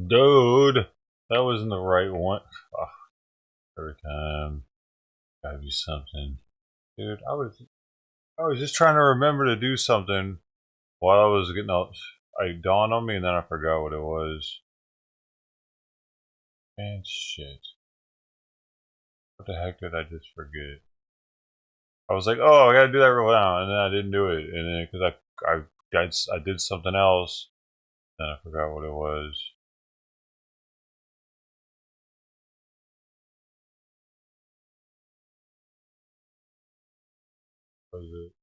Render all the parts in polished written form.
Dude, that wasn't the right one. Oh, every time, gotta do something, dude. I was just trying to remember to do something while I was getting out. It dawned on me, and then I forgot what it was. And shit, what the heck did I just forget? I was like, oh, I gotta do that real now, and then I didn't do it, and then because I did something else, and I forgot what it was. What was it?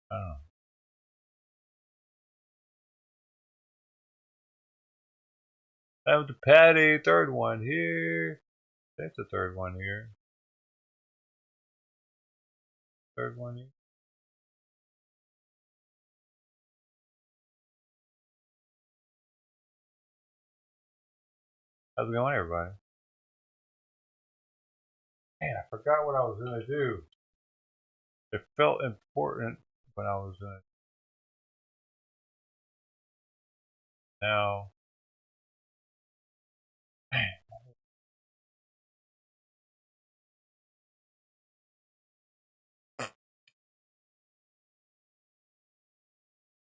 I don't know. I have the patty, third one here. That's the third one here. Third one here. How's it going, everybody? Man, I forgot what I was gonna do. It felt important when I was gonna. Now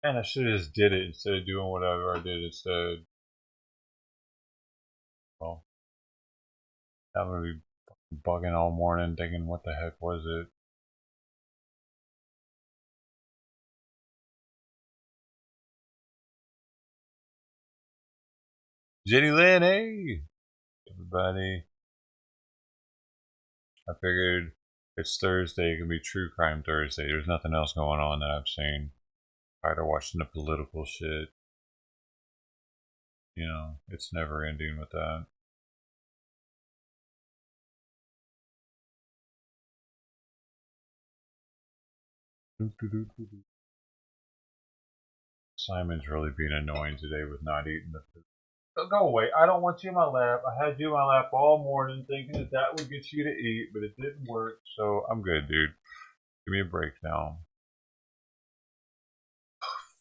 Man, I should have just did it instead of doing whatever I did instead. Well, I'm gonna be bugging all morning thinking, what the heck was it? Jenny Lynn, hey! Everybody. I figured it's Thursday, it can be True Crime Thursday. There's nothing else going on that I've seen. Tired of watching the political shit. You know, it's never ending with that. Simon's really being annoying today with not eating the food. Go away. I don't want you in my lap. I had you in my lap all morning thinking that that would get you to eat, but it didn't work. So I'm good, dude. Give me a break now.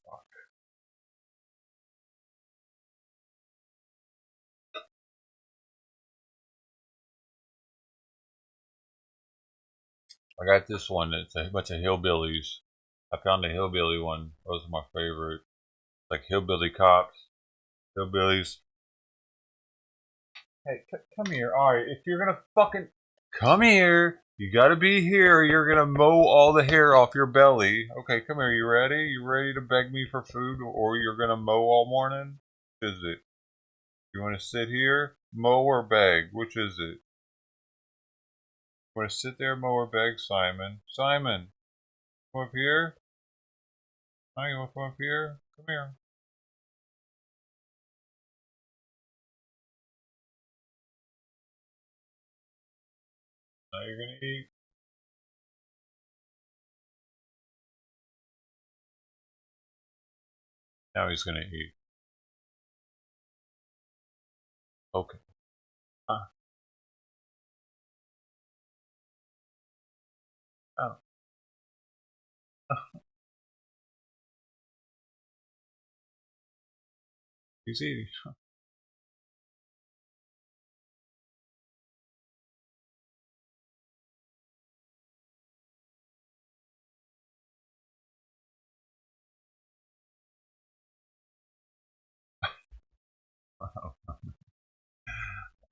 Fuck. I got this one. It's a bunch of hillbillies. I found the hillbilly one. Those are my favorite. Like hillbilly cops. Hillbillies. Hey, come here. Alright, if you're gonna fucking... Come here. You gotta be here. You're gonna mow all the hair off your belly. Okay, come here. You ready? You ready to beg me for food, or you're gonna mow all morning? Which is it? You want to sit here, mow or beg? Which is it? You want to sit there, mow or beg, Simon? Simon, come up here. Oh, you want to come up here? Come here. Now you're gonna eat. Now he's gonna eat. Okay. Oh. He's eating.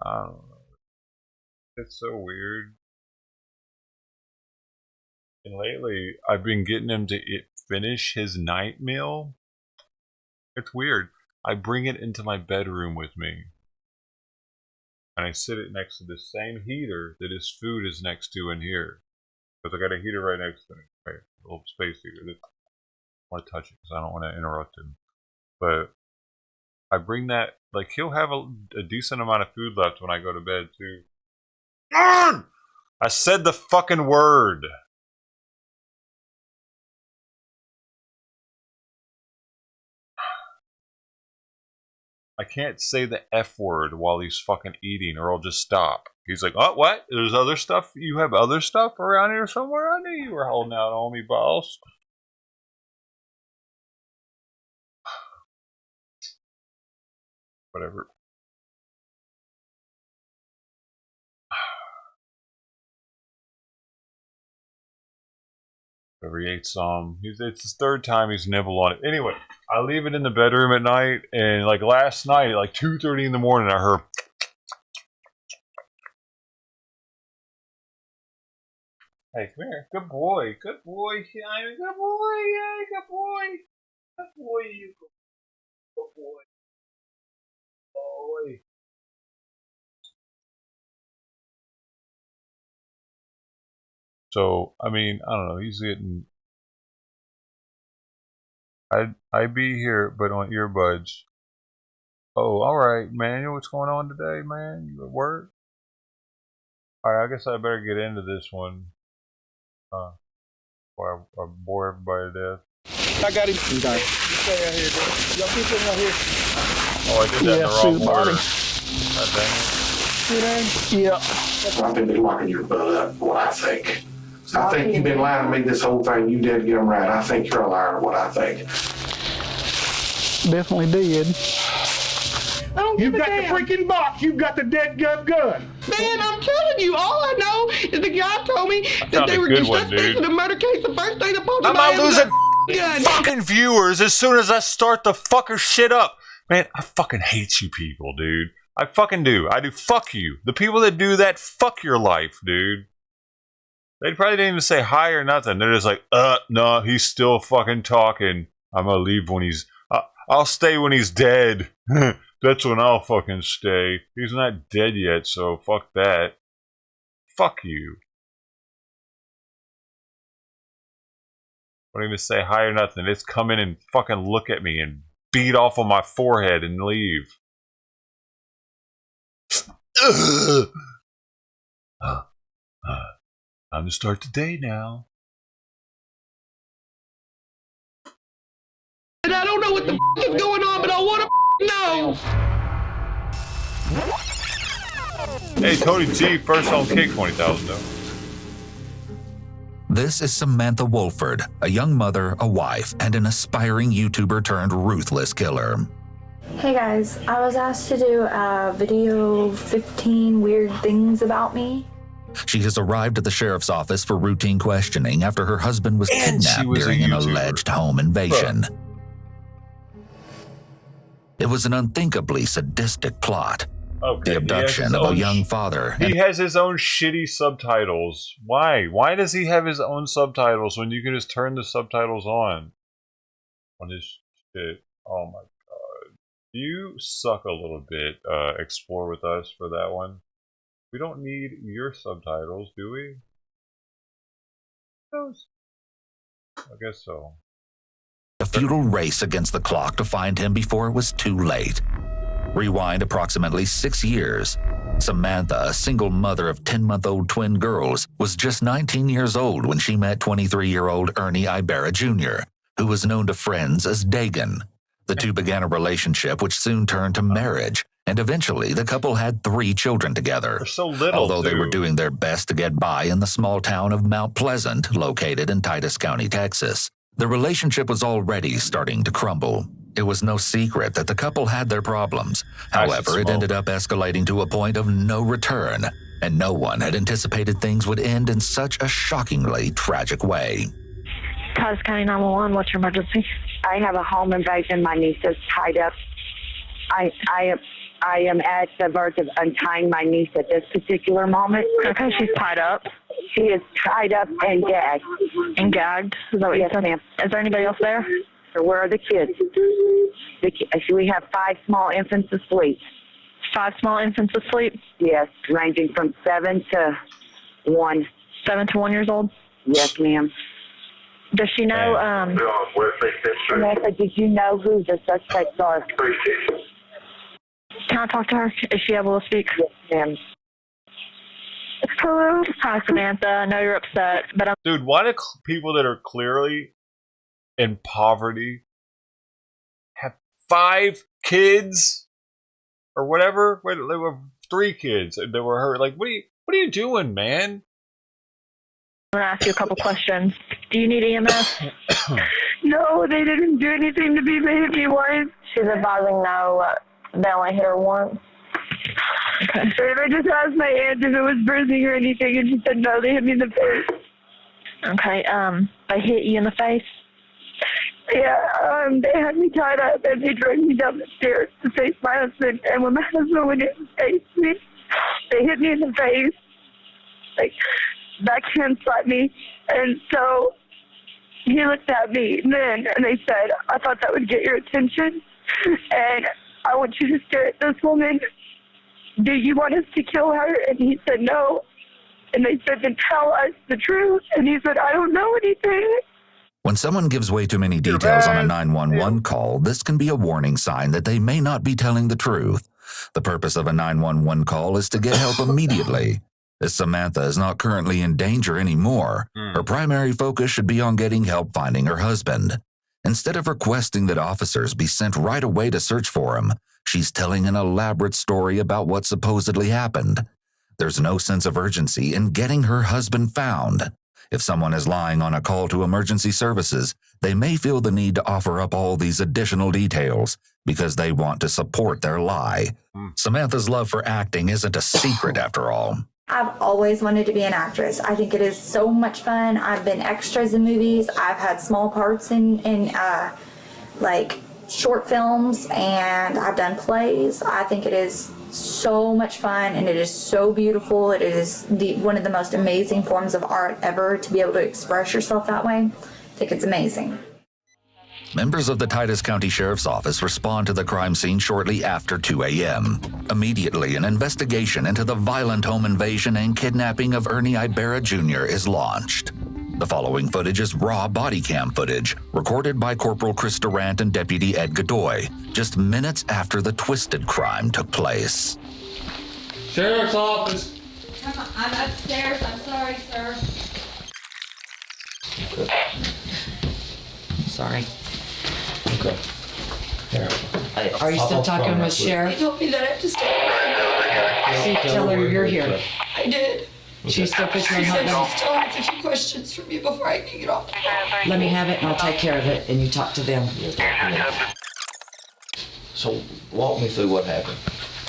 I don't know. It's so weird. And lately, I've been getting him to finish his night meal. It's weird. I bring it into my bedroom with me. And I sit it next to the same heater that his food is next to in here. Because I got a heater right next to me. Right, a little space heater. I don't want to touch it because I don't want to interrupt him. But I bring that, like, he'll have a decent amount of food left when I go to bed, too. I said the fucking word. I can't say the F word while he's fucking eating or I'll just stop. He's like, oh, what? There's other stuff? You have other stuff around here somewhere? I knew you were holding out on me, boss. Whatever. Whatever, he ate some. It's his third time he's nibbled on it. Anyway, I leave it in the bedroom at night, and like last night at like 2:30 in the morning, I heard... Hey, come here. Good boy. Good boy, Simon. Good boy. Yeah, good boy. Good boy, you. Good boy. Boy. So, I mean, I don't know. He's getting... I be here, but on earbuds. Oh, alright, man. What's going on today, man? You at work? Alright, I guess I better get into this one. Before I bore everybody to death. I got him. You got him. You stay out here, dude. Y'all keep him right here. Oh, I did that in the wrong order. God dang it. Yeah. I've been locking your butt up, what I think. I think you've been lying to me this whole thing. You did get them right. I think you're a liar, what I think. Definitely did. I don't give You've a got the damn. freaking box. You've got the dead gun. Man, I'm telling you, all I know is the guy told me that they were good just one, suspects dude. in a murder case. The first thing that popped in I'm my not head was losing a gun. fucking viewers as soon as I start the fucking shit up. Man, I fucking hate you people, dude. I fucking do. I do. Fuck you. The people that do that, fuck your life, dude. They probably didn't even say hi or nothing. They're just like, no, he's still fucking talking. I'm gonna leave when he's... I'll stay when he's dead. That's when I'll fucking stay. He's not dead yet, so fuck that. Fuck you. Don't even say hi or nothing. Just come in and fucking look at me and beat off on my forehead and leave. Time to start the day now. And I don't know what the is going on, but I want to know. Hey, Tony G, first on kick, 20,000 though. This is Samantha Wolford, a young mother, a wife, and an aspiring YouTuber turned ruthless killer. Hey guys, I was asked to do a video 15 weird things about me. She has arrived at the sheriff's office for routine questioning after her husband was kidnapped during an alleged home invasion. It was an unthinkably sadistic plot. Okay, The abduction of a young father. He has his own shitty subtitles. Why? Why does he have his own subtitles when you can just turn the subtitles on his shit? Oh my god. You suck a little bit, Explore with us for that one. We don't need your subtitles, do we? I guess so. A futile race against the clock to find him before it was too late. Rewind approximately 6 years. Samantha, a single mother of 10-month-old twin girls, was just 19 years old when she met 23-year-old Ernie Ibarra Jr., who was known to friends as Dagan. The two began a relationship which soon turned to marriage, and eventually the couple had 3 children together. They're so little, although they were doing their best to get by in the small town of Mount Pleasant, located in Titus County, Texas. The relationship was already starting to crumble. It was no secret that the couple had their problems. However, it ended up escalating to a point of no return, and no one had anticipated things would end in such a shockingly tragic way. Titus County 911, what's your emergency? I have a home invasion. My niece is tied up. I am at the verge of untying my niece at this particular moment. Okay, she's tied up. She is tied up and gagged. And gagged? Is that what you said? Ma'am. Is there anybody else there? So where are the kids? We have 5 small infants asleep. 5 small infants asleep? Yes, ranging from 7 to 1. 7 to 1 years old? Yes, ma'am. Does she know, Samantha, did you know who the suspects are? Can I talk to her? Is she able to speak? Yes, ma'am. Hello? Hi, Samantha. I know you're upset, but I'm... Dude, why do people that are clearly in poverty have 5 kids? Or whatever? Wait, there were 3 kids that were hurt. Like, what are you doing, man? going to ask you a couple questions. Do you need EMS? No, they didn't do anything to me. They hit me once. She's advising no, they only hit her once. Okay. And I just asked my aunt if it was bruising or anything, and she said no, they hit me in the face. Okay, they hit you in the face? Yeah, they had me tied up, and they dragged me down the stairs to face my husband. And when my husband went in to face me, they hit me in the face, like backhand slapped me. And so he looked at me then, and they said, I thought that would get your attention, and I want you to stare at this woman. Do you want us to kill her? And he said no. And they said, then tell us the truth. And he said, I don't know anything. When someone gives way too many details on a 911 call, this can be a warning sign that they may not be telling the truth. The purpose of a 911 call is to get help immediately. As Samantha is not currently in danger anymore, her primary focus should be on getting help finding her husband. Instead of requesting that officers be sent right away to search for him, she's telling an elaborate story about what supposedly happened. There's no sense of urgency in getting her husband found. If someone is lying on a call to emergency services, they may feel the need to offer up all these additional details, because they want to support their lie. Samantha's love for acting isn't a secret after all. I've always wanted to be an actress. I think it is so much fun. I've been extras in movies. I've had small parts in like short films, and I've done plays. I think it is so much fun, and it is so beautiful. It is one of the most amazing forms of art ever, to be able to express yourself that way. I think it's amazing. Members of the Titus County Sheriff's Office respond to the crime scene shortly after 2 a.m. Immediately, an investigation into the violent home invasion and kidnapping of Ernie Ibarra Jr. is launched. The following footage is raw body cam footage, recorded by Corporal Chris Durant and Deputy Ed Godoy, just minutes after the twisted crime took place. Sheriff's Office. I'm upstairs. I'm sorry, sir. Sorry. Okay. Are you still talking with He Sheriff? told me that I have to stay. See, tell her you're here. I did. She's still picking She on said hot she still has a few questions for me before I can get off. Let me have it and I'll take care of it, and you talk to them. So walk me through what happened.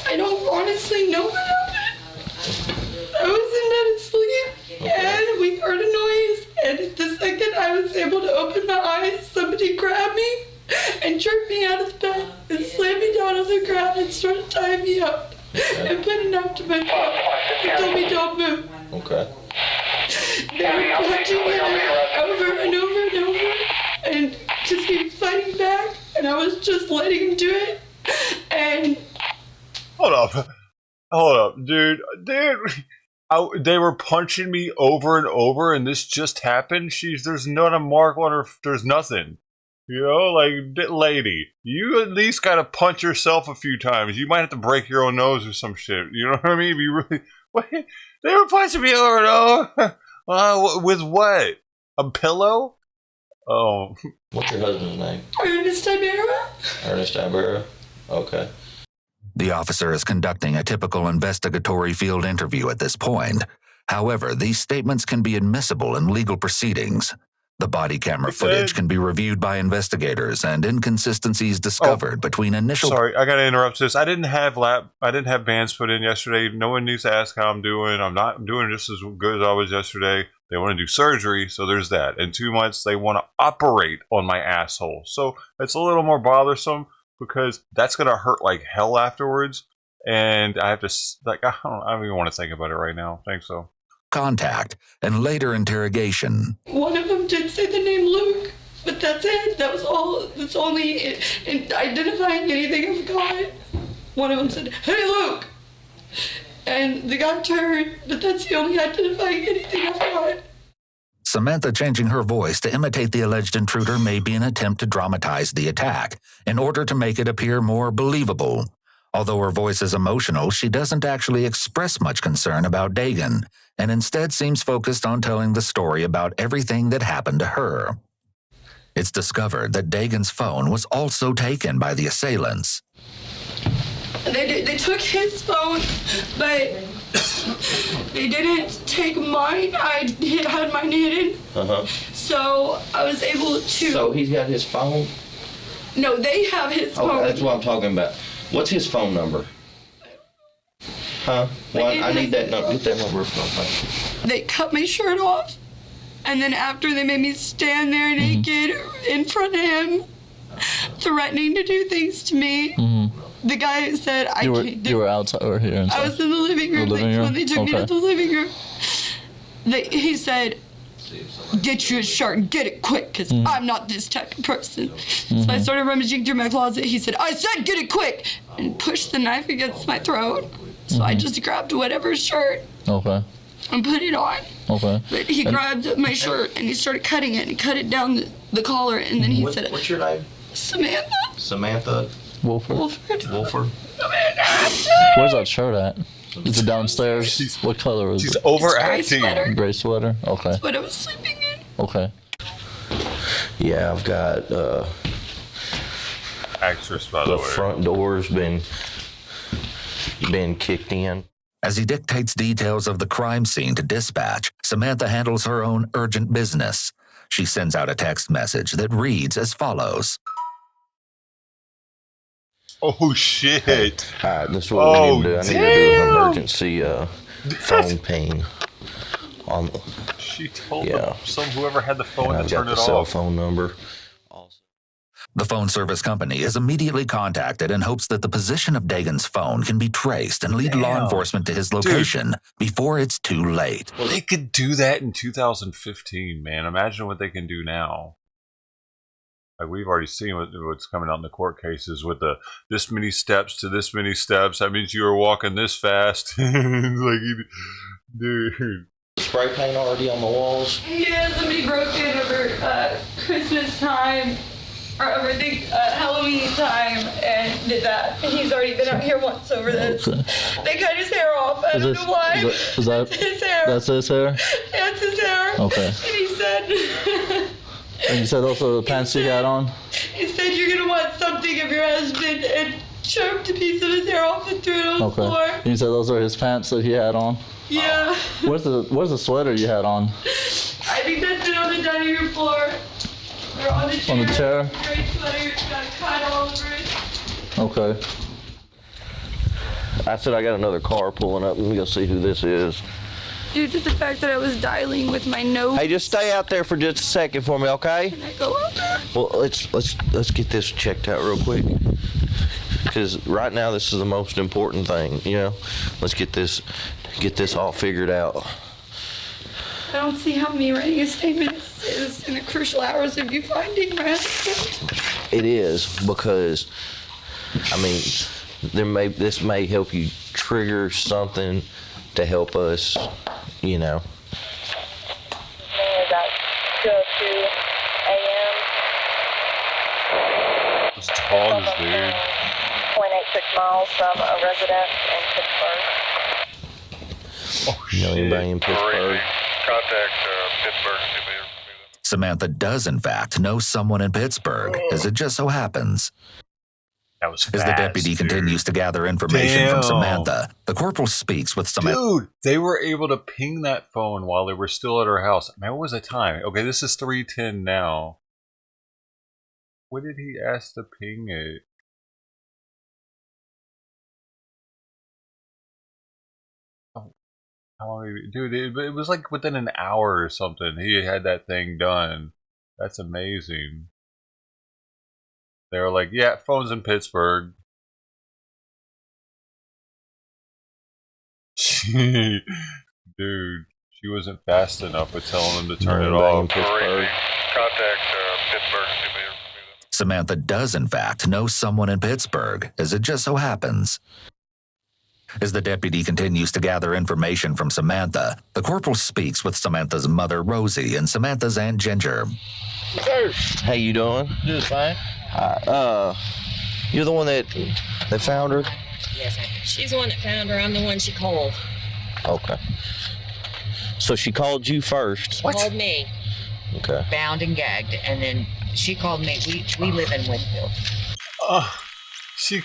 I don't honestly know what happened. I was in bed asleep, and we heard a noise, and the second I was able to open my eyes, somebody grabbed me and jerked me out of the bed and slammed me down on the ground and started tying me up and put a knife to my throat and told me don't move. Okay. They were punching me over and over and over, and just keep fighting back, and I was just letting him do it. And Hold up, dude. They were punching me over and over, and this just happened. There's not a mark on her. There's nothing. You know, like, lady, you at least gotta punch yourself a few times. You might have to break your own nose or some shit. You know what I mean? Wait, they were punching me over and over. With what? A pillow? Oh. What's your husband's name? Ernest Ibarra. Ernest Ibarra. Okay. The officer is conducting a typical investigatory field interview at this point. However, these statements can be admissible in legal proceedings. The body camera footage can be reviewed by investigators, and inconsistencies discovered between initial... Sorry, I gotta interrupt this. I didn't have bands put in yesterday. No one needs to ask how I'm doing. I'm doing just as good as I was yesterday. They want to do surgery, so there's that. In 2 months, they want to operate on my asshole. So it's a little more bothersome, because that's gonna hurt like hell afterwards. And I have to, I don't even want to think about it right now. Thanks, though. Contact and later interrogation. One of them did say the name Luke, but that's it. That was all. That's only in identifying anything I've got. One of them said, "Hey, Luke," and the guy turned, but that's the only identifying anything I've got. Samantha changing her voice to imitate the alleged intruder may be an attempt to dramatize the attack in order to make it appear more believable. Although her voice is emotional, she doesn't actually express much concern about Dagan, and instead seems focused on telling the story about everything that happened to her. It's discovered that Dagan's phone was also taken by the assailants. They took his phone, but they didn't take mine. I had mine hidden. So I was able to... So he's got his phone? No, they have his phone. Oh, that's what I'm talking about. What's his phone number? Huh? Well, I need that number. Get that number from me. They cut my shirt off, and then after they made me stand there naked in front of him, threatening to do things to me. The guy said, You were outside or here inside? I was in the living room. When they took me to the living room, he said, "Get you a shirt and get it quick, because I'm not this type of person." So I started rummaging through my closet. He said, "I said get it quick," and pushed the knife against my throat. So I just grabbed whatever shirt and put it on. But he grabbed my shirt and he started cutting it, and he cut it down the collar, and then he said, "What's your name?" Samantha. Samantha Wolford. Wolford. Where's that shirt at? Is it downstairs? What color is it? She's overacting. Gray sweater? Okay. That's what I was sleeping in. Okay. Yeah, I've got Actress, by the way. The front door's been kicked in. As he dictates details of the crime scene to dispatch, Samantha handles her own urgent business. She sends out a text message that reads as follows. Oh shit! Alright, this is what we need to do. I need to do an emergency phone ping. She told them, whoever had the phone to I've turn got it the cell off. phone number. The phone service company is immediately contacted and hopes that the position of Dagan's phone can be traced and lead law enforcement to his location before it's too late. Well, they could do that in 2015, man. Imagine what they can do now. Like, we've already seen what's coming out in the court cases with the this many steps to this many steps. That means you were walking this fast. Like, dude. Spray paint already on the walls? Yeah, somebody broke in over Christmas time, or over Halloween time, and did that. And he's already been out here once over this. Okay. They cut his hair off. I don't know why. Is that his hair? That's his hair? Yeah, it's his hair. Okay. And he said... And you said those are the pants he had on? He said you're going to want something of your husband, and choked a piece of his hair off and threw it on the floor. And you said those are his pants that he had on? Yeah. Where's the sweater you had on? I think that's it on the dining room floor. Or on the chair. On the chair? Gray sweater, it's got a cut all over it. Okay. I said I got another car pulling up. Let me go see who this is. Due to the fact that I was dialing with my nose. Hey, just stay out there for just a second for me, okay? Can I go out there? Well, let's get this checked out real quick. Because right now this is the most important thing, you know. Let's get this all figured out. I don't see how me writing a statement is in the crucial hours of you finding my husband. It is, because I mean, this may help you trigger something to help us, you know. About 2:02 a.m. This dog is dude. 0.86 miles from a residence in Pittsburgh. Oh shit! You know anybody in Pittsburgh? Contact Pittsburgh. Samantha does, in fact, know someone in Pittsburgh, as it just so happens. That was fast, as the deputy continues to gather information from Samantha, the corporal speaks with Samantha. Dude, they were able to ping that phone while they were still at her house. Man, what was the time? Okay, this is 3:10 now. What did he ask to ping it? How long? Dude, it was like within an hour or something. He had that thing done. That's amazing. They were like, yeah, phone's in Pittsburgh. Dude, she wasn't fast enough with telling them to turn it off. Contact Pittsburgh. Samantha does, in fact, know someone in Pittsburgh, as it just so happens. As the deputy continues to gather information from Samantha, the corporal speaks with Samantha's mother, Rosie, and Samantha's aunt, Ginger. How you doing? Just fine. You're the one that found her? Yes, she's the one that found her. I'm the one she called. Okay. So she called you first? She called me. Okay. Bound and gagged, and then she called me. We live in Winfield. Oh, she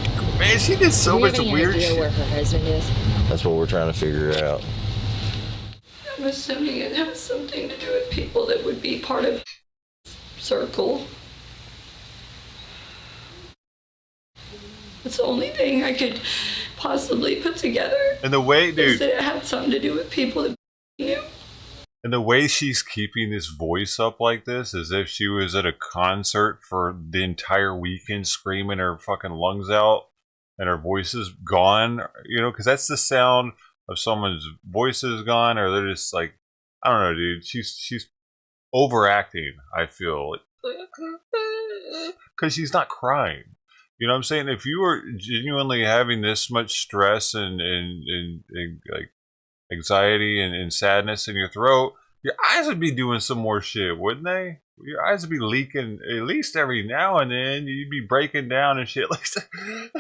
did so much weird shit. Where her husband is? That's what we're trying to figure out. I'm assuming it has something to do with people that would be part of circle. That's the only thing I could possibly put together. And the way, dude, is that it had something to do with people that knew. And the way she's keeping this voice up like this, as if she was at a concert for the entire weekend screaming her fucking lungs out and her voice is gone, you know, because that's the sound of someone's voice is gone, or they're just like, I don't know, dude. She's overacting, I feel. Because she's not crying. You know what I'm saying? If you were genuinely having this much stress and like anxiety and sadness in your throat, your eyes would be doing some more shit, wouldn't they? Your eyes would be leaking at least every now and then. You'd be breaking down and shit like that.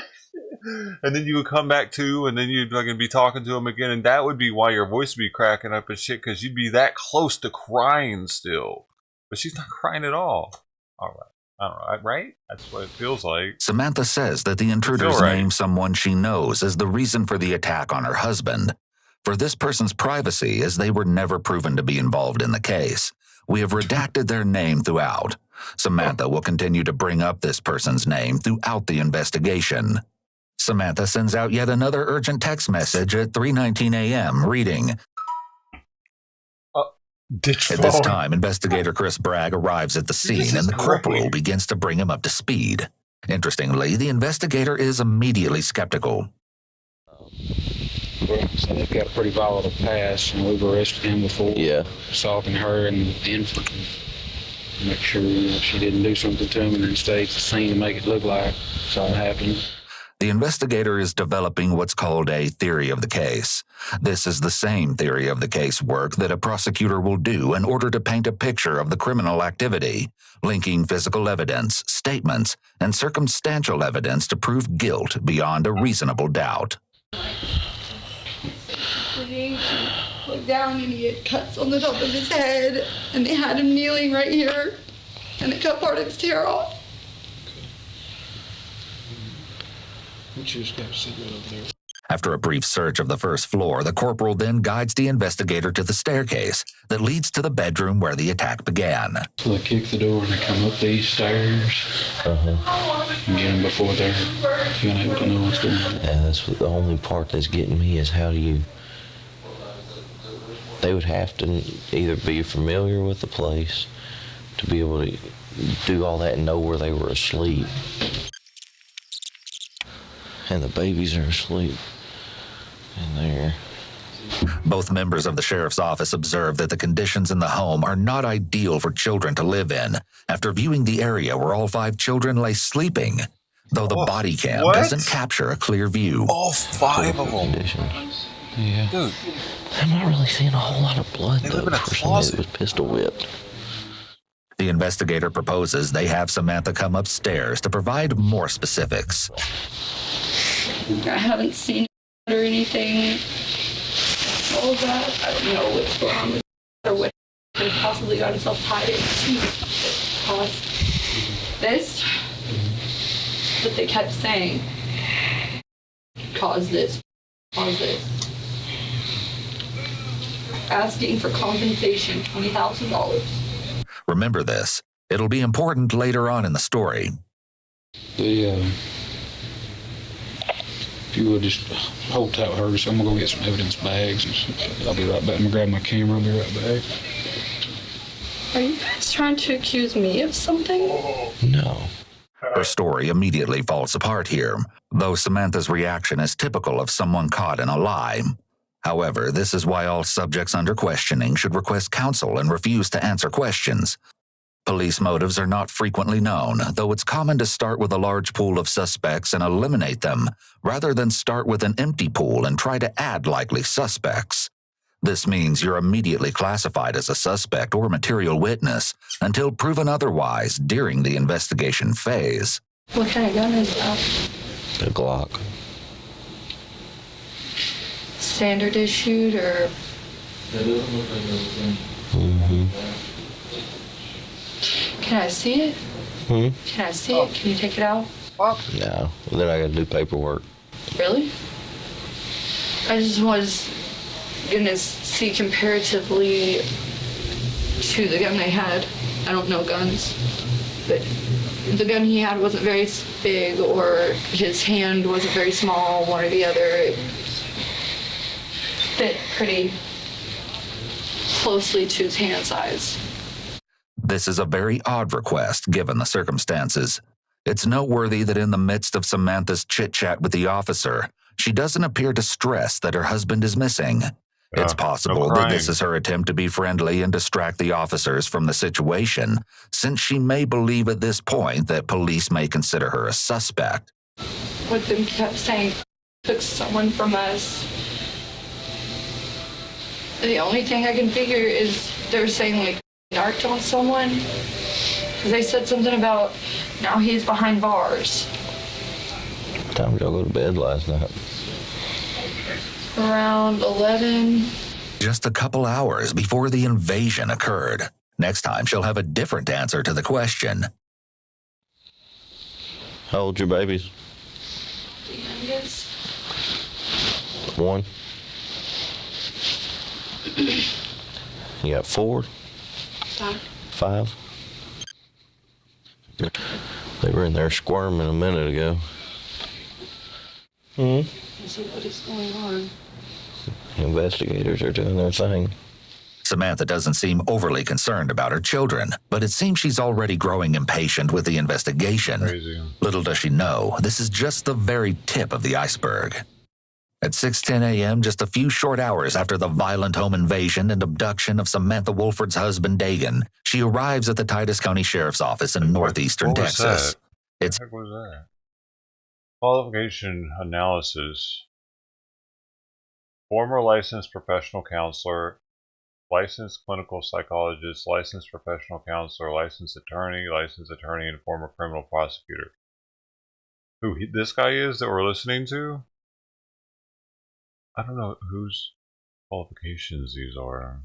And then you would come back to, and then you'd fucking be talking to him again, and that would be why your voice would be cracking up and shit, because you'd be that close to crying still. But she's not crying at all. All right. I don't know, right? That's what it feels like. Samantha says that the intruders named someone she knows as the reason for the attack on her husband. For this person's privacy, as they were never proven to be involved in the case, we have redacted their name throughout. Samantha will continue to bring up this person's name throughout the investigation. Samantha sends out yet another urgent text message at 3:19 a.m. reading, Ditch At phone. this time, investigator Chris Bragg arrives at the scene and the corporal begins to bring him up to speed. Interestingly, the investigator is immediately skeptical. So they've got a pretty volatile past, and we've arrested him before. Yeah. Assaulting her and the infant. Make sure she didn't do something to him and then stage the scene to make it look like something happened. The investigator is developing what's called a theory of the case. This is the same theory of the case work that a prosecutor will do in order to paint a picture of the criminal activity, linking physical evidence, statements, and circumstantial evidence to prove guilt beyond a reasonable doubt. He looked down and he had cuts on the top of his head, and they had him kneeling right here, and it cut part of his hair off. After a brief search of the first floor, the corporal then guides the investigator to the staircase that leads to the bedroom where the attack began. So they kick the door and they come up these stairs and get them before they're able to know what's going on. Yeah, that's the only part that's getting me is how do you... They would have to either be familiar with the place to be able to do all that and know where they were asleep. And the babies are asleep in there. Both members of the sheriff's office observe that the conditions in the home are not ideal for children to live in after viewing the area where all 5 children lay sleeping, though the body cam doesn't capture a clear view. All 5 of them. Yeah. Dude. I'm not really seeing a whole lot of blood, though. The person that was pistol whipped. The investigator proposes they have Samantha come upstairs to provide more specifics. I haven't seen it or anything. All of that. I don't know what's going on with it or what could have possibly got himself tied into caused this. But they kept saying, cause this, cause this. Asking for compensation, $20,000. Remember this. It'll be important later on in the story. If you would just hold tight with her, so I'm gonna go get some evidence bags. And I'll be right back. I'm gonna grab my camera. I'll be right back. Are you guys trying to accuse me of something? No. Her story immediately falls apart here, though Samantha's reaction is typical of someone caught in a lie. However, this is why all subjects under questioning should request counsel and refuse to answer questions. Police motives are not frequently known, though it's common to start with a large pool of suspects and eliminate them, rather than start with an empty pool and try to add likely suspects. This means you're immediately classified as a suspect or material witness until proven otherwise during the investigation phase. What kind of gun is that? A Glock. Standard issued or? Mm-hmm. Can I see it? Can I see it? Can you take it out? No. Then I gotta do paperwork. Really? I just was gonna see comparatively to the gun they had. I don't know guns, but the gun he had wasn't very big, or his hand wasn't very small, one or the other. It fit pretty closely to his hand size. This is a very odd request given the circumstances. It's noteworthy that in the midst of Samantha's chit-chat with the officer, she doesn't appear distressed that her husband is missing. It's possible that this is her attempt to be friendly and distract the officers from the situation, since she may believe at this point that police may consider her a suspect. What them kept saying, took someone from us. The only thing I can figure is they're saying like narked on someone. They said something about now he's behind bars. What time did y'all go to bed last night? Around 11. Just a couple hours before the invasion occurred. Next time, she'll have a different answer to the question. How old your babies? The youngest. 1. You got 4? 5? They were in there squirming a minute ago. Hmm? See what is going on. Investigators are doing their thing. Samantha doesn't seem overly concerned about her children, but it seems she's already growing impatient with the investigation. Crazy. Little does she know, this is just the very tip of the iceberg. At 6:10 a.m., just a few short hours after the violent home invasion and abduction of Samantha Wolford's husband, Dagan, she arrives at the Titus County Sheriff's Office in northeastern Texas. What the heck was that? Qualification analysis. Former licensed professional counselor, licensed clinical psychologist, licensed professional counselor, licensed attorney, and former criminal prosecutor. Who this guy is that we're listening to? I don't know whose qualifications these are.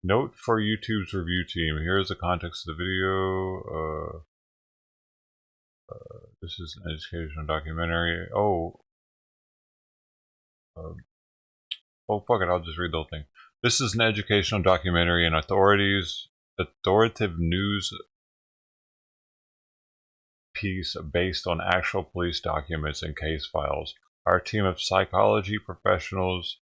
Note for YouTube's review team. Here's the context of the video. This is an educational documentary. Oh, fuck it, I'll just read the whole thing. This is an educational documentary and authoritative news piece based on actual police documents and case files. Our team of psychology professionals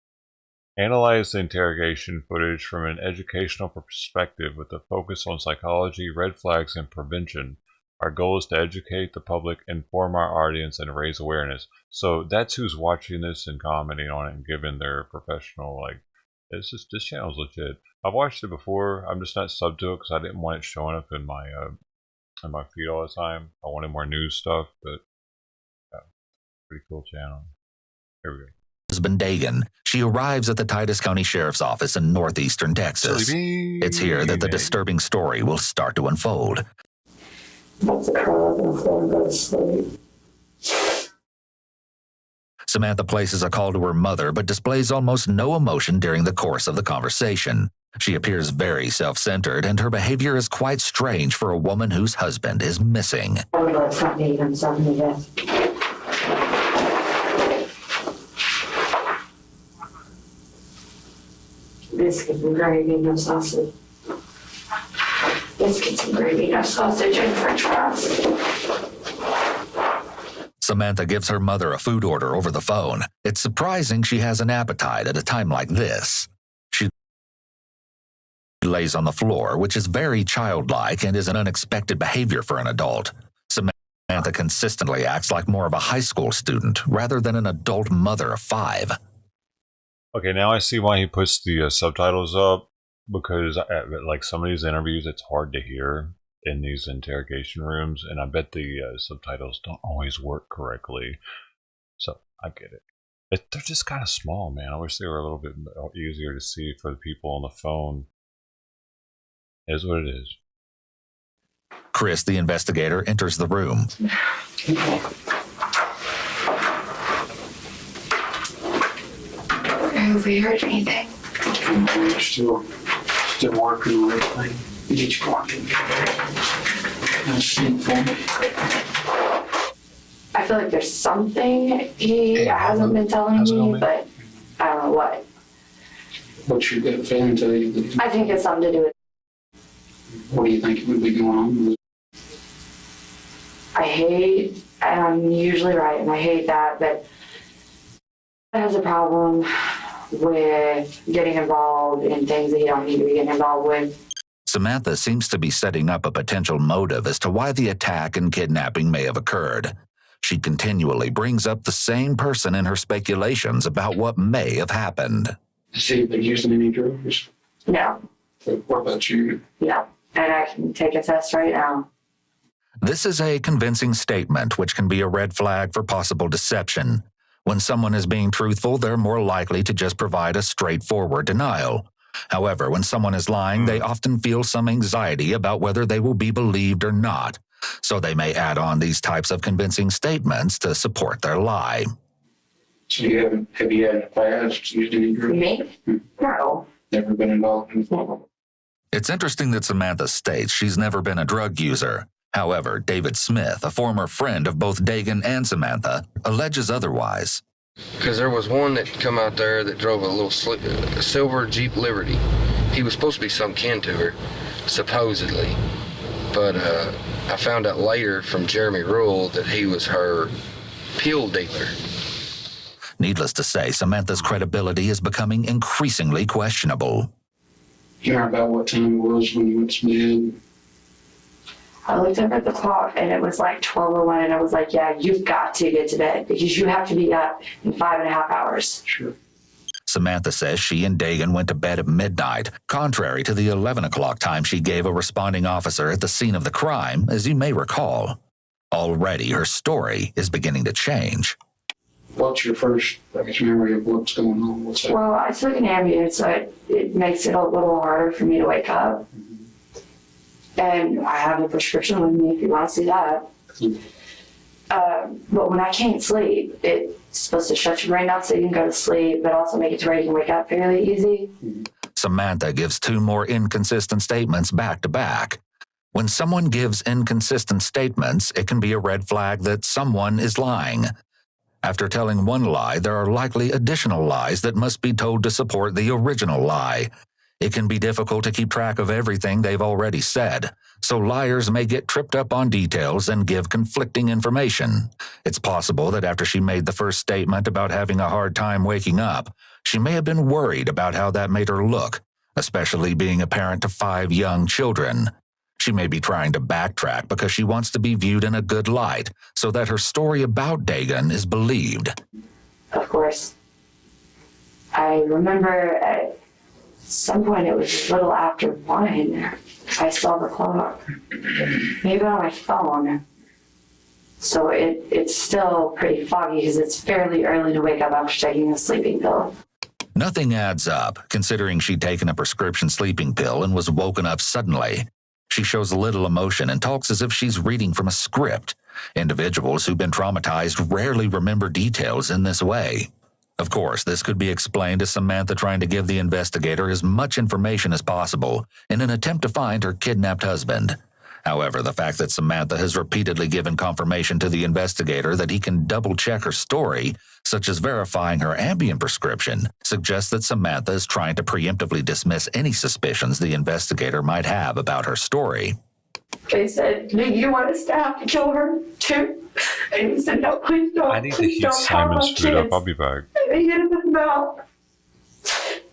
analyzed the interrogation footage from an educational perspective with a focus on psychology, red flags, and prevention. Our goal is to educate the public, inform our audience, and raise awareness. So that's who's watching this and commenting on it and giving their professional, like, this channel's legit. I've watched it before. I'm just not subbed to it because I didn't want it showing up in my feed all the time. I wanted more news stuff, but yeah, pretty cool channel. Here we go. Husband Dagan, she arrives at the Titus County Sheriff's Office in northeastern Texas. It's here that the disturbing story will start to unfold. Samantha places a call to her mother, but displays almost no emotion during the course of the conversation. She appears very self-centered, and her behavior is quite strange for a woman whose husband is missing. Biscuits and gravy, no sausage. Biscuits and gravy, no sausage, and french fries. Samantha gives her mother a food order over the phone. It's surprising she has an appetite at a time like this. She lays on the floor, which is very childlike and is an unexpected behavior for an adult. Samantha consistently acts like more of a high school student rather than an adult mother of 5. Okay, now I see why he puts the subtitles up, because like some of these interviews, it's hard to hear in these interrogation rooms, and I bet the subtitles don't always work correctly. So I get it. They're just kind of small, man. I wish they were a little bit easier to see for the people on the phone. It is what it is. Chris, the investigator, enters the room. Have we heard anything? We're still working on everything. Get you walking. I feel like there's something he hasn't been telling me, but I don't know what. What's your gut feeling tell you? I think it's something to do with. What do you think would be going on? I hate, and I'm usually right, and I hate that, but he has a problem with getting involved in things that he don't need to be getting involved with. Samantha seems to be setting up a potential motive as to why the attack and kidnapping may have occurred. She continually brings up the same person in her speculations about what may have happened. Has he been using any drugs? No. What about you? No. And I can take a test right now. This is a convincing statement, which can be a red flag for possible deception. When someone is being truthful, they're more likely to just provide a straightforward denial. However, when someone is lying, they often feel some anxiety about whether they will be believed or not. So they may add on these types of convincing statements to support their lie. So have you had in the past used any drugs? Me? No. Never been involved in it? It's interesting that Samantha states she's never been a drug user. However, David Smith, a former friend of both Dagan and Samantha, alleges otherwise. Because there was one that come out there that drove a little silver Jeep Liberty. He was supposed to be some kin to her, supposedly. But I found out later from Jeremy Rule that he was her pill dealer. Needless to say, Samantha's credibility is becoming increasingly questionable. You remember about what time it was when you went to bed? I looked up at the clock and it was like 12:01, and I was like, yeah, you've got to get to bed because you have to be up in 5.5 hours. Sure. Samantha says she and Dagan went to bed at midnight, contrary to the 11 o'clock time she gave a responding officer at the scene of the crime, as you may recall. Already, her story is beginning to change. What's your first memory of what's going on? What's that? Well, I took an Ambien, so it makes it a little harder for me to wake up. And I have a prescription with me if you want to see that. But when I can't sleep, it's supposed to shut your brain down so you can go to sleep, but also make it to where you can wake up fairly easy. Samantha gives 2 more inconsistent statements back to back. When someone gives inconsistent statements, it can be a red flag that someone is lying. After telling one lie, there are likely additional lies that must be told to support the original lie. It can be difficult to keep track of everything they've already said, so liars may get tripped up on details and give conflicting information. It's possible that after she made the first statement about having a hard time waking up, she may have been worried about how that made her look, especially being a parent to 5 young children. She may be trying to backtrack because she wants to be viewed in a good light so that her story about Dagan is believed. Of course. I remember at some point, it was a little after 1, I saw the clock, maybe on my phone. So it's still pretty foggy because it's fairly early to wake up after taking a sleeping pill. Nothing adds up, considering she'd taken a prescription sleeping pill and was woken up suddenly. She shows little emotion and talks as if she's reading from a script. Individuals who've been traumatized rarely remember details in this way. Of course, this could be explained as Samantha trying to give the investigator as much information as possible in an attempt to find her kidnapped husband. However, the fact that Samantha has repeatedly given confirmation to the investigator that he can double-check her story, such as verifying her Ambien prescription, suggests that Samantha is trying to preemptively dismiss any suspicions the investigator might have about her story. They said, do you want us to have to kill her too? And he said, no, please don't. I need to Please heat don't harm Simon's my food up. kids." I'll be back. And they hit him in the mouth.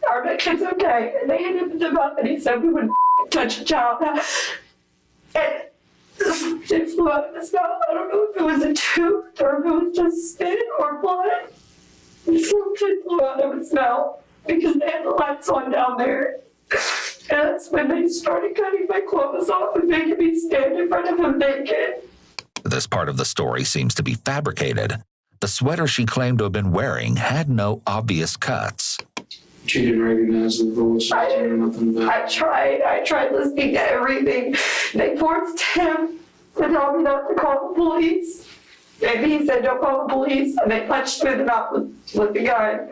Our kid's okay. And they hit him in the mouth and he said we wouldn't touch a child. And it flew out of his mouth. I don't know if it was a tooth or if it was just spit or blood. Something flew out of his mouth because they had the lights on down there. And that's when they started cutting my clothes off and making me stand in front of him naked. This part of the story seems to be fabricated. The sweater she claimed to have been wearing had no obvious cuts. She didn't recognize the voice or nothing about it. I tried listening to everything. They forced him to tell me not to call the police. And he said, don't call the police. And they punched me in the mouth with the gun.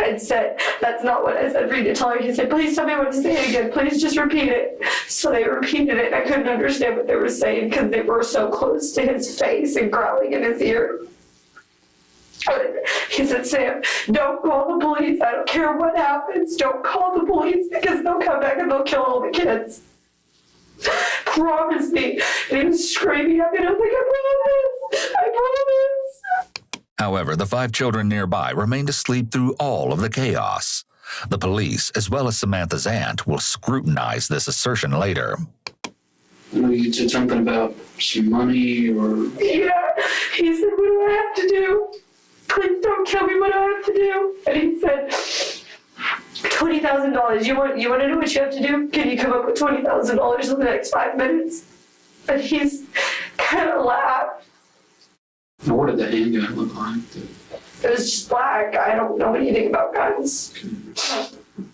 And said, that's not what I said for you to tell her. He said, please tell me what to say again. Please just repeat it. So they repeated it. I couldn't understand what they were saying because they were so close to his face and growling in his ear. He said, Sam, don't call the police. I don't care what happens. Don't call the police because they'll come back and they'll kill all the kids. Promise me. And he was screaming at me. And I was like, I promise. However, the 5 children nearby remained asleep through all of the chaos. The police, as well as Samantha's aunt, will scrutinize this assertion later. I know you said something about some money or... Yeah, he said, what do I have to do? Please don't kill me, what do I have to do? And he said, $20,000. You want to know what you have to do? Can you come up with $20,000 in the next 5 minutes? And he's kind of laughed. Now, what did the handgun look like? It was just black. I don't know anything about guns.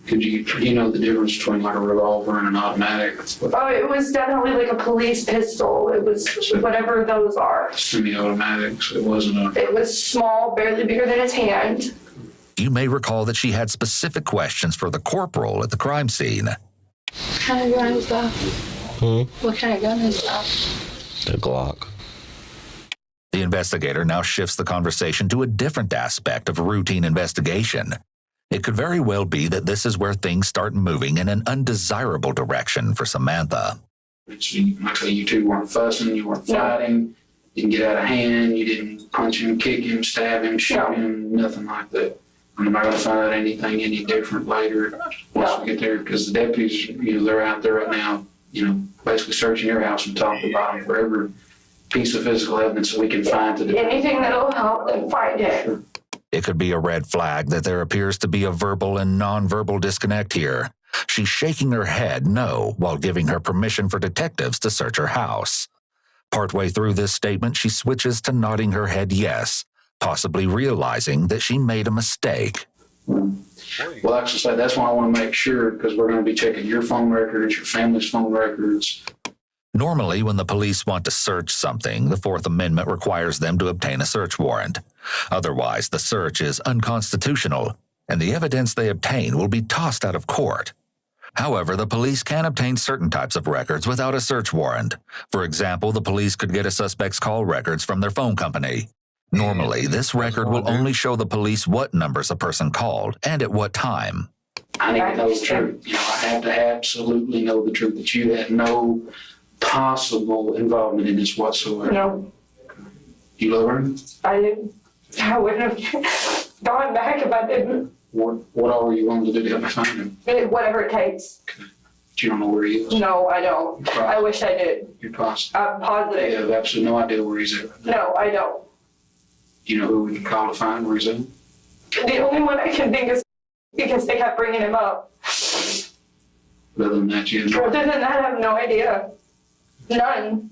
Could you know the difference between like a revolver and an automatic? Oh, it was definitely like a police pistol. It was whatever those are. Semi-automatics. It wasn't a... It was small, barely bigger than his hand. You may recall that she had specific questions for the corporal at the crime scene. What kind of gun is that? What kind of gun is that? The Glock. The investigator now shifts the conversation to a different aspect of routine investigation. It could very well be that this is where things start moving in an undesirable direction for Samantha. Like I say, you two weren't fussing, you weren't fighting, didn't get out of hand, you didn't punch him, kick him, stab him, shoot him, nothing like that. I'm not going to find out anything any different later once we get there, because the deputies, they're out there right now, basically searching your house from top to bottom for every piece of physical evidence that we can find to do. Anything that'll help them find it. Sure. It could be a red flag that there appears to be a verbal and nonverbal disconnect here. She's shaking her head no while giving her permission for detectives to search her house. Partway through this statement, she switches to nodding her head yes, possibly realizing that she made a mistake. Well, actually, that's why I want to make sure, because we're going to be checking your phone records, your family's phone records. Normally, when the police want to search something, the Fourth Amendment requires them to obtain a search warrant. Otherwise, the search is unconstitutional, and the evidence they obtain will be tossed out of court. However, the police can obtain certain types of records without a search warrant. For example, the police could get a suspect's call records from their phone company. Normally, this record will only show the police what numbers a person called and at what time. I need to know the truth. I have to absolutely know the truth, that you had no possible involvement in this whatsoever. No. You love her? I didn't. I wouldn't have gone back if I didn't. What all are you willing to do to help me find him? Whatever it takes. Okay. But you don't know where he is? No, I don't. I wish I did. You're positive? I'm positive. You have absolutely no idea where he's at. No, I don't. Do you know who we can call to find where he's at? The only one I can think is because they kept bringing him up. Other than that, you have no Other than that, I have no idea. None.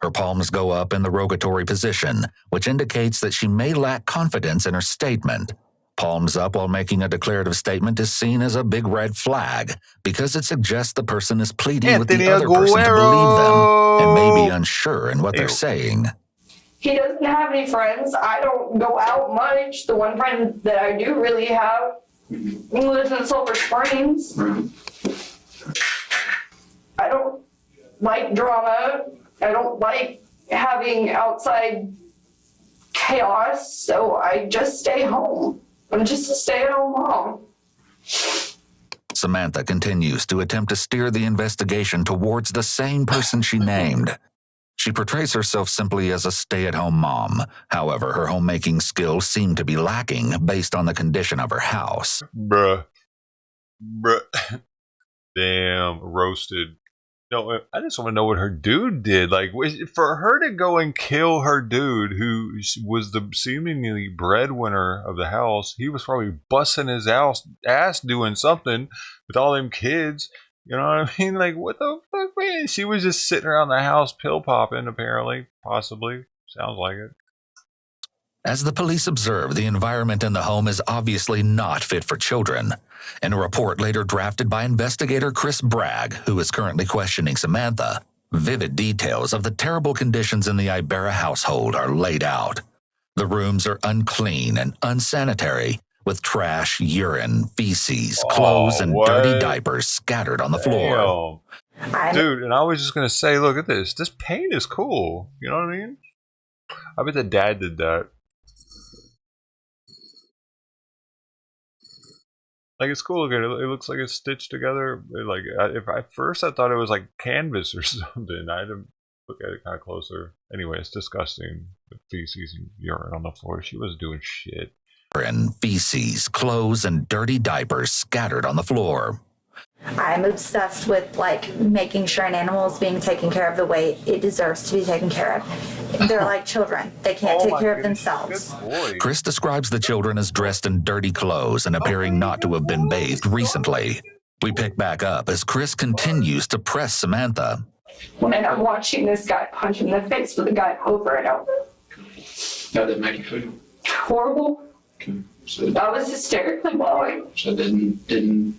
Her palms go up in the rogatory position, which indicates that she may lack confidence in her statement. Palms up while making a declarative statement is seen as a big red flag because it suggests the person is pleading with the other person to believe them and may be unsure in what they're saying. He doesn't have any friends. I don't go out much. The one friend that I do really have lives in Silver Springs. I don't like drama. I don't like having outside chaos, so I just stay home. I'm just a stay-at-home mom. Samantha continues to attempt to steer the investigation towards the same person she named. She portrays herself simply as a stay-at-home mom. However, her homemaking skills seem to be lacking based on the condition of her house. Bruh. Damn, roasted. No, I just want to know what her dude did. Like, for her to go and kill her dude, who was the seemingly breadwinner of the house, he was probably busting his ass doing something with all them kids. You know what I mean? Like, what the fuck, man? She was just sitting around the house pill popping, apparently. Possibly. Sounds like it. As the police observe, the environment in the home is obviously not fit for children. In a report later drafted by investigator Chris Bragg, who is currently questioning Samantha, vivid details of the terrible conditions in the Ibarra household are laid out. The rooms are unclean and unsanitary, with trash, urine, feces, clothes, and dirty diapers scattered on the floor. Dude, and I was just going to say, look at this. This paint is cool. You know what I mean? I bet the dad did that. Like, it's cool. Look at it. It looks like it's stitched together. Like, at first I thought it was like canvas or something. I had to look at it kind of closer. Anyway, it's disgusting. The feces and urine on the floor. She was doing shit. And feces, clothes, and dirty diapers scattered on the floor. I'm obsessed with making sure an animal is being taken care of the way it deserves to be taken care of. They're like children. They can't take care of themselves. Chris describes the children as dressed in dirty clothes and appearing not to have been bathed recently. We pick back up as Chris continues to press Samantha. And I'm watching this guy punch him in the face with a guy over and over. How did that make you feel? Horrible. Okay. So I was hysterically bawling. So it didn't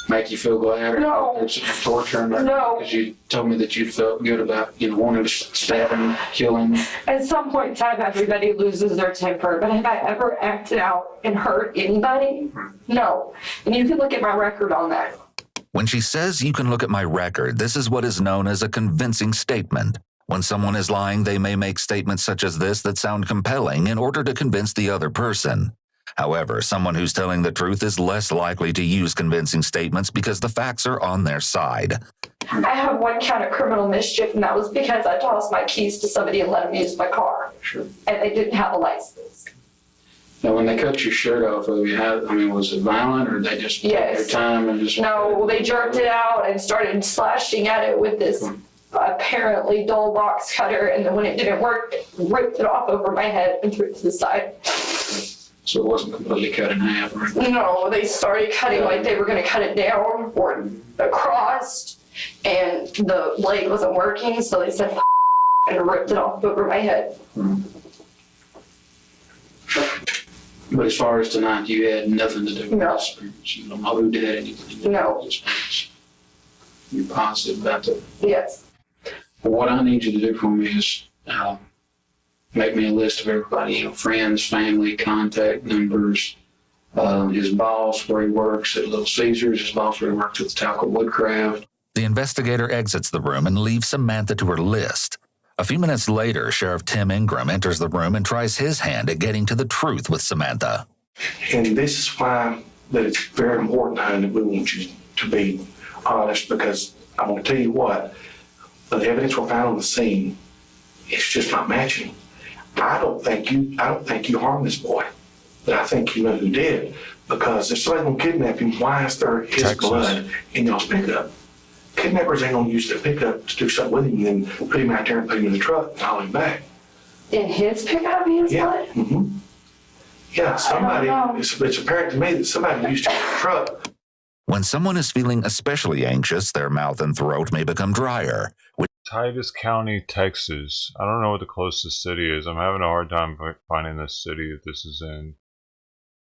make you feel glad or No. torture? No. Because you told me that you felt good about wanting to stab him, kill him. At some point in time, everybody loses their temper. But have I ever acted out and hurt anybody? No. And you can look at my record on that. When she says you can look at my record, this is what is known as a convincing statement. When someone is lying, they may make statements such as this that sound compelling in order to convince the other person. However, someone who's telling the truth is less likely to use convincing statements because the facts are on their side. I have one count of criminal mischief, and that was because I tossed my keys to somebody and let them use my car. Sure. And they didn't have a license. Now, when they cut your shirt off, was it violent, or they just took their time and just? No, they jerked it out and started slashing at it with this apparently dull box cutter, and then when it didn't work, it ripped it off over my head and threw it to the side. So it wasn't completely cut in half, or anything? No, they started cutting like they were going to cut it down or across, and the blade wasn't working, so they said and ripped it off over my head. But as far as tonight, you had nothing to do with No. this experience. You don't know who did anything. No. You're positive about that? Yes. Well, what I need you to do for me is make me a list of everybody, friends, family, contact numbers, his boss where he works at Little Caesars, his boss where he works at the Talcott Woodcraft. The investigator exits the room and leaves Samantha to her list. A few minutes later, Sheriff Tim Ingram enters the room and tries his hand at getting to the truth with Samantha. And this is why that it's very important, honey, that we want you to be honest, because I'm going to tell you what, the evidence we found on the scene, it's just not matching. I don't think you harmed this boy, but I think you know who did, because if somebody's going to kidnap him, why is there his blood in y'all's pickup? Kidnappers ain't going to use their pickup to do something with him and then put him out there and put him in the truck and haul him back. In his pickup, his blood? Mm-hmm. Yeah, somebody, it's apparent to me that somebody used his truck. When someone is feeling especially anxious, their mouth and throat may become drier. Titus County, Texas. I don't know what the closest city is. I'm having a hard time finding this city that this is in.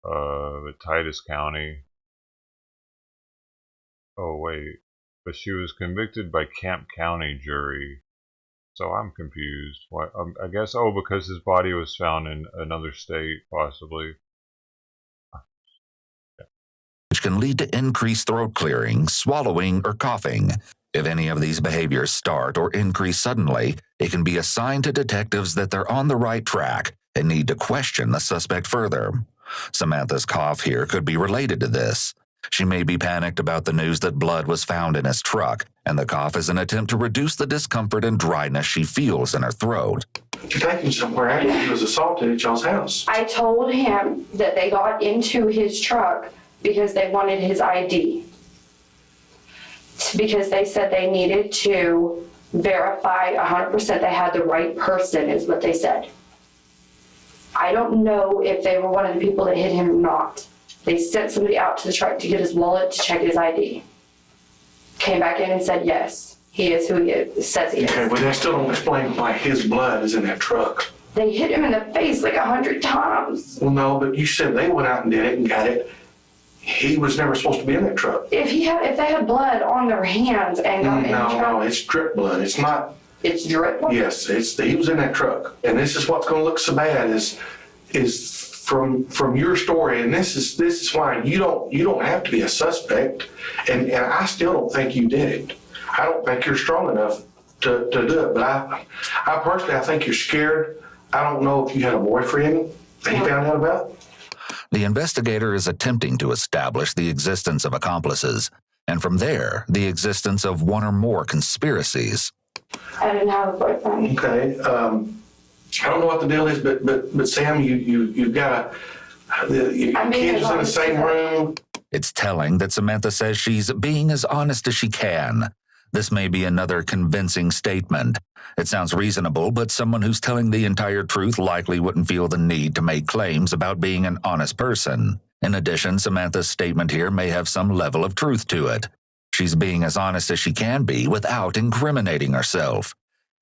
But Titus County. Oh, wait. But she was convicted by Camp County jury. So I'm confused. Why? I guess, because his body was found in another state, possibly. Which can lead to increased throat clearing, swallowing, or coughing. If any of these behaviors start or increase suddenly, it can be a sign to detectives that they're on the right track and need to question the suspect further. Samantha's cough here could be related to this. She may be panicked about the news that blood was found in his truck, and the cough is an attempt to reduce the discomfort and dryness she feels in her throat. You take him somewhere after he was assaulted at y'all's house. I told him that they got into his truck because they wanted his ID. Because they said they needed to verify 100% they had the right person, is what they said. I don't know if they were one of the people that hit him or not. They sent somebody out to the truck to get his wallet to check his ID. Came back in and said, yes, he is who he is, says he is. Okay, but that still don't explain why his blood is in that truck. They hit him in the face like 100 times. Well, no, but you said they went out and did it and got it. He was never supposed to be in that truck. If they had blood on their hands and got in the truck. No, it's drip blood. It's not. It's drip blood? Yes, he was in that truck. And this is what's going to look so bad is from your story, and this is why you don't have to be a suspect, and I still don't think you did it. I don't think you're strong enough to do it, but I personally, I think you're scared. I don't know if you had a boyfriend that you found out about. The investigator is attempting to establish the existence of accomplices, and from there, the existence of one or more conspiracies. I didn't have a boyfriend. Okay. I don't know what the deal is, but Sam, you've got your kids in the same room. It's telling that Samantha says she's being as honest as she can. This may be another convincing statement. It sounds reasonable, but someone who's telling the entire truth likely wouldn't feel the need to make claims about being an honest person. In addition, Samantha's statement here may have some level of truth to it. She's being as honest as she can be without incriminating herself.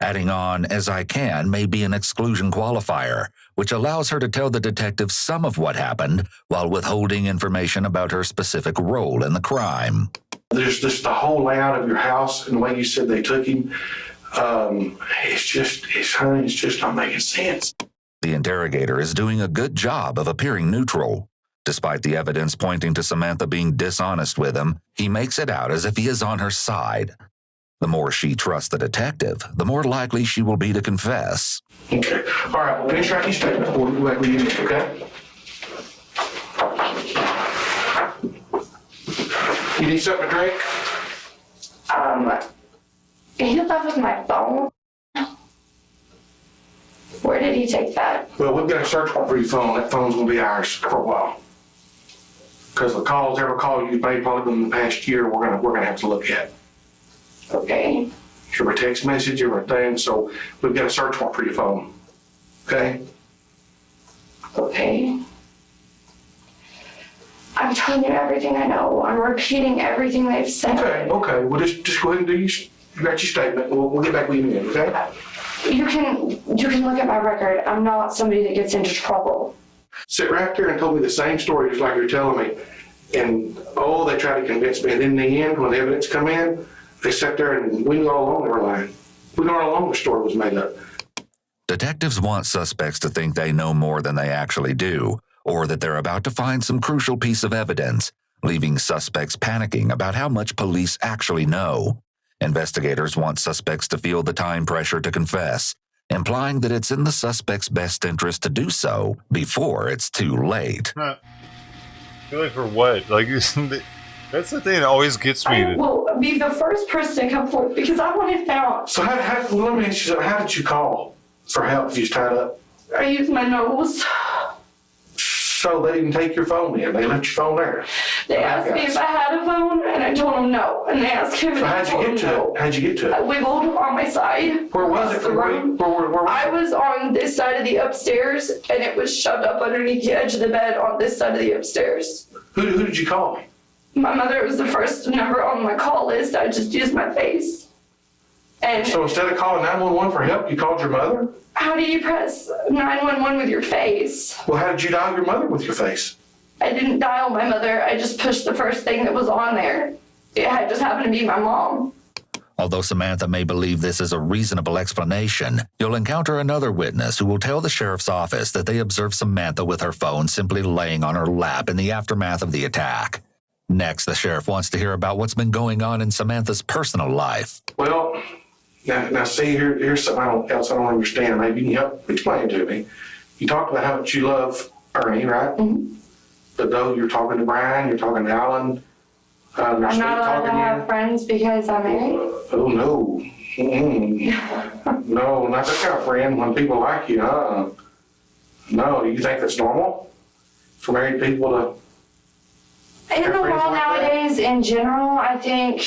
Adding on "as I can" may be an exclusion qualifier, which allows her to tell the detective some of what happened while withholding information about her specific role in the crime. There's just the whole layout of your house and the way you said they took him. It's just not making sense. The interrogator is doing a good job of appearing neutral. Despite the evidence pointing to Samantha being dishonest with him, he makes it out as if he is on her side. The more she trusts the detective, the more likely she will be to confess. Okay. All right, finish writing your statement. We'll go back with you, okay? You need something to drink? He left with my phone. Where did he take that? Well, we've got a search warrant for your phone. That phone's gonna be ours for a while. Because the calls, every call you've made probably in the past year, we're gonna have to look at. Okay. Every text message, everything, so we've got a search warrant for your phone. Okay? Okay. I'm telling you everything I know. I'm repeating everything they've said. Okay. Well, just go ahead and do you got your statement. We'll get back with you in a minute, okay? You can look at my record. I'm not somebody that gets into trouble. Sit right there and told me the same story just like you're telling me. And, they tried to convince me. And in the end, when the evidence come in, they sat there and we knew all along they were lying. We knew all along the story was made up. Detectives want suspects to think they know more than they actually do, or that they're about to find some crucial piece of evidence, leaving suspects panicking about how much police actually know. Investigators want suspects to feel the time pressure to confess, implying that it's in the suspect's best interest to do so before it's too late. Really, for what? Like, that's the thing that always gets me. I will be the first person to come forward because I want it found. So let me ask you something. How did you call for help if you was tied up? I used my nose. So they didn't take your phone in. They left your phone there. They asked me if I had a phone, and I told them no. And they asked him, So how'd you get to it? I wiggled on my side. Where was it? Where was I was on this side of the upstairs, and it was shoved up underneath the edge of the bed on this side of the upstairs. Who did you call? My mother was the first number on my call list. I just used my face. And so instead of calling 911 for help, you called your mother? How do you press 911 with your face? Well, how did you dial your mother with your face? I didn't dial my mother. I just pushed the first thing that was on there. It just happened to be my mom. Although Samantha may believe this is a reasonable explanation, you'll encounter another witness who will tell the sheriff's office that they observed Samantha with her phone simply laying on her lap in the aftermath of the attack. Next, the sheriff wants to hear about what's been going on in Samantha's personal life. Well, now see, here's something else I don't understand. Maybe you can help explain to me. You talked about how much you love Ernie, right? Mm-hmm. But though you're talking to Brian, you're talking to Alan. I'm not allowed to have friends because I'm married? Oh, no. No, not that kind of friend when people like you, No, you think that's normal? For married people to... In the world nowadays, in general, I think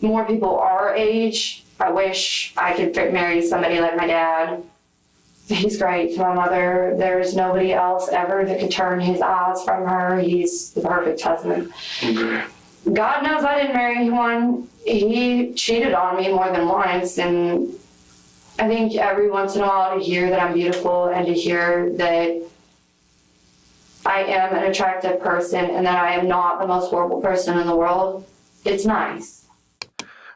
more people our age. I wish I could marry somebody like my dad. He's great to my mother. There's nobody else ever that could turn his eyes from her. He's the perfect husband. Okay. God knows I didn't marry anyone. He cheated on me more than once, and I think every once in a while to hear that I'm beautiful and to hear that I am an attractive person and that I am not the most horrible person in the world, it's nice.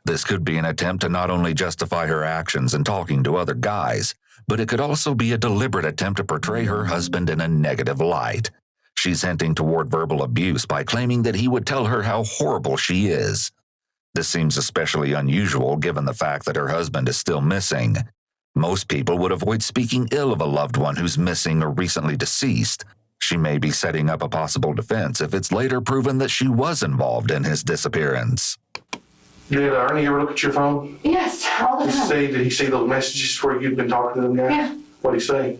This could be an attempt to not only justify her actions in talking to other guys, but it could also be a deliberate attempt to portray her husband in a negative light. She's hinting toward verbal abuse by claiming that he would tell her how horrible she is. This seems especially unusual given the fact that her husband is still missing. Most people would avoid speaking ill of a loved one who's missing or recently deceased. She may be setting up a possible defense if it's later proven that she was involved in his disappearance. Did Ernie ever look at your phone? Yes, all the time. Did he see those messages where you'd been talking to them guys? Yeah. What'd he say?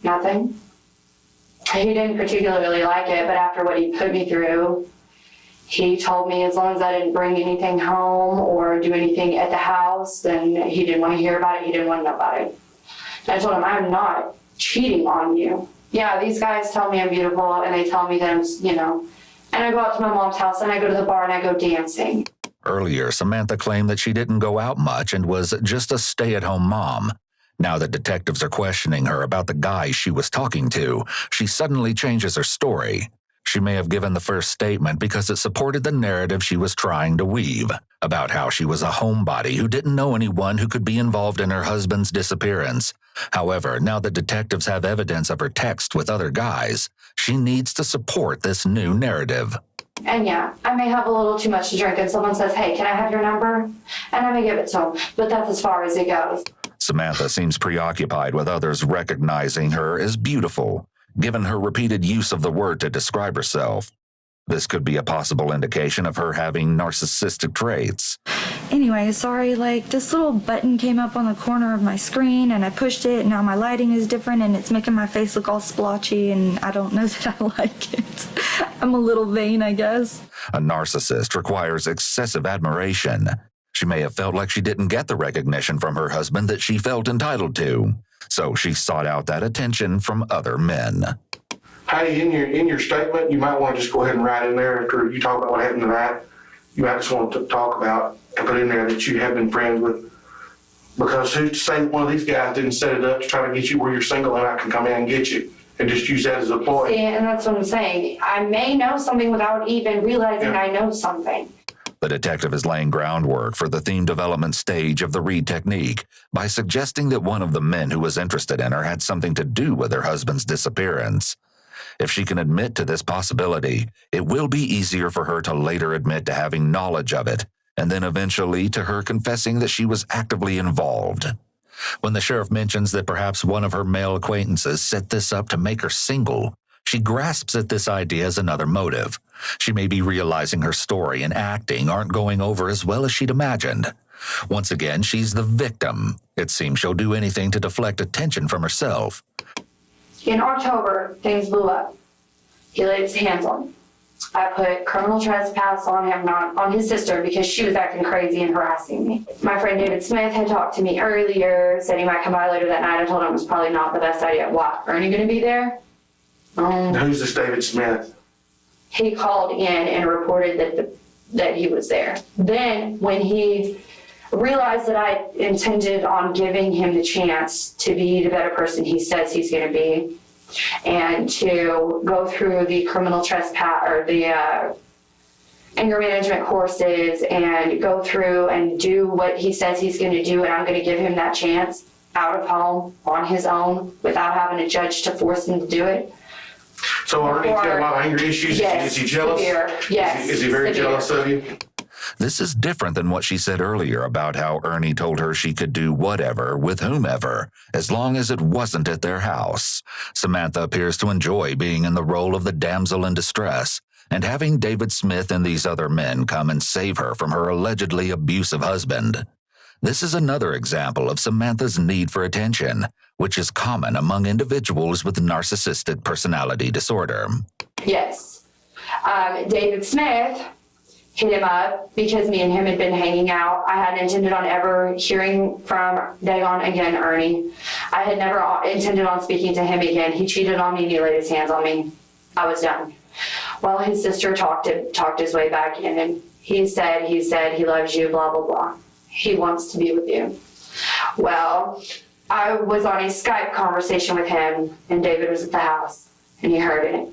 Nothing. He didn't particularly like it, but after what he put me through, he told me as long as I didn't bring anything home or do anything at the house, then he didn't want to hear about it. He didn't want to know about it. And I told him, I'm not cheating on you. Yeah, these guys tell me I'm beautiful and they tell me that I'm, and I go out to my mom's house and I go to the bar and I go dancing. Earlier, Samantha claimed that she didn't go out much and was just a stay-at-home mom. Now that detectives are questioning her about the guy she was talking to, she suddenly changes her story. She may have given the first statement because it supported the narrative she was trying to weave, about how she was a homebody who didn't know anyone who could be involved in her husband's disappearance. However, now that detectives have evidence of her text with other guys, she needs to support this new narrative. And yeah, I may have a little too much to drink and someone says, hey, can I have your number? And I may give it to them, but that's as far as it goes. Samantha seems preoccupied with others recognizing her as beautiful, given her repeated use of the word to describe herself. This could be a possible indication of her having narcissistic traits. Anyway, sorry, like this little button came up on the corner of my screen and I pushed it and now my lighting is different and it's making my face look all splotchy and I don't know that I like it. I'm a little vain, I guess. A narcissist requires excessive admiration. She may have felt like she didn't get the recognition from her husband that she felt entitled to, so she sought out that attention from other men. Hey, in your statement, you might want to just go ahead and write in there after you talk about what happened tonight. You might just want to talk about and put in there that you have been friends with, because who's to say one of these guys didn't set it up to try to get you where you're single and I can come in and get you and just use that as a ploy. See, and that's what I'm saying. I may know something without even realizing I know something. The detective is laying groundwork for the theme development stage of the read technique by suggesting that one of the men who was interested in her had something to do with her husband's disappearance. If she can admit to this possibility, it will be easier for her to later admit to having knowledge of it, and then eventually to her confessing that she was actively involved. When the sheriff mentions that perhaps one of her male acquaintances set this up to make her single, she grasps at this idea as another motive. She may be realizing her story and acting aren't going over as well as she'd imagined. Once again, she's the victim. It seems she'll do anything to deflect attention from herself. In October, things blew up. He laid his hands on me. I put criminal trespass on him, not on his sister, because she was acting crazy and harassing me. My friend David Smith had talked to me earlier, said he might come by later that night. I told him it was probably not the best idea. Why? Ernie going to be there? Who's this David Smith? He called in and reported that he was there. Then when he realized that I intended on giving him the chance to be the better person he says he's going to be, and to go through the criminal trespass or the anger management courses and go through and do what he says he's going to do, and I'm going to give him that chance out of home on his own without having a judge to force him to do it. So Ernie's got a lot of anger issues? Yes, is he jealous? severe. Yes, Is he very severe. jealous of you? This is different than what she said earlier about how Ernie told her she could do whatever with whomever, as long as it wasn't at their house. Samantha appears to enjoy being in the role of the damsel in distress, and having David Smith and these other men come and save her from her allegedly abusive husband. This is another example of Samantha's need for attention, which is common among individuals with narcissistic personality disorder. Yes. David Smith hit him up because me and him had been hanging out. I hadn't intended on ever hearing from Dagon again, Ernie. I had never intended on speaking to him again. He cheated on me and he laid his hands on me. I was done. Well, his sister talked his way back in, and he said he loves you, blah, blah, blah. He wants to be with you. Well, I was on a Skype conversation with him, and David was at the house, and he heard it.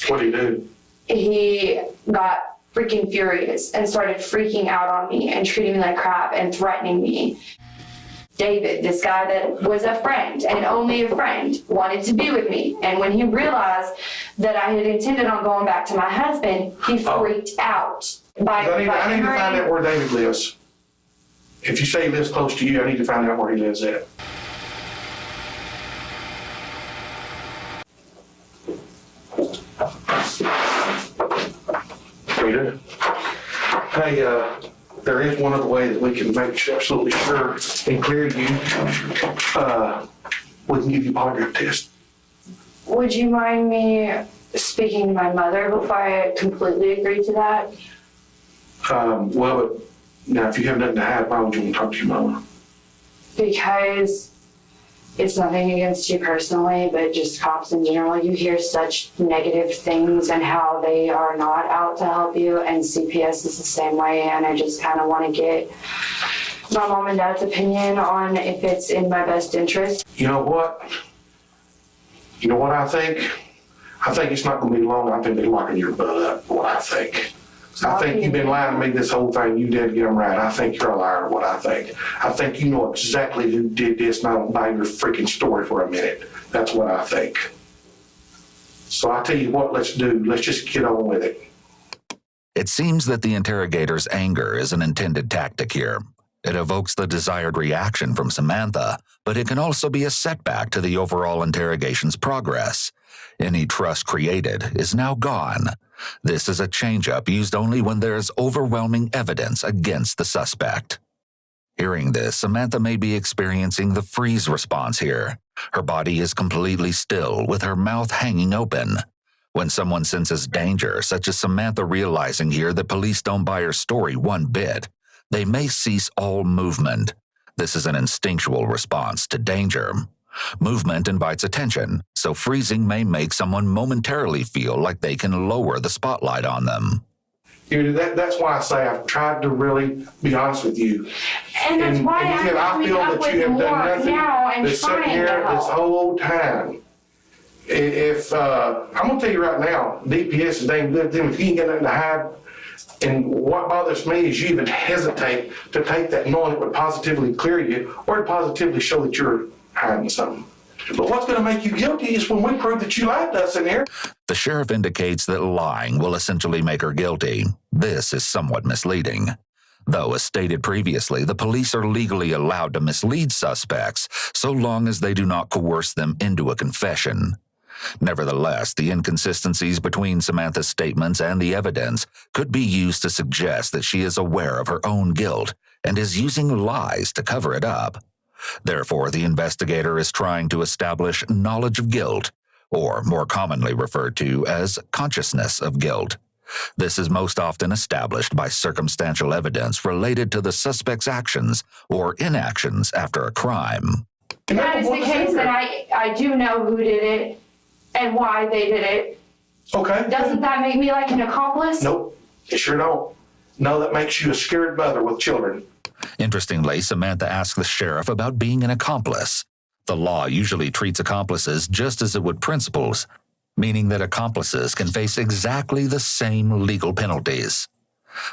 What did he do? He got freaking furious and started freaking out on me and treating me like crap and threatening me. David, this guy that was a friend and only a friend, wanted to be with me. And when he realized that I had intended on going back to my husband, he freaked out. I need to find out where David lives. If you say he lives close to you, I need to find out where he lives at. We do. Hey, there is one other way that we can make absolutely sure and clear you. We can give you a polygraph test. Would you mind me speaking to my mother before I completely agree to that? Well, but now if you have nothing to hide, why would you want to talk to your mama? Because it's nothing against you personally, but just cops in general. You hear such negative things and how they are not out to help you, and CPS is the same way, and I just kind of want to get my mom and dad's opinion on if it's in my best interest. You know what? You know what I think? I think it's not going to be long. I think they're locking your butt up, what I think. I think you've been lying to me this whole thing. You did get them right. I think you're a liar, what I think. I think you know exactly who did this, and I don't buy your freaking story for a minute. That's what I think. So I tell you what, let's do. Let's just get on with it. It seems that the interrogator's anger is an intended tactic here. It evokes the desired reaction from Samantha, but it can also be a setback to the overall interrogation's progress. Any trust created is now gone. This is a change-up used only when there is overwhelming evidence against the suspect. Hearing this, Samantha may be experiencing the freeze response here. Her body is completely still, with her mouth hanging open. When someone senses danger, such as Samantha realizing here that police don't buy her story one bit, they may cease all movement. This is an instinctual response to danger. Movement invites attention, so freezing may make someone momentarily feel like they can lower the spotlight on them. That's why I say I've tried to really be honest with you. And that's why I feel that you have done nothing now and but sit trying here to this help. whole time. If I'm gonna tell you right now, DPS is dang good to them. If you ain't got nothing to hide, and what bothers me is you even hesitate to take that knowing it would positively clear you or to positively show that you're hiding something. But what's gonna make you guilty is when we prove that you lied to us in here. The sheriff indicates that lying will essentially make her guilty. This is somewhat misleading. Though, as stated previously, the police are legally allowed to mislead suspects so long as they do not coerce them into a confession. Nevertheless, the inconsistencies between Samantha's statements and the evidence could be used to suggest that she is aware of her own guilt and is using lies to cover it up. Therefore, the investigator is trying to establish knowledge of guilt, or more commonly referred to as consciousness of guilt. This is most often established by circumstantial evidence related to the suspect's actions or inactions after a crime. That is the case that I do know who did it and why they did it. Okay. Doesn't that make me like an accomplice? Nope, it sure don't. No, that makes you a scared mother with children. Interestingly, Samantha asks the sheriff about being an accomplice. The law usually treats accomplices just as it would principals, meaning that accomplices can face exactly the same legal penalties.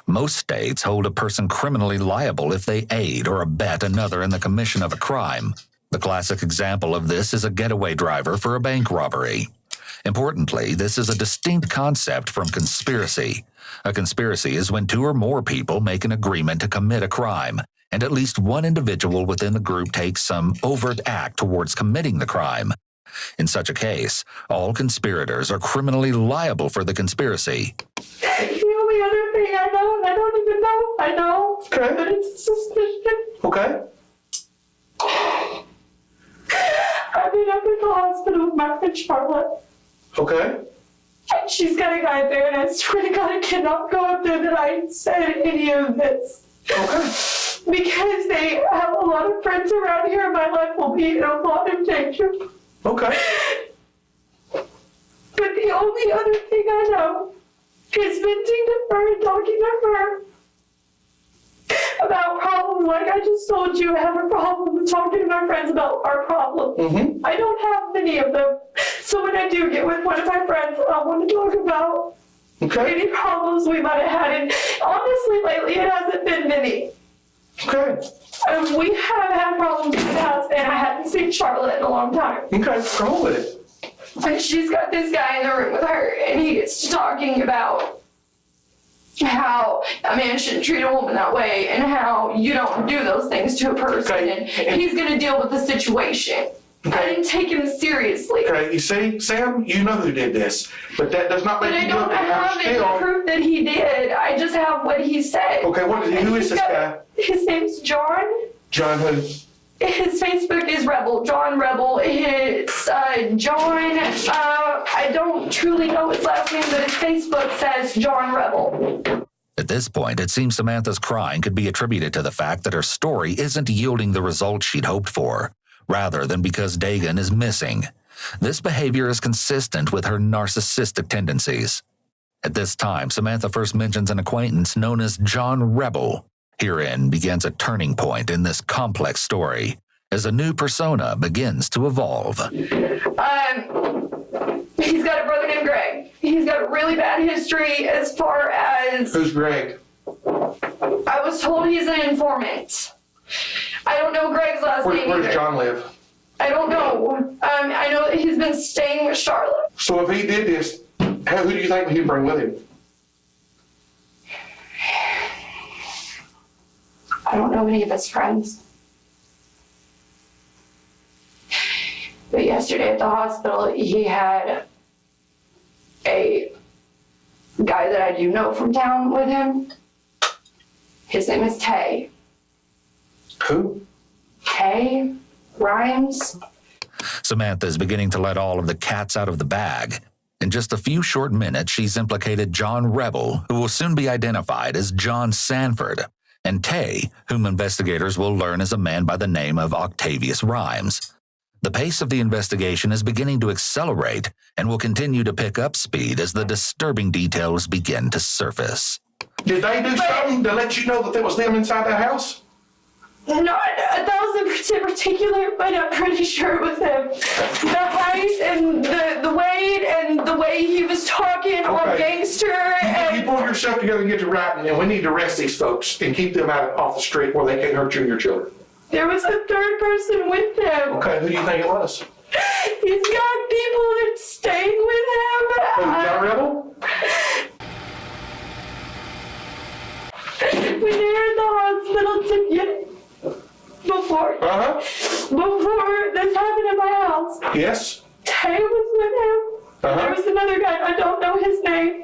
Most states hold a person criminally liable if they aid or abet another in the commission of a crime. The classic example of this is a getaway driver for a bank robbery. Importantly, this is a distinct concept from conspiracy. A conspiracy is when two or more people make an agreement to commit a crime, and at least one individual within the group takes some overt act towards committing the crime. In such a case, all conspirators are criminally liable for the conspiracy. The only other thing I know, and I don't even know, I know, okay, but it's a suspicion. Okay. I've been up at the hospital with my friend Charlotte. Okay. And she's got a guy there, and I swear to God, I cannot go up there that I said any of this. Okay. Because they have a lot of friends around here, and my life will be in a lot of danger. Okay. But the only other thing I know is venting to her and talking to her about problems. Like I just told you, I have a problem with talking to my friends about our problems. Mm-hmm. I don't have many of them. So when I do get with one of my friends, I want to talk about any problems we might have had. And honestly, lately, it hasn't been many. Okay. We have had problems in the past, and I hadn't seen Charlotte in a long time. Okay, come on with it. And she's got this guy in the room with her, and he gets talking about how a man shouldn't treat a woman that way, and how you don't do those things to a person, and he's going to deal with the situation. Okay. I didn't take him seriously. Okay, you see, Sam, you know who did this, but that does not make But I you don't guilty. have any proof that he did. I just have what he said. Okay, who is this guy? His name's John. John who? His Facebook is Rebel, John Rebel. It's John, I don't truly know his last name, but his Facebook says John Rebel. At this point, it seems Samantha's crying could be attributed to the fact that her story isn't yielding the results she'd hoped for, rather than because Dagan is missing. This behavior is consistent with her narcissistic tendencies. At this time, Samantha first mentions an acquaintance known as John Rebel. Herein begins a turning point in this complex story, as a new persona begins to evolve. He's got a brother named Greg. He's got a really bad history as far as... Who's Greg? I was told he's an informant. I don't know Greg's last name Where does either. John live? I don't know. I know that he's been staying with Charlotte. So if he did this, who do you think he'd bring with him? I don't know any of his friends. But yesterday at the hospital, he had a guy that I do know from town with him. His name is Tay. Who? Tay Rhymes. Samantha is beginning to let all of the cats out of the bag. In just a few short minutes, she's implicated John Rebel, who will soon be identified as John Sanford, and Tay, whom investigators will learn is a man by the name of Octavius Rhymes. The pace of the investigation is beginning to accelerate and will continue to pick up speed as the disturbing details begin to surface. Did they do something to let you know that there was them inside that house? Not 1,000% particular, but I'm pretty sure it was him. The height and the weight and the way he was talking, all gangster. You pull yourself together and get to writing, and we need to arrest these folks and keep them off the street where they can't hurt you and your children. There was a third person with them. Okay, who do you think it was? He's got people that's staying with him. Who, John Rebel? When they were in the hospital together. Before this happened at my house. Yes. Tay was with him. There was another guy, I don't know his name,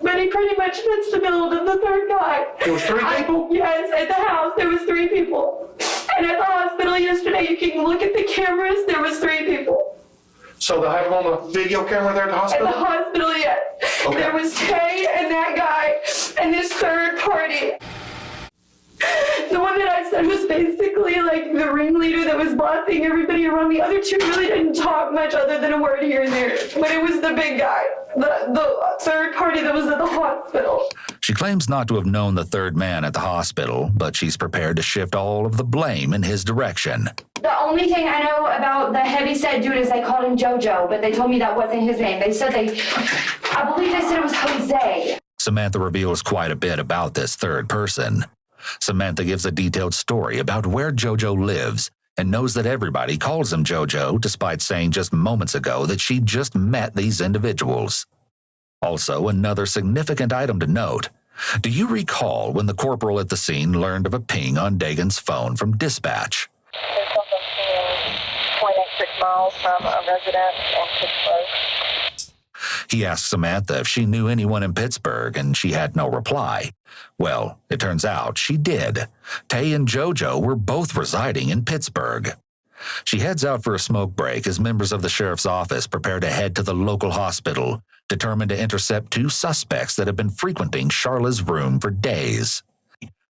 but he pretty much fits the build of the third guy. There was 3 people? Yes, at the house there was 3 people. And at the hospital yesterday, you can look at the cameras, there was 3 people. So they have them on the video camera there at the hospital? At the hospital, yes. Okay. There was Tay and that guy and this third party. The one that I said was basically like the ringleader that was bossing everybody around. The other 2 really didn't talk much other than a word here and there. But it was the big guy, the third party that was at the hospital. She claims not to have known the third man at the hospital, but she's prepared to shift all of the blame in his direction. The only thing I know about the heavy-set dude is they called him JoJo, but they told me that wasn't his name. They said I believe they said it was Jose. Samantha reveals quite a bit about this third person. Samantha gives a detailed story about where JoJo lives and knows that everybody calls him JoJo, despite saying just moments ago that she just met these individuals. Also, another significant item to note. Do you recall when the corporal at the scene learned of a ping on Dagan's phone from dispatch? There's something seeing 0.86 miles from a resident in Pittsburgh. He asked Samantha if she knew anyone in Pittsburgh, and she had no reply. Well, it turns out she did. Tay and JoJo were both residing in Pittsburgh. She heads out for a smoke break as members of the sheriff's office prepare to head to the local hospital, determined to intercept 2 suspects that have been frequenting Charla's room for days.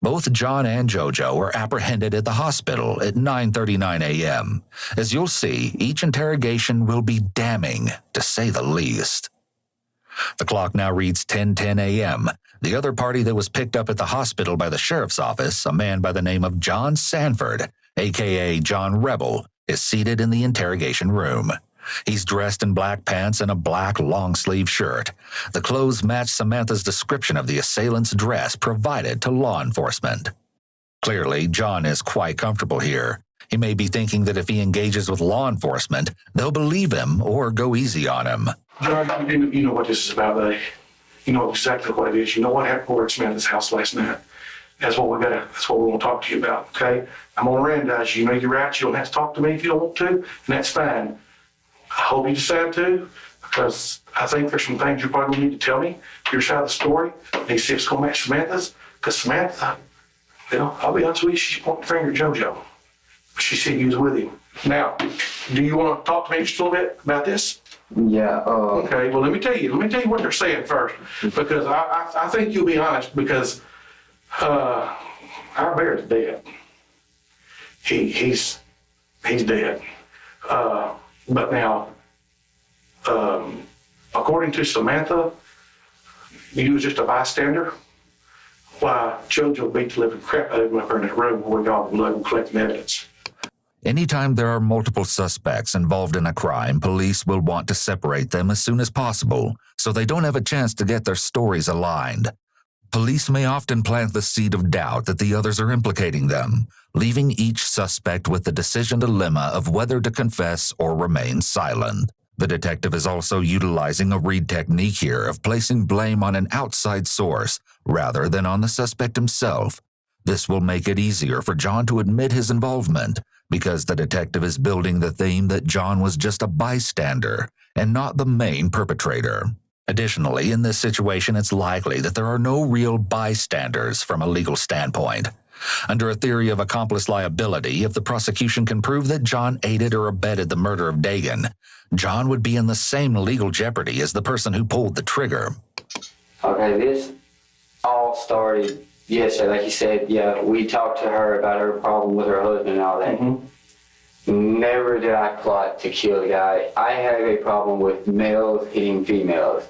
Both John and JoJo were apprehended at the hospital at 9:39 a.m. As you'll see, each interrogation will be damning, to say the least. The clock now reads 10:10 a.m. The other party that was picked up at the hospital by the sheriff's office, a man by the name of John Sanford, a.k.a. John Rebel, is seated in the interrogation room. He's dressed in black pants and a black long-sleeve shirt. The clothes match Samantha's description of the assailant's dress provided to law enforcement. Clearly, John is quite comfortable here. He may be thinking that if he engages with law enforcement, they'll believe him or go easy on him. John, you know what this is about, buddy. You know exactly what it is. You know what happened over at Samantha's house last night. That's what we want to talk to you about, okay? I'm gonna randomize you. You know your rights. You don't have to talk to me if you don't want to, and that's fine. I hope you decide to, because I think there's some things you probably need to tell me, your side of the story, and see if it's gonna match Samantha's. Because Samantha, I'll be honest with you, she's pointing the finger at JoJo. She said you was with him. Now, do you want to talk to me just a little bit about this? Yeah. Okay, well, let me tell you what they're saying first, because I think you'll be honest, because our bear is dead. He's dead. But now, according to Samantha, you was just a bystander. Why, JoJo beat the living crap out of him up there in that room where we got all the blood and collecting evidence. Anytime there are multiple suspects involved in a crime, police will want to separate them as soon as possible, so they don't have a chance to get their stories aligned. Police may often plant the seed of doubt that the others are implicating them, leaving each suspect with the decision dilemma of whether to confess or remain silent. The detective is also utilizing a read technique here of placing blame on an outside source rather than on the suspect himself. This will make it easier for John to admit his involvement, because the detective is building the theme that John was just a bystander and not the main perpetrator. Additionally, in this situation, it's likely that there are no real bystanders from a legal standpoint. Under a theory of accomplice liability, if the prosecution can prove that John aided or abetted the murder of Dagan, John would be in the same legal jeopardy as the person who pulled the trigger. Okay, this all started yesterday. Like you said, yeah, we talked to her about her problem with her husband and all that. Never did I plot to kill the guy. I have a problem with males hitting females.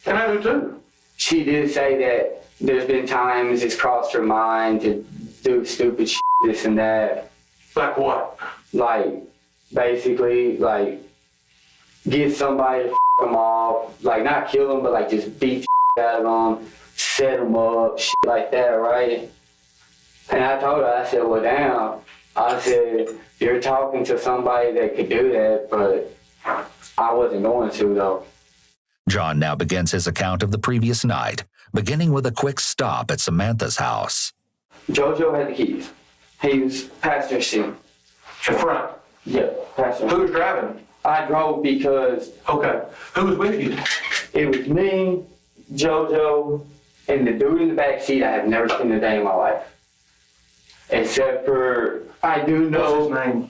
And I do too. She did say that there's been times it's crossed her mind to do stupid shit, this and that. Like what? Like, basically, like, get somebody to f them off. Like, not kill them, but like just beat the shit out of them, set them up, shit like that, right? And I told her, I said, well, damn. I said, you're talking to somebody that could do that, but I wasn't going to, though. John now begins his account of the previous night, beginning with a quick stop at Samantha's house. JoJo had the keys. He was passenger seat. In front? Yeah, passenger. Who was driving? I drove because... Okay. Who was with you? It was me, JoJo, and the dude in the back seat I have never seen a day in my life. Except for, I do know... What's his name?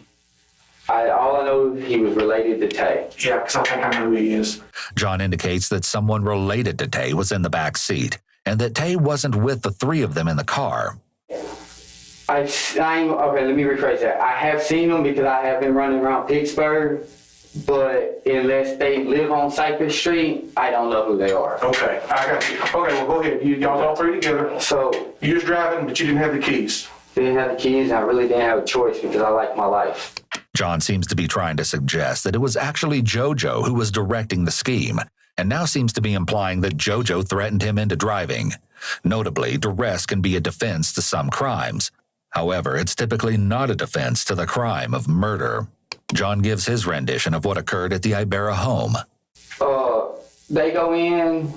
All I know is he was related to Tay. Yeah, because I think I know who he is. John indicates that someone related to Tay was in the back seat, and that Tay wasn't with the three of them in the car. Okay, let me rephrase that. I have seen them because I have been running around Pittsburgh, but unless they live on Cypress Street, I don't know who they are. Okay, I got you. Okay, well, go ahead. Y'all all three together. So you was driving, but you didn't have the keys. Didn't have the keys, and I really didn't have a choice because I like my life. John seems to be trying to suggest that it was actually JoJo who was directing the scheme, and now seems to be implying that JoJo threatened him into driving. Notably, duress can be a defense to some crimes. However, it's typically not a defense to the crime of murder. John gives his rendition of what occurred at the Ibarra home. They go in.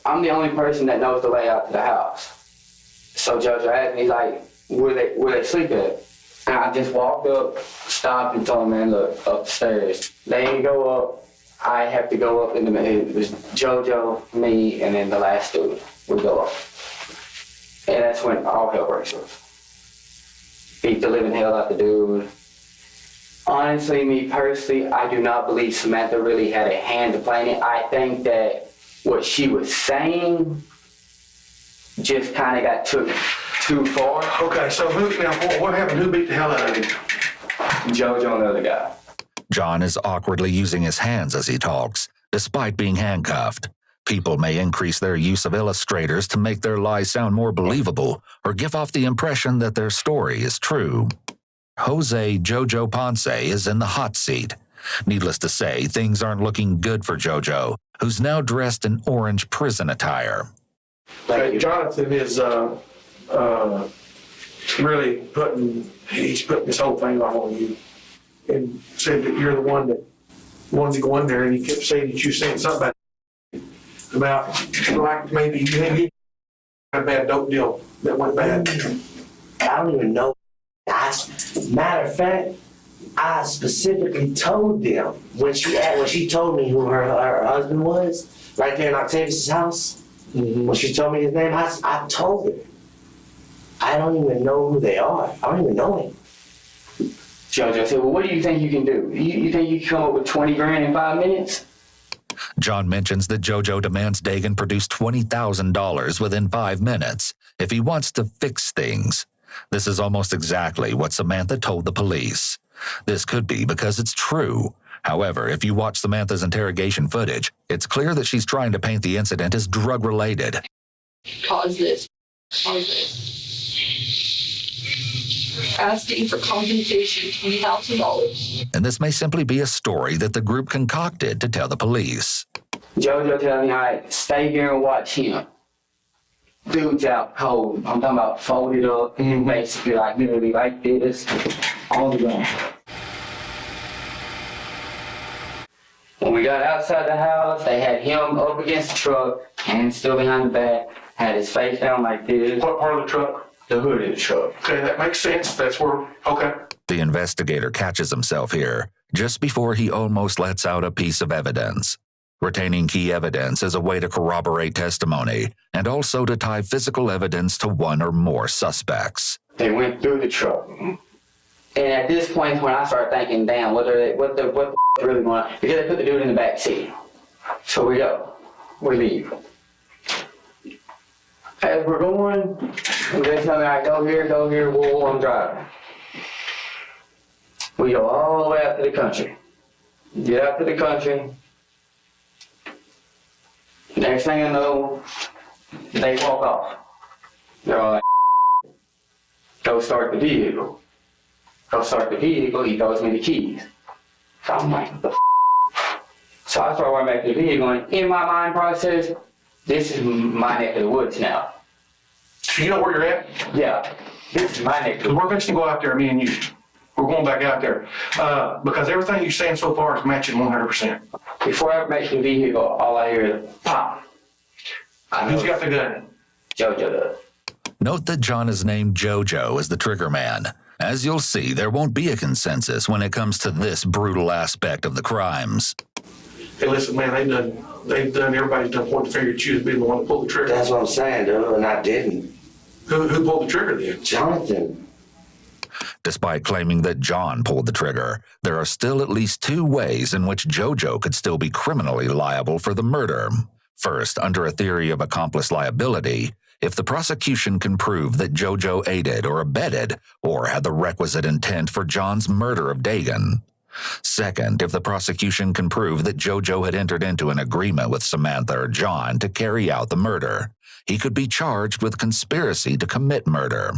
I'm the only person that knows the layout to the house. So JoJo asked me, like, where they sleep at? And I just walked up, stopped, and told him, man, look, upstairs. They didn't go up. I have to go up in the middle. It was JoJo, me, and then the last dude would go up. And that's when all hell breaks loose. Beat the living hell out the dude. Honestly, me personally, I do not believe Samantha really had a hand to play in it. I think that what she was saying just kind of got took too far. Okay, so what happened? Who beat the hell out of him? JoJo and the other guy. John is awkwardly using his hands as he talks, despite being handcuffed. People may increase their use of illustrators to make their lies sound more believable or give off the impression that their story is true. Jose Jojo Ponce is in the hot seat. Needless to say, things aren't looking good for Jojo, who's now dressed in orange prison attire. Jonathan is really putting this whole thing off on you, and said that you're the one that wanted to go in there, and he kept saying that you said something about like maybe you had a bad dope deal that went bad. I don't even know. Matter of fact, I specifically told them when she told me who her husband was, right there in Octavius' house. When she told me his name, I told her. I don't even know who they are. I don't even know him. JoJo said, well, what do you think you can do? You think you can come up with 20 grand in 5 minutes? John mentions that Jojo demands Dagan produce $20,000 within 5 minutes if he wants to fix things. This is almost exactly what Samantha told the police. This could be because it's true. However, if you watch Samantha's interrogation footage, it's clear that she's trying to paint the incident as drug-related. Cause this. Asking for compensation, $20,000. And this may simply be a story that the group concocted to tell the police. JoJo telling me, all right, stay here and watch him. Dude's out cold. I'm talking about folded up, basically like literally like this, on the ground. When we got outside the house, they had him up against the truck, hands still behind the back, had his face down like this. What part of the truck? The hood of the truck. Okay, that makes sense. That's where, okay. The investigator catches himself here, just before he almost lets out a piece of evidence. Retaining key evidence is a way to corroborate testimony and also to tie physical evidence to one or more suspects. They went through the truck. And at this point when I started thinking, damn, what the is really going on? Because they put the dude in the back seat. So we go. We leave. As we're going, they tell me, all right, go here, whoa, I'm driving. We go all the way out to the country. Get out to the country. Next thing I know, they walk off. They're all like, go start the vehicle. Go start the vehicle, he throws me the keys. So I'm like, what the f? So I start running back to the vehicle, and in my mind process, this is my neck of the woods now. You know where you're at? Yeah, this is my neck of the woods. We're fixing to go out there, me and you. We're going back out there. Because everything you're saying so far is matching 100%. Before I make the vehicle, all I hear is pop. Who's got the gun? JoJo does. Note that John is named JoJo as the trigger man. As you'll see, there won't be a consensus when it comes to this brutal aspect of the crimes. Hey, listen, man, everybody's done point the finger at you as being the one that pulled the trigger. That's what I'm saying, dude, and I didn't. Who pulled the trigger then? Jonathan. Despite claiming that John pulled the trigger, there are still at least two ways in which JoJo could still be criminally liable for the murder. First, under a theory of accomplice liability, if the prosecution can prove that JoJo aided or abetted or had the requisite intent for John's murder of Dagan. Second, if the prosecution can prove that JoJo had entered into an agreement with Samantha or John to carry out the murder, he could be charged with conspiracy to commit murder.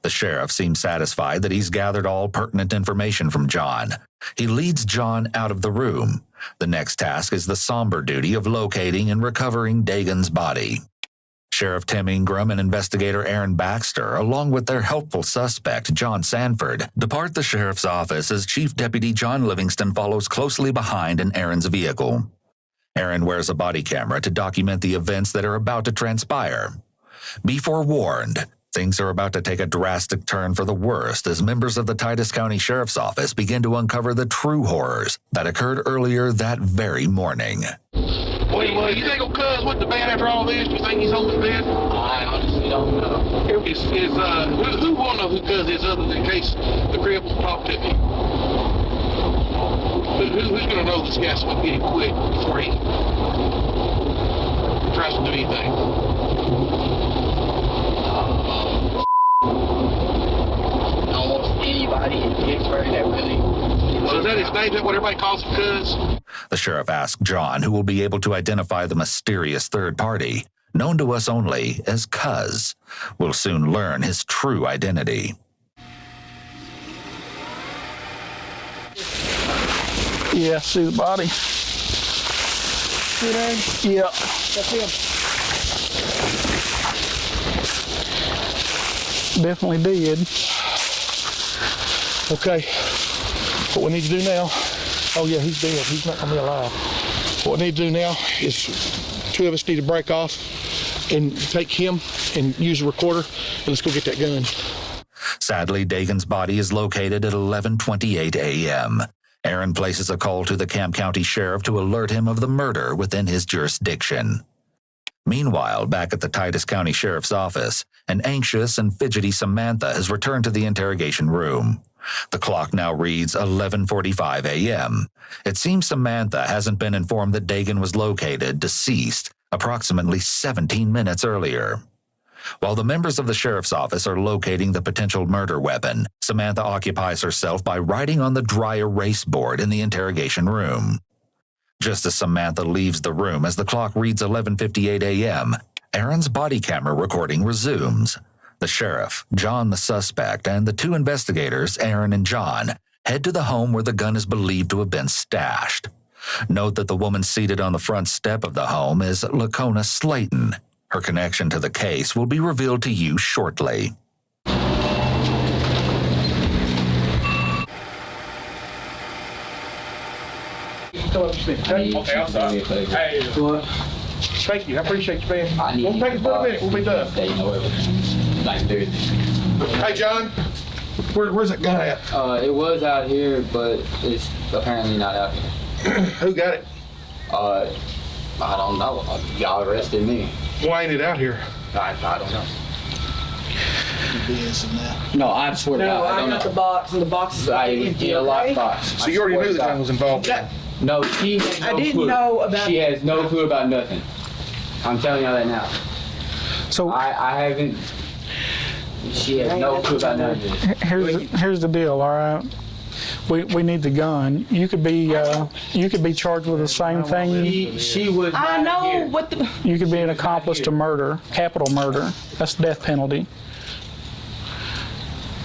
The sheriff seems satisfied that he's gathered all pertinent information from John. He leads John out of the room. The next task is the somber duty of locating and recovering Dagan's body. Sheriff Tim Ingram and Investigator Aaron Baxter, along with their helpful suspect, John Sanford, depart the sheriff's office as Chief Deputy John Livingston follows closely behind in Aaron's vehicle. Aaron wears a body camera to document the events that are about to transpire. Be forewarned, things are about to take a drastic turn for the worst as members of the Titus County Sheriff's Office begin to uncover the true horrors that occurred earlier that very morning. Well, you think Cuz went to bed after all this? You think he's home in bed? I honestly don't know. Who won't know who Cuz is other than in case the crib will talk to me? Who's going to know this guy's going to get him quick before he tries to do anything? Almost anybody in Pittsburgh that really... So is that his name? Is that what everybody calls him, Cuz? The sheriff asks John, who will be able to identify the mysterious third party, known to us only as Cuz. We'll soon learn his true identity. Yeah, see the body. See there? Yeah. That's him. Definitely did. Okay. What we need to do now, oh yeah, he's dead. He's not gonna be alive. What we need to do now is two of us need to break off and take him and use the recorder and let's go get that gun. Sadly, Dagan's body is located at 11:28 a.m. Aaron places a call to the Camp County Sheriff to alert him of the murder within his jurisdiction. Meanwhile, back at the Titus County Sheriff's Office, an anxious and fidgety Samantha has returned to the interrogation room. The clock now reads 11:45 a.m. It seems Samantha hasn't been informed that Dagan was located, deceased, approximately 17 minutes earlier. While the members of the sheriff's office are locating the potential murder weapon, Samantha occupies herself by writing on the dry erase board in the interrogation room. Just as Samantha leaves the room as the clock reads 11:58 a.m., Aaron's body camera recording resumes. The sheriff, John the suspect, and the two investigators, Aaron and John, head to the home where the gun is believed to have been stashed. Note that the woman seated on the front step of the home is Lakona Slayton. Her connection to the case will be revealed to you shortly. Okay, I'm sorry. Hey, what? Thank you. I appreciate you, man. Won't take us but a minute. We'll be done. Hey, John. Where's that gun at? It was out here, but it's apparently not out here. Who got it? I don't know. Y'all arrested me. Why ain't it out here? I don't know. BS in that. No, I swear to God, I don't know. The box, and the box is I empty, get a okay? lockbox. So you already knew the gun was involved? No, she has no I didn't clue. know about. She has no clue about nothing. I'm telling y'all that now. So I haven't. She has no clue about none of this. here's the deal. All right. We need the gun. You could be charged with the same thing. She was. I know here. what the. You could be an accomplice to murder, capital murder. That's death penalty.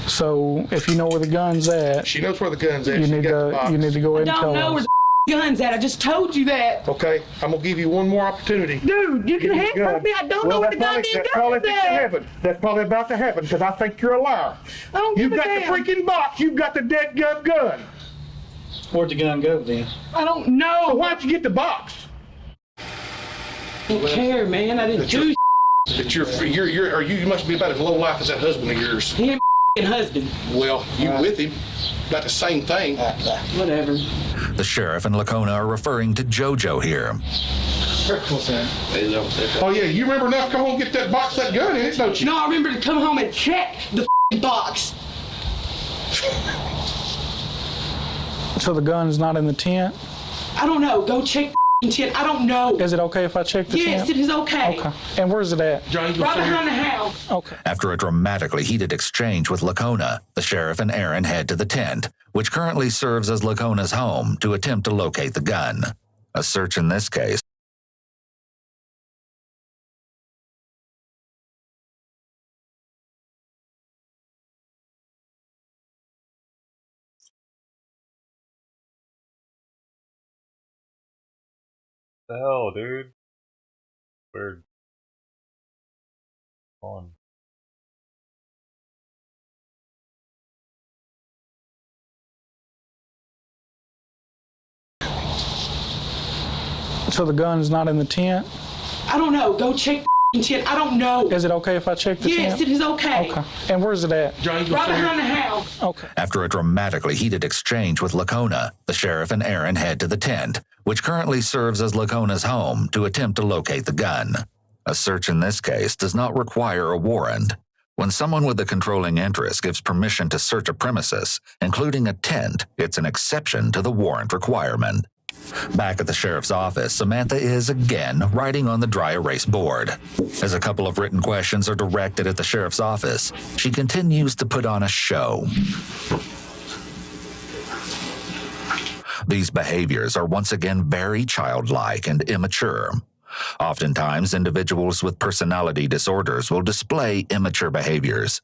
So if you know where the gun's at, She knows where the gun's at. you She need got the to box. you need to go I ahead and don't tell know where us. the gun's at. I just told you that. Okay, I'm gonna give you one more opportunity. Dude, you can Give me the handcuff gun. me. I don't know Well, where the that's goddamn probably gun's fixing to at. happen. That's probably about to happen because I think you're a liar. I don't You've give a got the damn. freaking box. You've got the dead gun. Where'd the gun go then? I don't know. So why'd you get the box? I don't care, man. I didn't do. That you must be about as low life as that husband of yours. He ain't husband. Well, you with him. About the same thing. Whatever. The sheriff and Lacona are referring to JoJo here. What's that? Oh yeah, you remember enough to come home and get that box, that gun in it, don't you? No, I remember to come home and check the box. So the gun's not in the tent? I don't know. Go check the tent. I don't know. Is it okay if I check the tent? Yes, it is okay. Okay. And where's it at? Right behind the house. Okay. After a dramatically heated exchange with Lacona, the sheriff and Aaron head to the tent, which currently serves as Lacona's home, to attempt to locate the gun. A search in this case The hell, dude? Weird. On. So the gun's not in the tent? I don't know. Go check the tent. I don't know. Is it okay if I check the tent? Yes, it is okay. Okay. And where's it at? Right behind the house. Okay. After a dramatically heated exchange with Lacona, the sheriff and Aaron head to the tent, which currently serves as Lacona's home, to attempt to locate the gun. A search in this case does not require a warrant. When someone with a controlling interest gives permission to search a premises, including a tent, it's an exception to the warrant requirement. Back at the sheriff's office, Samantha is again writing on the dry erase board. As a couple of written questions are directed at the sheriff's office, she continues to put on a show. These behaviors are once again very childlike and immature. Oftentimes, individuals with personality disorders will display immature behaviors.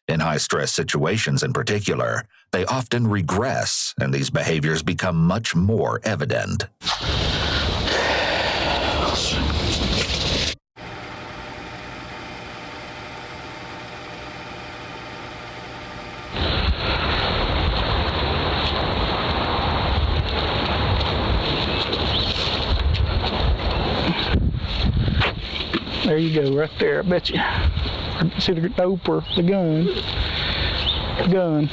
In high-stress situations in particular, they often regress, and these behaviors become much more evident. There you go, right there, I bet you. See the dope or the gun. The gun.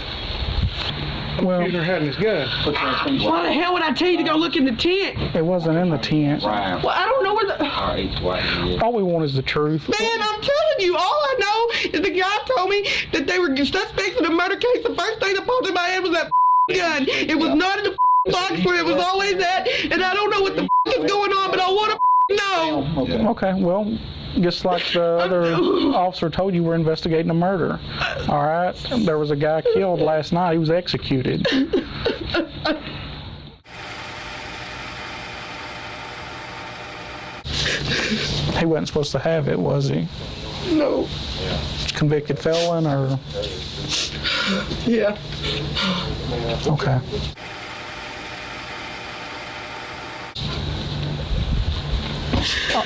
Well, He's hiding his gun. Why the hell would I tell you to go look in the tent? it wasn't in the tent. Well, I don't know where the. All we want is the truth. Man, I'm telling you, all I know is the guy told me that they were suspects in a murder case. The first thing that popped in my head was that gun. It was not in the box where it was always at, and I don't know what the is going on, but I want to know. Okay, well, just like the other officer told you, we're investigating a murder. All right? There was a guy killed last night. He was executed. He wasn't supposed to have it, was he? No. Convicted felon or? Yeah. Okay.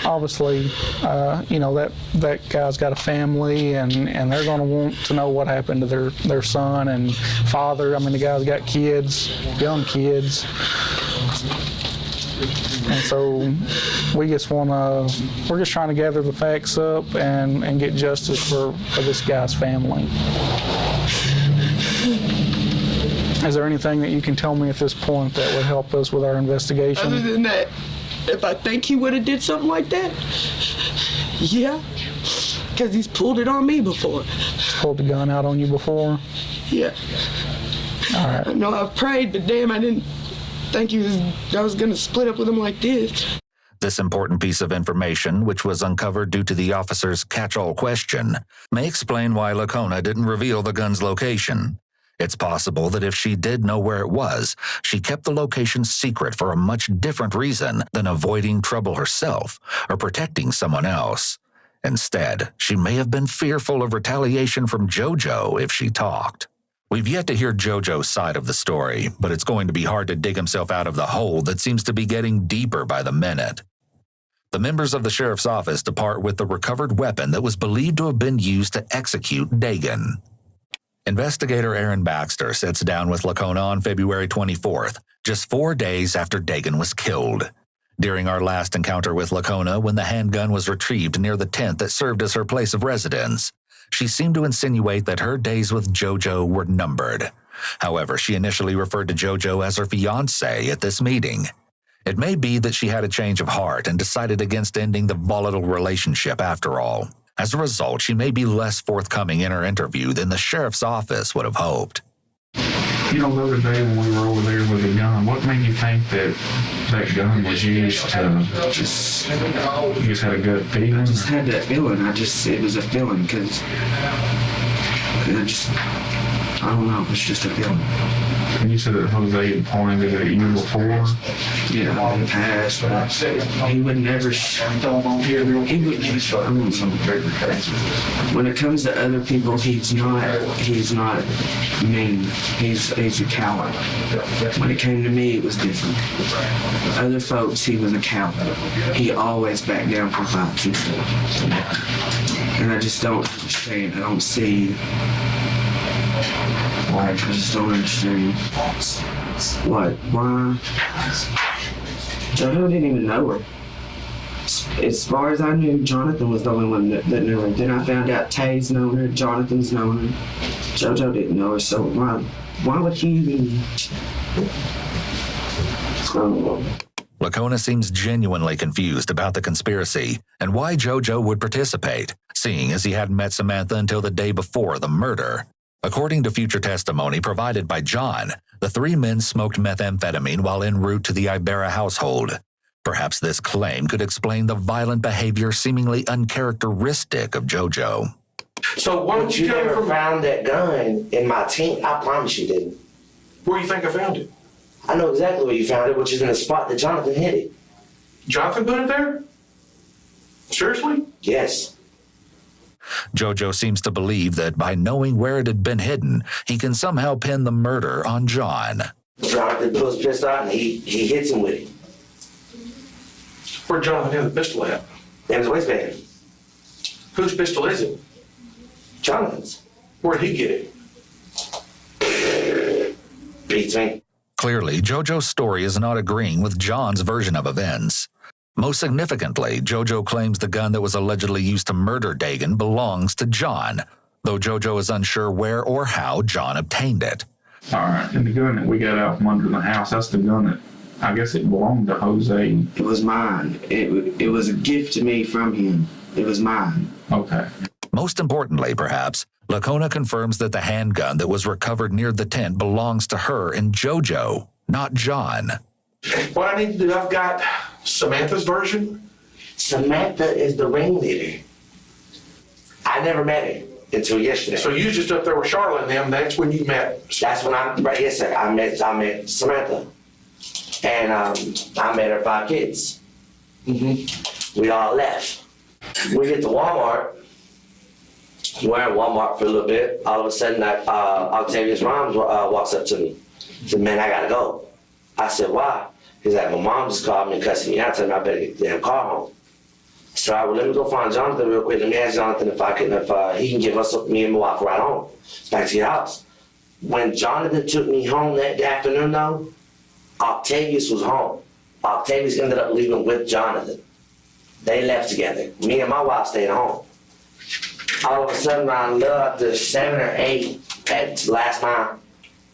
Obviously, you know, that guy's got a family, and they're going to want to know what happened to their son and father. I mean, the guy's got kids, young kids. And so we're just trying to gather the facts up and get justice for this guy's family. Is there anything that you can tell me at this point that would help us with our investigation? Other than that, if I think he would have did something like that, yeah, because he's pulled it on me before. Pulled the gun out on you before? Yeah. All right. I know I've prayed, but damn, I didn't think I was going to split up with him like this. This important piece of information, which was uncovered due to the officer's catch-all question, may explain why Lacona didn't reveal the gun's location. It's possible that if she did know where it was, she kept the location secret for a much different reason than avoiding trouble herself or protecting someone else. Instead, she may have been fearful of retaliation from JoJo if she talked. We've yet to hear JoJo's side of the story, but it's going to be hard to dig himself out of the hole that seems to be getting deeper by the minute. The members of the sheriff's office depart with the recovered weapon that was believed to have been used to execute Dagan. Investigator Aaron Baxter sits down with Lacona on February 24th, just 4 days after Dagan was killed. During our last encounter with Lacona, when the handgun was retrieved near the tent that served as her place of residence, she seemed to insinuate that her days with JoJo were numbered. However, she initially referred to JoJo as her fiancé at this meeting. It may be that she had a change of heart and decided against ending the volatile relationship after all. As a result, she may be less forthcoming in her interview than the sheriff's office would have hoped. You know, the other day when we were over there with the gun, what made you think that that gun was used to you just had a gut feeling? I just had that feeling. It was a feeling because I don't know, it was just a feeling. And you said that Jose had pointed at you before? Yeah, in the past, but he would never, when it comes to other people, he's not mean. He's a coward. When it came to me, it was different. Other folks, he was a coward. He always backed down from fights and stuff. And I just don't understand. I don't see. I just don't understand. What? Why? JoJo didn't even know her. As far as I knew, Jonathan was the only one that knew her. Then I found out Tay's known her, Jonathan's known her. JoJo didn't know her, so why would he even? I don't know. Lacona seems genuinely confused about the conspiracy and why JoJo would participate, seeing as he hadn't met Samantha until the day before the murder. According to future testimony provided by John, the three men smoked methamphetamine while en route to the Ibarra household. Perhaps this claim could explain the violent behavior seemingly uncharacteristic of JoJo. So why don't you never found that gun in my tent? I promise you didn't. Where do you think I found it? I know exactly where you found it, which is in the spot that Jonathan hid it. Jonathan put it there? Seriously? Yes. JoJo seems to believe that by knowing where it had been hidden, he can somehow pin the murder on John. Jonathan pulls his pistol out and he hits him with it. Where'd Jonathan have the pistol at? In his waistband. Whose pistol is it? Jonathan's. Where'd he get it? Beats me. Clearly, JoJo's story is not agreeing with John's version of events. Most significantly, JoJo claims the gun that was allegedly used to murder Dagan belongs to John, though JoJo is unsure where or how John obtained it. All right, and the gun that we got out from under the house, that's the gun that, I guess it belonged to Jose. It was mine. It was a gift to me from him. It was mine. Okay. Most importantly, perhaps, Lacona confirms that the handgun that was recovered near the tent belongs to her and JoJo, not John. What I need to do, I've got Samantha's version. Samantha is the ringleader. I never met her until yesterday. So you just up there with Charlotte and them, that's when you met. That's when yes sir, I met Samantha. And I met her 5 kids. Mm-hmm. We all left. We get to Walmart. We're at Walmart for a little bit. All of a sudden, Octavius Rhymes walks up to me. He said, "Man, I gotta go." I said, "Why?" He's like, "My mom just called me and cussed me out, telling me I better get the damn car home." So I said, "Well, let me go find Jonathan real quick. Let me ask Jonathan if he can give us me and my wife a ride home back to your house." When Jonathan took me home that afternoon, though, Octavius was home. Octavius ended up leaving with Jonathan. They left together. Me and my wife stayed home. All of a sudden, around after 7 or 8, at last time,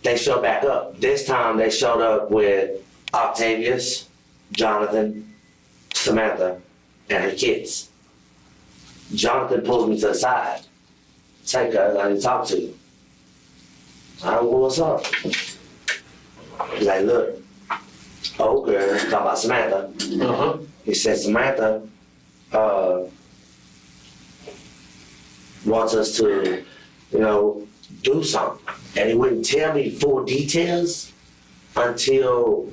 they showed back up. This time, they showed up with Octavius, Jonathan, Samantha and her kids. Jonathan pulls me to the side. Say, cuz, I need to talk to you. I don't know what's up. He's like, look, old girl, talking about Samantha. He said, Samantha wants us to, do something. And he wouldn't tell me full details until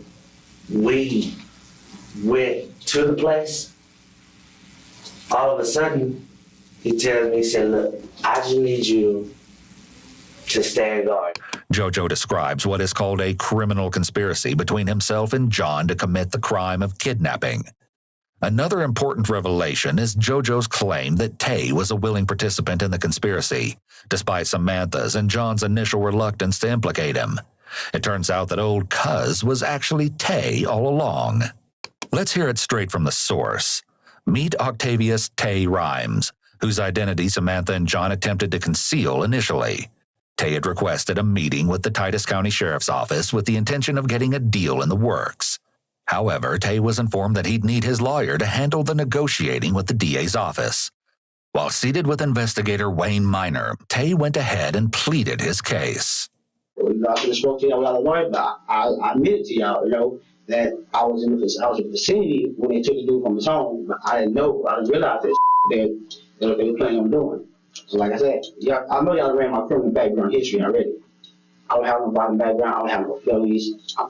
we went to the place. All of a sudden, he tells me, he said, look, I just need you to stand guard. JoJo describes what is called a criminal conspiracy between himself and John to commit the crime of kidnapping. Another important revelation is JoJo's claim that Tay was a willing participant in the conspiracy, despite Samantha's and John's initial reluctance to implicate him. It turns out that old Cuz was actually Tay all along. Let's hear it straight from the source. Meet Octavius Tay Rhymes, whose identity Samantha and John attempted to conceal initially. Tay had requested a meeting with the Titus County Sheriff's Office with the intention of getting a deal in the works. However, Tay was informed that he'd need his lawyer to handle the negotiating with the DA's office. While seated with investigator Wayne Minor, Tay went ahead and pleaded his case. I should have spoke to y'all without a lawyer, but I admitted to y'all, that I was in the vicinity when they took the dude from his home, but I didn't realize that they were planning on doing. So like I said, I know y'all ran my criminal background history already. I don't have no violent background, I don't have no felonies, I'm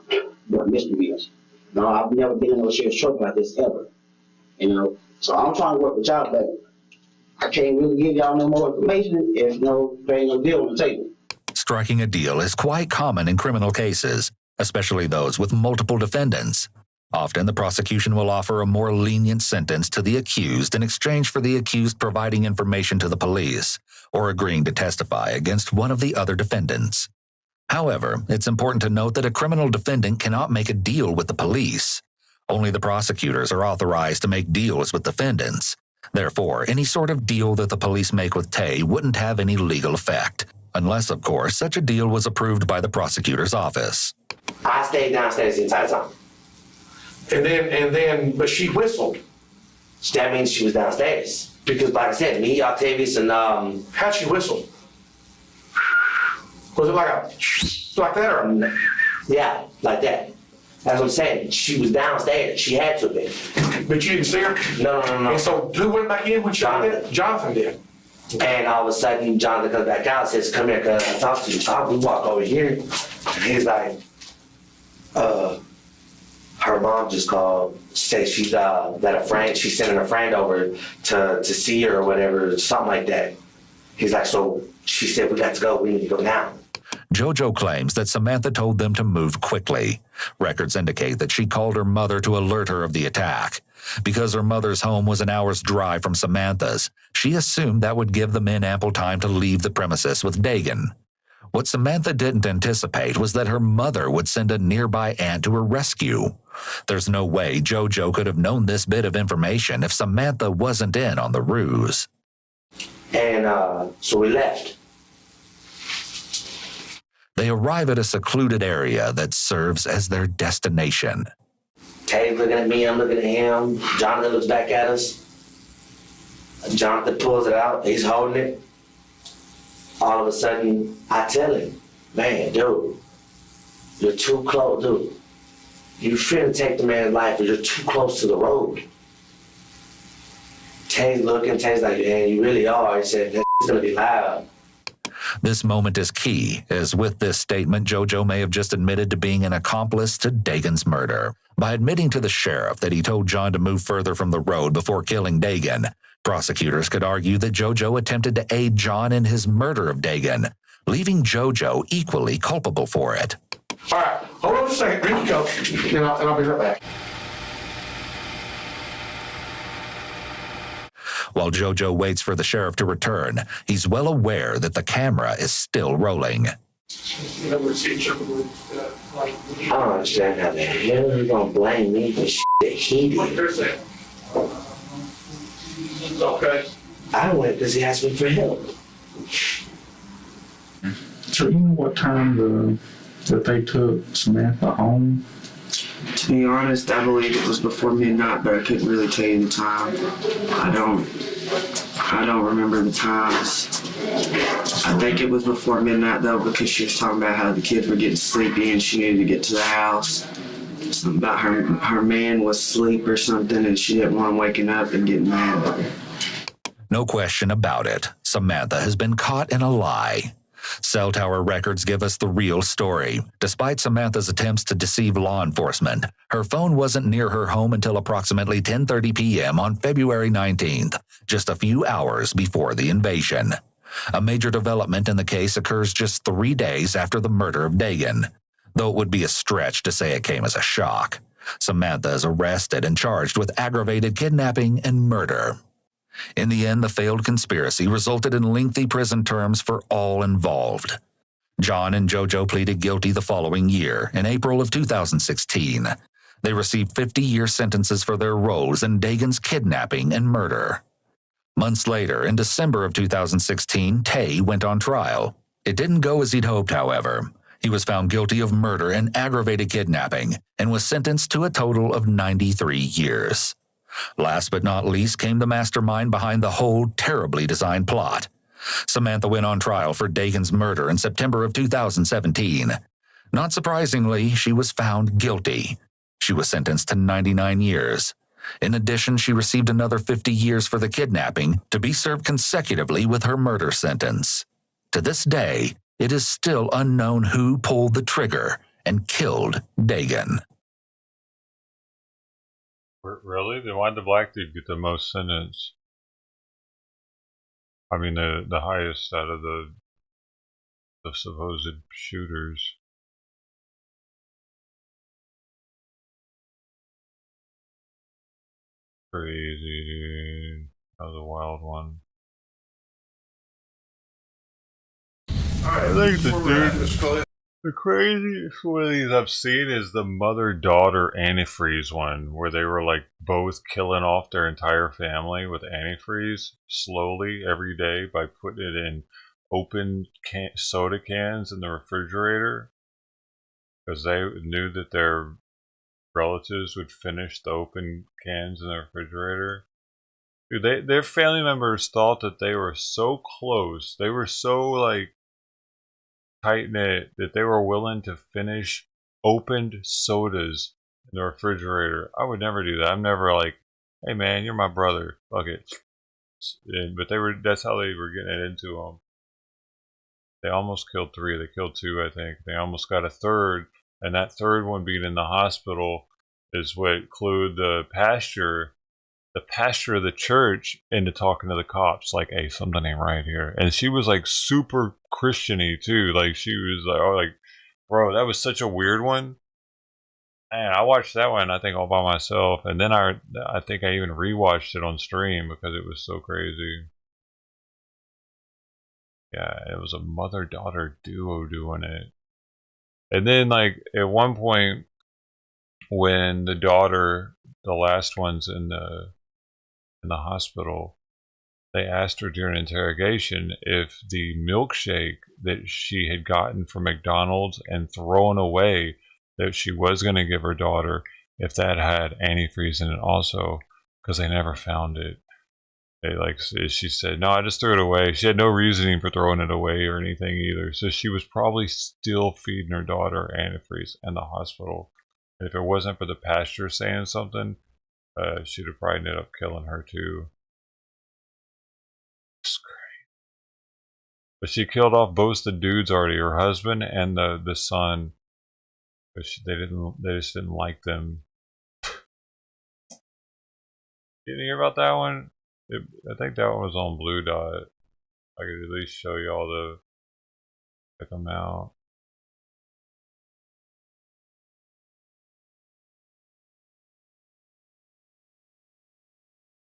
doing misdemeanors. No, I've never been in no sheriff's trouble like this ever. So I'm trying to work with y'all, but I can't really give y'all no more information if there ain't no deal on the table. Striking a deal is quite common in criminal cases, especially those with multiple defendants. Often the prosecution will offer a more lenient sentence to the accused in exchange for the accused providing information to the police or agreeing to testify against one of the other defendants. However, it's important to note that a criminal defendant cannot make a deal with the police. Only the prosecutors are authorized to make deals with defendants. Therefore, any sort of deal that the police make with Tay wouldn't have any legal effect, unless, of course, such a deal was approved by the prosecutor's office. I stayed downstairs the entire time. But she whistled. That means she was downstairs. Because like I said, me, Octavius, and how'd she whistle? Was it like that or? Yeah, like that. That's what I'm saying. She was downstairs. She had to be. But you didn't see her? No. And so who went back in when she did? Jonathan did. And all of a sudden, Jonathan comes back out and says, come here, cuz I talk to you. We walk over here. And he's like, her mom just called, say she's she's sending a friend over to see her or whatever, something like that. He's like, so she said, we got to go. We need to go now. JoJo claims that Samantha told them to move quickly. Records indicate that she called her mother to alert her of the attack. Because her mother's home was an hour's drive from Samantha's, she assumed that would give the men ample time to leave the premises with Dagan. What Samantha didn't anticipate was that her mother would send a nearby aunt to her rescue. There's no way JoJo could have known this bit of information if Samantha wasn't in on the ruse. And so we left. They arrive at a secluded area that serves as their destination. Tay's looking at me, I'm looking at him. Jonathan looks back at us. Jonathan pulls it out, he's holding it. All of a sudden, I tell him, man, dude, you're too close, dude. You finna take the man's life, but you're too close to the road. Tay's looking, Tay's like, man, you really are. He said, it's gonna be loud. This moment is key, as with this statement, JoJo may have just admitted to being an accomplice to Dagan's murder. By admitting to the sheriff that he told John to move further from the road before killing Dagan, prosecutors could argue that JoJo attempted to aid John in his murder of Dagan, leaving JoJo equally culpable for it. All right, hold on a second, here you go, and I'll be right back. While JoJo waits for the sheriff to return, he's well aware that the camera is still rolling. I don't understand how the hell you're gonna blame me for shit that he did. Okay. I went because he asked me for help. So you know what time that they took Samantha home? To be honest, I believe it was before midnight, but I couldn't really tell you the time. I don't remember the times. I think it was before midnight though, because she was talking about how the kids were getting sleepy and she needed to get to the house. Something about her man was asleep or something, and she didn't want him waking up and getting mad. No question about it, Samantha has been caught in a lie. Cell tower records give us the real story. Despite Samantha's attempts to deceive law enforcement, her phone wasn't near her home until approximately 10:30 p.m. on February 19th, just a few hours before the invasion. A major development in the case occurs just 3 days after the murder of Dagan, though it would be a stretch to say it came as a shock. Samantha is arrested and charged with aggravated kidnapping and murder. In the end, the failed conspiracy resulted in lengthy prison terms for all involved. John and JoJo pleaded guilty the following year, in April of 2016. They received 50-year sentences for their roles in Dagan's kidnapping and murder. Months later, in December of 2016, Tay went on trial. It didn't go as he'd hoped, however. He was found guilty of murder and aggravated kidnapping and was sentenced to a total of 93 years. Last but not least came the mastermind behind the whole terribly designed plot. Samantha went on trial for Dagan's murder in September of 2017. Not surprisingly, she was found guilty. She was sentenced to 99 years. In addition, she received another 50 years for the kidnapping to be served consecutively with her murder sentence. To this day, it is still unknown who pulled the trigger and killed Dagan. Really? Then why did the black dude get the most sentence? I mean, the highest out of the supposed shooters. Crazy, dude. That was a wild one. I think the craziest one of these I've seen is the mother-daughter antifreeze one, where they were like both killing off their entire family with antifreeze slowly every day by putting it in open soda cans in the refrigerator, because they knew that their relatives would finish the open cans in the refrigerator. Dude, their family members thought that they were so close, they were so like tight knit that they were willing to finish opened sodas in the refrigerator. I would never do that. I'm never like, hey man, you're my brother, fuck it. But that's how they were getting it into them. They almost killed 3. They killed 2, I think. They almost got a 3rd, and that 3rd one being in the hospital is what clued the pastor of the church into talking to the cops, like, hey, something ain't right here. And she was like super Christian-y too. Like she was like, oh, like, bro, that was such a weird one. Man, I watched that one, I think, all by myself, and then I think I even rewatched it on stream because it was so crazy. Yeah, it was a mother-daughter duo doing it. And then, like, at one point, when the daughter, the last one's in the hospital, they asked her during interrogation if the milkshake that she had gotten from McDonald's and thrown away that she was going to give her daughter, if that had antifreeze in it also, because they never found it. She said, no, I just threw it away. She had no reasoning for throwing it away or anything either. So she was probably still feeding her daughter antifreeze in the hospital. And if it wasn't for the pastor saying something, she'd have probably ended up killing her too. It's great. But she killed off both the dudes already, her husband and the son. But they just didn't like them. You didn't hear about that one? I think that one was on Blue Dot. I could at least show you all check them out.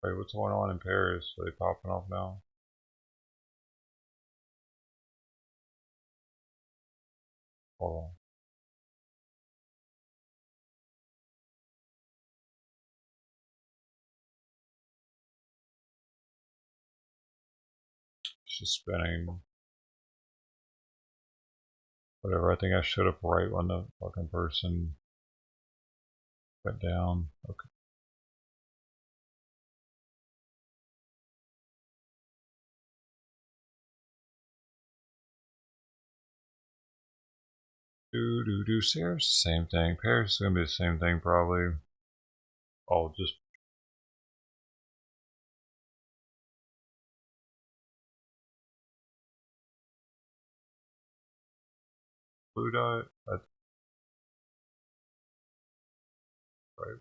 Wait, what's going on in Paris? Are they popping off now? Hold on. It's just spinning. Whatever, I think I showed up right when the fucking person Went down. Okay. Sarah's the same thing. Paris is gonna be the same thing probably. I'll just blue dot. That's right.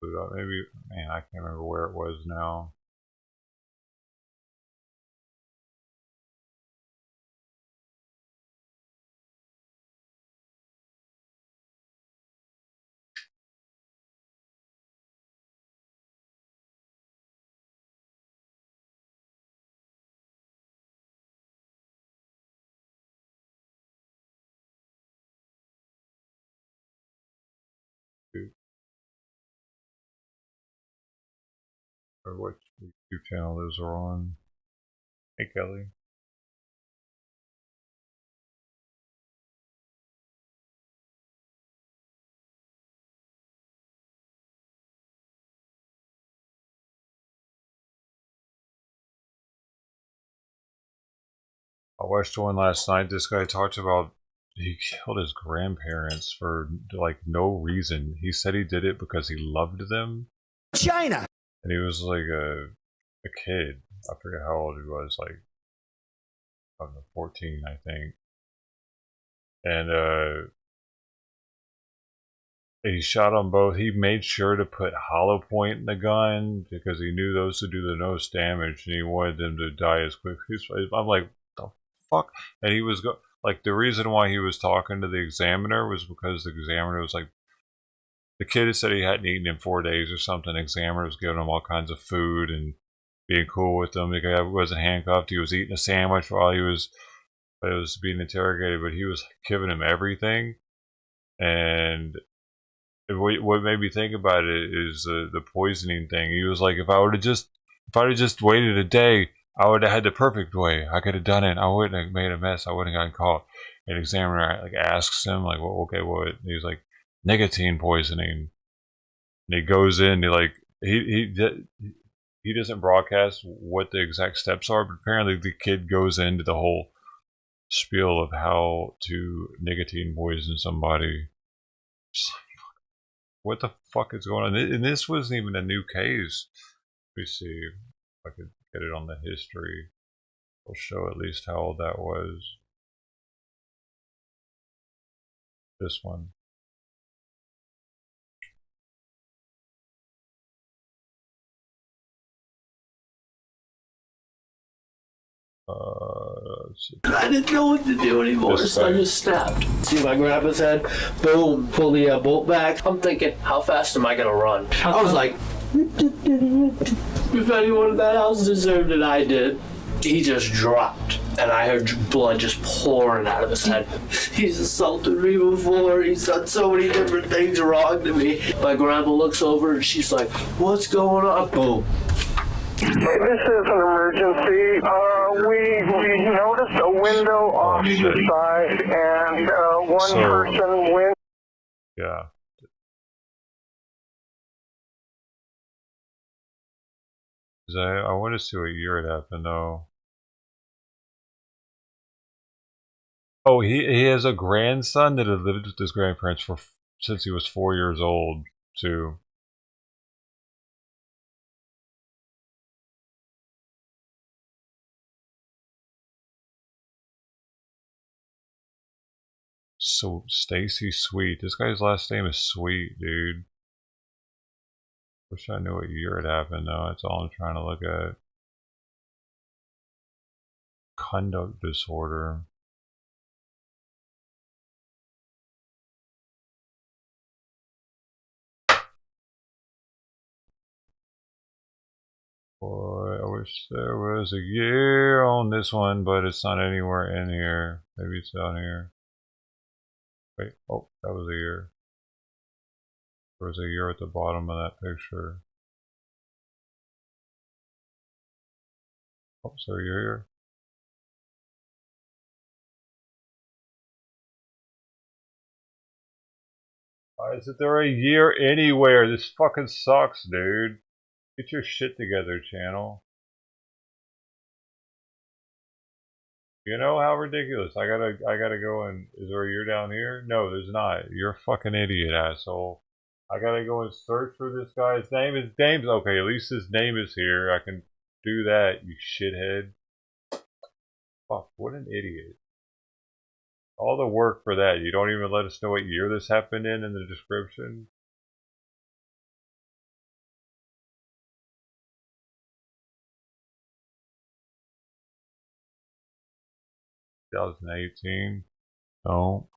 Blue dot. Maybe. Man, I can't remember where it was now. Or what YouTube channel those are on. Hey Kelly. I watched one last night. This guy talked about he killed his grandparents for like no reason. He said he did it because he loved them. China. And he was like a kid. I forget how old he was, like I don't know, 14, I think. And he shot them both. He made sure to put hollow point in the gun because he knew those would do the most damage, and he wanted them to die as quick. I'm like, the fuck? And he was like, the reason why he was talking to the examiner was because the examiner was like, the kid said he hadn't eaten in 4 days or something. The examiner was giving him all kinds of food and being cool with him. The guy wasn't handcuffed. He was eating a sandwich while he was being interrogated, but he was giving him everything. And what made me think about it is the poisoning thing. He was like, if I'd have just waited a day, I would have had the perfect way. I could have done it. I wouldn't have made a mess. I wouldn't have gotten caught. And the examiner like asks him like, well, okay, what? And he's like, nicotine poisoning. And he goes in. He doesn't broadcast what the exact steps are, but apparently the kid goes into the whole spiel of how to nicotine poison somebody. What the fuck is going on? And this wasn't even a new case. Let me see if I could get it on the history. It'll show at least how old that was. This one. I didn't know what to do anymore, so I just snapped. See my grandpa's head, boom, pull the bolt back. I'm thinking, how fast am I gonna run? I was like, if anyone in that house deserved it, I did. He just dropped, and I heard blood just pouring out of his head. He's assaulted me before. He's done so many different things wrong to me. My grandma looks over, and she's like, what's going on? Boom. This is an emergency. We noticed a window off the side, and one person went. Yeah. I want to see what year it happened though. Oh, he has a grandson that had lived with his grandparents since he was 4 years old too. So Stacy Sweet. This guy's last name is Sweet, dude. Wish I knew what year it happened though. That's all I'm trying to look at. Conduct disorder. Boy, I wish there was a year on this one, but it's not anywhere in here. Maybe it's down here. Wait, oh, that was a year. There was a year at the bottom of that picture. Oh, so you're here. Why isn't there a year anywhere? This fucking sucks, dude. Get your shit together, channel. You know how ridiculous. I gotta go and is there a year down here? No, there's not. You're a fucking idiot, asshole. I gotta go and search for this guy's name. His name's okay, at least his name is here. I can do that, you shithead. Fuck, what an idiot. All the work for that. You don't even let us know what year this happened in the description. $2018. No.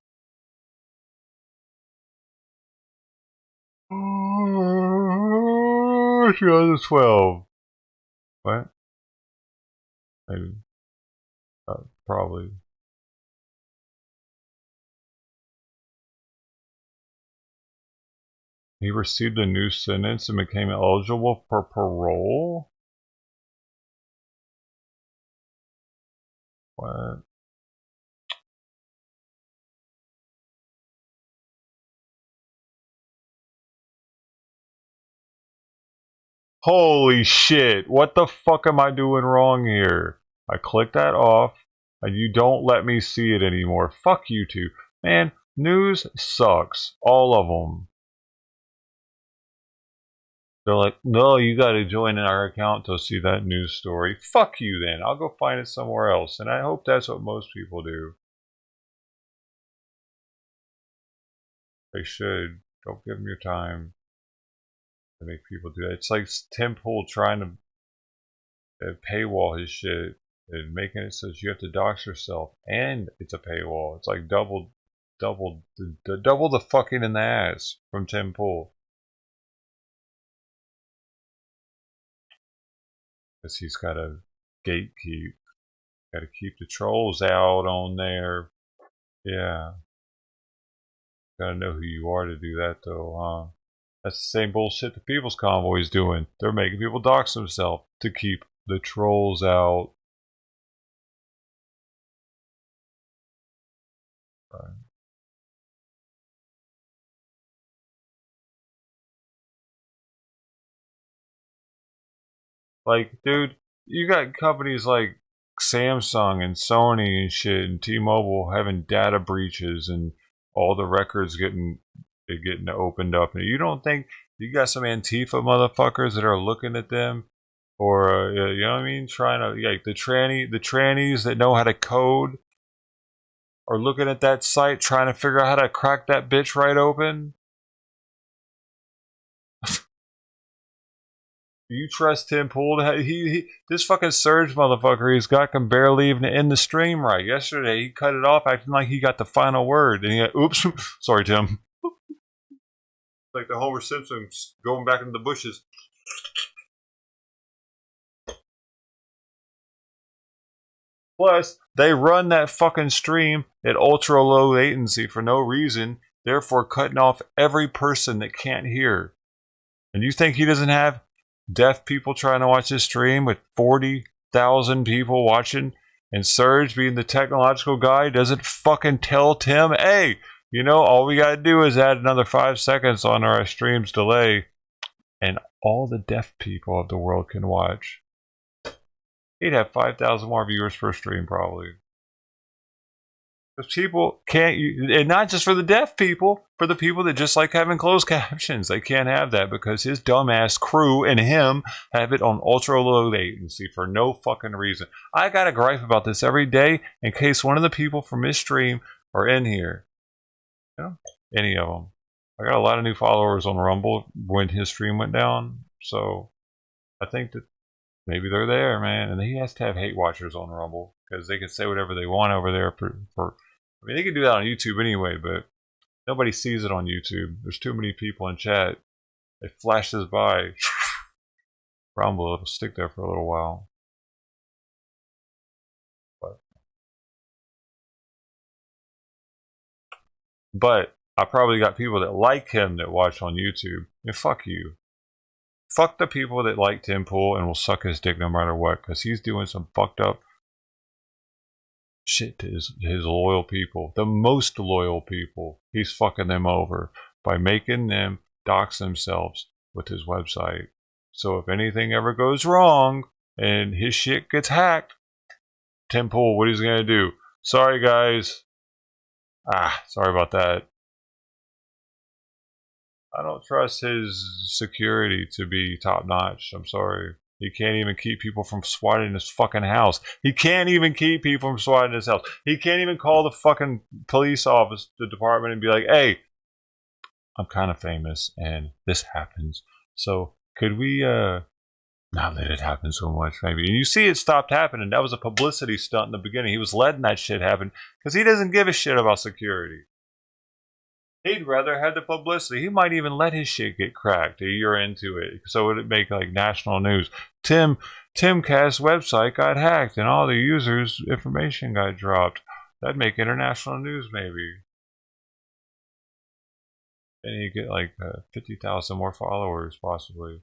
2012. What? Maybe. Probably. He received a new sentence and became eligible for parole? What? Holy shit, what the fuck am I doing wrong here? I clicked that off, and you don't let me see it anymore. Fuck you two. Man, news sucks. All of them. They're like, no, you gotta join our account to see that news story. Fuck you then. I'll go find it somewhere else. And I hope that's what most people do. They should. Don't give them your time to make people do that. It's like Tim Pool trying to paywall his shit and making it so you have to dox yourself. And it's a paywall. It's like double the fucking in the ass from Tim Pool. Because he's got to gatekeep. Got to keep the trolls out on there. Yeah. Gotta know who you are to do that, though, huh? That's the same bullshit the People's Convoy's doing. They're making people dox themselves to keep the trolls out. Right. Like, dude, you got companies like Samsung and Sony and shit and T-Mobile having data breaches and all the records getting opened up. And you don't think you got some Antifa motherfuckers that are looking at them, or you know what I mean, trying to like the trannies that know how to code are looking at that site trying to figure out how to crack that bitch right open? You trust Tim Pool? This fucking Surge motherfucker, he's got can barely even end the stream right. Yesterday, he cut it off acting like he got the final word. And he got, oops, sorry, Tim. Like the Homer Simpson going back into the bushes. Plus, they run that fucking stream at ultra low latency for no reason, therefore cutting off every person that can't hear. And you think he doesn't have deaf people trying to watch this stream with 40,000 people watching, and Surge being the technological guy doesn't fucking tell Tim, hey, you know, all we gotta do is add another 5 seconds on our stream's delay and all the deaf people of the world can watch. He'd have 5,000 more viewers per stream probably. Because people can't, and not just for the deaf people, for the people that just like having closed captions. They can't have that because his dumbass crew and him have it on ultra low latency for no fucking reason. I got a gripe about this every day in case one of the people from his stream are in here. You know, any of them. I got a lot of new followers on Rumble when his stream went down, so I think that maybe they're there, man. And he has to have hate watchers on Rumble because they can say whatever they want over there. I mean, they can do that on YouTube anyway, but nobody sees it on YouTube. There's too many people in chat. It flashes by. Rumble, it'll stick there for a little while. But I probably got people that like him that watch on YouTube. And fuck you. Fuck the people that like Tim Pool and will suck his dick no matter what, because he's doing some fucked up shit to his loyal people. The most loyal people. He's fucking them over. by making them dox themselves with his website. So if anything ever goes wrong and his shit gets hacked, Tim Pool, what he's gonna do? Sorry guys. Sorry about that. I don't trust his security to be top notch. I'm sorry. He can't even keep people from swatting his fucking house. He can't even keep people from swatting his house. He can't even call the fucking police office, the department, and be like, hey, I'm kind of famous and this happens. So could we not let it happen so much, maybe? And you see it stopped happening. That was a publicity stunt in the beginning. He was letting that shit happen because he doesn't give a shit about security. He'd rather have the publicity. He might even let his shit get cracked a year into it, so it'd make like national news. Timcast's website got hacked and all the users' information got dropped. That'd make international news, maybe. And he'd get like 50,000 more followers, possibly.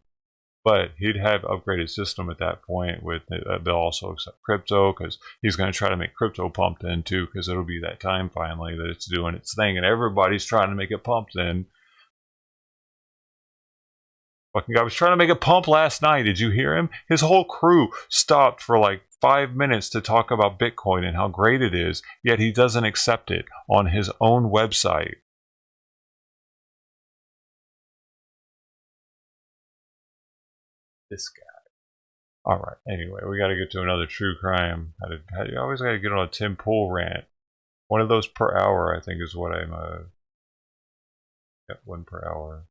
But he'd have upgraded system at that point with they'll also accept crypto because he's going to try to make crypto pumped in too, because it'll be that time finally that it's doing its thing and everybody's trying to make it pumped in. Fucking guy was trying to make it pump last night. Did you hear him? His whole crew stopped for like 5 minutes to talk about Bitcoin and how great it is, yet he doesn't accept it on his own website. This guy. All right. Anyway, we got to get to another true crime. You always got to get on a Tim Pool rant. One of those per hour, I think, is what I'm. Got 1 per hour.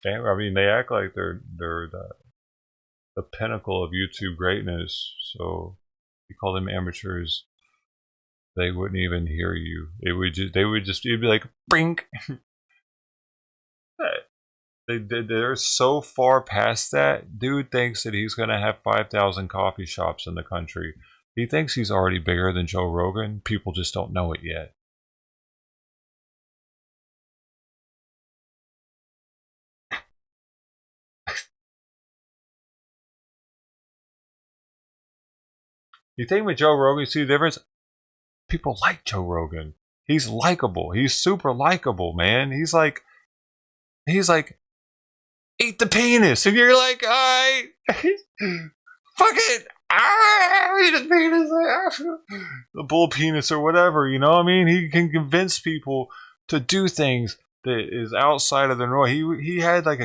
Damn, I mean, they act like they're the pinnacle of YouTube greatness. So you call them amateurs. They wouldn't even hear you. You'd be like, brink. They're so far past that. Dude thinks that he's going to have 5,000 coffee shops in the country. He thinks he's already bigger than Joe Rogan. People just don't know it yet. You think with Joe Rogan, you see the difference? People like Joe Rogan. He's likable. He's super likable, man. He's like, eat the penis. And you're like, alright, fuck it. Eat the penis. The bull penis or whatever, you know what I mean? He can convince people to do things that is outside of the norm. He's got like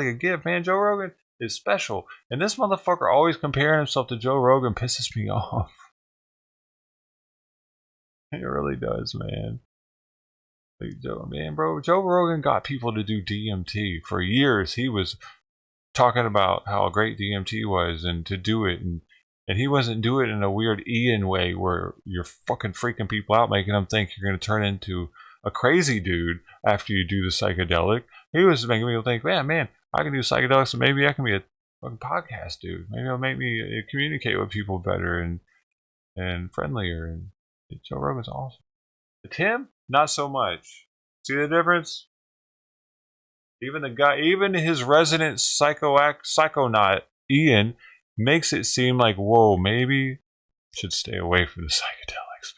a gift, man. Joe Rogan is special. And this motherfucker always comparing himself to Joe Rogan pisses me off. It really does, man. Like, Joe Rogan got people to do DMT. For years, he was talking about how great DMT was and to do it. And he wasn't doing it in a weird Ian way where you're fucking freaking people out, making them think you're going to turn into a crazy dude after you do the psychedelic. He was making people think, man, I can do psychedelics and maybe I can be a fucking podcast dude. Maybe it'll make me communicate with people better and friendlier. And Joe Rogan's awesome. But Tim, not so much. See the difference? Even his resident psychonaut, Ian, makes it seem like, whoa, maybe should stay away from the psychedelics,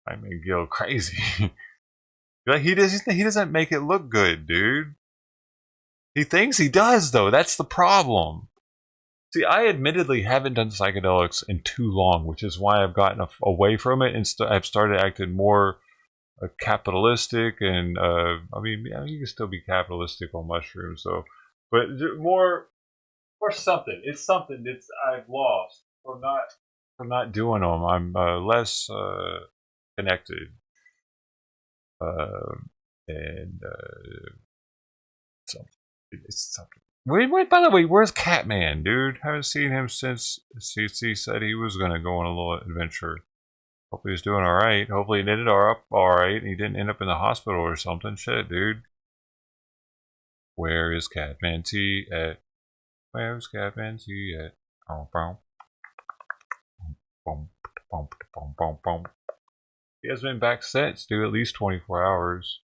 man. I mean, go crazy. Like he doesn't make it look good, dude. He thinks he does, though. That's the problem. See, I admittedly haven't done psychedelics in too long, which is why I've gotten away from it and I've started acting more capitalistic. And I mean, yeah, you can still be capitalistic on mushrooms, so, but more something. It's something that I've lost from not doing them. I'm less connected, and it's something. Wait, by the way, where's Catman, dude? Haven't seen him since CC said he was going to go on a little adventure. Hopefully he's doing alright. Hopefully he ended up alright and he didn't end up in the hospital or something. Shit, dude. Where is Catman T at? Where's Catman T at? He hasn't been back since, dude. At least 24 hours.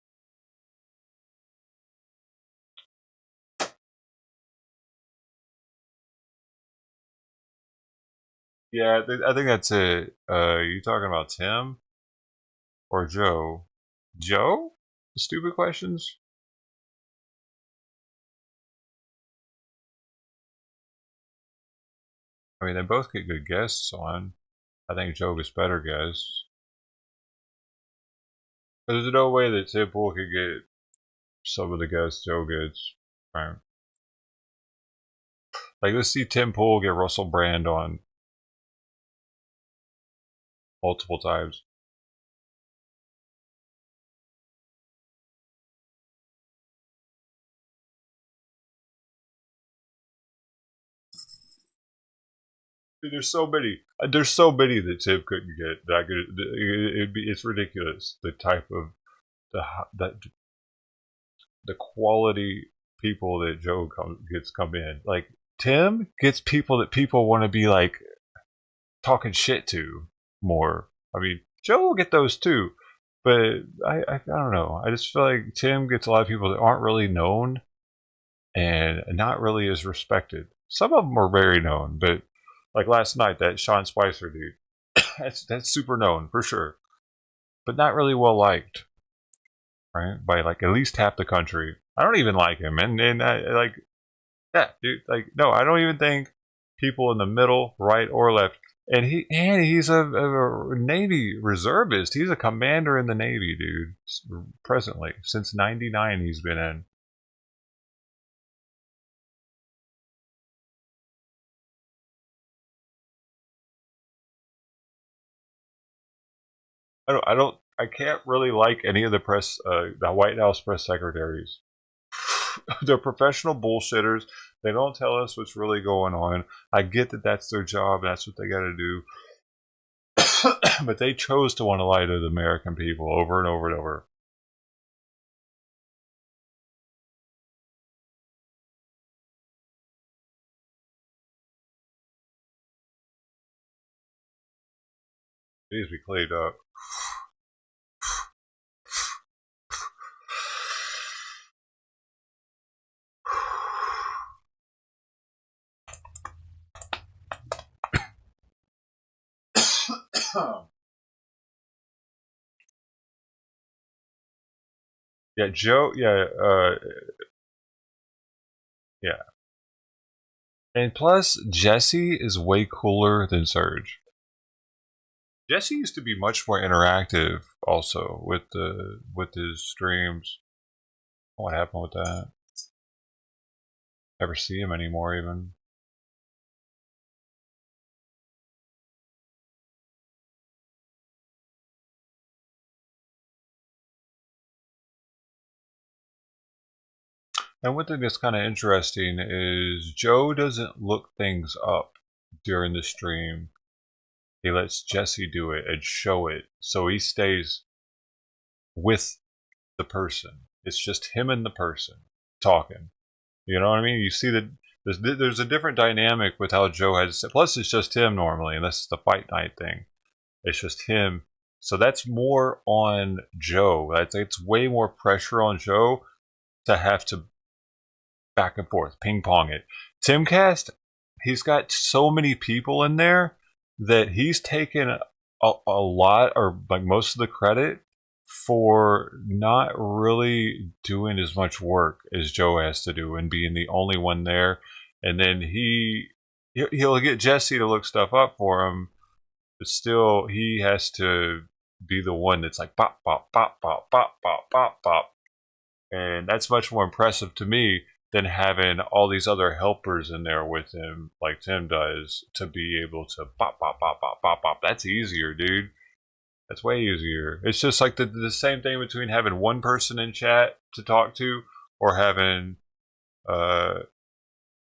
Yeah, I think that's it. You talking about Tim or Joe? Joe? Stupid questions? I mean, they both get good guests on. I think Joe gets better guests. There's no way that Tim Pool could get some of the guests Joe gets. Right. Like, let's see Tim Pool get Russell Brand on multiple times. Dude, there's so many. There's so many that Tim couldn't get. That it's ridiculous. The type of the quality people that Joe gets come in. Like Tim gets people that people want to be like talking shit to more. I mean, Joe will get those too, but I don't know. I just feel like Tim gets a lot of people that aren't really known and not really as respected. Some of them are very known, but like last night, that Sean Spicer dude, that's super known for sure, but not really well liked, right? By like at least half the country. I don't even like him, and I like, yeah, dude, like no, I don't even think people in the middle, right or left. And he's a Navy reservist. He's a commander in the Navy, dude. Presently, since '99, he's been in. I can't really like any of the press, the White House press secretaries. They're professional bullshitters. They don't tell us what's really going on. I get that that's their job. That's what they got to do. But they chose to want to lie to the American people over and over and over. It needs to be cleaned up. Yeah, Joe. Yeah, yeah. And plus, Jesse is way cooler than Serge. Jesse used to be much more interactive, also with his streams. What happened with that? Never see him anymore, even. And one thing that's kind of interesting is Joe doesn't look things up during the stream. He lets Jesse do it and show it, so he stays with the person. It's just him and the person talking. You know what I mean? You see that there's a different dynamic with how Joe has. Plus, it's just him normally, unless it's the fight night thing. It's just him. So that's more on Joe. It's way more pressure on Joe to have to back and forth, ping pong it. Timcast, he's got so many people in there that he's taken a lot, or like most of the credit for not really doing as much work as Joe has to do and being the only one there. And then he'll get Jesse to look stuff up for him, but still he has to be the one that's like pop, pop, pop, pop, pop, pop, pop, pop. And that's much more impressive to me than having all these other helpers in there with him, like Tim does, to be able to pop, pop, pop, pop, pop, pop. That's easier, dude. That's way easier. It's just like the same thing between having one person in chat to talk to or having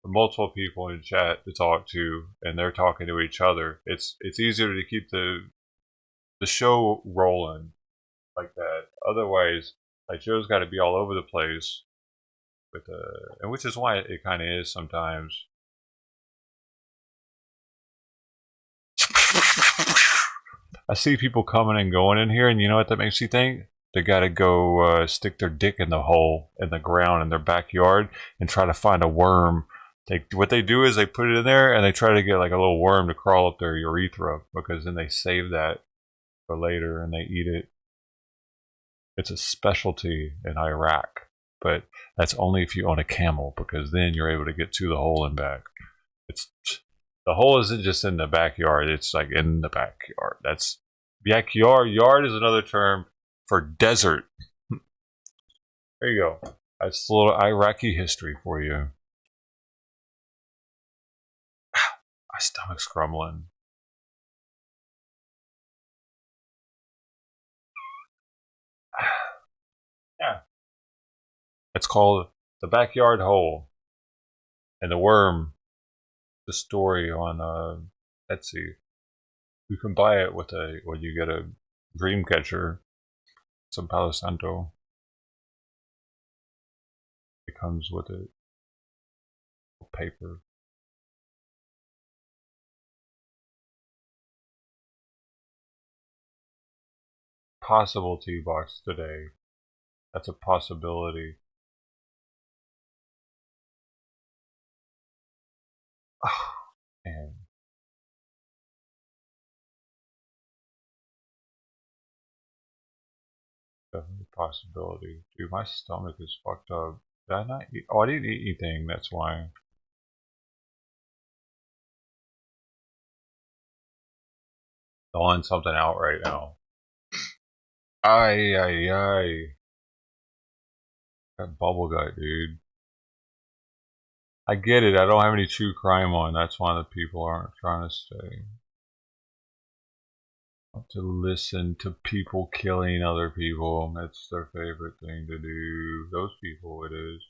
multiple people in chat to talk to, and they're talking to each other. It's easier to keep the show rolling like that. Otherwise, like Joe's got to be all over the place. And which is why it kind of is sometimes. I see people coming and going in here, and you know what that makes you think? They gotta go stick their dick in the hole in the ground in their backyard and try to find a worm what they do is they put it in there and they try to get like a little worm to crawl up their urethra, because then they save that for later and they eat it. It's a specialty in Iraq, but that's only if you own a camel, because then you're able to get to the hole and back. The hole isn't just in the backyard, it's like in the backyard. That's backyard. Yard is another term for desert. There you go. That's a little Iraqi history for you. My stomach's grumbling. Yeah. It's called The Backyard Hole. And the worm, the story on Etsy. You can buy it when you get a dream catcher, some Palo Santo. It comes with it. Paper. Possible tea box today. That's a possibility. Oh, man. Definitely a possibility. Dude, my stomach is fucked up. Did I not eat? Oh, I didn't eat anything, that's why. Thawing something out right now. Ay. That bubble gut, dude. I get it. I don't have any true crime on. That's why the people aren't trying to stay. To listen to people killing other people. That's their favorite thing to do. Those people, it is.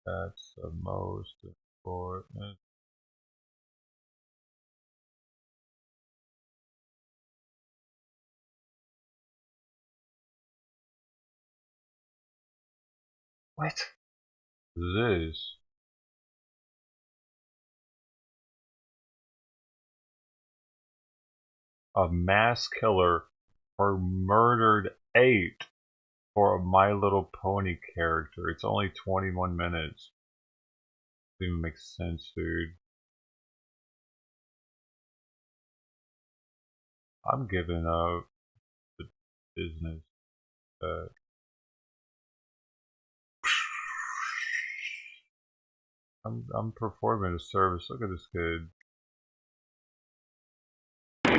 That's the most important. What is this? A mass killer or murdered 8 for a My Little Pony character. It's only 21 minutes. Doesn't even make sense, dude. I'm giving up the business. I'm performing a service. Look at this kid.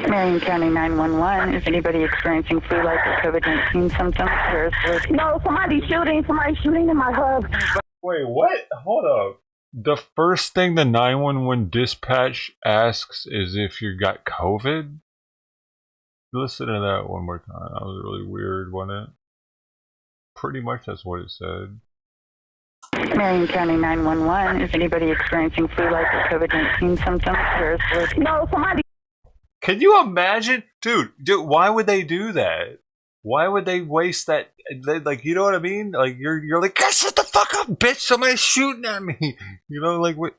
Marion County 911. Is anybody experiencing flu-like or COVID-19 symptoms? No, somebody's shooting in my hub. Wait, what? Hold up. The first thing the 911 dispatch asks is if you got COVID? Listen to that one more time. That was really weird, wasn't it? Pretty much that's what it said. Marion County 911. Is anybody experiencing flu-like or COVID-19 symptoms? No, somebody. Can you imagine? Dude, why would they do that? Why would they waste that? Like, you know what I mean? Like, you're like, guys, shut the fuck up, bitch! Somebody's shooting at me! You know, like, what?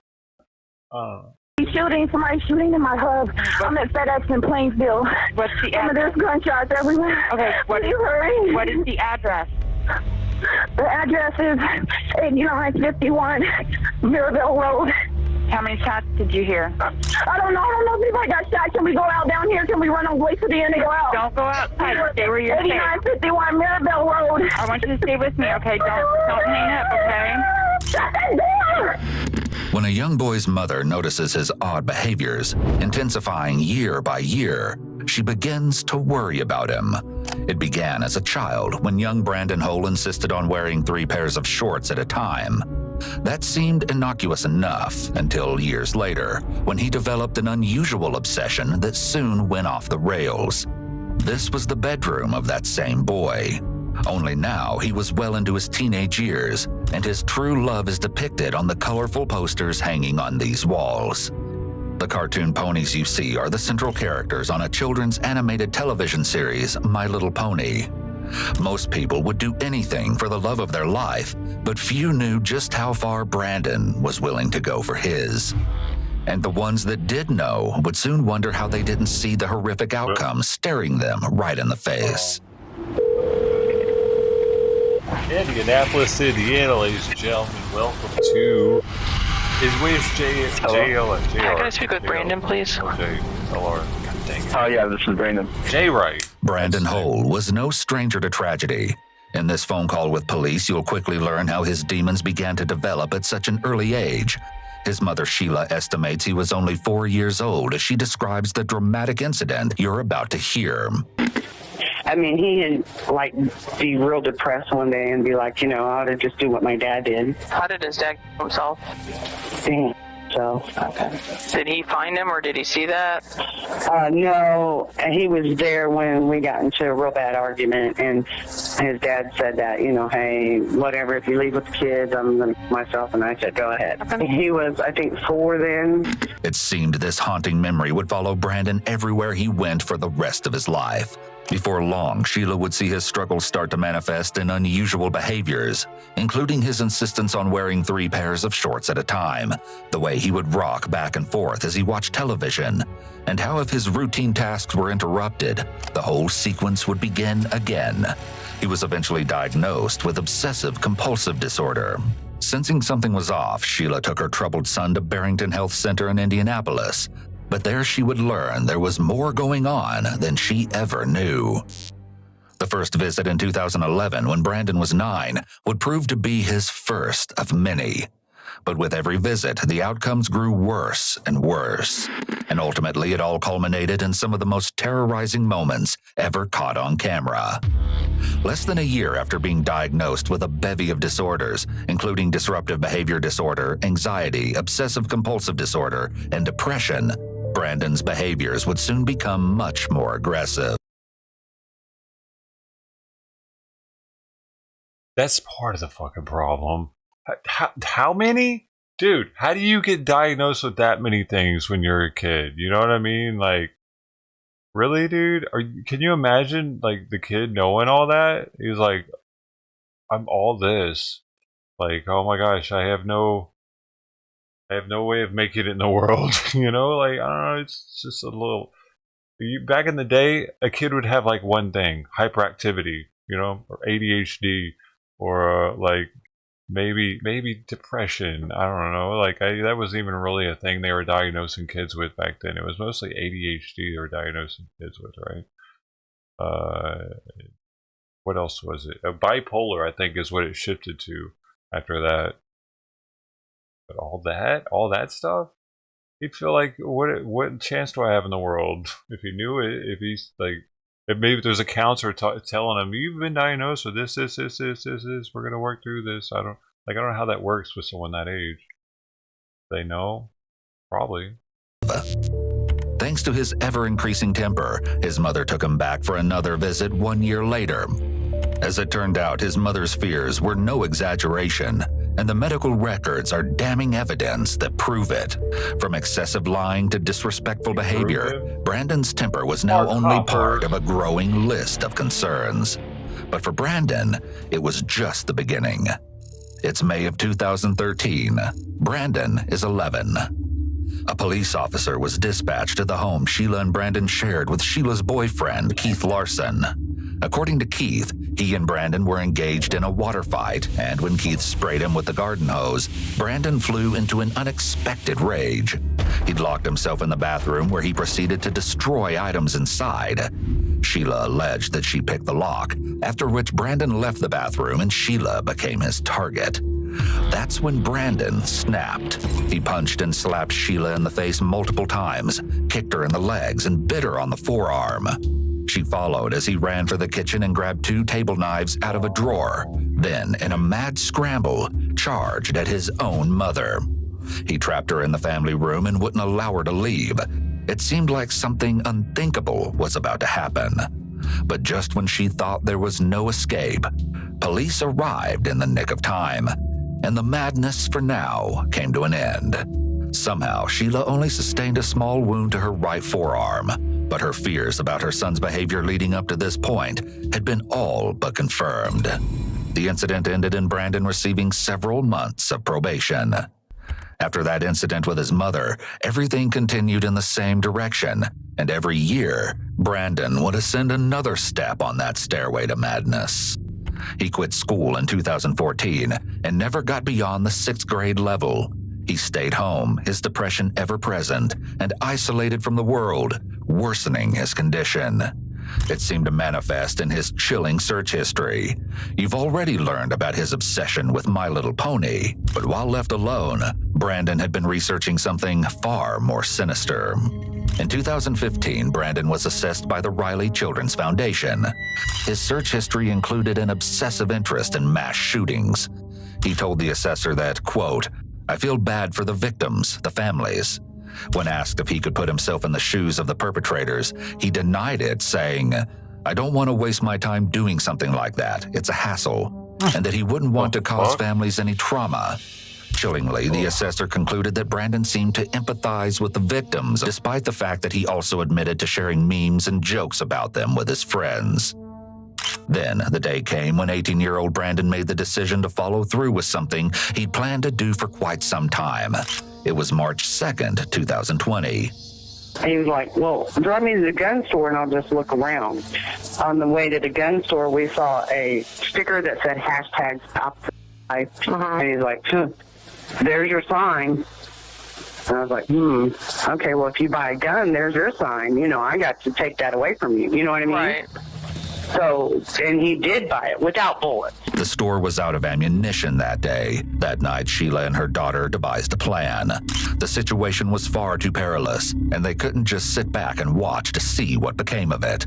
Somebody's shooting in my hub. I'm at FedEx in Plainsville. What's the address? There's gunshots everywhere. Okay, what is the address? The address is 8951 Mirabelle Road. How many shots did you hear? I don't know if anybody got shot. Can we go out down here? Can we run on the way to the end and go out? Don't go outside. Stay where you're safe. 8951 Mirabelle Road. I want you to stay with me, okay? Don't hang up, okay? Shut that door! When a young boy's mother notices his odd behaviors, intensifying year by year, she begins to worry about him. It began as a child when young Brandon Hole insisted on wearing 3 pairs of shorts at a time. That seemed innocuous enough until years later, when he developed an unusual obsession that soon went off the rails. This was the bedroom of that same boy. Only now he was well into his teenage years, and his true love is depicted on the colorful posters hanging on these walls. The cartoon ponies you see are the central characters on a children's animated television series, My Little Pony. Most people would do anything for the love of their life, but few knew just how far Brandon was willing to go for his. And the ones that did know would soon wonder how they didn't see the horrific outcome staring them right in the face. Indianapolis, Indiana, ladies and gentlemen, welcome to Where's JL? Can I speak with Brandon, please? Oh yeah, this is Brandon. J. Wright. Brandon Hole was no stranger to tragedy. In this phone call with police, you'll quickly learn how his demons began to develop at such an early age. His mother, Sheila, estimates he was only 4 years old as she describes the dramatic incident you're about to hear. I mean, he'd be real depressed one day and be like, I ought to just do what my dad did. How did his dad kill himself? So. Okay. Did he find him or did he see that? No, he was there when we got into a real bad argument, and his dad said that, hey, whatever, if you leave with the kids, I'm going to myself, and I said, go ahead. He was, I think, 4 then. It seemed this haunting memory would follow Brandon everywhere he went for the rest of his life. Before long, Sheila would see his struggles start to manifest in unusual behaviors, including his insistence on wearing 3 pairs of shorts at a time, the way he would rock back and forth as he watched television, and how if his routine tasks were interrupted, the whole sequence would begin again. He was eventually diagnosed with obsessive-compulsive disorder. Sensing something was off, Sheila took her troubled son to Barrington Health Center in Indianapolis. But there she would learn there was more going on than she ever knew. The first visit in 2011, when Brandon was 9, would prove to be his first of many. But with every visit, the outcomes grew worse and worse. And ultimately, it all culminated in some of the most terrorizing moments ever caught on camera. Less than a year after being diagnosed with a bevy of disorders, including disruptive behavior disorder, anxiety, obsessive-compulsive disorder, and depression, Brandon's behaviors would soon become much more aggressive. That's part of the fucking problem. How many? Dude, how do you get diagnosed with that many things when you're a kid? You know what I mean? Like, really, dude? Can you imagine, like, the kid knowing all that? He's like, I'm all this. Like, oh my gosh, I have no way of making it in the world. You know, like, I don't know, it's just a little... Back in the day, a kid would have, like, one thing, hyperactivity, or ADHD, or, like, maybe depression. I don't know. Like, that wasn't even really a thing they were diagnosing kids with back then. It was mostly ADHD they were diagnosing kids with, right? What else was it? Bipolar, I think, is what it shifted to after that. But all that stuff, he'd feel like, what chance do I have in the world if he knew it? If he's like, if maybe there's a counselor telling him, you've been diagnosed with this. We're gonna work through this. I don't know how that works with someone that age. They know, probably. Thanks to his ever-increasing temper, his mother took him back for another visit 1 year later. As it turned out, his mother's fears were no exaggeration, and the medical records are damning evidence that prove it. From excessive lying to disrespectful behavior, Brandon's temper was now only part of a growing list of concerns. But for Brandon, it was just the beginning. It's May of 2013. Brandon is 11. A police officer was dispatched to the home Sheila and Brandon shared with Sheila's boyfriend, Keith Larson. According to Keith, he and Brandon were engaged in a water fight, and when Keith sprayed him with the garden hose, Brandon flew into an unexpected rage. He'd locked himself in the bathroom where he proceeded to destroy items inside. Sheila alleged that she picked the lock, after which Brandon left the bathroom and Sheila became his target. That's when Brandon snapped. He punched and slapped Sheila in the face multiple times, kicked her in the legs, and bit her on the forearm. She followed as he ran for the kitchen and grabbed 2 table knives out of a drawer, then, in a mad scramble, charged at his own mother. He trapped her in the family room and wouldn't allow her to leave. It seemed like something unthinkable was about to happen. But just when she thought there was no escape, police arrived in the nick of time, and the madness for now came to an end. Somehow, Sheila only sustained a small wound to her right forearm, but her fears about her son's behavior leading up to this point had been all but confirmed. The incident ended in Brandon receiving several months of probation. After that incident with his mother, everything continued in the same direction, and every year, Brandon would ascend another step on that stairway to madness. He quit school in 2014 and never got beyond the 6th grade level. He stayed home, his depression ever present, and isolated from the world, worsening his condition. It seemed to manifest in his chilling search history. You've already learned about his obsession with My Little Pony, but while left alone, Brandon had been researching something far more sinister. In 2015, Brandon was assessed by the Riley Children's Foundation. His search history included an obsessive interest in mass shootings. He told the assessor that, quote, "I feel bad for the victims, the families." When asked if he could put himself in the shoes of the perpetrators, he denied it, saying, "I don't want to waste my time doing something like that. It's a hassle," and that he wouldn't want to cause families any trauma. Chillingly, the assessor concluded that Brandon seemed to empathize with the victims, despite the fact that he also admitted to sharing memes and jokes about them with his friends. Then, the day came when 18-year-old Brandon made the decision to follow through with something he'd planned to do for quite some time. It was March 2nd, 2020. He was like, "Well, drive me to the gun store and I'll just look around." On the way to the gun store, we saw a sticker that said hashtag stop the life. And he's like, "There's your sign." And I was like, okay, well, if you buy a gun, there's your sign. You know, I got to take that away from you. You know what I mean? Right. So, and he did buy it without bullets. The store was out of ammunition that day. That night, Sheila and her daughter devised a plan. The situation was far too perilous, and they couldn't just sit back and watch to see what became of it.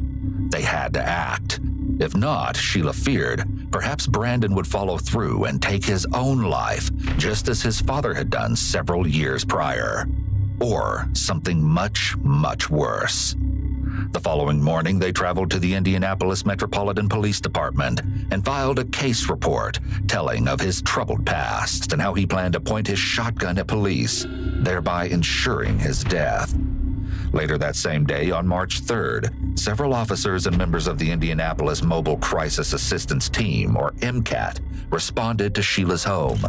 They had to act. If not, Sheila feared, perhaps Brandon would follow through and take his own life, just as his father had done several years prior. Or something much, much worse. The following morning, they traveled to the Indianapolis Metropolitan Police Department and filed a case report telling of his troubled past and how he planned to point his shotgun at police, thereby ensuring his death. Later that same day, on March 3rd, several officers and members of the Indianapolis Mobile Crisis Assistance Team, or MCAT, responded to Sheila's home.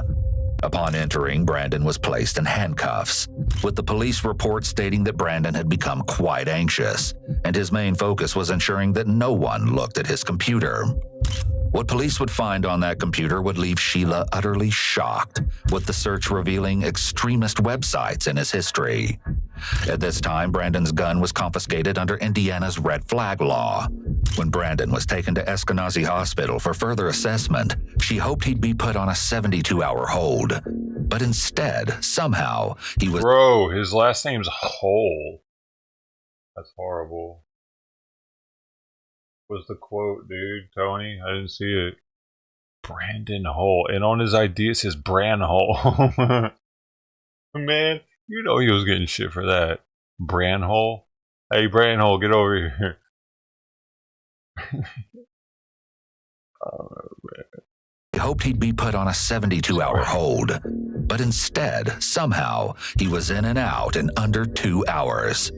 Upon entering, Brandon was placed in handcuffs, with the police report stating that Brandon had become quite anxious, and his main focus was ensuring that no one looked at his computer. What police would find on that computer would leave Sheila utterly shocked, with the search revealing extremist websites in his history. At this time, Brandon's gun was confiscated under Indiana's red flag law. When Brandon was taken to Eskenazi Hospital for further assessment, she hoped he'd be put on a 72-hour hold. But instead, somehow, he was— Bro, his last name's Hole. That's horrible. Was the quote, dude, Tony? I didn't see it. Brandon Hole. And on his ID it says Bran Hole. Man, you know he was getting shit for that. Bran Hole? Hey, Bran Hole, get over here. Oh, man. He hoped he'd be put on a 72-hour hold. But instead, somehow, he was in and out in under 2 hours.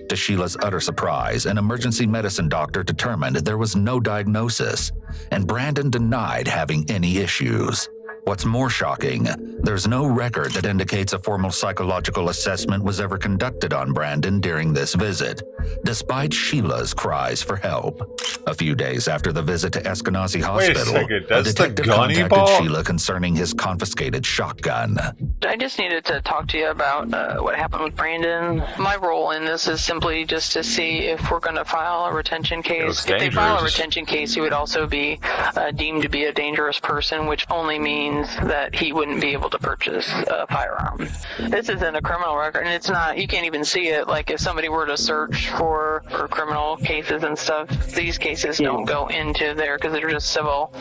To Sheila's utter surprise, an emergency medicine doctor determined there was no diagnosis, and Brandon denied having any issues. What's more shocking, there's no record that indicates a formal psychological assessment was ever conducted on Brandon during this visit, despite Sheila's cries for help. A few days after the visit to Eskenazi Hospital, a detective contacted Sheila concerning his confiscated shotgun. I just needed to talk to you about what happened with Brandon. My role in this is simply just to see if we're going to file a retention case. If they file a retention case, he would also be deemed to be a dangerous person, which only means that he wouldn't be able to purchase a firearm. This isn't a criminal record, and it's not, you can't even see it. Like if somebody were to search for criminal cases and stuff, these cases don't go into there because they're just civil.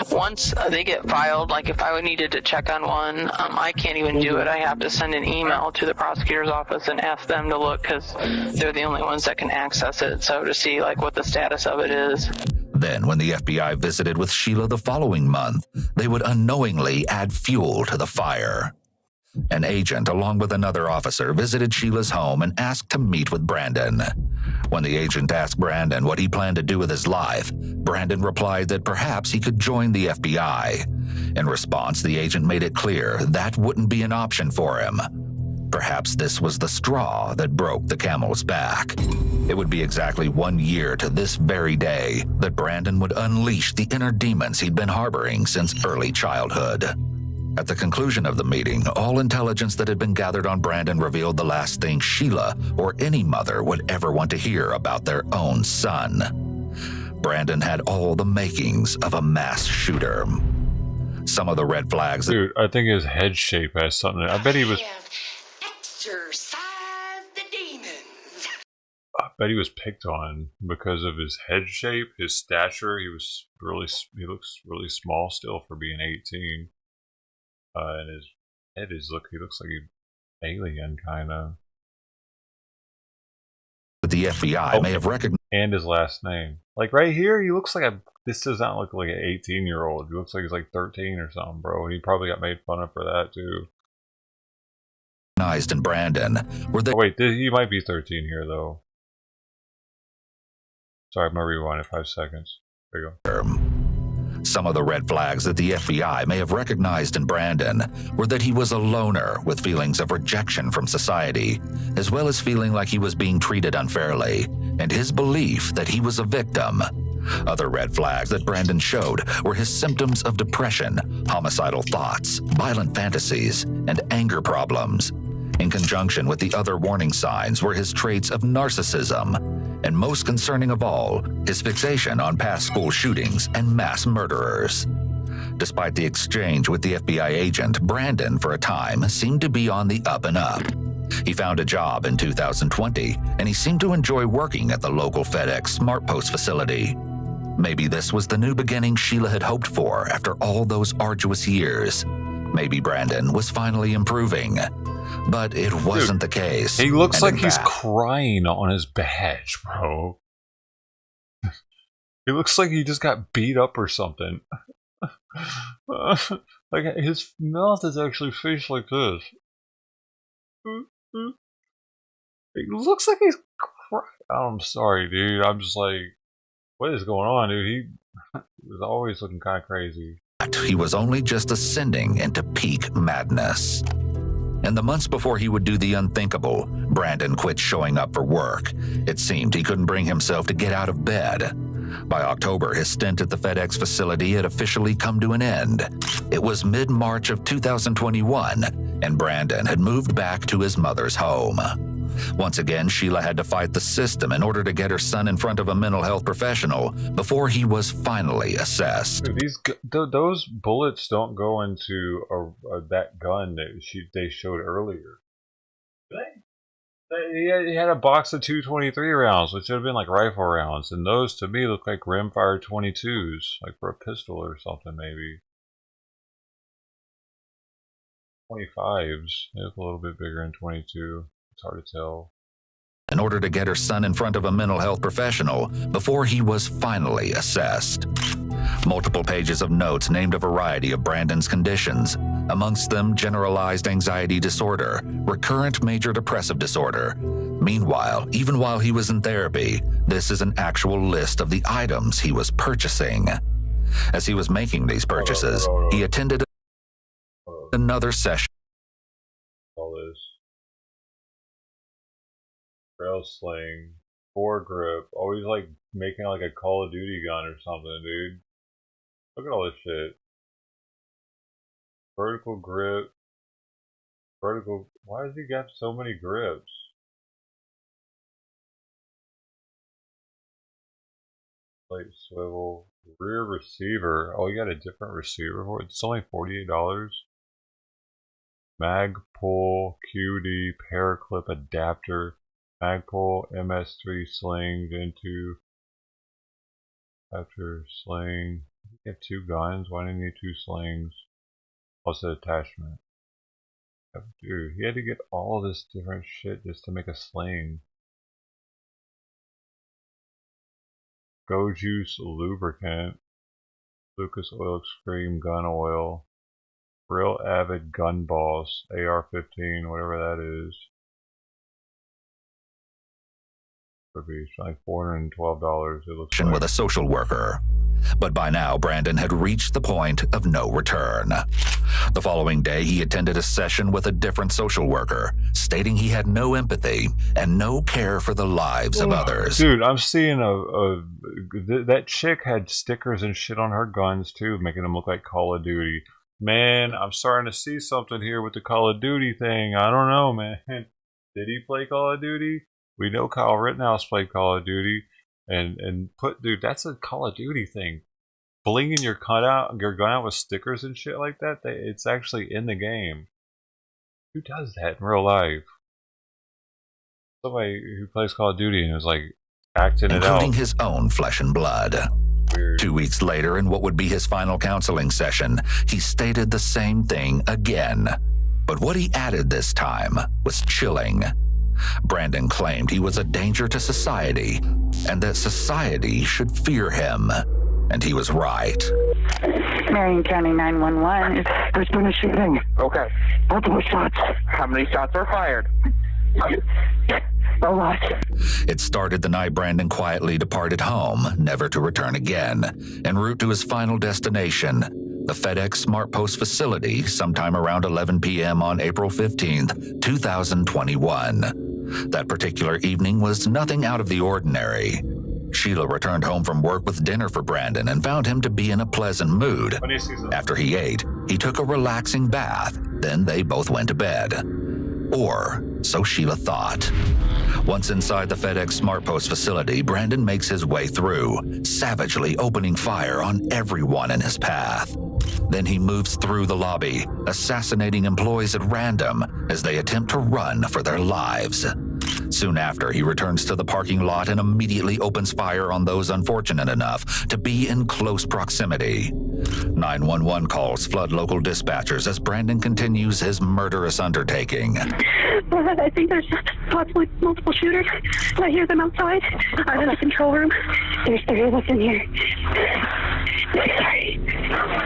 Once they get filed, like if I needed to check on one, I can't even do it. I have to send an email to the prosecutor's office and ask them to look because they're the only ones that can access it. So to see like what the status of it is. Then, when the FBI visited with Sheila the following month, they would unknowingly add fuel to the fire. An agent, along with another officer, visited Sheila's home and asked to meet with Brandon. When the agent asked Brandon what he planned to do with his life, Brandon replied that perhaps he could join the FBI. In response, the agent made it clear that wouldn't be an option for him. Perhaps this was the straw that broke the camel's back. It would be exactly 1 year to this very day that Brandon would unleash the inner demons he'd been harboring since early childhood. At the conclusion of the meeting, all intelligence that had been gathered on Brandon revealed the last thing Sheila or any mother would ever want to hear about their own son. Brandon had all the makings of a mass shooter. Some of the red flags... Dude, I think his head shape has something. I bet he was... I bet he was picked on because of his head shape, his stature. He looks really small still for being 18. And his head he looks like an alien kind of. The FBI may have recognized. And his last name. Like right here, he looks like this does not look like an 18-year-old. He looks like he's like 13 or something, bro. And he probably got made fun of for that too. Recognized in Brandon were they... Oh wait, he might be 13 here though. Sorry, I'm gonna rewind it 5 seconds. There you go. Some of the red flags that the FBI may have recognized in Brandon were that he was a loner with feelings of rejection from society, as well as feeling like he was being treated unfairly, and his belief that he was a victim. Other red flags that Brandon showed were his symptoms of depression, homicidal thoughts, violent fantasies, and anger problems. In conjunction with the other warning signs were his traits of narcissism, and most concerning of all, his fixation on past school shootings and mass murderers. Despite the exchange with the FBI agent, Brandon, for a time, seemed to be on the up and up. He found a job in 2020, and he seemed to enjoy working at the local FedEx Smart Post facility. Maybe this was the new beginning Sheila had hoped for after all those arduous years. Maybe Brandon was finally improving. But it wasn't the case. He looks like he's crying on his badge, bro. He looks like he just got beat up or something. Like his mouth is actually faced like this. It looks like he's crying. I'm sorry, dude. I'm just like, what is going on, dude? He was always looking kind of crazy. He was only just ascending into peak madness. In the months before he would do the unthinkable, Brandon quit showing up for work. It seemed he couldn't bring himself to get out of bed. By October, his stint at the FedEx facility had officially come to an end. It was mid-March of 2021, and Brandon had moved back to his mother's home. Once again, Sheila had to fight the system in order to get her son in front of a mental health professional before he was finally assessed. Those bullets don't go into that gun that they showed earlier. He had a box of 223 rounds, which would have been like rifle rounds, and those to me look like rimfire 22s, like for a pistol or something maybe. 25s, they look a little bit bigger than 22. It's hard to tell. In order to get her son in front of a mental health professional before he was finally assessed. Multiple pages of notes named a variety of Brandon's conditions, amongst them generalized anxiety disorder, recurrent major depressive disorder. Meanwhile, even while he was in therapy, this is an actual list of the items he was purchasing. As he was making these purchases, he attended another session. All this. Rail sling, foregrip, always like making like a Call of Duty gun or something, dude. Look at all this shit. Vertical grip. Why does he got so many grips? Plate swivel. Rear receiver. Oh, you got a different receiver for it? It's only $48. Mag pull, QD, paraclip adapter. Magpul, MS3 sling, into after sling. You have two guns, why didn't you need two slings? Plus the attachment. Dude, he had to get all this different shit just to make a sling. Go Juice lubricant. Lucas Oil Extreme gun oil. Real Avid gun boss, AR-15, whatever that is. It's like $412, it looks like. With a social worker. But by now, Brandon had reached the point of no return. The following day, he attended a session with a different social worker, stating he had no empathy and no care for the lives of others. Dude, I'm seeing that chick had stickers and shit on her guns too, making them look like Call of Duty. Man, I'm starting to see something here with the Call of Duty thing. I don't know, man. Did he play Call of Duty? We know Kyle Rittenhouse played Call of Duty. And dude, that's a Call of Duty thing. Blinging your gun out with stickers and shit like that, it's actually in the game. Who does that in real life? Somebody who plays Call of Duty and was like acting it out. Including his own flesh and blood. Weird. 2 weeks later, in what would be his final counseling session, he stated the same thing again. But what he added this time was chilling. Brandon claimed he was a danger to society and that society should fear him. And he was right. Marion County 911. There's been a shooting. Okay. Multiple shots. How many shots were fired? A lot. It started the night Brandon quietly departed home, never to return again, en route to his final destination, the FedEx Smart Post facility, sometime around 11 p.m. on April 15th, 2021. That particular evening was nothing out of the ordinary. Sheila returned home from work with dinner for Brandon and found him to be in a pleasant mood. After he ate, he took a relaxing bath. Then they both went to bed. Or so Sheila thought. Once inside the FedEx Smart Post facility, Brandon makes his way through, savagely opening fire on everyone in his path. Then he moves through the lobby, assassinating employees at random as they attempt to run for their lives. Soon after, he returns to the parking lot and immediately opens fire on those unfortunate enough to be in close proximity. 911 calls flood local dispatchers as Brandon continues his murderous undertaking. I think there's possibly multiple shooters. I hear them outside. I'm in the control room. There's 3 of us in here. Sorry.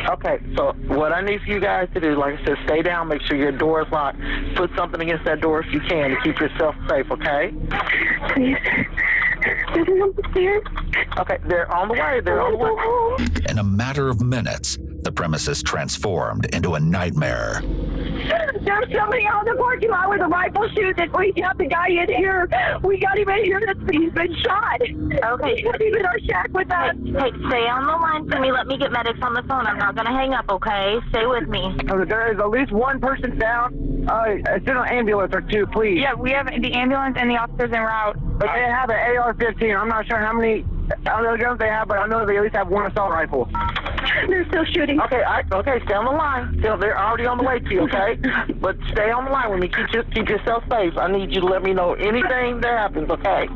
Okay, so what I need for you guys to do, like I said, stay down, make sure your door is locked. Put something against that door if you can to keep yourself safe, okay? Please. Is it upstairs? Okay, they're on the way. They're on the way. In a matter of minutes, the premises transformed into a nightmare. There's somebody out in the parking lot with a rifle shooting. We got the guy in here. We got him in here. He's been shot. Okay. He's in our shack with us. Hey, stay on the line for me. Let me get medics on the phone. I'm not going to hang up, okay? Stay with me. There is at least one person down. Send an ambulance or 2, please. Yeah, we have the ambulance and the officers en route. But they have an AR-15. I'm not sure how many other guns they have, but I know they at least have 1 assault rifle. They're still shooting. Okay, okay, stay on the line. They're already on the way to you, okay? But stay on the line with me. Keep yourself safe. I need you to let me know anything that happens, okay?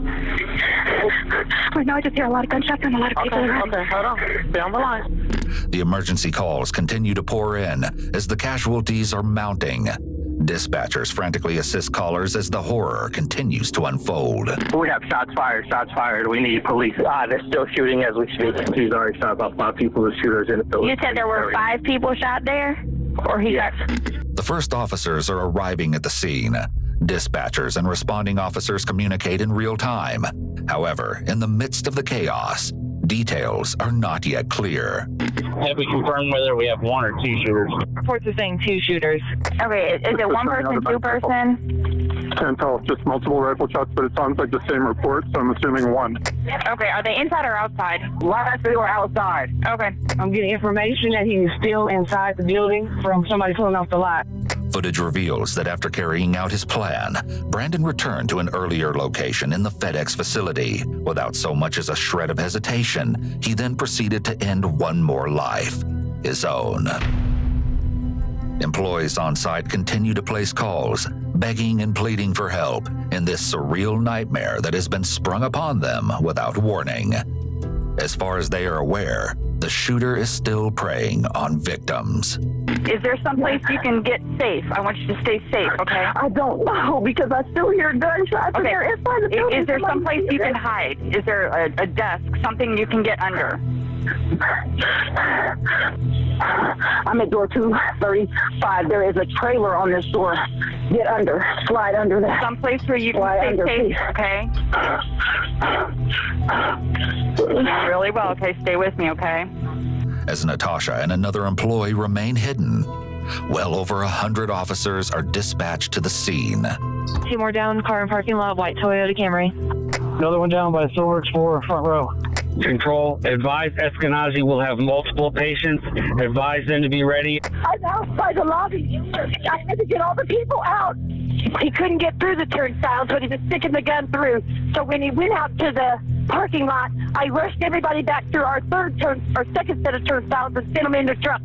Right now I just hear a lot of gunshots and a lot of people around. Okay, hold on. Stay on the line. The emergency calls continue to pour in as the casualties are mounting. Dispatchers frantically assist callers as the horror continues to unfold. We have shots fired. We need police. They're still shooting as we speak. He's already shot about 5 people. The shooters in the building. You said there were 5 people shot there? Or he got... The first officers are arriving at the scene. Dispatchers and responding officers communicate in real time. However, in the midst of the chaos, details are not yet clear. Have we confirmed whether we have 1 or 2 shooters? Reports are saying 2 shooters. Okay, is it 1 person, 2 person? Can't tell if just multiple rifle shots, but it sounds like the same report, so I'm assuming 1. Okay, are they inside or outside? Last they were outside. Okay. I'm getting information that he's still inside the building from somebody pulling off the lot. Footage reveals that after carrying out his plan, Brandon returned to an earlier location in the FedEx facility. Without so much as a shred of hesitation, he then proceeded to end 1 more life, his own. Employees on site continue to place calls, begging and pleading for help in this surreal nightmare that has been sprung upon them without warning. As far as they are aware, the shooter is still preying on victims. Is there someplace you can get safe? I want you to stay safe, okay? I don't know because I still hear gunshots. Okay. Inside the building. Is there someplace you can hide? Is there a desk, something you can get under? I'm at door 235. There is a trailer on this door. Get under. Slide under that. Someplace where you can stay safe, okay? Really well, okay? Stay with me, okay? As Natasha and another employee remain hidden, well over 100 officers are dispatched to the scene. 2 more down, car in parking lot, white Toyota Camry. Another one down by the Silver Explorer, front row. Control, advise Eskenazi will have multiple patients. Advise them to be ready. I'm outside the lobby. I had to get all the people out. He couldn't get through the turnstiles, but he was sticking the gun through. So when he went out to the parking lot, I rushed everybody back through our second set of turnstiles and sent them in the truck.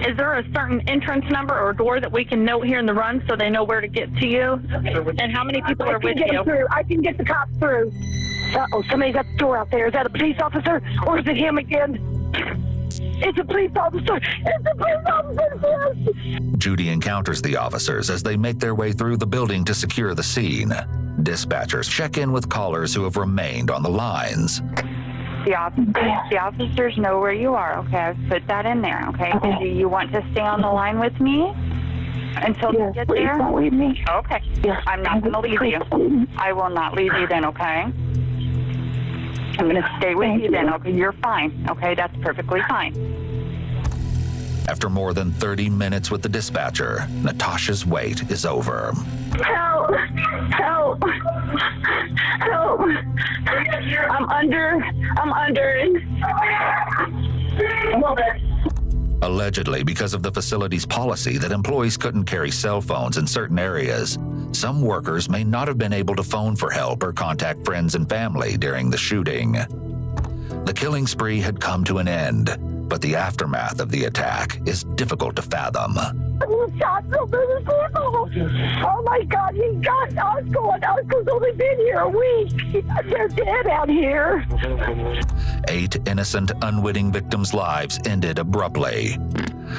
Is there a certain entrance number or door that we can note here in the run so they know where to get to you? And how many people are with you? I can get the cops through. Uh-oh, somebody's at the door out there. Is that a police officer or is it him again? It's a police officer. It's a police officer. Judy encounters the officers as they make their way through the building to secure the scene. Dispatchers check in with callers who have remained on the lines. The officers know where you are, okay? I've put that in there, okay? Do you want to stay on the line with me until you get there? Don't leave me. Okay. Yes. I'm not going to leave you. I will not leave you then, okay? I'm going to stay with you then, okay? You're fine, okay? That's perfectly fine. After more than 30 minutes with the dispatcher, Natasha's wait is over. Help! Help! Help! I'm under. Allegedly, because of the facility's policy that employees couldn't carry cell phones in certain areas, some workers may not have been able to phone for help or contact friends and family during the shooting. The killing spree had come to an end, but the aftermath of the attack is difficult to fathom. He shot so many people. Oh my God, he got Oscar, and Oscar's only been here a week. They're dead out here. 8 innocent, unwitting victims' lives ended abruptly.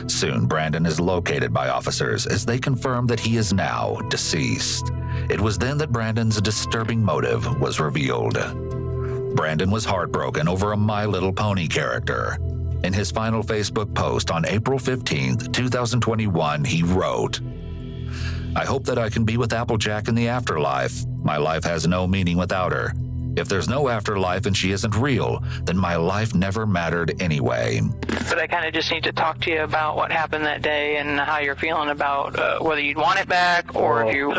Soon, Brandon is located by officers as they confirm that he is now deceased. It was then that Brandon's disturbing motive was revealed. Brandon was heartbroken over a My Little Pony character. In his final Facebook post on April 15th, 2021, he wrote, "I hope that I can be with Applejack in the afterlife. My life has no meaning without her. If there's no afterlife and she isn't real, then my life never mattered anyway." But I kind of just need to talk to you about what happened that day and how you're feeling about whether you'd want it back or if you.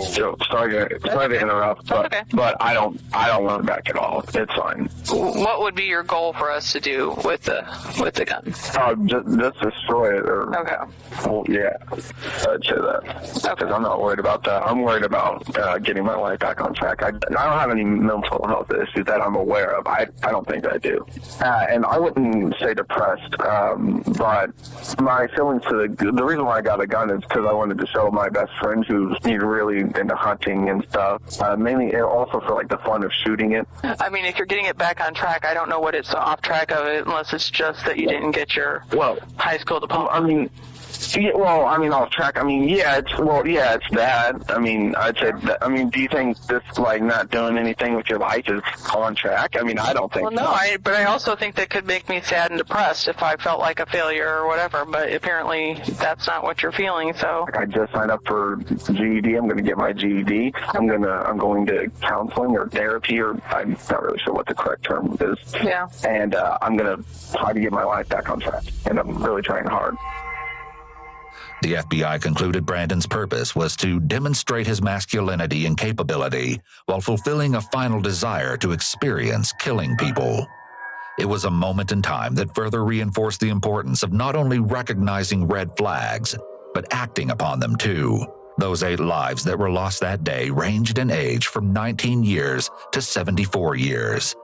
So sorry to interrupt, but I don't want it back at all. It's fine. What would be your goal for us to do with the gun? Just destroy it, or okay. Well, yeah, I'd say that. Because I'm not worried about that. I'm worried about getting my life back on track. I don't have any mental health issues that I'm aware of. I don't think I do. And I wouldn't say depressed, but my feelings to the reason why I got a gun is because I wanted to show my best friend who's really into hunting and stuff. Mainly also for like the fun of shooting it. I mean, if you're getting it back on track, I don't know what it's off track of it unless it's just that you didn't get your high school diploma. I mean, off track. I mean, it's that. I mean, I'd say that. I mean, do you think this, like, not doing anything with your life is on track? I mean, I don't think so. But I also think that could make me sad and depressed if I felt like a failure or whatever, but apparently that's not what you're feeling, so. I just signed up for GED. I'm going to get my GED. I'm going to counseling or therapy, or I'm not really sure what the correct term is. Yeah. And I'm going to try to get my life back on track, and I'm really trying hard. The FBI concluded Brandon's purpose was to demonstrate his masculinity and capability while fulfilling a final desire to experience killing people. It was a moment in time that further reinforced the importance of not only recognizing red flags, but acting upon them too. Those 8 lives that were lost that day ranged in age from 19 years to 74 years,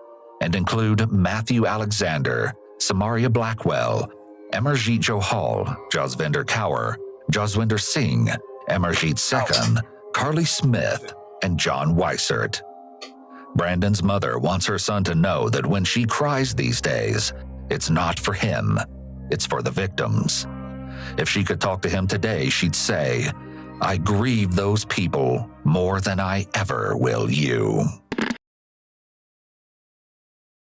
and include Matthew Alexander, Samaria Blackwell, Amarjeet Johal, Jasvinder Kaur, Jaswinder Singh, Amarjeet Sekhan, Carly Smith, and John Weissert. Brandon's mother wants her son to know that when she cries these days, it's not for him, it's for the victims. If she could talk to him today, she'd say, "I grieve those people more than I ever will you."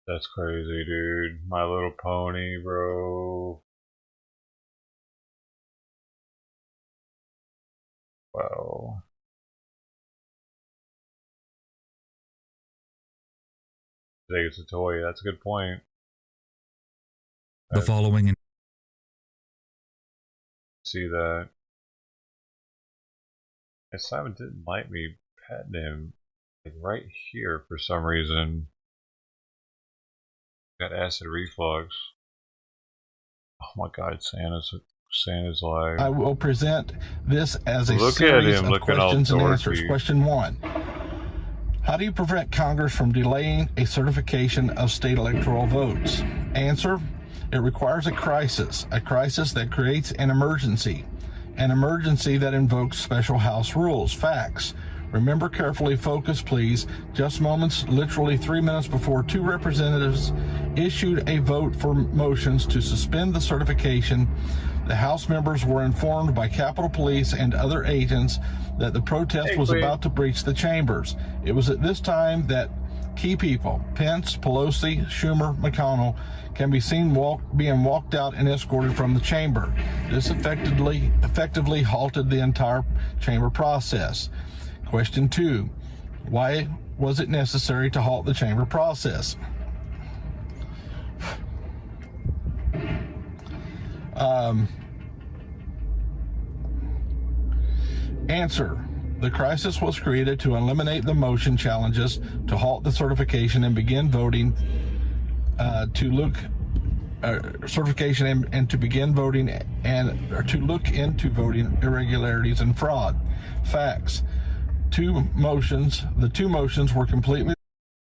That's crazy, dude. My Little Pony, bro. Wow. I think it's a toy. That's a good point. The following. See that. And Simon didn't like me petting him like right here for some reason. Got acid reflux. Oh my God, Santa's alive. I will present this as a Look series at him, of questions and answers. Question 1. How do you prevent Congress from delaying a certification of state electoral votes? Answer: it requires a crisis that creates an emergency that invokes special House rules. Facts: remember carefully, focus please, just moments, literally 3 minutes before 2 representatives issued a vote for motions to suspend the certification, the House members were informed by Capitol Police and other agents that the protest was about to breach the chambers. It was at this time that key people, Pence, Pelosi, Schumer, McConnell, can be seen being walked out and escorted from the chamber. This effectively halted the entire chamber process. Question 2. Why was it necessary to halt the chamber process? Answer: the crisis was created to eliminate the motion challenges, to halt the certification and begin voting, certification and to begin voting or to look into voting irregularities and fraud. Facts: the two motions were completely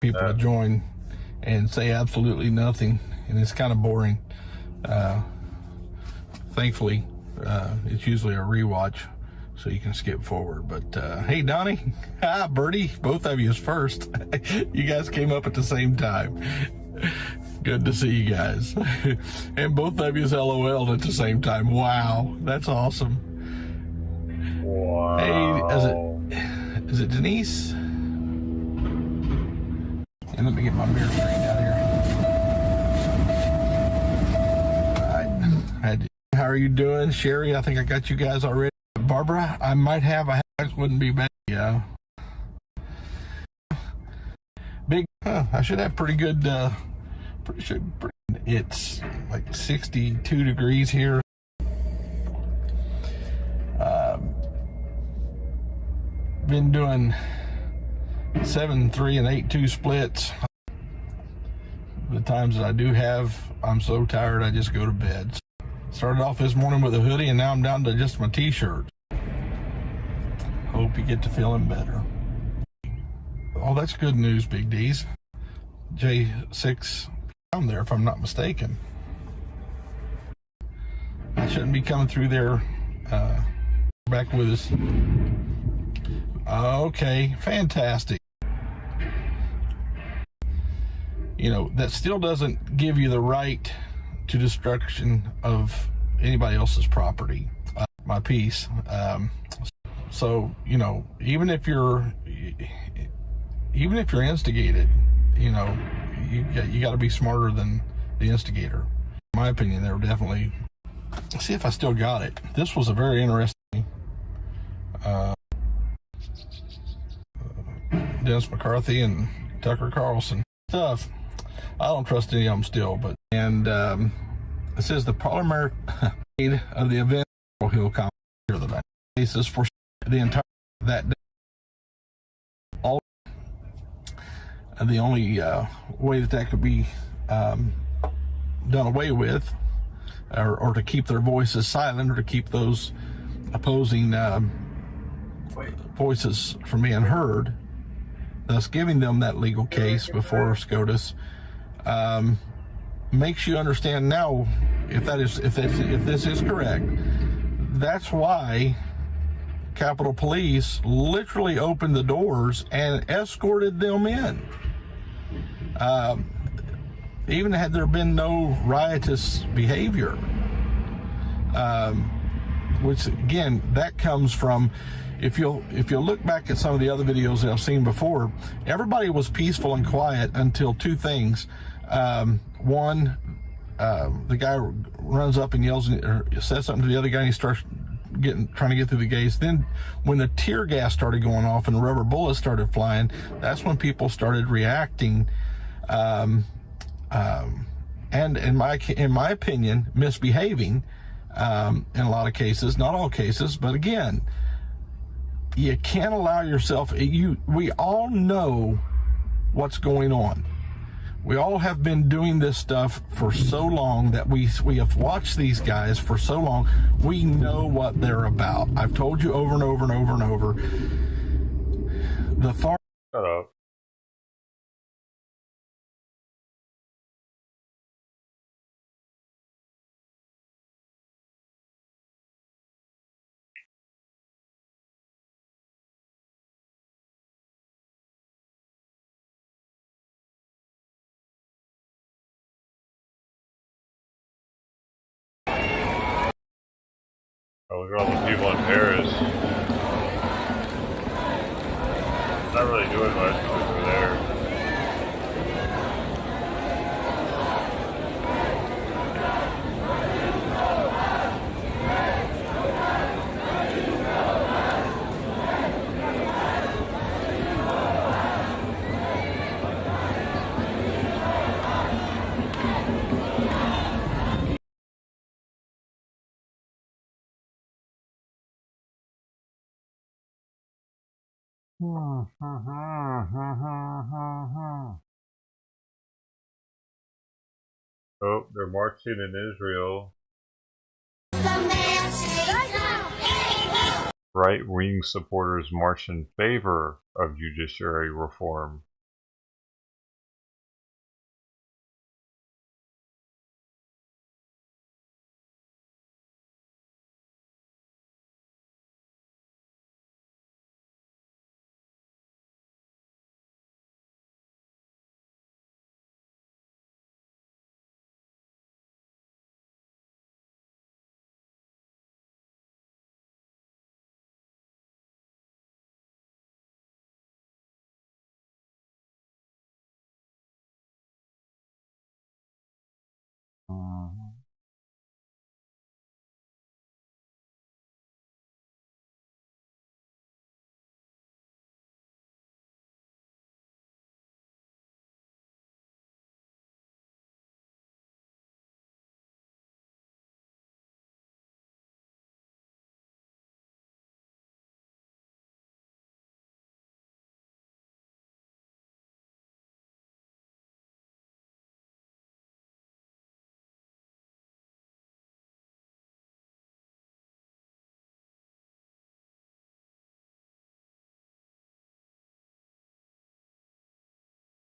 people to join and say absolutely nothing, and it's kind of boring. Thankfully, it's usually a rewatch, so you can skip forward. But hey, Donnie, Bertie, both of you is first. You guys came up at the same time. Good to see you guys. And both of you is LOL'd at the same time. Wow, that's awesome. Wow. Hey, is it Denise? And let me get my mirror straightened out here. How are you doing? Sherry, I think I got you guys already. Barbara, I wouldn't be bad. Yeah. Big, I should have pretty good, it's like 62 degrees here. Been doing 7-3 and 8-2 splits. The times that I do have, I'm so tired I just go to bed. Started off this morning with a hoodie, and now I'm down to just my t-shirt. Hope you get to feeling better. Oh, that's good news, Big D's. J6, I'm there if I'm not mistaken. I shouldn't be coming through there. Back with us. Okay, fantastic. You know, that still doesn't give you the right to destruction of anybody else's property. My piece. So, you know, even if you're instigated, you know, you got to be smarter than the instigator. In my opinion, they were definitely. Let's see if I still got it. This was a very interesting. Dennis McCarthy and Tucker Carlson stuff. I don't trust any of them still, but it says the primary of the event he'll come here the basis for the entire that day. All the only way that could be done away with, or to keep their voices silent, or to keep those opposing voices from being heard, thus giving them that legal case before SCOTUS, makes you understand now if this is correct. That's why Capitol Police literally opened the doors and escorted them in. Even had there been no riotous behavior, which again, that comes from, if you'll look back at some of the other videos that I've seen before, everybody was peaceful and quiet until two things. One, the guy runs up and yells or says something to the other guy, and he starts trying to get through the gates. Then when the tear gas started going off and rubber bullets started flying, that's when people started reacting, and in my opinion, misbehaving in a lot of cases, not all cases. But again, you can't allow yourself. We all know what's going on. We all have been doing this stuff for so long that we have watched these guys for so long. We know what they're about. I've told you over and over and over and over. The far. Shut up. Oh, look at all the people in Paris. Not really doing much over there. Oh, they're marching in Israel. Right-wing supporters march in favor of judiciary reform.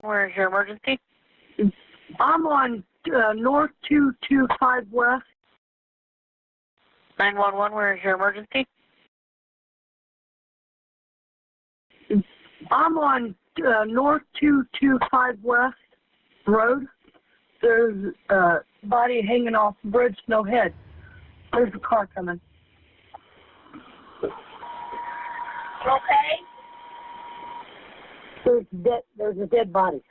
Where is your emergency? I'm on North 225 West. 911, where is your emergency? I'm on North 225 West Road. There's a body hanging off the bridge, no head. There's a car coming. You okay? There's a dead body.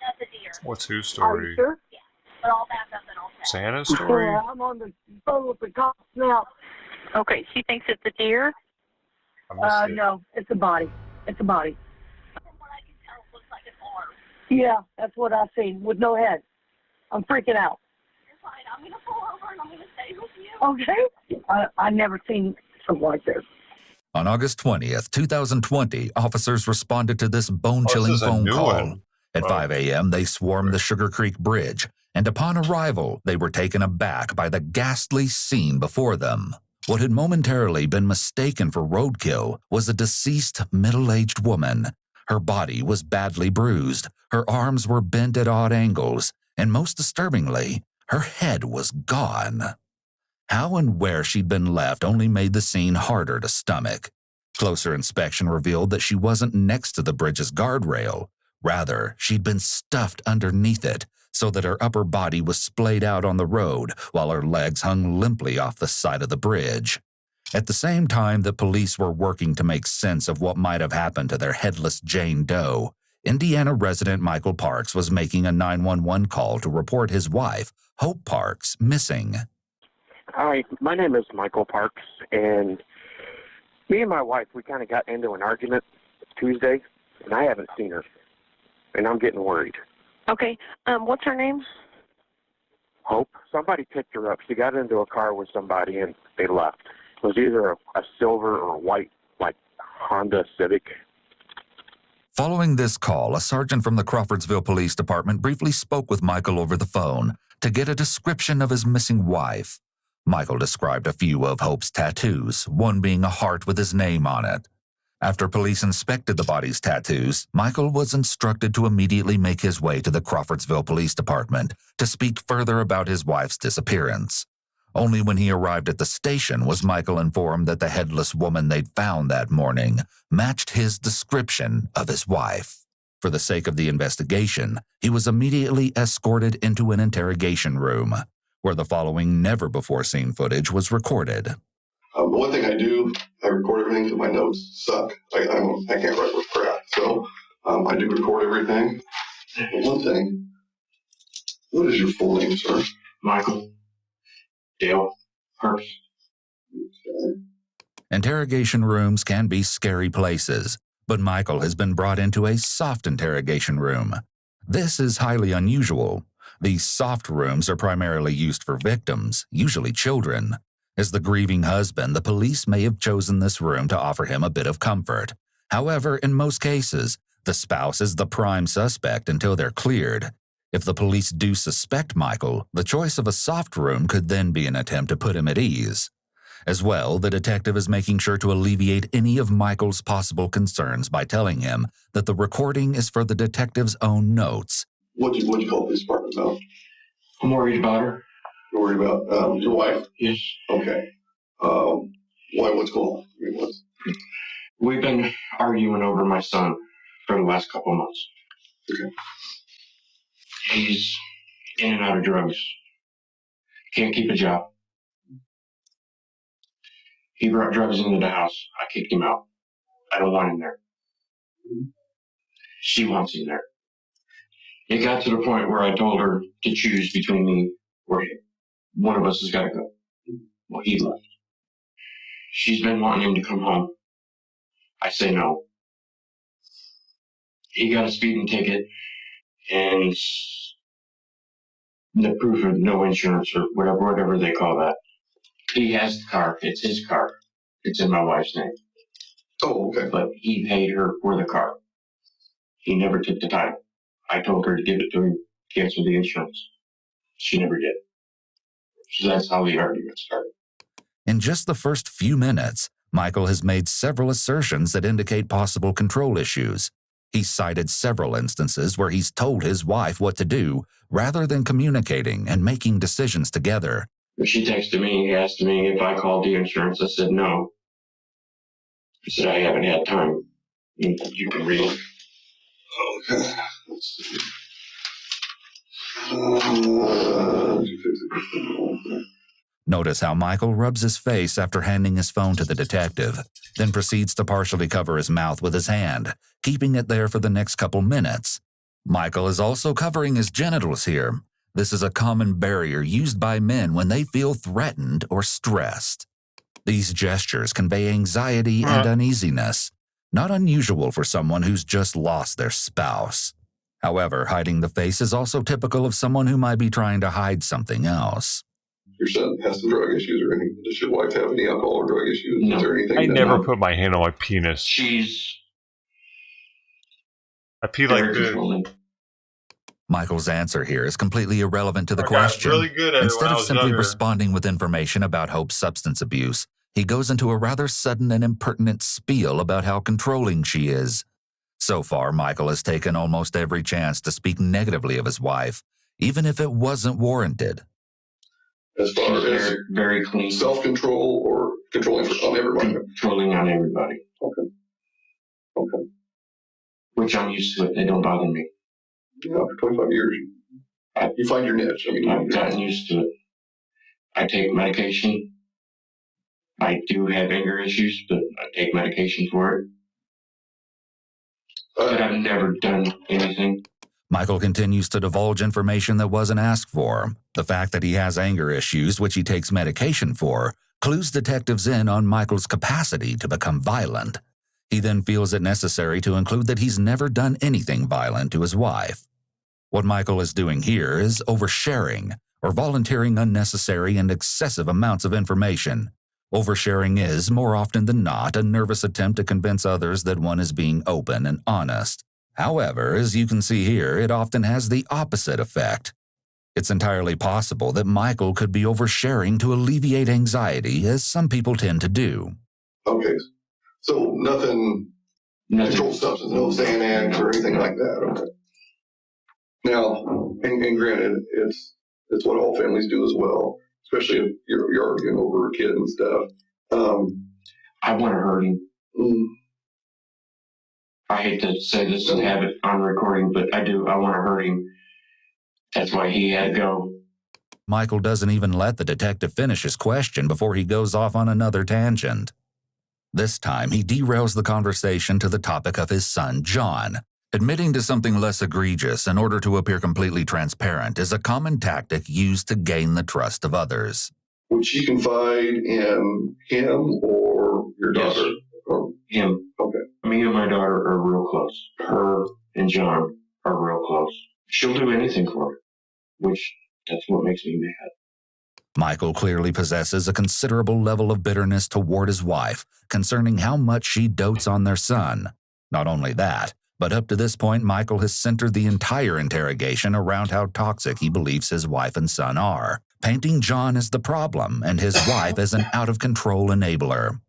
That's a deer. What's whose Are story? you sure? Yeah. But I'll back up and I'll check. Santa's story? Yeah, I'm on the phone with the cops now. Okay, she thinks it's a deer? No, it's a body. It's a body. From what I can tell, it looks like an arm. Yeah, that's what I've seen, with no head. I'm freaking out. You're fine. I'm going to pull over and I'm going to stay with you. Okay. I never seen something like this. On August 20th, 2020, officers responded to this bone-chilling phone call. At 5 a.m., they swarmed the Sugar Creek Bridge, and upon arrival, they were taken aback by the ghastly scene before them. What had momentarily been mistaken for roadkill was a deceased, middle-aged woman. Her body was badly bruised, her arms were bent at odd angles, and most disturbingly, her head was gone. How and where she'd been left only made the scene harder to stomach. Closer inspection revealed that she wasn't next to the bridge's guardrail. Rather, she'd been stuffed underneath it, so that her upper body was splayed out on the road while her legs hung limply off the side of the bridge. At the same time that police were working to make sense of what might have happened to their headless Jane Doe, Indiana resident Michael Parks was making a 911 call to report his wife, Hope Parks, missing. Hi, my name is Michael Parks, and me and my wife, we kind of got into an argument Tuesday, and I haven't seen her, and I'm getting worried. Okay, what's her name? Hope. Somebody picked her up. She got into a car with somebody, and they left. It was either a silver or a white, like, Honda Civic. Following this call, a sergeant from the Crawfordsville Police Department briefly spoke with Michael over the phone to get a description of his missing wife. Michael described a few of Hope's tattoos, one being a heart with his name on it. After police inspected the body's tattoos, Michael was instructed to immediately make his way to the Crawfordsville Police Department to speak further about his wife's disappearance. Only when he arrived at the station was Michael informed that the headless woman they'd found that morning matched his description of his wife. For the sake of the investigation, he was immediately escorted into an interrogation room, where the following never-before-seen footage was recorded. The one thing I do, I record everything because my notes suck. I can't write with crap, so I do record everything. One thing, what is your full name, sir? Michael Dale Herbst. Okay. Interrogation rooms can be scary places, but Michael has been brought into a soft interrogation room. This is highly unusual. These soft rooms are primarily used for victims, usually children. As the grieving husband, the police may have chosen this room to offer him a bit of comfort. However, in most cases, the spouse is the prime suspect until they're cleared. If the police do suspect Michael, the choice of a soft room could then be an attempt to put him at ease. As well, the detective is making sure to alleviate any of Michael's possible concerns by telling him that the recording is for the detective's own notes. What'd you call the police department about? I'm worried about her. You're worried about your wife? Yes. Okay. Why? What's going on? We've been arguing over my son for the last couple of months. Okay. He's in and out of drugs. Can't keep a job. He brought drugs into the house. I kicked him out. I don't want him there. She wants him there. It got to the point where I told her to choose between me or him. One of us has got to go. Well, he left. She's been wanting him to come home. I say no. He got a speeding ticket and the proof of no insurance or whatever they call that. He has the car. It's his car. It's in my wife's name. Oh, okay. But he paid her for the car. He never took the title. I told her to give it to him, cancel the insurance. She never did. So that's how the argument started. In just the first few minutes, Michael has made several assertions that indicate possible control issues. He's cited several instances where he's told his wife what to do rather than communicating and making decisions together. She texted me, asked me if I called the insurance. I said no. I said I haven't had time. You can read it. Okay. Let's see. Notice how Michael rubs his face after handing his phone to the detective, then proceeds to partially cover his mouth with his hand, keeping it there for the next couple minutes. Michael is also covering his genitals here. This is a common barrier used by men when they feel threatened or stressed. These gestures convey anxiety and uneasiness, not unusual for someone who's just lost their spouse. However, hiding the face is also typical of someone who might be trying to hide something else. Your son has some drug issues or anything? Does your wife have any alcohol or drug issues? No. Is there anything? I never put my hand on my penis. I pee like this. Michael's answer here is completely irrelevant to the question. Really good at Instead of simply younger. responding with information about Hope's substance abuse, he goes into a rather sudden and impertinent spiel about how controlling she is. So far, Michael has taken almost every chance to speak negatively of his wife, even if it wasn't warranted. As far as very clean. Self-control or controlling on everybody? Controlling on everybody. Okay. Okay. Which I'm used to it. They don't bother me. Yeah, after 25 years, you find your niche. I mean, I've gotten used to it. I take medication. I do have anger issues, but I take medication for it. But I've never done anything. Michael continues to divulge information that wasn't asked for. The fact that he has anger issues, which he takes medication for, clues detectives in on Michael's capacity to become violent. He then feels it necessary to include that he's never done anything violent to his wife. What Michael is doing here is oversharing or volunteering unnecessary and excessive amounts of information. Oversharing is, more often than not, a nervous attempt to convince others that one is being open and honest. However, as you can see here, it often has the opposite effect. It's entirely possible that Michael could be oversharing to alleviate anxiety, as some people tend to do. Okay, so nothing controlled substance, no Xanax or anything like that. Okay. Now, and granted, it's what all families do as well, especially if you're arguing over a kid and stuff. I want to hurt him. I hate to say this and have it on recording, but I do. I want to hurt him. That's why he had to go. Michael doesn't even let the detective finish his question before he goes off on another tangent. This time, he derails the conversation to the topic of his son, John. Admitting to something less egregious in order to appear completely transparent is a common tactic used to gain the trust of others. Would she confide in him or your daughter? Yes. Him. Okay. Me and my daughter are real close. Her and John are real close. She'll do anything for her, which that's what makes me mad. Michael clearly possesses a considerable level of bitterness toward his wife concerning how much she dotes on their son. Not only that, but up to this point, Michael has centered the entire interrogation around how toxic he believes his wife and son are, painting John as the problem and his wife as an out-of-control enabler.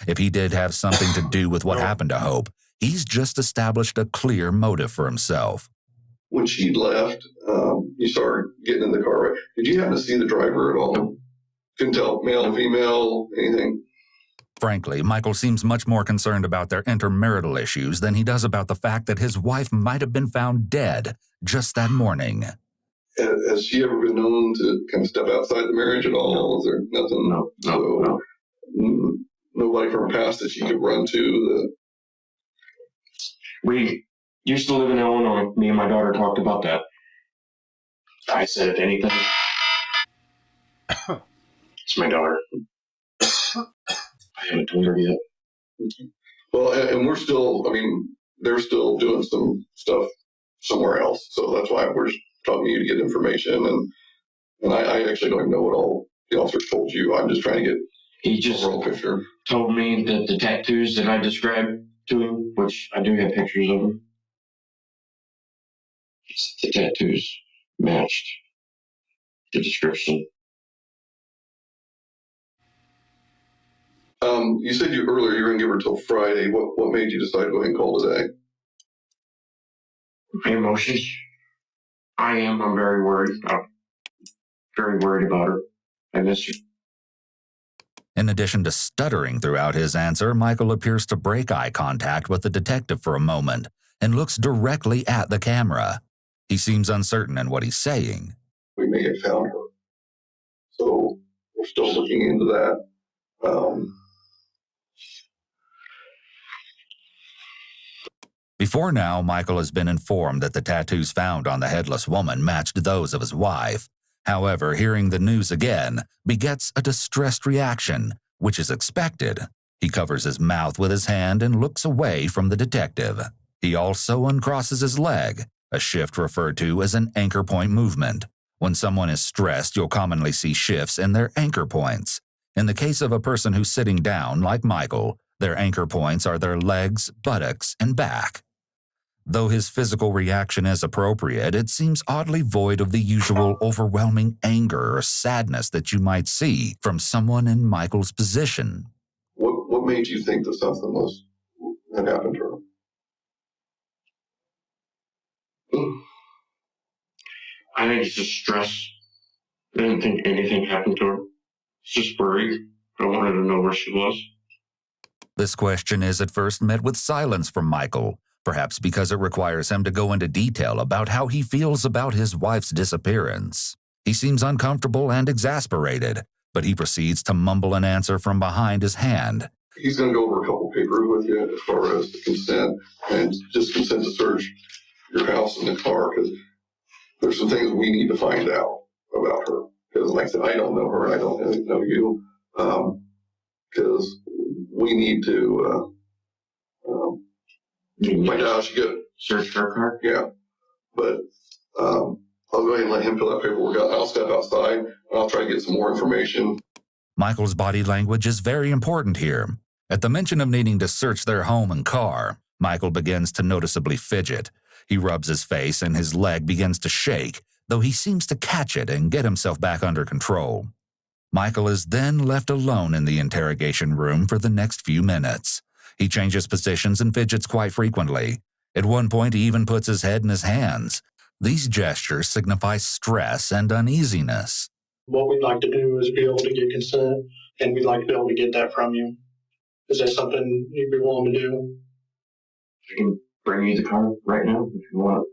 If he did have something to do with what happened to Hope, he's just established a clear motive for himself. When she left, you started getting in the car, right? Did you happen to see the driver at all? Couldn't tell, male, female, anything? Frankly, Michael seems much more concerned about their intermarital issues than he does about the fact that his wife might have been found dead just that morning. Has she ever been known to kind of step outside the marriage at all? Is there nothing? No. Nobody from her past that she could run to? We used to live in Illinois. Me and my daughter talked about that. I said, if anything, it's my daughter. I haven't told her yet. Well, and we're still, they're still doing some stuff somewhere else. So that's why we're talking to you to get information. And I actually don't even know what all the officers told you. I'm just trying to get he just overall picture. Told me that the tattoos that I described to him, which I do have pictures of them, the tattoos matched the description. You said earlier you were going to give her till Friday. What made you decide to go ahead and call today? My emotions. I'm very worried. I'm very worried about her. I miss her. In addition to stuttering throughout his answer, Michael appears to break eye contact with the detective for a moment and looks directly at the camera. He seems uncertain in what he's saying. We may have found her. So we're still looking into that. Before now, Michael has been informed that the tattoos found on the headless woman matched those of his wife. However, hearing the news again begets a distressed reaction, which is expected. He covers his mouth with his hand and looks away from the detective. He also uncrosses his leg, a shift referred to as an anchor point movement. When someone is stressed, you'll commonly see shifts in their anchor points. In the case of a person who's sitting down, like Michael, their anchor points are their legs, buttocks, and back. Though his physical reaction is appropriate, it seems oddly void of the usual overwhelming anger or sadness that you might see from someone in Michael's position. What made you think that something had happened to her? I think it's just stress. I didn't think anything happened to her. It's just worried. I wanted to know where she was. This question is at first met with silence from Michael, perhaps because it requires him to go into detail about how he feels about his wife's disappearance. He seems uncomfortable and exasperated, but he proceeds to mumble an answer from behind his hand. He's going to go over a couple papers with you as far as the consent, and just consent to search your house and the car, because there's some things we need to find out about her. Because like I said, I don't know her, and I don't really know you, because we need to find out how she got search her car. Yeah, but I'll go ahead and let him fill that paperwork out. I'll step outside and I'll try to get some more information. Michael's body language is very important here. At the mention of needing to search their home and car, Michael begins to noticeably fidget. He rubs his face and his leg begins to shake, though he seems to catch it and get himself back under control. Michael is then left alone in the interrogation room for the next few minutes. He changes positions and fidgets quite frequently. At one point, he even puts his head in his hands. These gestures signify stress and uneasiness. What we'd like to do is be able to get consent, and we'd like to be able to get that from you. Is that something you'd be willing to do? I can bring you the car right now if you want.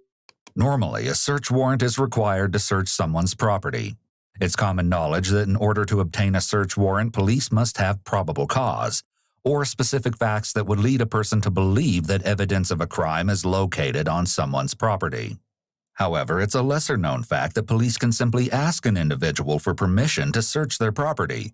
Normally, a search warrant is required to search someone's property. It's common knowledge that in order to obtain a search warrant, police must have probable cause, or specific facts that would lead a person to believe that evidence of a crime is located on someone's property. However, it's a lesser-known fact that police can simply ask an individual for permission to search their property.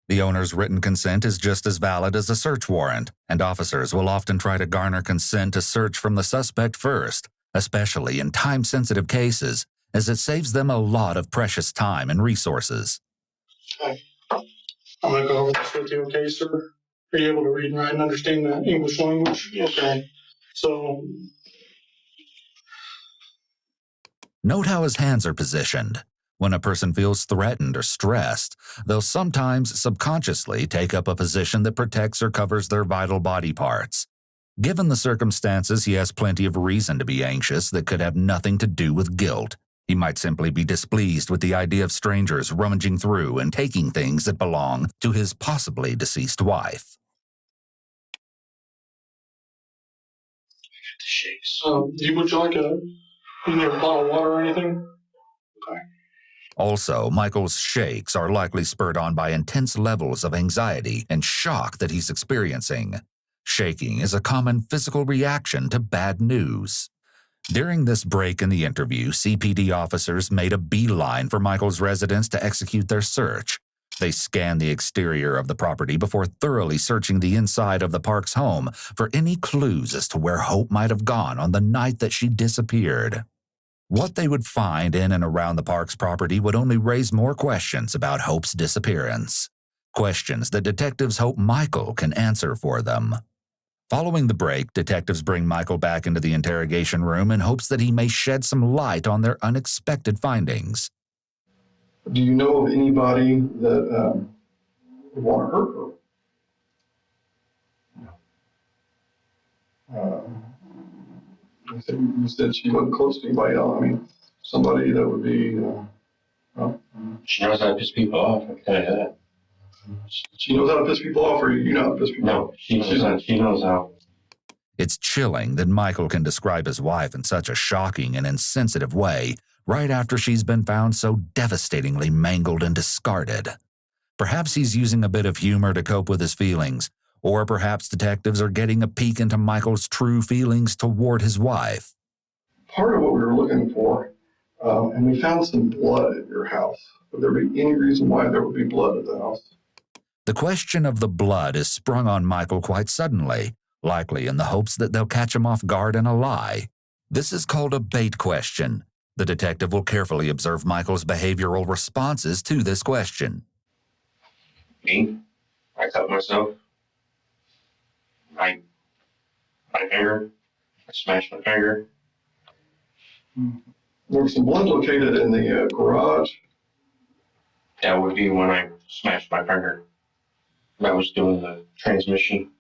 The owner's written consent is just as valid as a search warrant, and officers will often try to garner consent to search from the suspect first, especially in time-sensitive cases, as it saves them a lot of precious time and resources. Okay. I'm going to go over this with you, okay, sir? Are you able to read and write and understand the English language? Okay. So... Note how his hands are positioned. When a person feels threatened or stressed, they'll sometimes subconsciously take up a position that protects or covers their vital body parts. Given the circumstances, he has plenty of reason to be anxious that could have nothing to do with guilt. He might simply be displeased with the idea of strangers rummaging through and taking things that belong to his possibly deceased wife. would you like either a bottle of water or anything? Okay. Also, Michael's shakes are likely spurred on by intense levels of anxiety and shock that he's experiencing. Shaking is a common physical reaction to bad news. During this break in the interview, CPD officers made a beeline for Michael's residence to execute their search. They scanned the exterior of the property before thoroughly searching the inside of the Parks home for any clues as to where Hope might have gone on the night that she disappeared. What they would find in and around the Parks property would only raise more questions about Hope's disappearance. Questions that detectives hope Michael can answer for them. Following the break, detectives bring Michael back into the interrogation room in hopes that he may shed some light on their unexpected findings. Do you know of anybody that would want to hurt her? You said she wasn't close to anybody else. I mean, somebody that would be, She knows how to piss people off, I can tell you that. She knows how to piss people off, or you know how to piss people off? No, she knows how. It's chilling that Michael can describe his wife in such a shocking and insensitive way right after she's been found so devastatingly mangled and discarded. Perhaps he's using a bit of humor to cope with his feelings, or perhaps detectives are getting a peek into Michael's true feelings toward his wife. Part of what we were looking for, and we found some blood at your house. Would there be any reason why there would be blood at the house? The question of the blood is sprung on Michael quite suddenly, likely in the hopes that they'll catch him off guard in a lie. This is called a bait question. The detective will carefully observe Michael's behavioral responses to this question. Me? I cut myself. My finger. I smashed my finger. There was some blood located in the garage. That would be when I smashed my finger. I was doing the transmission.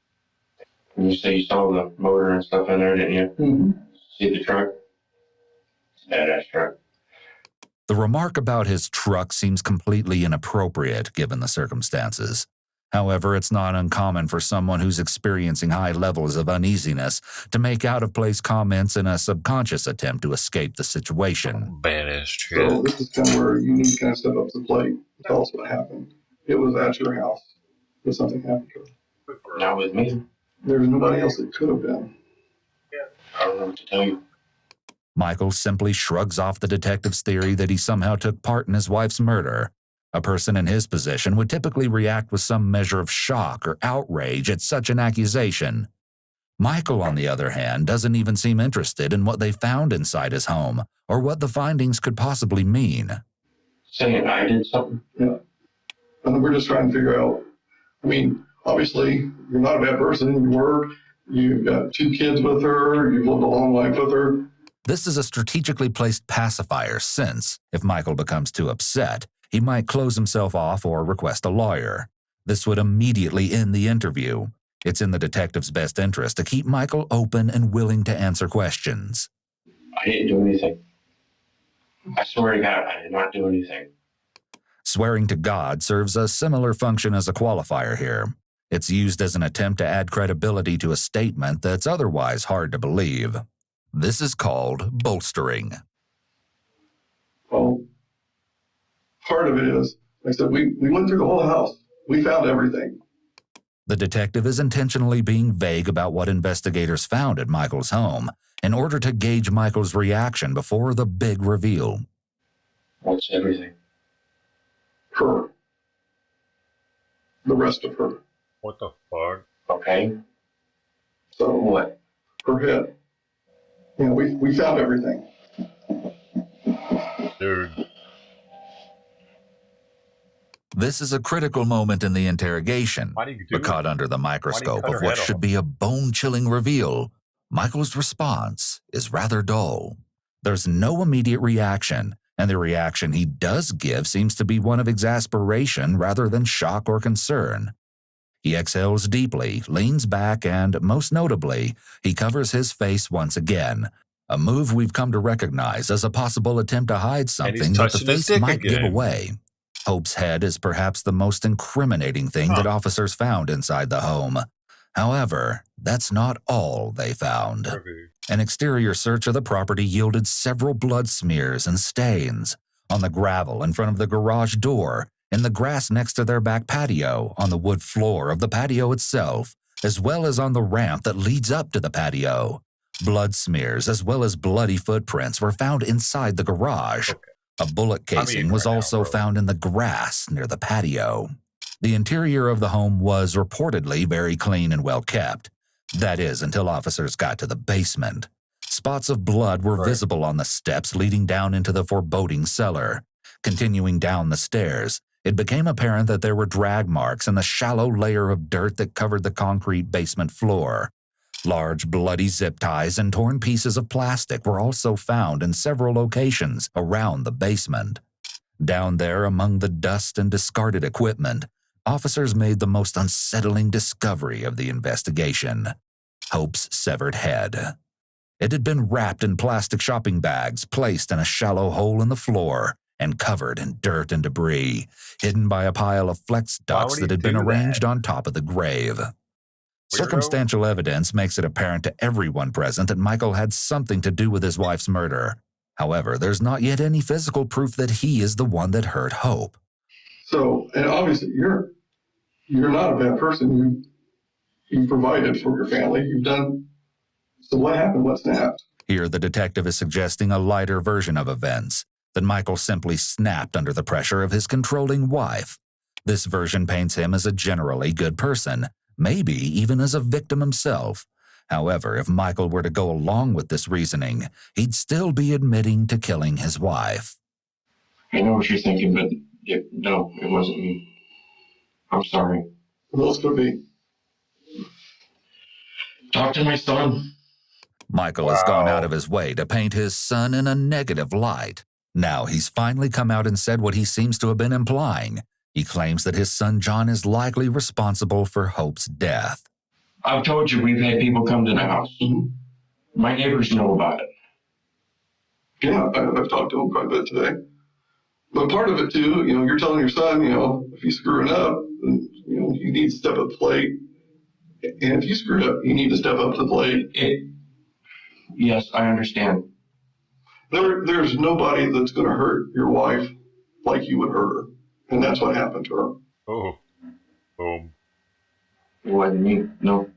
And you say you saw the motor and stuff in there, didn't you? Mm-hmm. See the truck? It's a badass truck. The remark about his truck seems completely inappropriate given the circumstances. However, it's not uncommon for someone who's experiencing high levels of uneasiness to make out-of-place comments in a subconscious attempt to escape the situation. Badass truck. So this is kind of where you need to kind of step up to the plate and tell us what happened. It was at your house. Did something happen to her? Not with me. There was nobody else that could have been. I don't know what to tell you. Michael simply shrugs off the detective's theory that he somehow took part in his wife's murder. A person in his position would typically react with some measure of shock or outrage at such an accusation. Michael, on the other hand, doesn't even seem interested in what they found inside his home or what the findings could possibly mean. Saying I did something? Yeah. And we're just trying to figure out, I mean, obviously, you're not a bad person. You work, you've got 2 kids with her, you've lived a long life with her. This is a strategically placed pacifier since, if Michael becomes too upset, he might close himself off or request a lawyer. This would immediately end the interview. It's in the detective's best interest to keep Michael open and willing to answer questions. I didn't do anything. I swear to God, I did not do anything. Swearing to God serves a similar function as a qualifier here. It's used as an attempt to add credibility to a statement that's otherwise hard to believe. This is called bolstering. Well, part of it is, like I said, we went through the whole house. We found everything. The detective is intentionally being vague about what investigators found at Michael's home in order to gauge Michael's reaction before the big reveal. What's everything? Her. The rest of her. What the fuck? Okay. So what? Her head. You know, we found everything. Dude. This is a critical moment in the interrogation. But caught under the microscope of what should be a bone-chilling reveal, Michael's response is rather dull. There's no immediate reaction, and the reaction he does give seems to be one of exasperation rather than shock or concern. He exhales deeply, leans back, and, most notably, he covers his face once again, a move we've come to recognize as a possible attempt to hide something that the face might give away. Hope's head is perhaps the most incriminating thing that officers found inside the home. However, that's not all they found. An exterior search of the property yielded several blood smears and stains on the gravel in front of the garage door, in the grass next to their back patio, on the wood floor of the patio itself, as well as on the ramp that leads up to the patio. Blood smears as well as bloody footprints were found inside the garage. A bullet casing was also found in the grass near the patio. The interior of the home was reportedly very clean and well kept. That is, until officers got to the basement. Spots of blood were visible on the steps leading down into the foreboding cellar. Continuing down the stairs, it became apparent that there were drag marks in the shallow layer of dirt that covered the concrete basement floor. Large bloody zip ties and torn pieces of plastic were also found in several locations around the basement. Down there, among the dust and discarded equipment, officers made the most unsettling discovery of the investigation: Hope's severed head. It had been wrapped in plastic shopping bags, placed in a shallow hole in the floor, and covered in dirt and debris, hidden by a pile of flex ducts that had been arranged on top of the grave. Circumstantial evidence makes it apparent to everyone present that Michael had something to do with his wife's murder. However, there's not yet any physical proof that he is the one that hurt Hope. So, and obviously, you're not a bad person. You provided for your family. You've done. So what happened? What snapped? Here, the detective is suggesting a lighter version of events, that Michael simply snapped under the pressure of his controlling wife. This version paints him as a generally good person, maybe even as a victim himself. However, if Michael were to go along with this reasoning, he'd still be admitting to killing his wife. I know what you're thinking, but no, it wasn't me. I'm sorry. Who else could be? Talk to my son. Michael has gone out of his way to paint his son in a negative light. Now he's finally come out and said what he seems to have been implying. He claims that his son John is likely responsible for Hope's death. I've told you we've had people come to the house. My neighbors know about it. Yeah, I've talked to him quite a bit today. But part of it too, you're telling your son, if he's screwing up, then, you need to step up to the plate. And if you screwed up, you need to step up to the plate. Yes, I understand. There's nobody that's going to hurt your wife like you would hurt her. And that's what happened to her. Oh. Boom. It wasn't me. No.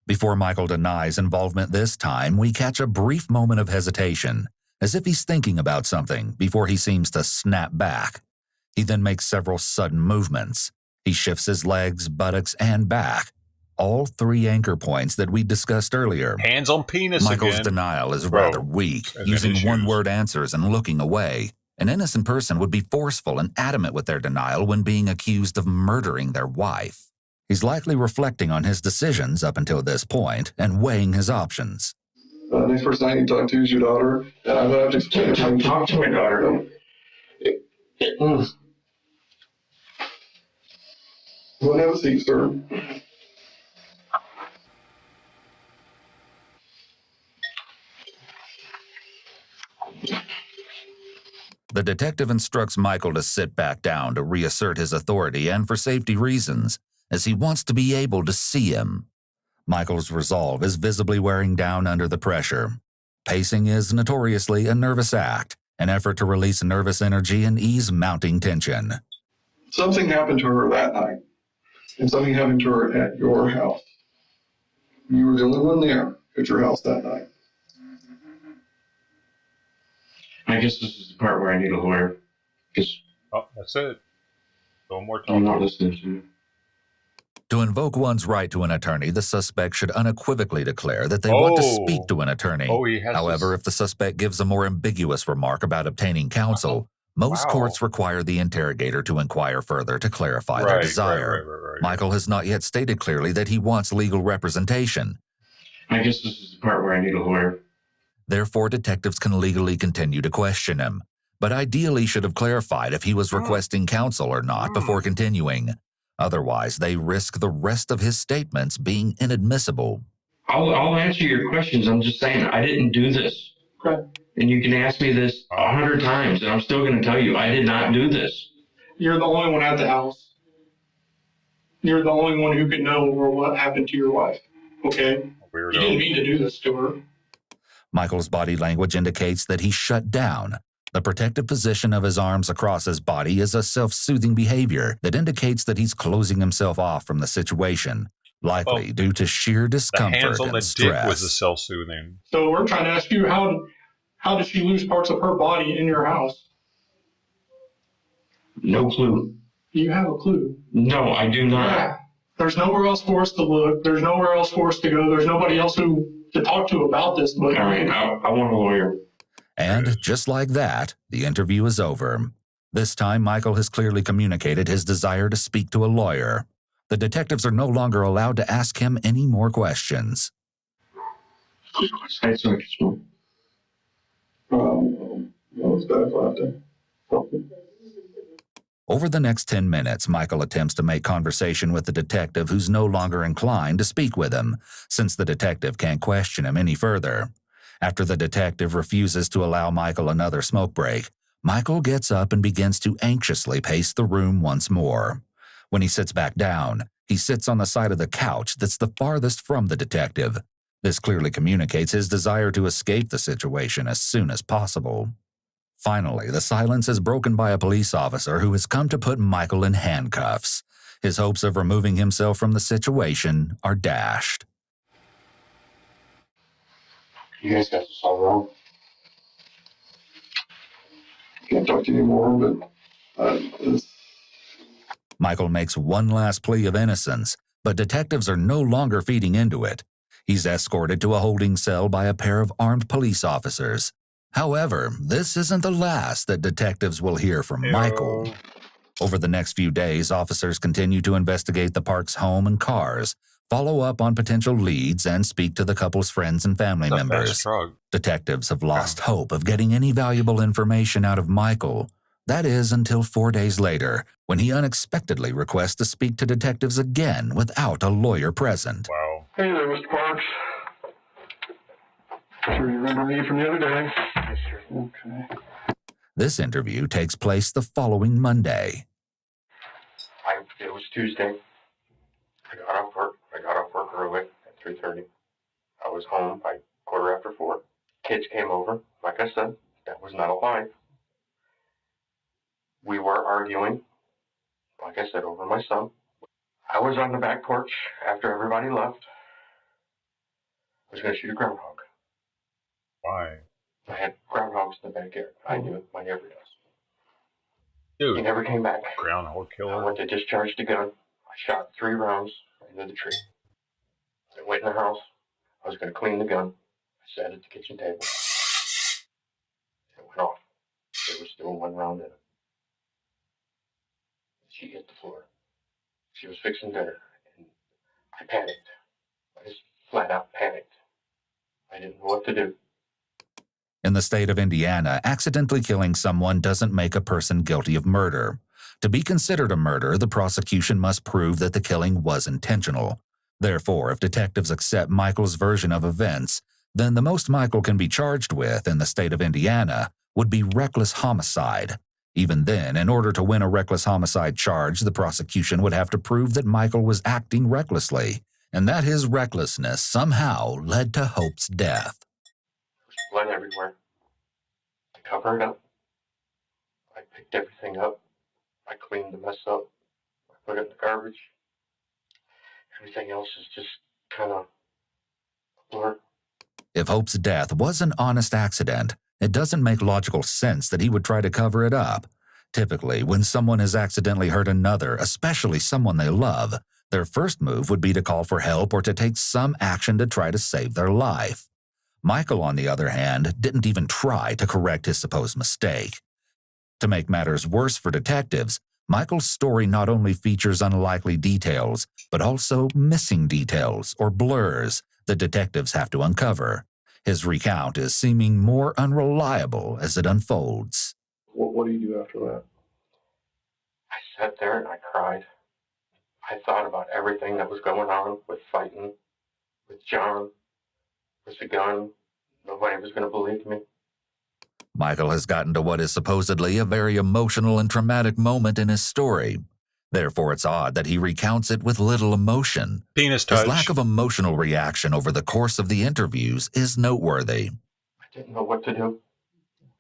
Before Michael denies involvement this time, we catch a brief moment of hesitation, as if he's thinking about something before he seems to snap back. He then makes several sudden movements. He shifts his legs, buttocks, and back. All 3 anchor points that we discussed earlier. Hands on penis Michael's again. denial is rather weak, using one-word answers and looking away. An innocent person would be forceful and adamant with their denial when being accused of murdering their wife. He's likely reflecting on his decisions up until this point and weighing his options. Next person I need to talk to is your daughter. And I'm going to have to explain how you talk to my daughter. Go and have a seat, sir. The detective instructs Michael to sit back down to reassert his authority and for safety reasons, as he wants to be able to see him. Michael's resolve is visibly wearing down under the pressure. Pacing is notoriously a nervous act, an effort to release nervous energy and ease mounting tension. Something happened to her that night, and something happened to her at your house. You were the only one there at your house that night. I guess this is the part where I need a lawyer. Oh, that's it. No more talking. I'm not listening to you. To invoke one's right to an attorney, the suspect should unequivocally declare that they want to speak to an attorney. However, if the suspect gives a more ambiguous remark about obtaining counsel, most courts require the interrogator to inquire further to clarify their desire. Michael has not yet stated clearly that he wants legal representation. I guess this is the part where I need a lawyer. Therefore, detectives can legally continue to question him, but ideally should have clarified if he was requesting counsel or not before continuing. Otherwise, they risk the rest of his statements being inadmissible. I'll answer your questions. I'm just saying, I didn't do this. Okay. And you can ask me this 100 times, and I'm still going to tell you, I did not do this. You're the only one at the house. You're the only one who could know what happened to your wife. Okay? Weirdo. You didn't mean to do this to her. Michael's body language indicates that he shut down. The protective position of his arms across his body is a self-soothing behavior that indicates that he's closing himself off from the situation, likely due to sheer discomfort the hands on and the stress. dick was the self-soothing. So we're trying to ask you, how did she lose parts of her body in your house? No clue. You have a clue. No, I do not. Yeah. There's nowhere else for us to look. There's nowhere else for us to go. There's nobody else to talk to about this. But all right, I want a lawyer. And just like that, the interview is over. This time, Michael has clearly communicated his desire to speak to a lawyer. The detectives are no longer allowed to ask him any more questions. Over the next 10 minutes, Michael attempts to make conversation with the detective who's no longer inclined to speak with him, since the detective can't question him any further. After the detective refuses to allow Michael another smoke break, Michael gets up and begins to anxiously pace the room once more. When he sits back down, he sits on the side of the couch that's the farthest from the detective. This clearly communicates his desire to escape the situation as soon as possible. Finally, the silence is broken by a police officer who has come to put Michael in handcuffs. His hopes of removing himself from the situation are dashed. You guys got this all wrong. Can't talk to you anymore, but Michael makes one last plea of innocence, but detectives are no longer feeding into it. He's escorted to a holding cell by a pair of armed police officers. However, this isn't the last that detectives will hear from Michael. Over the next few days, officers continue to investigate the Parks' home and cars, follow up on potential leads, and speak to the couple's friends and family members. Detectives have lost hope of getting any valuable information out of Michael. That is until 4 days later, when he unexpectedly requests to speak to detectives again without a lawyer present. Wow. Hey there, Mr. Parks. Sure you remember me from the other day? Yes, sir. Okay. This interview takes place the following Monday. It was Tuesday. I got off work early at 3:30. I was home by 4:15. Kids came over. Like I said, that was not a lie. We were arguing, like I said, over my son. I was on the back porch after everybody left. I was going to shoot a groundhog. Why? I had groundhogs in the backyard. I knew it. My neighbor does. Dude. He never came back. Groundhog killer. I went to discharge the gun. I shot 3 rounds into the tree. I went in the house. I was going to clean the gun. I sat at the kitchen table. It went off. It was still one round in it. She hit the floor. She was fixing dinner, and I panicked. I just flat out panicked. I didn't know what to do. In the state of Indiana, accidentally killing someone doesn't make a person guilty of murder. To be considered a murder, the prosecution must prove that the killing was intentional. Therefore, if detectives accept Michael's version of events, then the most Michael can be charged with in the state of Indiana would be reckless homicide. Even then, in order to win a reckless homicide charge, the prosecution would have to prove that Michael was acting recklessly, and that his recklessness somehow led to Hope's death. There's blood everywhere. I covered it up. I picked everything up. I cleaned the mess up. I put it in the garbage. Everything else is just kind of a blur. If Hope's death was an honest accident, it doesn't make logical sense that he would try to cover it up. Typically, when someone has accidentally hurt another, especially someone they love, their first move would be to call for help or to take some action to try to save their life. Michael, on the other hand, didn't even try to correct his supposed mistake. To make matters worse for detectives, Michael's story not only features unlikely details, but also missing details or blurs that detectives have to uncover. His recount is seeming more unreliable as it unfolds. What do you do after that? I sat there and I cried. I thought about everything that was going on with fighting, with John, with the gun. Nobody was going to believe me. Michael has gotten to what is supposedly a very emotional and traumatic moment in his story. Therefore, it's odd that he recounts it with little emotion. Penis touch. His lack of emotional reaction over the course of the interviews is noteworthy. I didn't know what to do.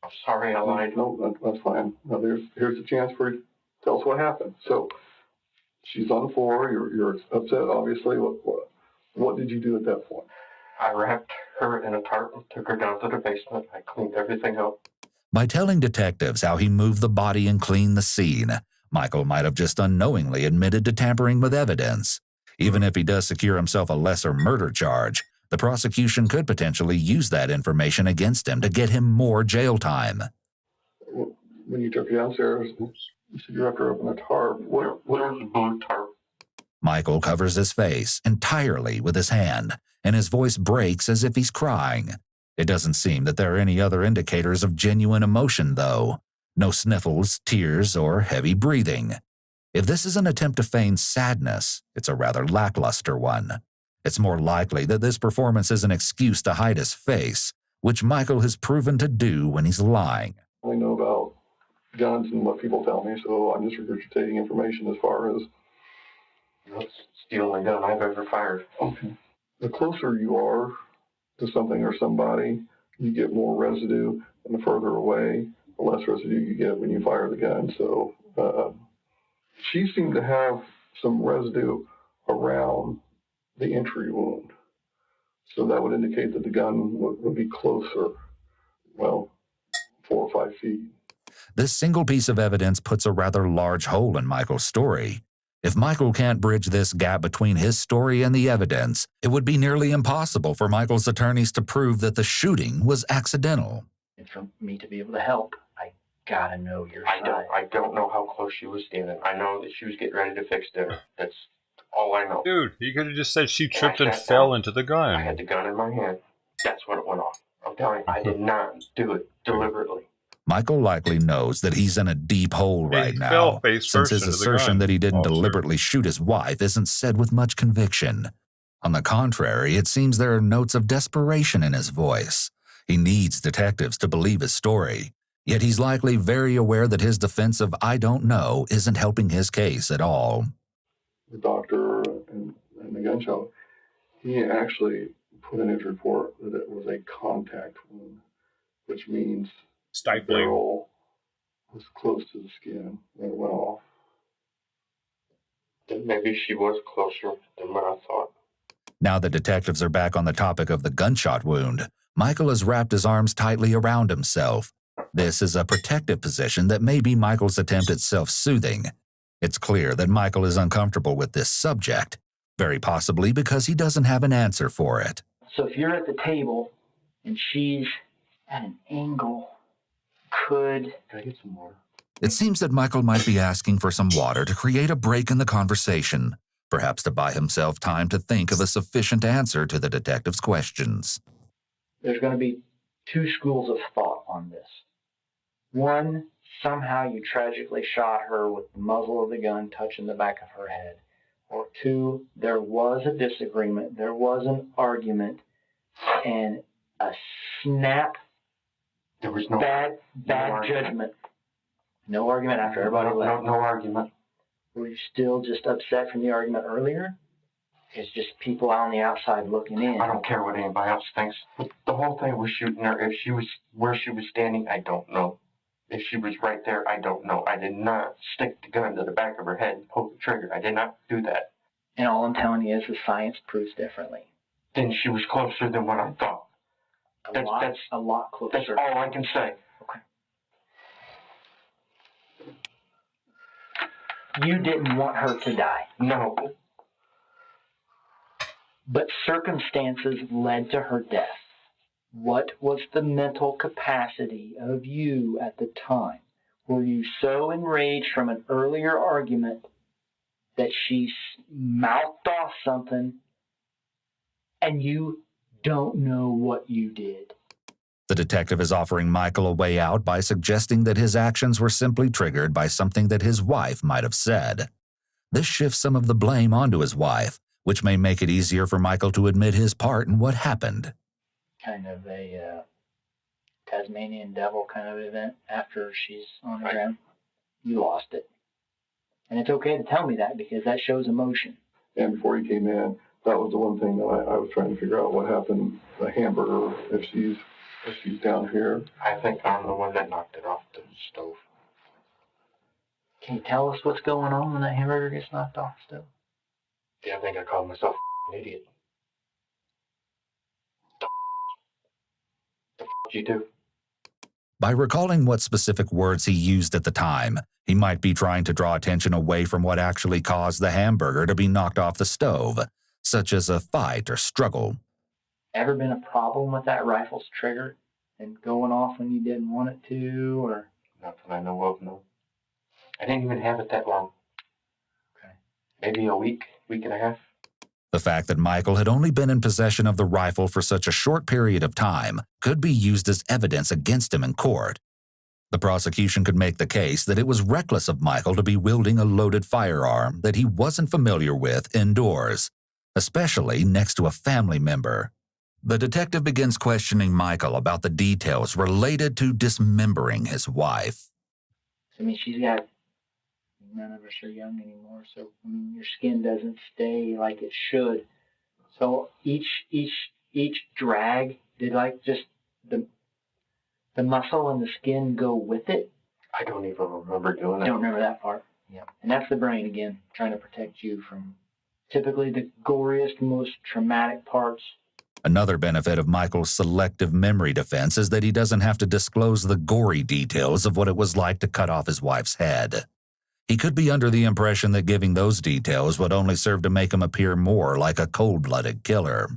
I'm sorry I lied. No, that's fine. Now, here's a chance for you to tell us what happened. So, she's on the floor. You're upset, obviously. What did you do at that point? I wrapped her in a tarp and took her down to the basement. I cleaned everything up. By telling detectives how he moved the body and cleaned the scene, Michael might have just unknowingly admitted to tampering with evidence. Even if he does secure himself a lesser murder charge, the prosecution could potentially use that information against him to get him more jail time. When you took her downstairs, you said you wrapped her up in a tarp. What was the blue tarp? Michael covers his face entirely with his hand, and his voice breaks as if he's crying. It doesn't seem that there are any other indicators of genuine emotion, though. No sniffles, tears, or heavy breathing. If this is an attempt to feign sadness, it's a rather lackluster one. It's more likely that this performance is an excuse to hide his face, which Michael has proven to do when he's lying. I know about guns and what people tell me, so I'm just regurgitating information as far as... That's the only gun I've ever fired. Okay. The closer you are to something or somebody, you get more residue, and the further away, the less residue you get when you fire the gun. So she seemed to have some residue around the entry wound. So that would indicate that the gun would be closer, 4 or 5 feet. This single piece of evidence puts a rather large hole in Michael's story. If Michael can't bridge this gap between his story and the evidence, it would be nearly impossible for Michael's attorneys to prove that the shooting was accidental. And for me to be able to help, I gotta know your side. I don't know how close she was standing. I know that she was getting ready to fix dinner. That's all I know. Dude, you could have just said she tripped and fell into the gun. I had the gun in my hand. That's when it went off. I'm telling you, I did not do it deliberately. Michael likely knows that he's in a deep hole right now, since his assertion that he didn't deliberately shoot his wife isn't said with much conviction. On the contrary, it seems there are notes of desperation in his voice. He needs detectives to believe his story, yet he's likely very aware that his defense of "I don't know" isn't helping his case at all. The doctor and the gun shop, he actually put in his report that it was a contact wound, which means stifling. The barrel was close to the skin when it went off. Then maybe she was closer than what I thought. Now that detectives are back on the topic of the gunshot wound, Michael has wrapped his arms tightly around himself. This is a protective position that may be Michael's attempt at self-soothing. It's clear that Michael is uncomfortable with this subject, very possibly because he doesn't have an answer for it. So if you're at the table and she's at an angle, Can I get some water? It seems that Michael might be asking for some water to create a break in the conversation, perhaps to buy himself time to think of a sufficient answer to the detective's questions. There's going to be two schools of thought on this. One, somehow you tragically shot her with the muzzle of the gun touching the back of her head. Or two, there was a disagreement, there was an argument, and a snap, there was no bad judgment. No argument after everybody left. No argument. Were you still just upset from the argument earlier? It's just people on the outside looking in. I don't care what anybody else thinks. The whole thing was shooting her. If she was where she was standing, I don't know. If she was right there, I don't know. I did not stick the gun to the back of her head and pull the trigger. I did not do that. And all I'm telling you is the science proves differently. Then she was closer than what I thought. That's a lot closer. That's all I can say. Okay. You didn't want her to die. No. But circumstances led to her death. What was the mental capacity of you at the time? Were you so enraged from an earlier argument that she mouthed off something and you don't know what you did? The detective is offering Michael a way out by suggesting that his actions were simply triggered by something that his wife might have said. This shifts some of the blame onto his wife, which may make it easier for Michael to admit his part in what happened. Kind of a Tasmanian devil kind of event after she's on the ground. You lost it. And it's okay to tell me that because that shows emotion. And before he came in, that was the one thing that I was trying to figure out what happened. The hamburger, if she's down here. I think I'm the one that knocked it off the stove. Can you tell us what's going on when that hamburger gets knocked off the stove? Yeah, I think I called myself an idiot. The you do? By recalling what specific words he used at the time, he might be trying to draw attention away from what actually caused the hamburger to be knocked off the stove, such as a fight or struggle. Ever been a problem with that rifle's trigger and going off when you didn't want it to, or? Not that I know of, no. I didn't even have it that long. Okay. Maybe a week and a half. The fact that Michael had only been in possession of the rifle for such a short period of time could be used as evidence against him in court. The prosecution could make the case that it was reckless of Michael to be wielding a loaded firearm that he wasn't familiar with indoors, especially next to a family member. The detective begins questioning Michael about the details related to dismembering his wife. I mean, none of us are young anymore, so your skin doesn't stay like it should. So each drag, did like just the muscle and the skin go with it? I don't even remember doing that. Don't remember that part. Yeah. And that's the brain again, trying to protect you from typically the goriest, most traumatic parts. Another benefit of Michael's selective memory defense is that he doesn't have to disclose the gory details of what it was like to cut off his wife's head. He could be under the impression that giving those details would only serve to make him appear more like a cold-blooded killer.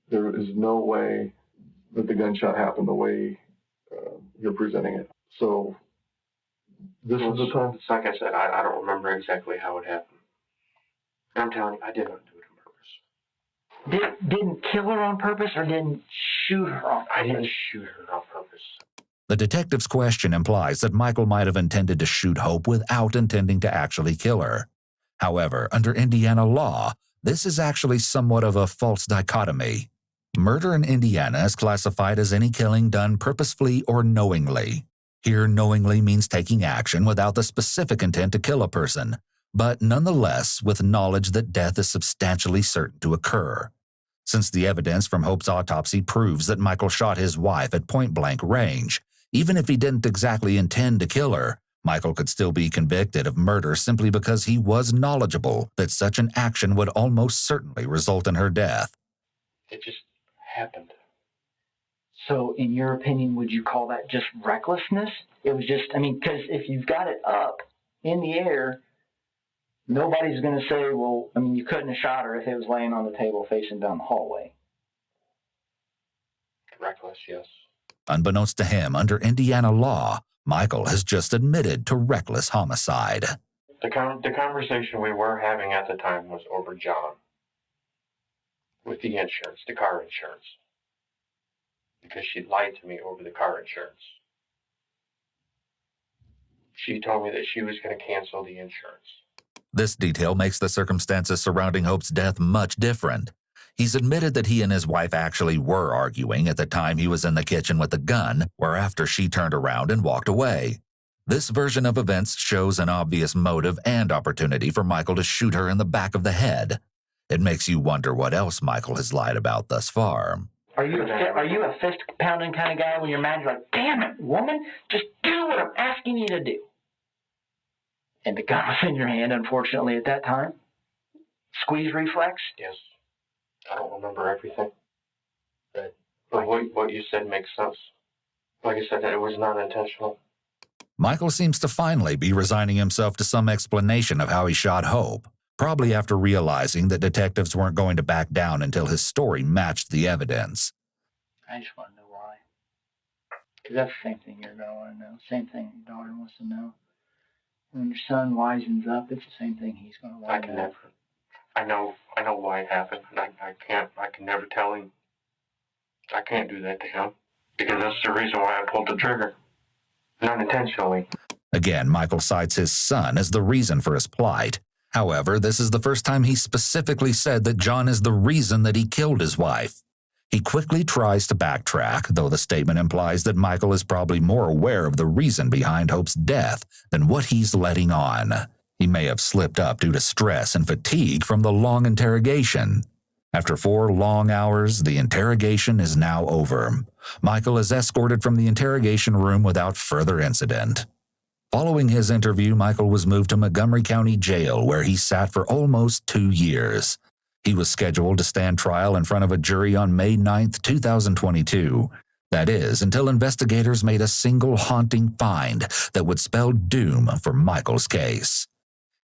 There is no way that the gunshot happened the way you're presenting it. So this is the time. It's like I said, I don't remember exactly how it happened. I'm telling you, I did not do it on purpose. Didn't kill her on purpose or didn't shoot her on purpose? I didn't shoot her on purpose. The detective's question implies that Michael might have intended to shoot Hope without intending to actually kill her. However, under Indiana law, this is actually somewhat of a false dichotomy. Murder in Indiana is classified as any killing done purposefully or knowingly. Here, knowingly means taking action without the specific intent to kill a person, but nonetheless with knowledge that death is substantially certain to occur. Since the evidence from Hope's autopsy proves that Michael shot his wife at point-blank range, even if he didn't exactly intend to kill her, Michael could still be convicted of murder simply because he was knowledgeable that such an action would almost certainly result in her death. It just happened. So, in your opinion, would you call that just recklessness? It was just, because if you've got it up in the air, nobody's going to say, well, you couldn't have shot her if it was laying on the table facing down the hallway. Reckless, yes. Unbeknownst to him, under Indiana law, Michael has just admitted to reckless homicide. The conversation we were having at the time was over John. With the insurance, the car insurance. Because she lied to me over the car insurance. She told me that she was going to cancel the insurance. This detail makes the circumstances surrounding Hope's death much different. He's admitted that he and his wife actually were arguing at the time he was in the kitchen with the gun, whereafter she turned around and walked away. This version of events shows an obvious motive and opportunity for Michael to shoot her in the back of the head. It makes you wonder what else Michael has lied about thus far. Are you a fist-pounding kind of guy when you're mad? You're like, damn it, woman, just do what I'm asking you to do. And the gun was in your hand, unfortunately, at that time? Squeeze reflex? Yes. I don't remember everything. But what you said makes sense. Like I said, it was not intentional. Michael seems to finally be resigning himself to some explanation of how he shot Hope, probably after realizing that detectives weren't going to back down until his story matched the evidence. I just want to know why. Because that's the same thing you're going to want to know. Same thing your daughter wants to know. When your son wisens up, it's the same thing he's going to want to know. I know why it happened, and I can never tell him. I can't do that to him. Because that's the reason why I pulled the trigger. Not intentionally. Again, Michael cites his son as the reason for his plight. However, this is the first time he specifically said that John is the reason that he killed his wife. He quickly tries to backtrack, though the statement implies that Michael is probably more aware of the reason behind Hope's death than what he's letting on. He may have slipped up due to stress and fatigue from the long interrogation. After 4 long hours, the interrogation is now over. Michael is escorted from the interrogation room without further incident. Following his interview, Michael was moved to Montgomery County Jail, where he sat for almost 2 years. He was scheduled to stand trial in front of a jury on May 9, 2022. That is, until investigators made a single haunting find that would spell doom for Michael's case.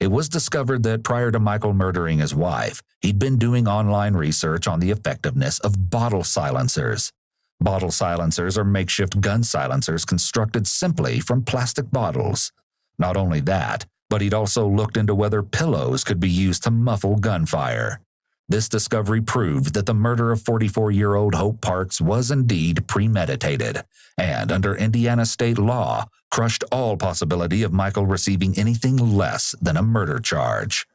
It was discovered that prior to Michael murdering his wife, he'd been doing online research on the effectiveness of bottle silencers. Bottle silencers are makeshift gun silencers constructed simply from plastic bottles. Not only that, but he'd also looked into whether pillows could be used to muffle gunfire. This discovery proved that the murder of 44-year-old Hope Parks was indeed premeditated, and under Indiana state law, crushed all possibility of Michael receiving anything less than a murder charge.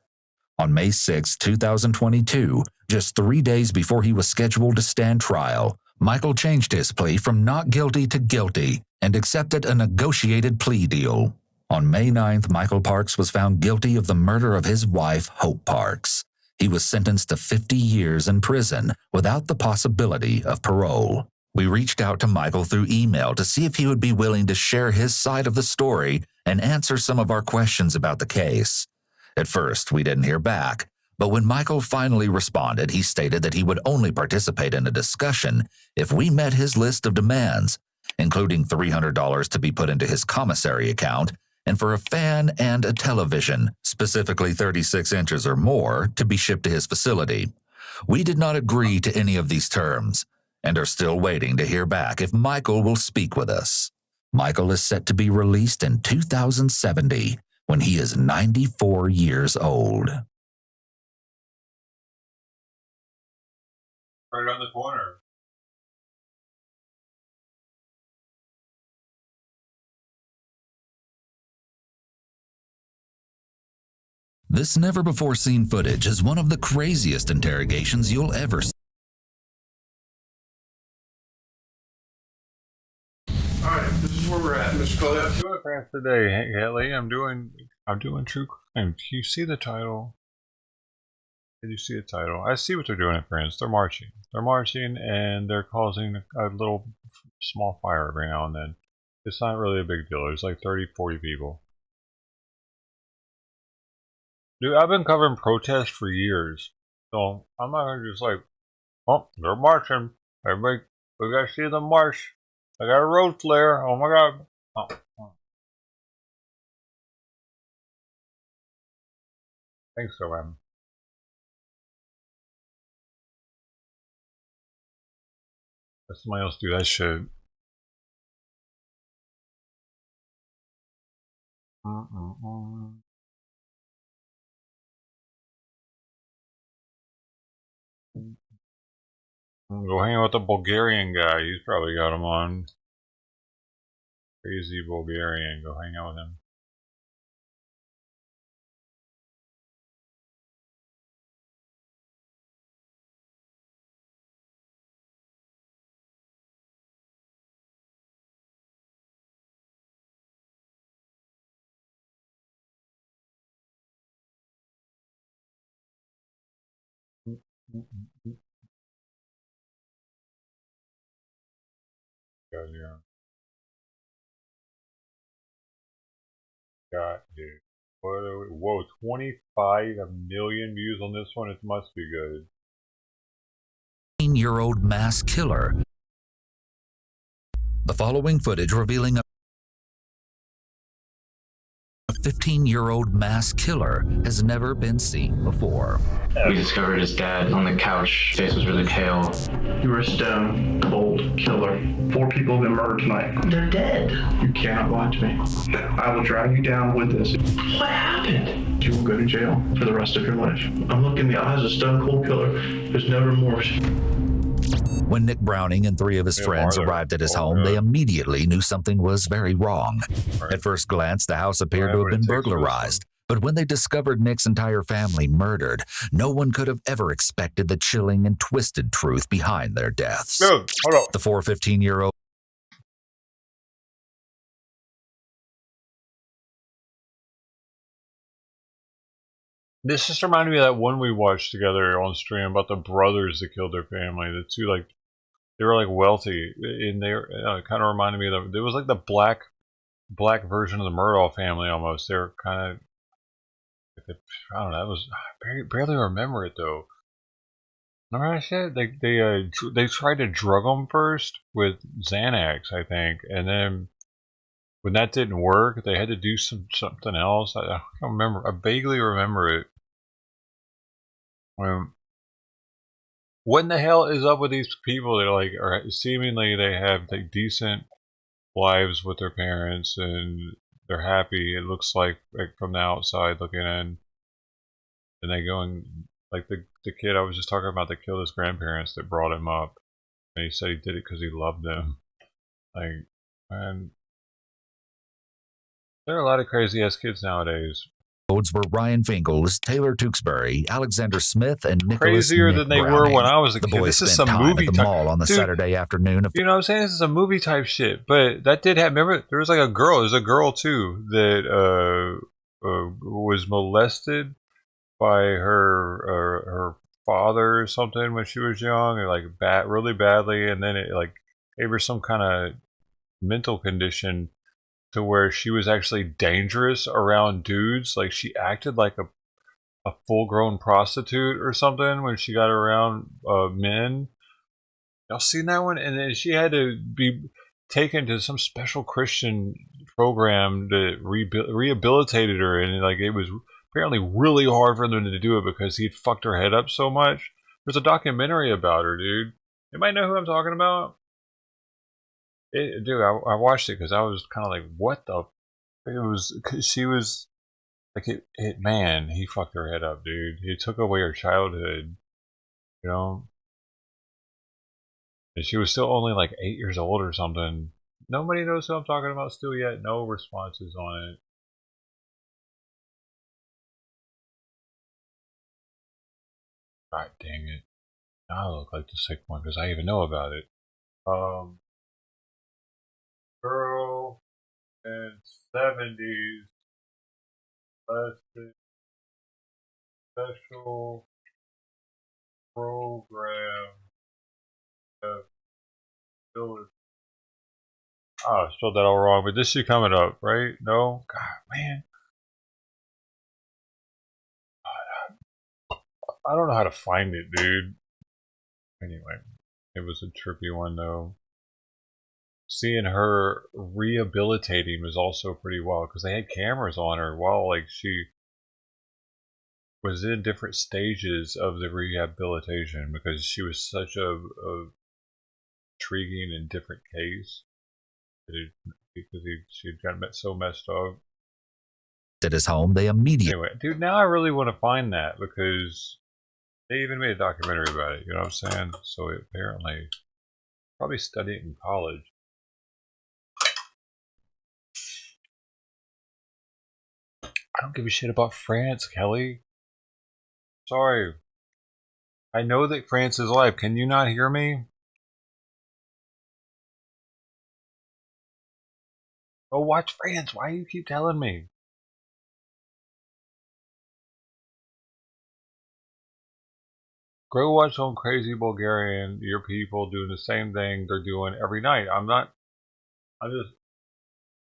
On May 6, 2022, just 3 days before he was scheduled to stand trial, Michael changed his plea from not guilty to guilty and accepted a negotiated plea deal. On May 9th, Michael Parks was found guilty of the murder of his wife, Hope Parks. He was sentenced to 50 years in prison without the possibility of parole. We reached out to Michael through email to see if he would be willing to share his side of the story and answer some of our questions about the case. At first, we didn't hear back, but when Michael finally responded, he stated that he would only participate in a discussion if we met his list of demands, including $300 to be put into his commissary account and for a fan and a television, specifically 36 inches or more, to be shipped to his facility. We did not agree to any of these terms and are still waiting to hear back if Michael will speak with us. Michael is set to be released in 2070 when he is 94 years old. Right around the corner. This never-before-seen footage is one of the craziest interrogations you'll ever see. All right, this is where we're at, Mr. Cliff. Doing it today, hey, Haley. I'm doing true crime. Do you see the title? Did you see the title? I see what they're doing at France. They're marching. They're marching, and they're causing a little small fire every now and then. It's not really a big deal. There's like 30, 40 people. Dude, I've been covering protests for years, so I'm not gonna just like, oh, they're marching. Everybody, we gotta see them march. I got a road flare. Oh my god. Oh. Thanks, so man. Let somebody else do that shit. Go hang out with the Bulgarian guy. He's probably got him on. Crazy Bulgarian. Go hang out with him. God, dude. What are we, whoa, 25 million views on this one? It must be good. 15-year-old mass killer. The following footage revealing a 15-year-old mass killer has never been seen before. We discovered his dad on the couch. His face was really pale. You were a stone cold killer. 4 people have been murdered tonight. They're dead. You cannot lie to me. I will drag you down with this. What happened? You will go to jail for the rest of your life. I'm looking in the eyes of a stone cold killer. There's no remorse. When Nick Browning and 3 of his friends arrived at his home, they immediately knew something was very wrong. At first glance, the house appeared to have been burglarized. But when they discovered Nick's entire family murdered, no one could have ever expected the chilling and twisted truth behind their deaths. Dude, hold on. The 4 15-year-old This just reminded me of that one we watched together on stream about the brothers that killed their family. The two, like, they were like wealthy, and they kind of reminded me of it was like the black version of the Murdaugh family almost. They were kind of, I don't know. I barely remember it though. Remember I said they tried to drug them first with Xanax, I think, and then when that didn't work, they had to do something else. I don't remember. I vaguely remember it. What in the hell is up with these people that are seemingly they have like decent lives with their parents and they're happy, it looks like from the outside looking in, and they go and like the kid I was just talking about that killed his grandparents that brought him up, and he said he did it because he loved them. Like, man, there are a lot of crazy ass kids nowadays. were Ryan Fingles, Taylor Tewksbury, Alexander Smith, and Nicholas Crazier Nick than they Browning. were when I was a the kid. Boys This is spent some time movie at the mall on the Dude, Saturday afternoon. You know what I'm saying? This is a movie type shit. But that did happen. Remember, there was like a girl. There's a girl too that was molested by her father or something when she was young, or like really badly, and then it like gave her some kind of mental condition to where she was actually dangerous around dudes. Like she acted like a full-grown prostitute or something when she got around men. Y'all seen that one? And then she had to be taken to some special Christian program that rehabilitated her, and like it was apparently really hard for them to do it because he'd fucked her head up so much. There's a documentary about her, dude. You might know who I'm talking about. Dude, I watched it because I was kind of like, what the? It was cause she was like man, he fucked her head up, dude. He took away her childhood, you know. And she was still only like 8 years old or something. Nobody knows who I'm talking about still yet. No responses on it. God dang it. Now I look like the sick one because I even know about it. Girl in 70s special program of village. Oh, I spelled that all wrong, but this should coming up, right? No? God, man. I don't know how to find it, dude. Anyway, it was a trippy one, though. Seeing her rehabilitating was also pretty wild because they had cameras on her while like she was in different stages of the rehabilitation because she was such a intriguing and different case because she got so messed up. at his home, they immediately... Anyway, dude, now I really want to find that because they even made a documentary about it, you know what I'm saying? So it apparently, probably studied it in college. I don't give a shit about France, Kelly. Sorry. I know that France is alive. Can you not hear me? Go watch France. Why do you keep telling me? Go watch some crazy Bulgarian, your people doing the same thing they're doing every night.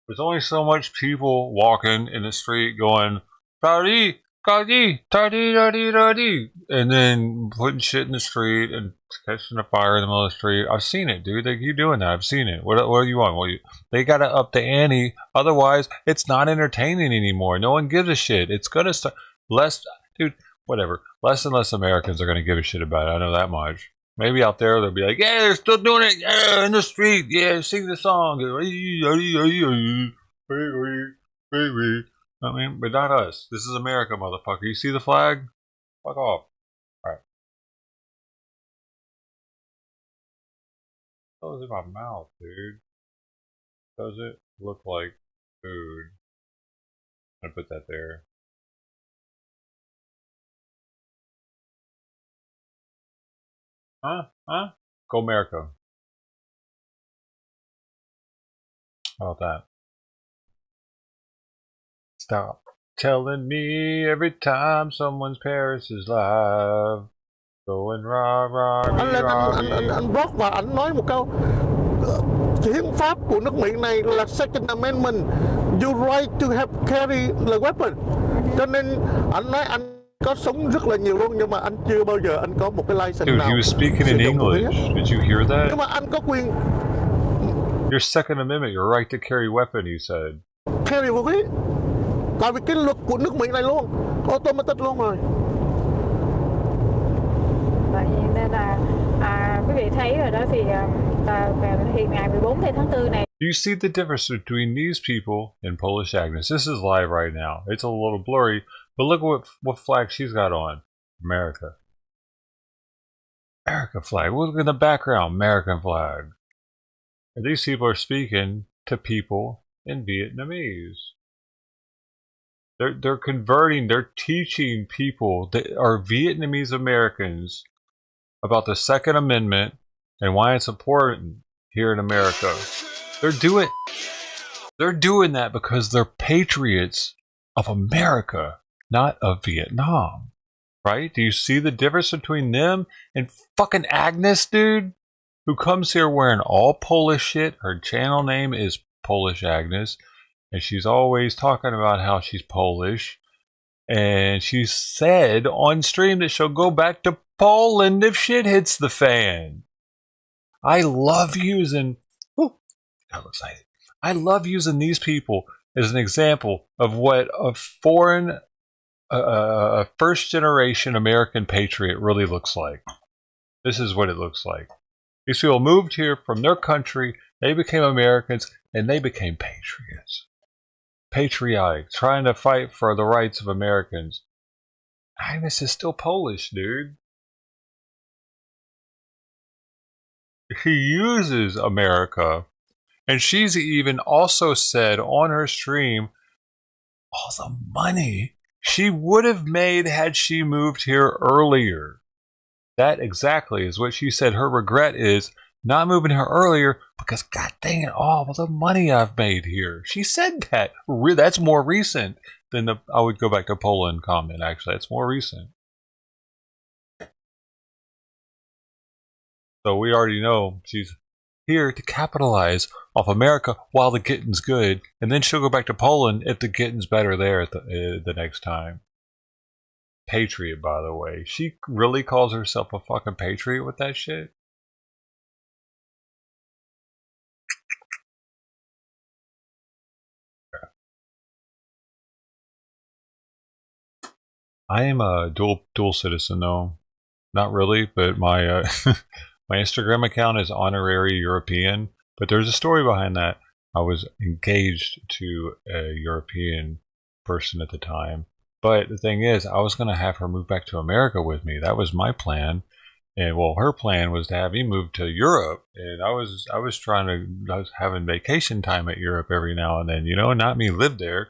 There's only so much people walking in the street going, Tardi, Tardi, Tardi, Tardi, Tardi, and then putting shit in the street and catching a fire in the middle of the street. I've seen it, dude. They keep doing that. I've seen it. What do you want? They gotta up the ante. Otherwise, it's not entertaining anymore. No one gives a shit. It's gonna start dude, whatever. Less and less Americans are gonna give a shit about it. I know that much. Maybe out there they'll be like, yeah, they're still doing it, yeah, in the street, yeah, sing the song. I mean, but not us. This is America, motherfucker. You see the flag? Fuck off. Alright. What was in my mouth, dude? Does it look like food? I'm gonna put that there. Huh? Go America. How about that? Stop telling me every time someone's Paris is live. Going rah rah rah. Anh Brock và anh nói một câu hiến pháp của nước Mỹ này là Second Amendment, you right to have carry the weapon. Cho nên anh nói anh có súng rất là nhiều luôn, nhưng mà anh chưa bao giờ anh có một cái license nào. Dude, he was speaking in English. Did you hear that? Nhưng mà anh có quyền. Your Second Amendment, your right to carry weapon, he said. Carry vũ khí. Tại vì cái luật của nước Mỹ này luôn, automatic luôn rồi. Vậy nên là quý vị thấy rồi đó thì hiện ngày 14 tháng 4 này. Do you see the difference between these people and Polish Agnes? This is live right now. It's a little blurry, but look what flag she's got on. America. America flag. Look in the background. American flag. And these people are speaking to people in Vietnamese. They're converting, they're teaching people that are Vietnamese Americans about the Second Amendment and why it's important here in America. They're doing that because they're patriots of America, not of Vietnam. Right? Do you see the difference between them and fucking Agnes, dude? Who comes here wearing all Polish shit. Her channel name is Polish Agnes. And she's always talking about how she's Polish. And she said on stream that she'll go back to Poland if shit hits the fan. I love using... Ooh, got excited. I love using these people as an example of what a foreign, first-generation American patriot really looks like. This is what it looks like. These people moved here from their country, they became Americans, and they became patriots. Patriotic, trying to fight for the rights of Americans. Agnes is still Polish, dude. She uses America, and she's even also said on her stream all the money she would have made had she moved here earlier. That exactly is what she said. Her regret is not moving here earlier because, god dang it, all the money I've made here. She said that. That's more recent than the I would go back to Poland comment, actually. That's more recent. So we already know she's here to capitalize off America while the getting's good, and then she'll go back to Poland if the getting's better there at the next time. Patriot, by the way. She really calls herself a fucking patriot with that shit? I am a dual citizen, though. Not really, but my my Instagram account is honorary European. But there's a story behind that. I was engaged to a European person at the time. But the thing is, I was going to have her move back to America with me. That was my plan. And well, her plan was to have me move to Europe. And I was having vacation time at Europe every now and then, you know, not me live there.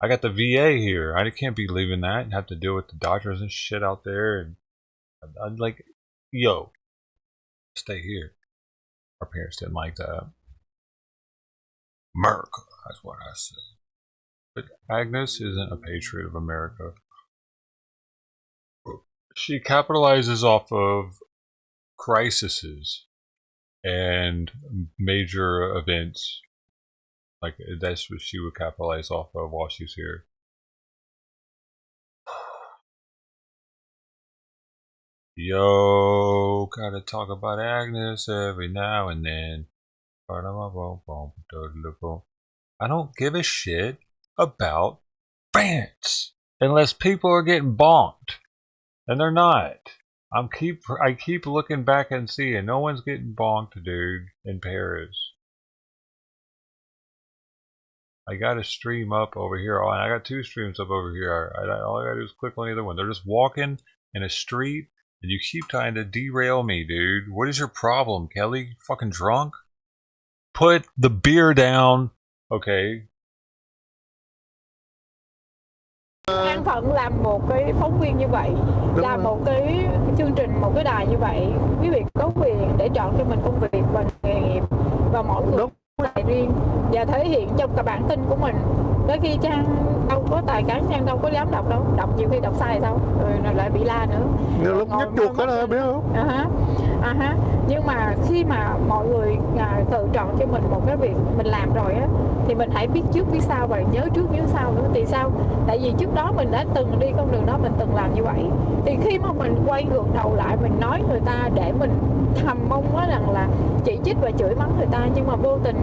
I got the VA here. I can't be leaving that and have to deal with the doctors and shit out there. And I'm like, yo, stay here. Our parents didn't like that. America, that's what I said. But Agnes isn't a patriot of America. She capitalizes off of crises and major events. Like, that's what she would capitalize off of while she's here. Yo, gotta talk about Agnes every now and then. I don't give a shit about France unless people are getting bonked, and they're not. I keep looking back and seeing no one's getting bonked, dude, in Paris. I got a stream up over here. I got 2 streams up over here. All I gotta do is click on either one. They're just walking in a street, and you keep trying to derail me, dude. What is your problem, Kelly? You fucking drunk? Put the beer down. Okay. An phận làm một cái phóng viên như vậy, làm một cái chương trình, một cái đài như vậy, quý vị có quyền để chọn cho mình công việc và nghề nghiệp, và mỗi người có đài riêng và thể hiện trong cả bản tin của mình. Tới khi Trang đâu có tài cán, Trang đâu có dám đọc đâu, đọc nhiều khi đọc sai sao, rồi lại bị la nữa. Nhiều lúc nhích chuột cái đó biết không? Nhưng mà khi mà mọi người tự chọn cho mình một cái việc mình làm rồi á, thì mình hãy biết trước biết sau và nhớ trước nhớ sau nữa. Thì sao? Tại vì trước đó mình đã từng đi con đường đó, mình từng làm như vậy. Thì khi mà mình quay ngược đầu lại, mình nói người ta để mình thầm mong á rằng là chỉ trích và chửi mắng người ta, nhưng mà vô tình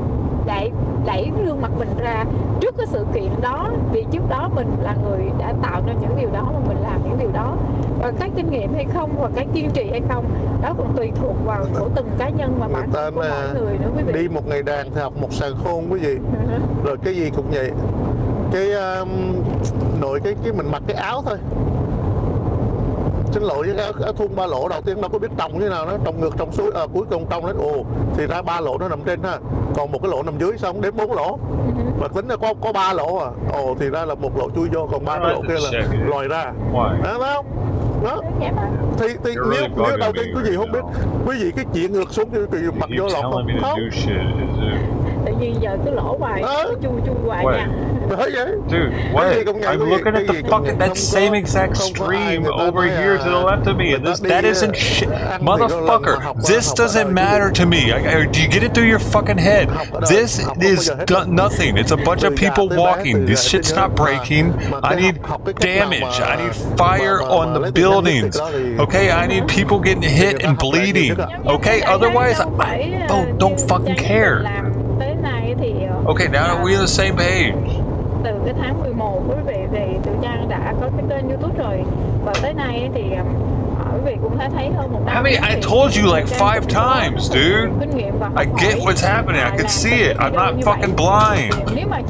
đẩy gương mặt mình ra trước cái sự kiện đó, vì trước đó mình là người đã tạo ra những điều đó mà mình làm những điều đó. Và cái kinh nghiệm hay không, và cái kiên trì hay không, đó còn tùy thuộc vào của từng cá nhân và bản thân của mỗi người nữa quý vị. Đi một ngày đàn thì học một sàn khôn quý vị. Rồi cái gì cũng vậy. Cái nội cái mình mặc cái áo thôi. Xin lỗi với cái thun 3 lỗ đầu tiên đâu có biết trồng như nào, nó trồng ngược trồng xuôi, cuối cùng trồng đến thì ra 3 lỗ nó nằm trên ha, còn một cái lỗ nằm dưới, xong đến 4 lỗ mà tính ra có 3 lỗ à, thì ra là một lỗ chui vô, còn 3 cái lỗ kia là lòi ra, thấy không? Đó. Thì nếu đầu tiên quý vị không biết, quý vị cái chuyện ngược xuống thì mặc vô lỗ không? Tự nhiên giờ cái lỗ hoài, chui hoài nha. Dude, what? I'm looking at the fucking that same exact stream over here to the left of me, and that isn't shit, motherfucker. This doesn't matter to me. Do you get it through your fucking head? This is nothing. It's a bunch of people walking. This shit's not breaking. I need damage. I need fire on the buildings. Okay, I need people getting hit and bleeding. Okay, otherwise I don't fucking care. Okay, now we're on the same page. Từ cái tháng 11 quý vị thì tụi Trang đã có cái kênh YouTube rồi, và tới nay thì quý vị cũng đã thấy hơn một năm. I mean, I told you like 5 times, dude. I get what's happening. I can see it. I'm not fucking blind.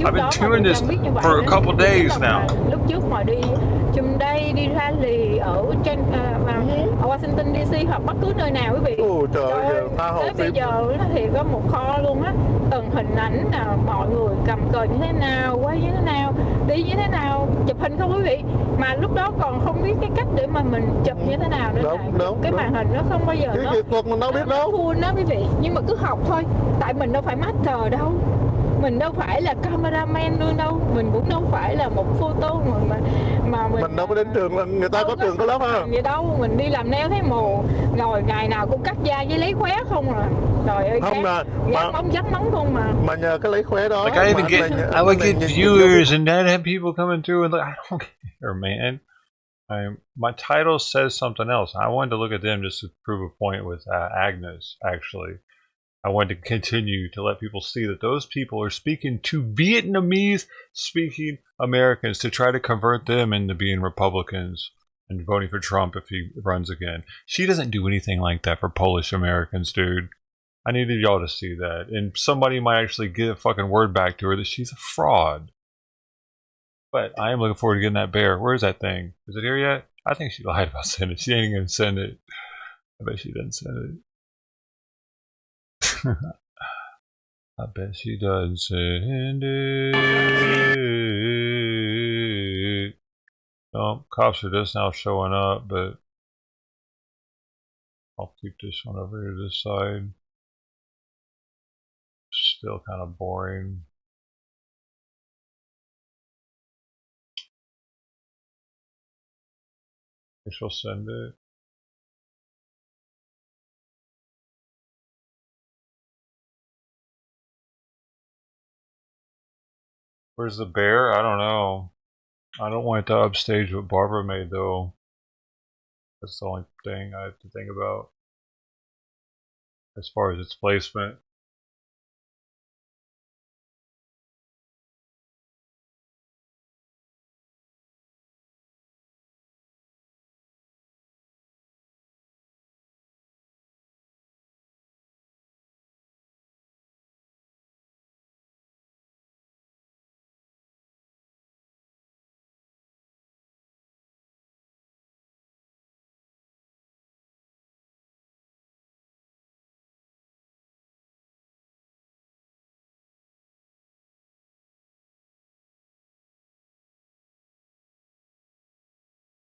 I've been doing this for a couple days now. Lúc trước mà đi chùm đây, đi rally ở trên Washington DC hoặc bất cứ nơi nào quý vị. Trời ơi, tới bây giờ thì có một kho luôn á, từng hình ảnh là mọi người cầm cờ như thế nào, quay như thế nào, đi như thế nào, chụp hình không quý vị. Mà lúc đó còn không biết cái cách để mà mình chụp như thế nào nữa. Cái màn hình nó không bao giờ nó biết đâu full đó quý vị. Nhưng mà cứ học thôi, tại mình đâu phải master đâu, mình đâu phải là cameraman luôn đâu, mình cũng đâu phải là một photo mà mình đâu có đến trường, là người ta có trường có lớp ha. Vậy đâu, mình đi làm nail thấy mồ, rồi ngày nào cũng cắt da với lấy khóe không à. Trời ơi, không nè, dắt móng không mà nhờ cái lấy khóe đó. Like I would get viewers and I'd have people coming through and like, I don't care, man. My title says something else. I wanted to look at them just to prove a point with Agnes, actually. I wanted to continue to let people see that those people are speaking to Vietnamese-speaking Americans to try to convert them into being Republicans and voting for Trump if he runs again. She doesn't do anything like that for Polish Americans, dude. I needed y'all to see that. And somebody might actually get a fucking word back to her that she's a fraud. But I am looking forward to getting that bear. Where is that thing? Is it here yet? I think she lied about sending it. She ain't gonna send it. I bet she didn't send it. I bet she doesn't send it. Oh, cops are just now showing up, but I'll keep this one over here to this side. Still kind of boring. She'll send it. Where's the bear? I don't know. I don't want it to upstage what Barbara made, though. That's the only thing I have to think about as far as its placement.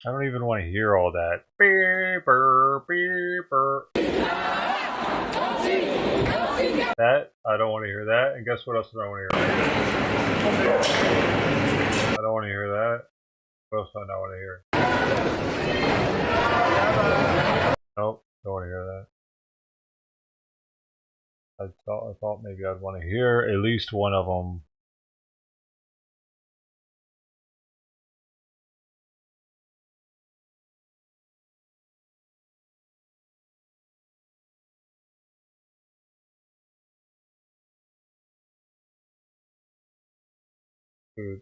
I don't even want to hear all that. Beeper, beeper. That, I don't want to hear that. And guess what else I don't want to hear? I don't want to hear that. What else do I not want to hear? Nope, don't want to hear that. I thought maybe I'd want to hear at least one of them. Dude.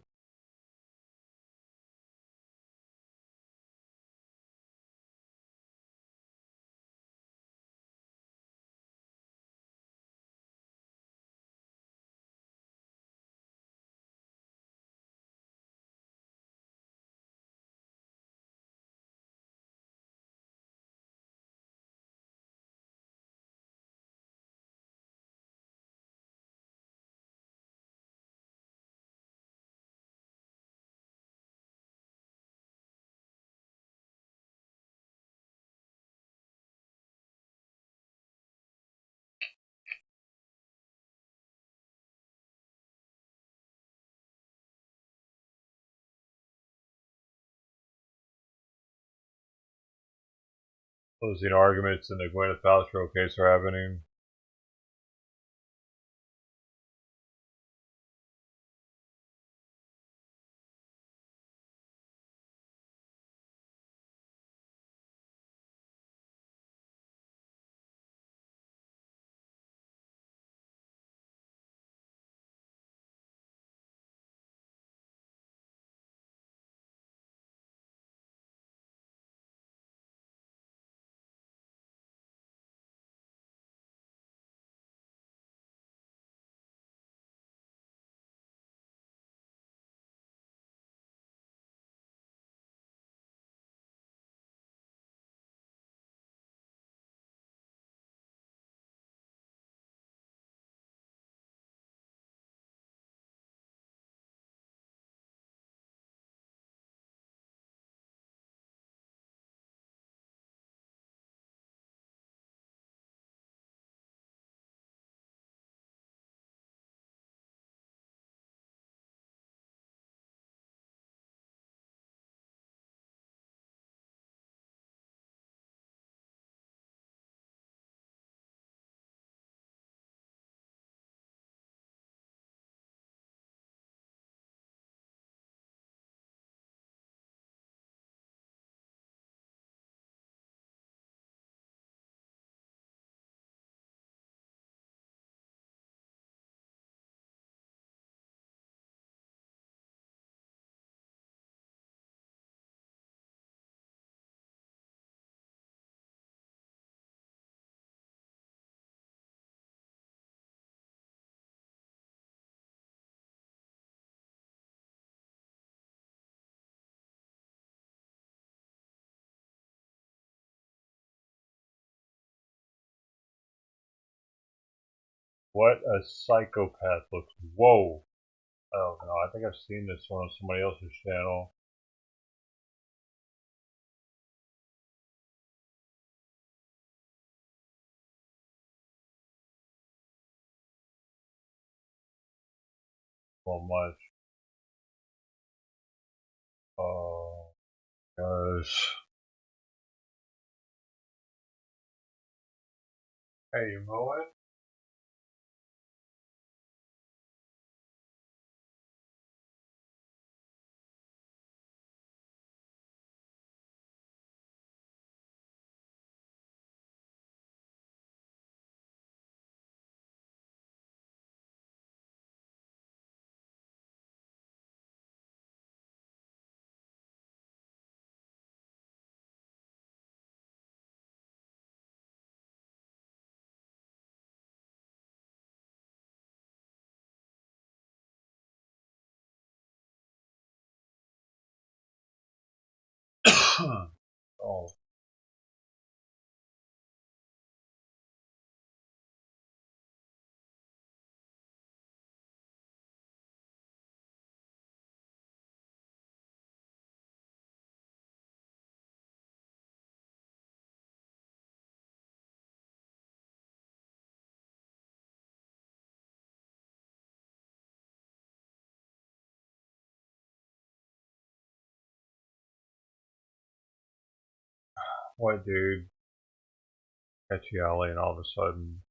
Closing arguments in the Gwyneth Paltrow case are happening. What a psychopath looks. Whoa. Oh no, I think I've seen this one on somebody else's channel. So much. Oh gosh. Hey, you mowing? Oh. What, dude? Catch you alley and all of a sudden.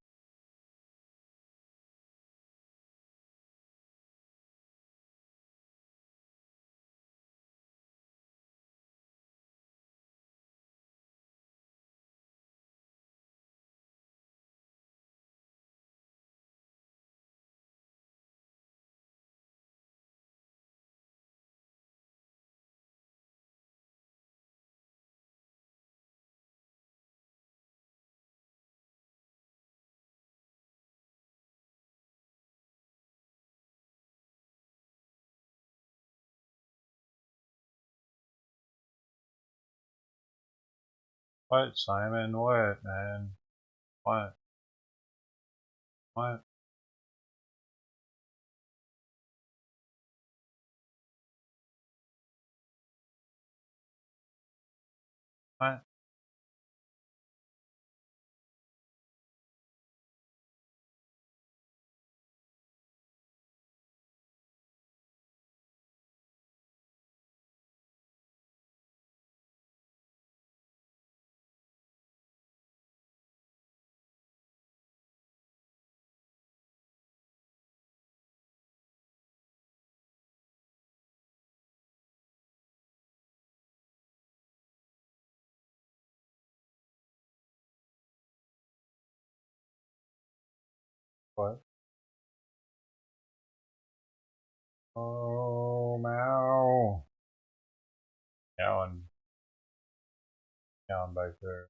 What, Simon? What, man? What? What? What? What? Oh, meow. Meowing. Meowing back there.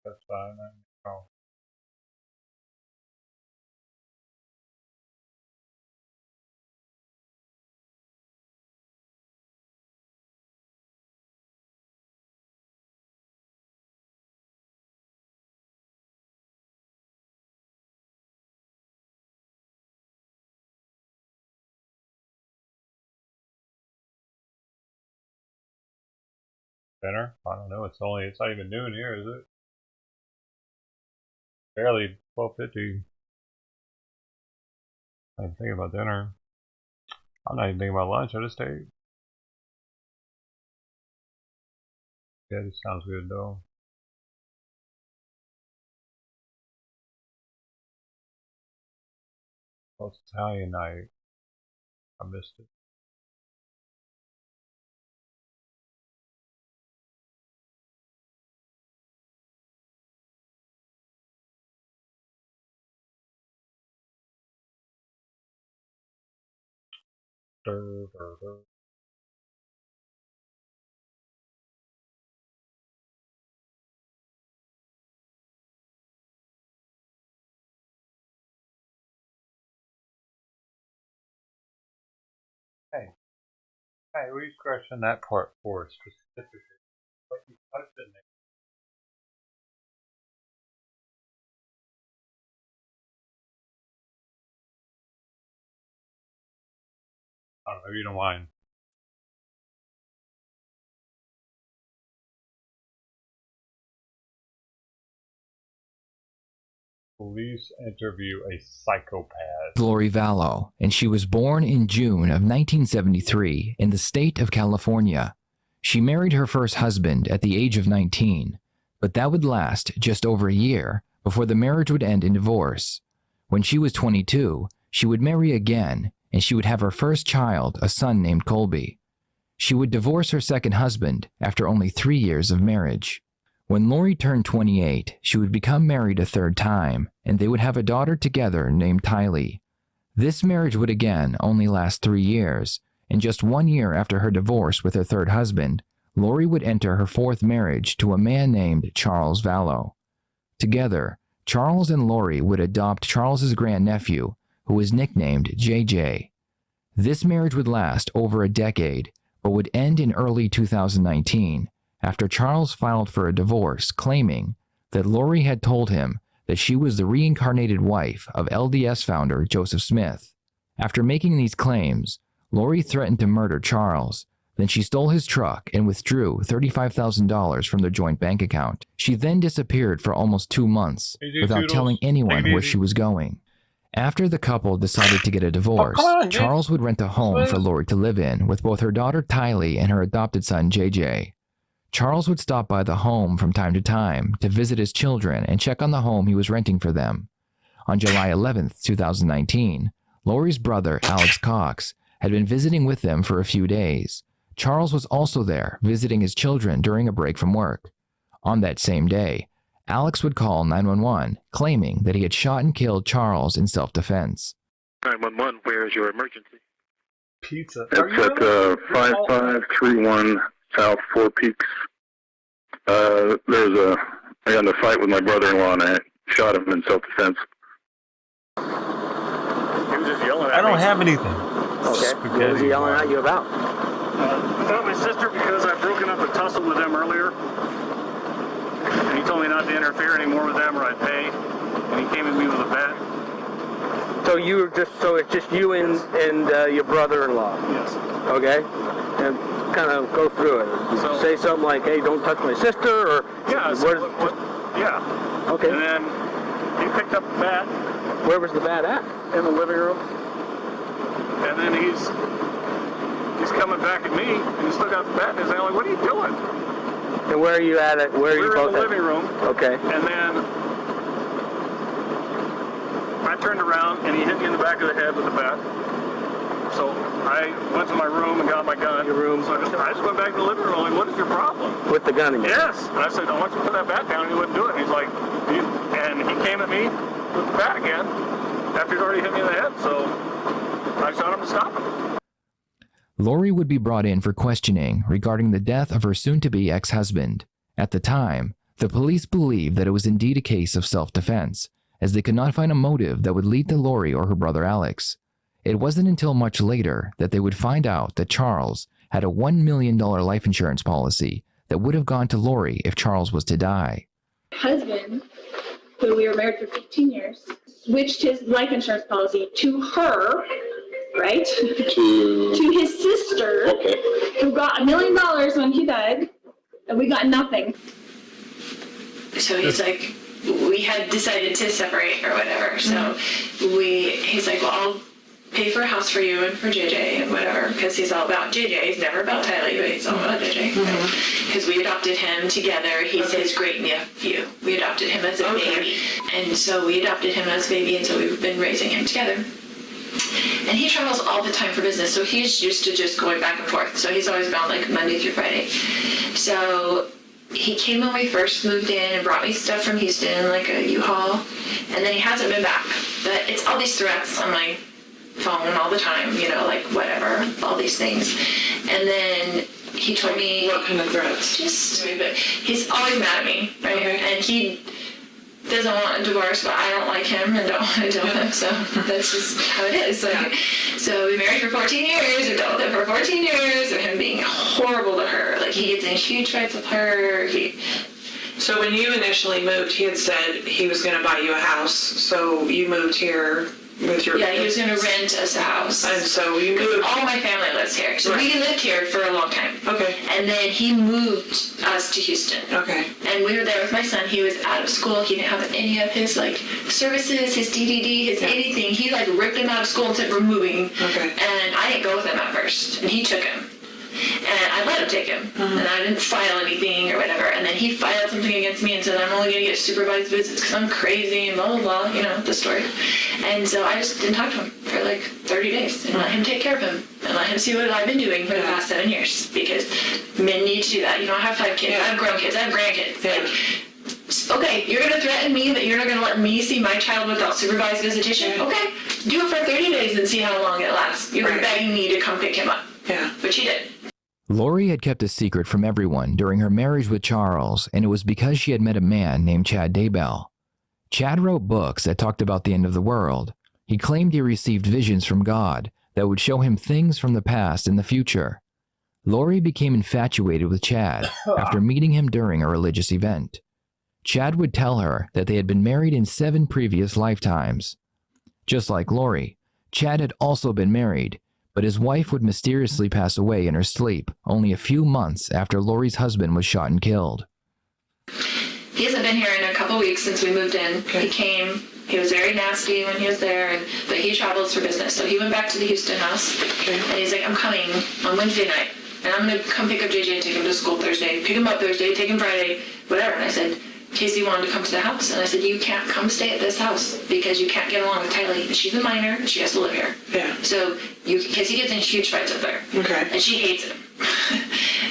That's fine. Oh. Dinner? I don't know. It's not even noon here, is it? Barely 12:50. I'm thinking about dinner. I'm not even thinking about lunch. I just ate. Yeah, this sounds good though. Oh, it's Italian night. I missed it. Hey, will you scratch on that part for us specifically? What you touched in there. I don't know if you don't mind. Police interview a psychopath. Lori Vallow, and she was born in June of 1973 in the state of California. She married her first husband at the age of 19, but that would last just over a year before the marriage would end in divorce. When she was 22, she would marry again, and she would have her first child, a son named Colby. She would divorce her second husband after only 3 years of marriage. When Lori turned 28, she would become married a third time, and they would have a daughter together named Tylee. This marriage would again only last 3 years, and just 1 year after her divorce with her third husband, Lori would enter her fourth marriage to a man named Charles Vallow. Together, Charles and Lori would adopt Charles's grandnephew, who was nicknamed JJ. This marriage would last over a decade, but would end in early 2019, after Charles filed for a divorce, claiming that Lori had told him that she was the reincarnated wife of LDS founder Joseph Smith. After making these claims, Lori threatened to murder Charles. Then she stole his truck and withdrew $35,000 from their joint bank account. She then disappeared for almost 2 months without telling anyone where she was going. After the couple decided to get a divorce, Charles would rent a home for Lori to live in with both her daughter Tylee and her adopted son JJ. Charles would stop by the home from time to time to visit his children and check on the home he was renting for them. On July 11, 2019, Lori's brother, Alex Cox, had been visiting with them for a few days. Charles was also there, visiting his children during a break from work. On that same day, Alex would call 911, claiming that he had shot and killed Charles in self-defense. 911, where is your emergency? Pizza. It's at 5531 South Four Peaks. I got in a fight with my brother-in-law and I shot him in self-defense. He was just yelling at me. I don't have anything. Okay. What was he yelling at you about? About my sister, because I've broken up a tussle with them earlier. And he told me not to interfere anymore with them or I'd pay. And he came at me with a bat. So it's just you and your brother-in-law? Yes. Okay. And kind of go through it. So, say something like, hey, don't touch my sister, or... Yeah. Yeah. Okay. And then he picked up the bat. Where was the bat at? In the living room. And then he's coming back at me, and he's still got the bat in his hand. Like, what are you doing? And where are you at? Where are you both in the living room. Okay. And then I turned around, and he hit me in the back of the head with the bat. So I went to my room and got my gun. Your room. So I just went back to the living room. Like, what is your problem? With the gun in your Yes. And I said, I want you to put that bat down. And he wouldn't do it. And he's like, and he came at me with the bat again after he'd already hit me in the head. So I shot him to stop him. Lori would be brought in for questioning regarding the death of her soon-to-be ex-husband. At the time, the police believed that it was indeed a case of self-defense, as they could not find a motive that would lead to Lori or her brother Alex. It wasn't until much later that they would find out that Charles had a $1 million life insurance policy that would have gone to Lori if Charles was to die. Husband, who we were married for 15 years, switched his life insurance policy to her, right? To his sister, who got $1 million when he died, and we got nothing. So he's like, we had decided to separate or whatever. So he's like, well, pay for a house for you and for JJ and whatever, because he's all about JJ. He's never about Tylee, but he's all about JJ. Because we adopted him together. He's his great nephew. We adopted him as a baby. And so we adopted him as a baby, and so we've been raising him together. And he travels all the time for business, so he's used to just going back and forth. So he's always gone like Monday through Friday. So he came when we first moved in and brought me stuff from Houston, like a U-Haul, and then he hasn't been back. But it's all these threats on my phone all the time, you know, like whatever, all these things. And then he told me... What kind of threats? Just, but he's always mad at me, right? Okay. And he doesn't want a divorce, but I don't like him and don't want to deal with him, so that's just how it is. Like, so we married for 14 years, we dealt with it for 14 years, of him being horrible to her. Like, he gets in huge fights with her. So when you initially moved, he had said he was going to buy you a house, so you moved here with your... Yeah, he was going to rent us a house. And so you moved... All my family lives here. So we lived here for a long time. Okay. And then he moved us to Houston. Okay. And we were there with my son. He was out of school. He didn't have any of his, like, services, his DDD, his anything. He, like, ripped him out of school and said, we're moving. Okay. And I didn't go with him at first. And he took him. And I let him take him. And I didn't file anything or whatever. And then he filed something against me and said, I'm only going to get supervised visits because I'm crazy and blah, blah, blah, you know, the story. And so I just didn't talk to him for like 30 days and let him take care of him and let him see what I've been doing for the past 7 years, because men need to do that. You know, I have 5 kids. I have grown kids. I have grandkids. Like, okay, you're going to threaten me that you're not going to let me see my child without supervised visitation? Okay, do it for 30 days and see how long it lasts. You're begging me to come pick him up. Yeah. But she did. Lori had kept a secret from everyone during her marriage with Charles, and it was because she had met a man named Chad Daybell. Chad wrote books that talked about the end of the world. He claimed he received visions from God that would show him things from the past and the future. Lori became infatuated with Chad after meeting him during a religious event. Chad would tell her that they had been married in 7 previous lifetimes. Just like Lori, Chad had also been married, but his wife would mysteriously pass away in her sleep only a few months after Lori's husband was shot and killed. He hasn't been here in a couple weeks since we moved in. He came. He was very nasty when he was there, but he travels for business. So he went back to the Houston house, and he's like, I'm coming on Wednesday night, and I'm going to come pick up JJ and take him to school Thursday, pick him up Thursday, take him Friday, whatever. And I said, Casey wanted to come to the house, and I said, you can't come stay at this house because you can't get along with Tylee. She's a minor, and she has to live here. Yeah. So Casey gets in huge fights up there. Okay. And she hates him.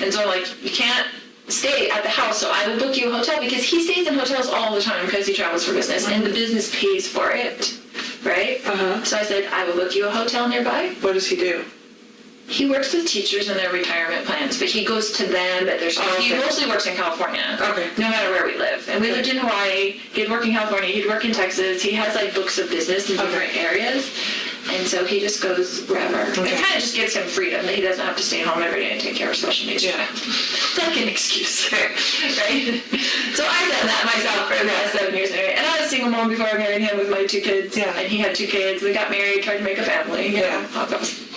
And so I'm like, you can't stay at the house, so I will book you a hotel, because he stays in hotels all the time because he travels for business, and the business pays for it, right? So I said, I will book you a hotel nearby. What does he do? He works with teachers in their retirement plans, but he goes to them at their school. He mostly works in California, no matter where we live. And we lived in Hawaii. He'd work in California. He'd work in Texas. He has like books of business in different areas. And so he just goes wherever. It kind of just gives him freedom that he doesn't have to stay home every day and take care of special needs. It's like an excuse, right? So I've done that myself for the past 7 years anyway. And I was a single mom before I married him with my 2 kids. And he had 2 kids. We got married, tried to make a family. You know, how it goes.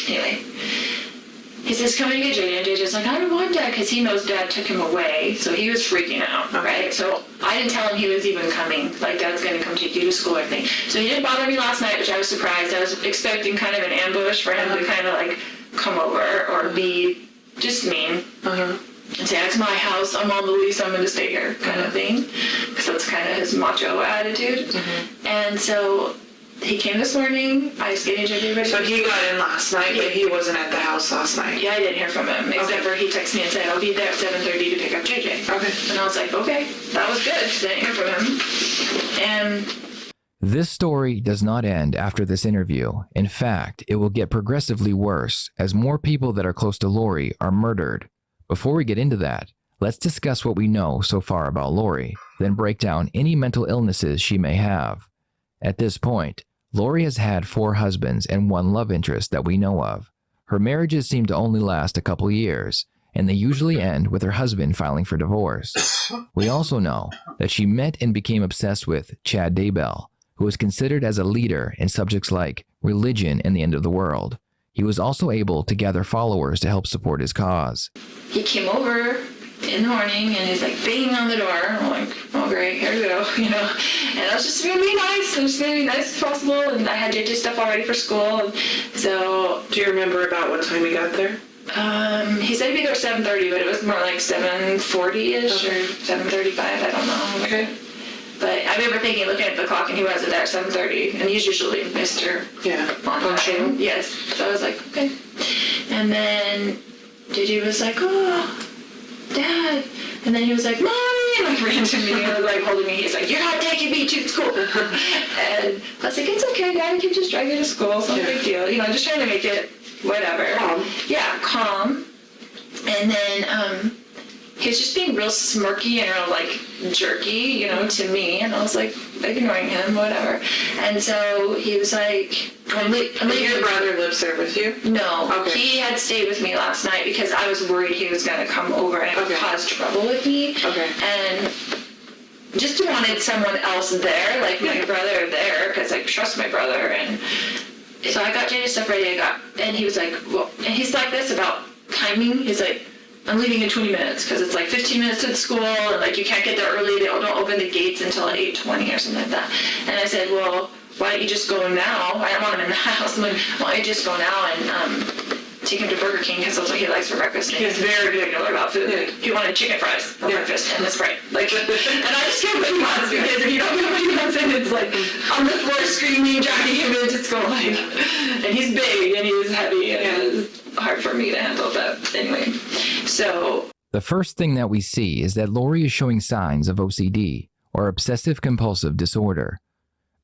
Anyway, he says, come and get JJ. And JJ's like, I don't want Dad, because he knows Dad took him away. So he was freaking out, right? So I didn't tell him he was even coming, like Dad's going to come take you to school or anything. So he didn't bother me last night, which I was surprised. I was expecting kind of an ambush for him to kind of like come over or be just mean. And say, it's my house, I'm on the lease, I'm going to stay here, kind of thing. Because that's kind of his macho attitude. And so he came this morning. I skated JJ ready. So he got in last night, but he wasn't at the house last night. Yeah, I didn't hear from him, except for he texted me and said, I'll be there at 7:30 to pick up JJ. Okay. And I was like, okay, that was good. Didn't hear from him. And This story does not end after this interview. In fact, it will get progressively worse as more people that are close to Lori are murdered. Before we get into that, let's discuss what we know so far about Lori, then break down any mental illnesses she may have. At this point, Lori has had 4 husbands and 1 love interest that we know of. Her marriages seem to only last a couple years, and they usually end with her husband filing for divorce. We also know that she met and became obsessed with Chad Daybell, who is considered as a leader in subjects like religion and the end of the world. He was also able to gather followers to help support his cause. He came over in the morning, and he's like banging on the door. I'm like, oh great, here we go, you know. And I was just gonna be nice. I was just gonna be nice as possible, and I had JJ stuff all ready for school. And so, do you remember about what time he got there? He said he'd be there at 7:30, but it was more like 7:40ish or 7:35. I don't know. Okay. But I remember thinking, looking at the clock, and he wasn't there at 7:30, and he's usually Mr. On time. Yes. So I was like, okay. And then JJ was like, oh, Dad. And then he was like, Mommy, and like ran to me and was like holding me. He's like, you're not taking me to school. And I was like, it's okay, Dad, I can just drive you to school. It's not a big deal. You know, just trying to make it whatever. Calm. Yeah, calm. And then he was just being real smirky and real like jerky, you know, to me. And I was like ignoring him, whatever. And so he was like, I'm leaving. Your brother lives there with you? No. Okay. He had stayed with me last night because I was worried he was going to come over and cause trouble with me. Okay. And just wanted someone else there, like my brother there, because I trust my brother. And so I got Jada's stuff ready. And he was like, well, and he's like this about timing. He's like, I'm leaving in 20 minutes because it's like 15 minutes to the school, and like you can't get there early. They don't open the gates until 8:20 or something like that. And I said, well, why don't you just go now? I don't want him in the house. I'm like, why don't you just go now and take him to Burger King because that's what he likes for breakfast. And he's very particular about food. Yeah. He wanted chicken fries for breakfast and a Sprite. Like, and I just can't what he wants because if you don't know what he wants, and it's like on the floor screaming, dragging him into school. Like, and he's big and he's heavy and it's hard for me to handle. But anyway, so. The first thing that we see is that Lori is showing signs of OCD, or obsessive-compulsive disorder.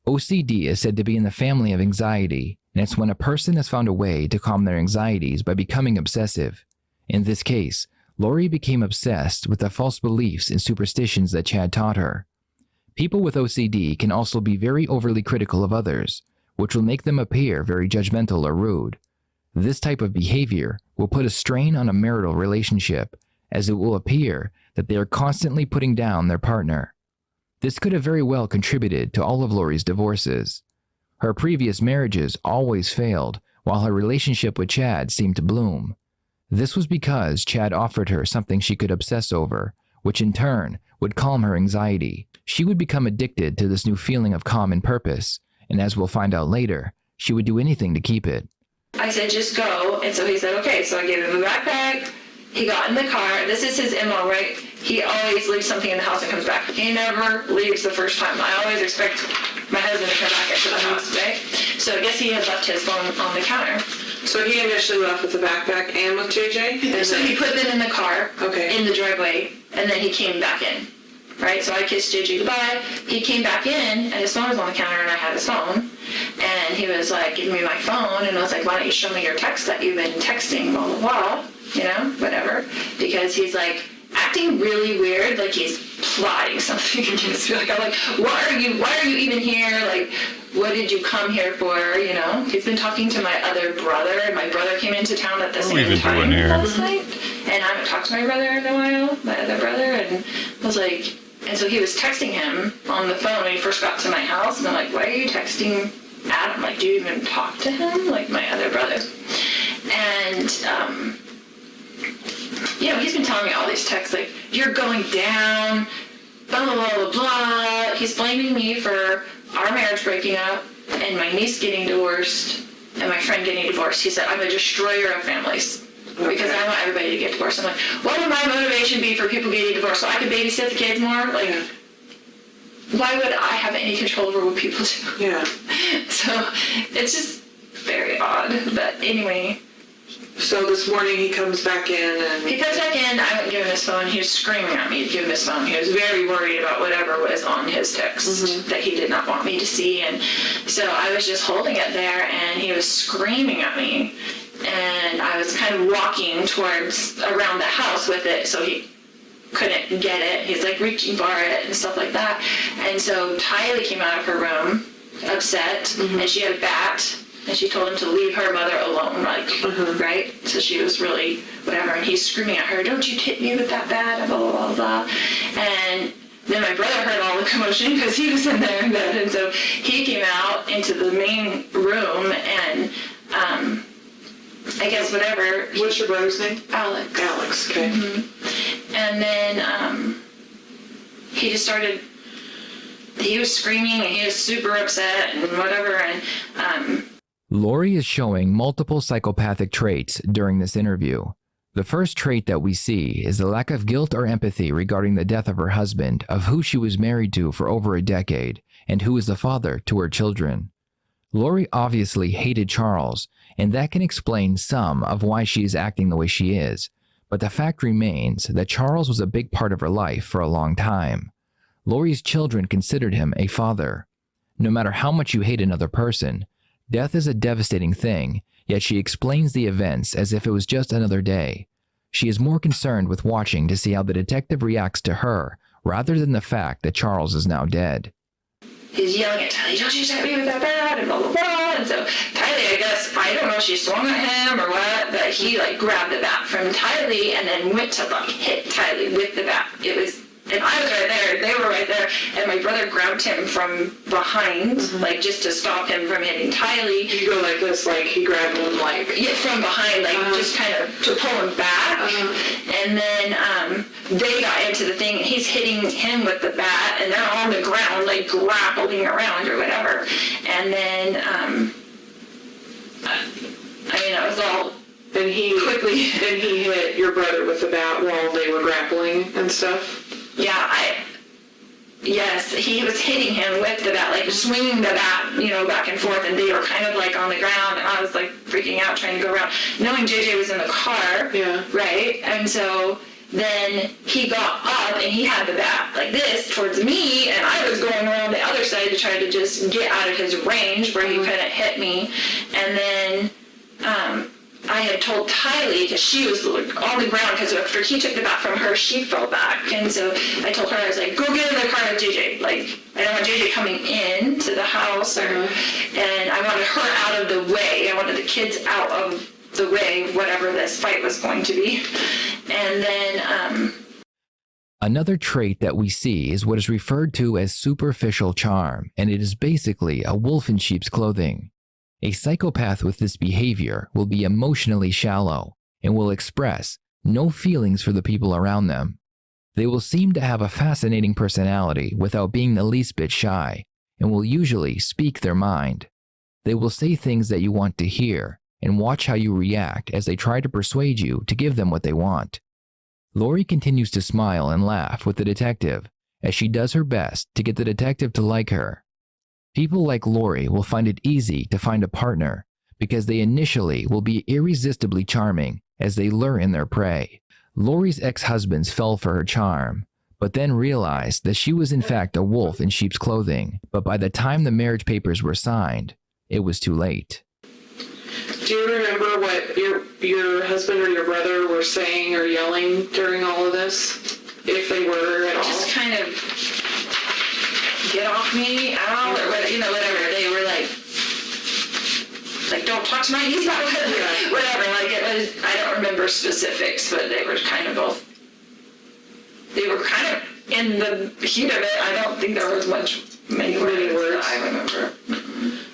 OCD is said to be in the family of anxiety, and it's when a person has found a way to calm their anxieties by becoming obsessive. In this case, Lori became obsessed with the false beliefs and superstitions that Chad taught her. People with OCD can also be very overly critical of others, which will make them appear very judgmental or rude. This type of behavior will put a strain on a marital relationship, as it will appear that they are constantly putting down their partner. This could have very well contributed to all of Lori's divorces. Her previous marriages always failed, while her relationship with Chad seemed to bloom. This was because Chad offered her something she could obsess over, which in turn would calm her anxiety. She would become addicted to this new feeling of calm and purpose, and as we'll find out later, she would do anything to keep it. I said, just go. And so he said, okay. So I gave him a backpack. He got in the car. This is his MO, right? He always leaves something in the house and comes back. He never leaves the first time. I always expect my husband to come back into the house, right? So I guess he had left his phone on the counter. So he initially left with the backpack and with JJ? So he put them in the car, in the driveway, and then he came back in, right? So I kissed JJ goodbye. He came back in, and his phone was on the counter, and I had his phone. And he was like, give me my phone. And I was like, why don't you show me your text that you've been texting, blah, blah, blah, you know, whatever. Because he's like acting really weird, like he's plotting something against me. Like, I'm like, why are you even here? Like, what did you come here for, you know? He's been talking to my other brother, and my brother came into town at the same time last night. And I haven't talked to my brother in a while, my other brother, and I was like, and so he was texting him on the phone when he first got to my house, and I'm like, why are you texting Adam? Like, do you even talk to him? Like, my other brother. And, you know, he's been telling me all these texts, like, you're going down, blah, blah, blah, blah, blah. He's blaming me for our marriage breaking up, and my niece getting divorced, and my friend getting divorced. He said, I'm a destroyer of families. Because I want everybody to get divorced. I'm like, what would my motivation be for people getting divorced? So I could babysit the kids more? Like, why would I have any control over what people do? Yeah. So it's just very odd. But anyway. So this morning he comes back in and... He comes back in, I haven't given his phone. He was screaming at me to give him his phone. He was very worried about whatever was on his text that he did not want me to see. And so I was just holding it there, and he was screaming at me. And I was kind of walking around the house with it, so he couldn't get it. He's like reaching for it and stuff like that. And so Tylee came out of her room, upset, and she had a bat, and she told him to leave her mother alone, like, right? So she was really whatever, and he's screaming at her, don't you hit me with that bat, blah, blah, blah, blah. And then my brother heard all the commotion because he was in there in bed, and so he came out into the main room, and I guess whatever. What's your brother's name? Alex. Alex, okay. And then he just started, he was screaming and he was super upset and whatever. And Lori is showing multiple psychopathic traits during this interview. The first trait that we see is the lack of guilt or empathy regarding the death of her husband, of who she was married to for over a decade, and who is the father to her children. Lori obviously hated Charles, and that can explain some of why she is acting the way she is. But the fact remains that Charles was a big part of her life for a long time. Lori's children considered him a father. No matter how much you hate another person, death is a devastating thing, yet she explains the events as if it was just another day. She is more concerned with watching to see how the detective reacts to her, rather than the fact that Charles is now dead. He's yelling at Tylee, don't you attack me with that bat, and blah, blah, blah. And so Tylee, I guess, I don't know if she swung at him or what, but he like grabbed the bat from Tylee and then went to like hit Tylee with the bat. It was, and I was right there, they were right there, and my brother grabbed him from behind, like just to stop him from hitting Tylee. You go like this, like he grabbed him like... Yeah, from behind, like just kind of to pull him back. And then they got into the thing, and he's hitting him with the bat, and they're on the ground, like grappling around or whatever. And then, I mean, it was all and he quickly. And he hit your brother with the bat while they were grappling and stuff? Yeah, yes, he was hitting him with the bat, like swinging the bat, you know, back and forth, and they were kind of like on the ground, and I was like freaking out trying to go around, knowing JJ was in the car, right? And so then he got up and he had the bat like this towards me, and I was going around the other side to try to just get out of his range where he couldn't hit me. And then I had told Tylee, because she was on the ground, because after he took the bat from her, she fell back. And so I told her, I was like, go get in the car with JJ. Like, I don't want JJ coming in to the house, and I wanted her out of the way. I wanted the kids out of the way, whatever this fight was going to be. And then... Another trait that we see is what is referred to as superficial charm, and it is basically a wolf in sheep's clothing. A psychopath with this behavior will be emotionally shallow and will express no feelings for the people around them. They will seem to have a fascinating personality without being the least bit shy, and will usually speak their mind. They will say things that you want to hear and watch how you react as they try to persuade you to give them what they want. Lori continues to smile and laugh with the detective as she does her best to get the detective to like her. People like Lori will find it easy to find a partner because they initially will be irresistibly charming as they lure in their prey. Lori's ex-husbands fell for her charm, but then realized that she was in fact a wolf in sheep's clothing. But by the time the marriage papers were signed, it was too late. Do you remember what your husband or your brother were saying or yelling during all of this? If they were at all? Just kind of... get off me, ow, or whatever, you know, whatever. They were like, don't talk to my niece about it, whatever. Like, it was, I don't remember specifics, but they were kind of both, they were kind of in the heat of it. I don't think there was many words that I remember.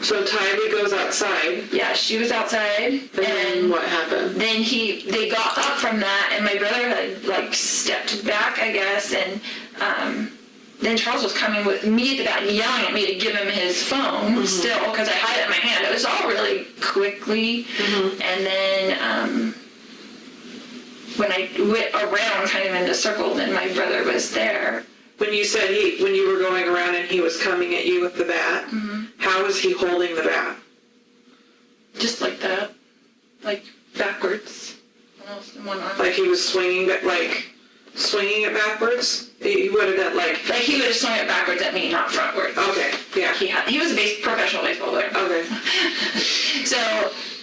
So Tylee goes outside. Yeah, she was outside. And then what happened? Then they got up from that, and my brother had, like, stepped back, I guess, and, then Charles was coming with me to that and yelling at me to give him his phone still, because I had it in my hand. It was all really quickly. And then when I went around kind of in the circle, then my brother was there. When you said when you were going around and he was coming at you with the bat, how was he holding the bat? Just like that. Like backwards. Almost in one arm. Like he was swinging it backwards? He would have done like he would have swung it backwards at me, not frontwards. Okay, yeah. He was a professional baseball player. Okay. So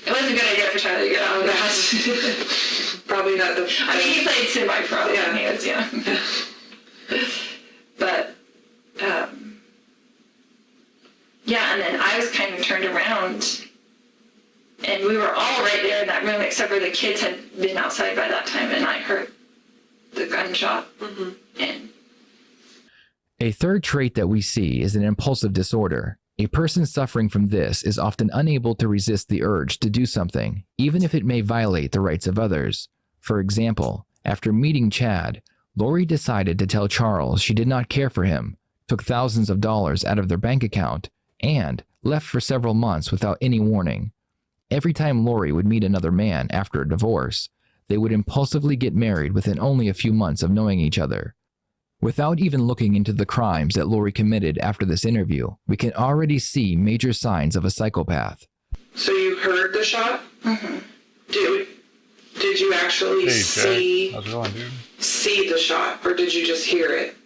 it wasn't a good idea for Charlie to get out of that. Probably not the... I mean, he played semi-pro when he was young. But, yeah, and then I was kind of turned around, and we were all right there in that room, except for the kids had been outside by that time, and I heard the gunshot. And a third trait that we see is an impulsive disorder. A person suffering from this is often unable to resist the urge to do something, even if it may violate the rights of others. For example, after meeting Chad, Lori decided to tell Charles she did not care for him, took thousands of dollars out of their bank account, and left for several months without any warning. Every time Lori would meet another man after a divorce, they would impulsively get married within only a few months of knowing each other. Without even looking into the crimes that Lori committed after this interview, we can already see major signs of a psychopath. So you heard the shot? Mm-hmm. Did you actually see How's it going, dude? see the shot, or did you just hear it?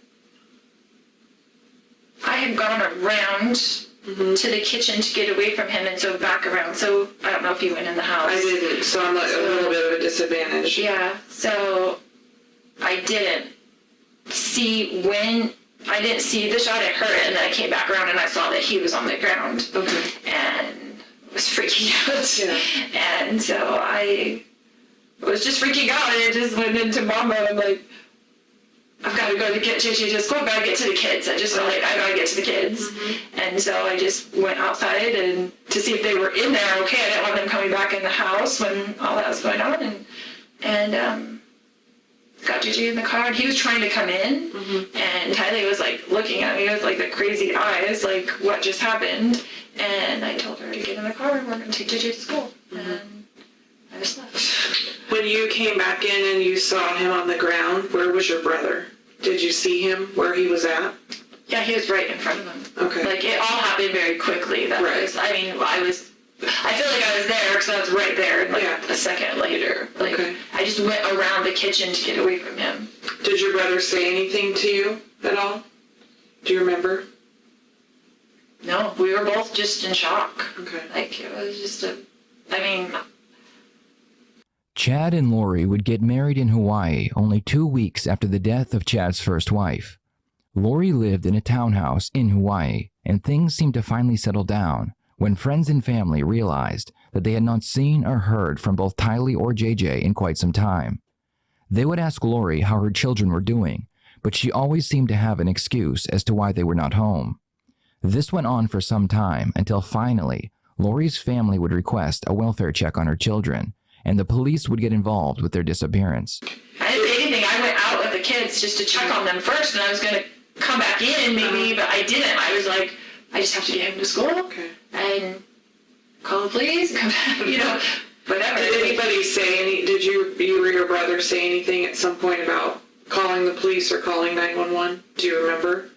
I had gone around to the kitchen to get away from him and so back around. So I don't know if you went in the house. I didn't, so I'm a little bit of a disadvantage. Yeah, so I didn't see the shot. I heard it, and then I came back around and I saw that he was on the ground. Okay. And was freaking out. Yeah. And so I was just freaking out, and it just went into mom mode. I'm like, I've got to go to get JJ to school. I've got to get to the kids. I just felt like I got to get to the kids. And so I just went outside and to see if they were in there okay. I didn't want them coming back in the house when all that was going on. And got JJ in the car, and he was trying to come in. And Tylee was like looking at me with like the crazy eyes, like what just happened. And I told her to get in the car and we're going to take JJ to school. And I just left. When you came back in and you saw him on the ground, where was your brother? Did you see him where he was at? Yeah, he was right in front of him. Okay. Like, it all happened very quickly. That was, I mean, I feel like I was there because I was right there, like, a second later. Like, I just went around the kitchen to get away from him. Did your brother say anything to you at all? Do you remember? No, we were both just in shock. Okay. Like, it was just Chad and Lori would get married in Hawaii only 2 weeks after the death of Chad's first wife. Lori lived in a townhouse in Hawaii, and things seemed to finally settle down when friends and family realized that they had not seen or heard from both Tylee or JJ in quite some time. They would ask Lori how her children were doing, but she always seemed to have an excuse as to why they were not home. This went on for some time until finally, Lori's family would request a welfare check on her children, and the police would get involved with their disappearance. I didn't say anything. I went out with the kids just to check on them first, and I was going to come back in maybe, but I didn't. I was like, I just have to get him to school and call the police, come back, you know, whatever. Did anybody say did you or your brother say anything at some point about calling the police or calling 911? Do you remember?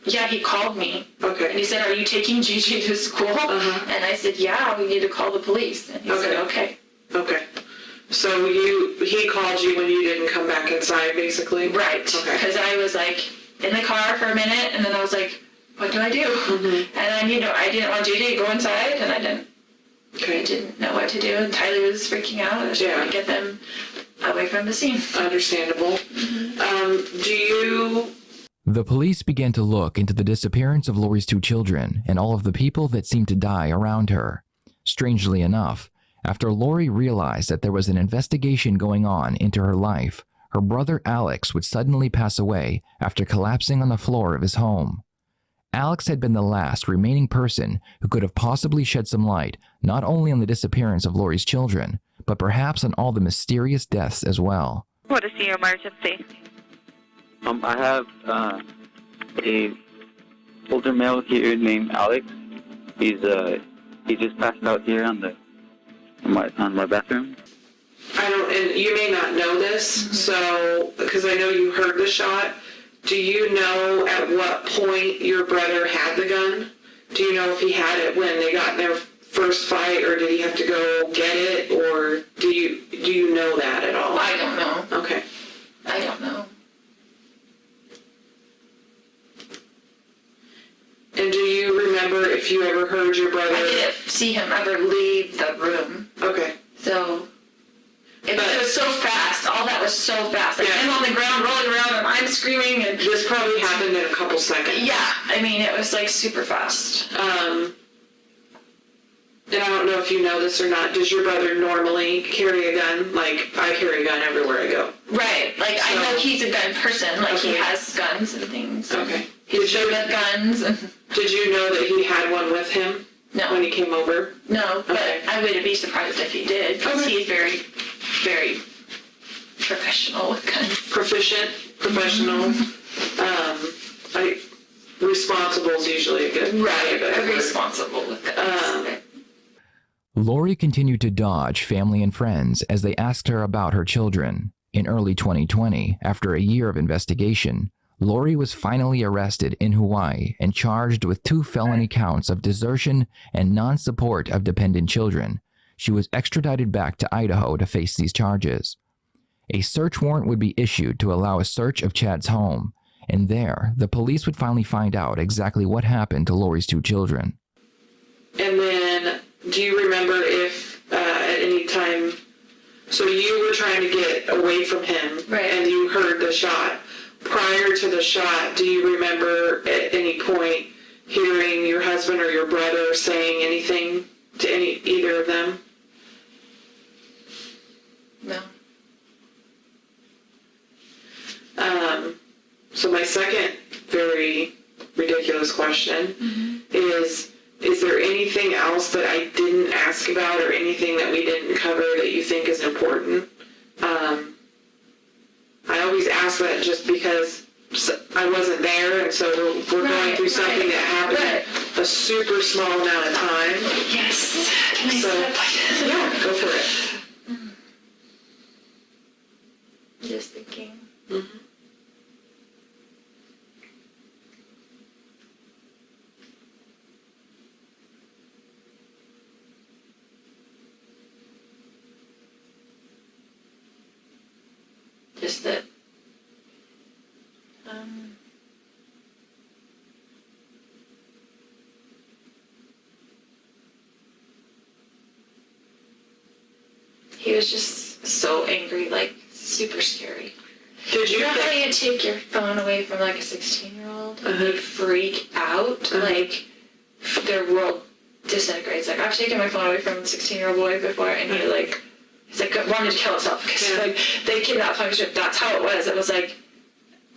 Yeah, he called me. Okay. And he said, are you taking JJ to school? And I said, yeah, we need to call the police. And he said, okay. Okay. So he called you when you didn't come back inside, basically? Right. Okay. Because I was like in the car for a minute, and then I was like, what do I do? And then, I didn't want JJ to go inside, and I didn't know what to do, and Tylee was freaking out. I was trying to get them away from the scene. Understandable. The police began to look into the disappearance of Lori's 2 children and all of the people that seemed to die around her. Strangely enough, after Lori realized that there was an investigation going on into her life, her brother Alex would suddenly pass away after collapsing on the floor of his home. Alex had been the last remaining person who could have possibly shed some light not only on the disappearance of Lori's children, but perhaps on all the mysterious deaths as well. What is the emergency? I have a older male here named Alex. He just passed out here on my bathroom. And you may not know this, so, because I know you heard the shot, do you know at what point your brother had the gun? Do you know if he had it when they got in their first fight, or did he have to go get it, or do you know that at all? I don't know. Okay. I don't know. And do you remember if you ever heard your brother? I didn't see him ever leave the room. Okay. So, it was so fast. All that was so fast. Like, him on the ground, rolling around, and I'm screaming. And this probably happened in a couple seconds. Yeah. I mean, it was like super fast. And I don't know if you know this or not, does your brother normally carry a gun? Like, I carry a gun everywhere I go. Right. Like, I know he's a gun person. Like, he has guns and things. Okay. He's good with guns. Did you know that he had one with him? No. When he came over? No, but I wouldn't be surprised if he did, because he's very, very professional with guns. Proficient? professional. Responsible is usually a good. Right, responsible with that. Lori continued to dodge family and friends as they asked her about her children. In early 2020, after a year of investigation, Lori was finally arrested in Hawaii and charged with 2 felony counts of desertion and non-support of dependent children. She was extradited back to Idaho to face these charges. A search warrant would be issued to allow a search of Chad's home, and there, the police would finally find out exactly what happened to Lori's 2 children. And then, do you remember if at any time, so you were trying to get away from him, and you heard the shot. Prior to the shot, do you remember at any point hearing your husband or your brother saying anything to either of them? No. So my second very ridiculous question is there anything else that I didn't ask about or anything that we didn't cover that you think is important? I always ask that just because I wasn't there, and so we're going through something that happened a super small amount of time. Yes. Can I So, yeah, go for it. Just thinking. Just that he was just so angry, like super scary. Did you know how you take your phone away from like a 16-year-old and they freak out? Like their world disintegrates. Like I've taken my phone away from a 16-year-old boy before, and he's like wanted to kill himself because like they kidnapped him. That's how it was. It was like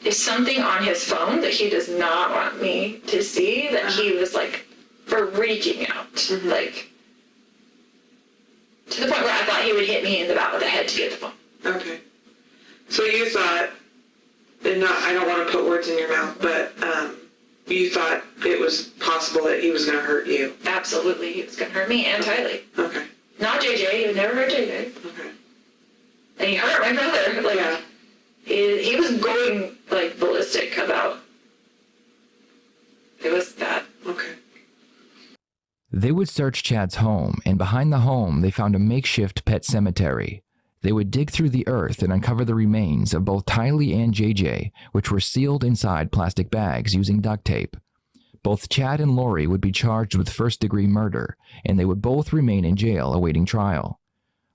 if something on his phone that he does not want me to see, that he was like freaking out, like to the point where I thought he would hit me in the back of the head to get the phone. Okay. So you thought, and I don't want to put words in your mouth, but you thought it was possible that he was going to hurt you. Absolutely, he was going to hurt me and Tylee. Okay. Not JJ. He would never hurt JJ. Okay. And he hurt my brother. Like he was going like ballistic about. It was bad. Okay. They would search Chad's home, and behind the home, they found a makeshift pet cemetery. They would dig through the earth and uncover the remains of both Tylee and JJ, which were sealed inside plastic bags using duct tape. Both Chad and Lori would be charged with first-degree murder, and they would both remain in jail awaiting trial.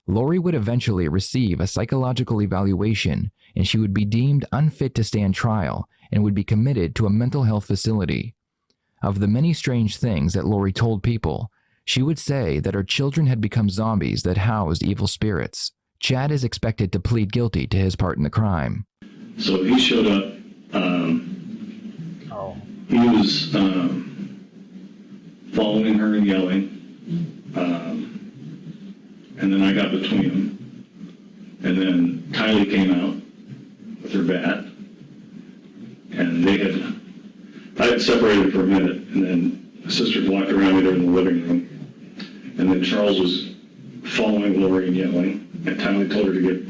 Lori would eventually receive a psychological evaluation, and she would be deemed unfit to stand trial and would be committed to a mental health facility. Of the many strange things that Lori told people, she would say that her children had become zombies that housed evil spirits. Chad is expected to plead guilty to his part in the crime. So he showed up, he was following her and yelling, and then I got between them. And then Tylee came out with her bat, and I had separated for a minute, and then my sisters walked around me there in the living room, and then Charles was following Lori and yelling, and Tylee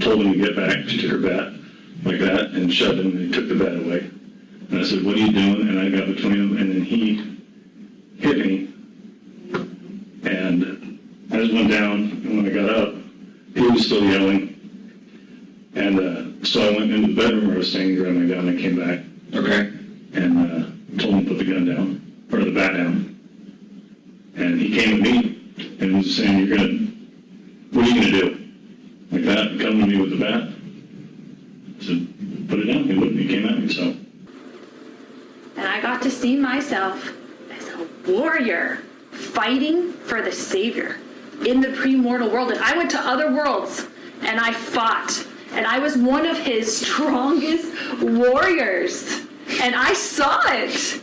told him to get back. She took her bat like that and shoved him, and he took the bat away. And I said, "What are you doing?" And I got between them, and then he hit me, and I just went down, and when I got up, he was still yelling. And so I went into the bedroom where I was staying and grabbed my gun, and I came back. Okay. And told him to put the gun down, or the bat down. And he came to me and was saying, what are you going to do? Like that, and come to me with the bat? I said, put it down. He wouldn't. He came at me, so. And I got to see myself as a warrior fighting for the Savior in the premortal world. And I went to other worlds and I fought. And I was one of his strongest warriors. And I saw it.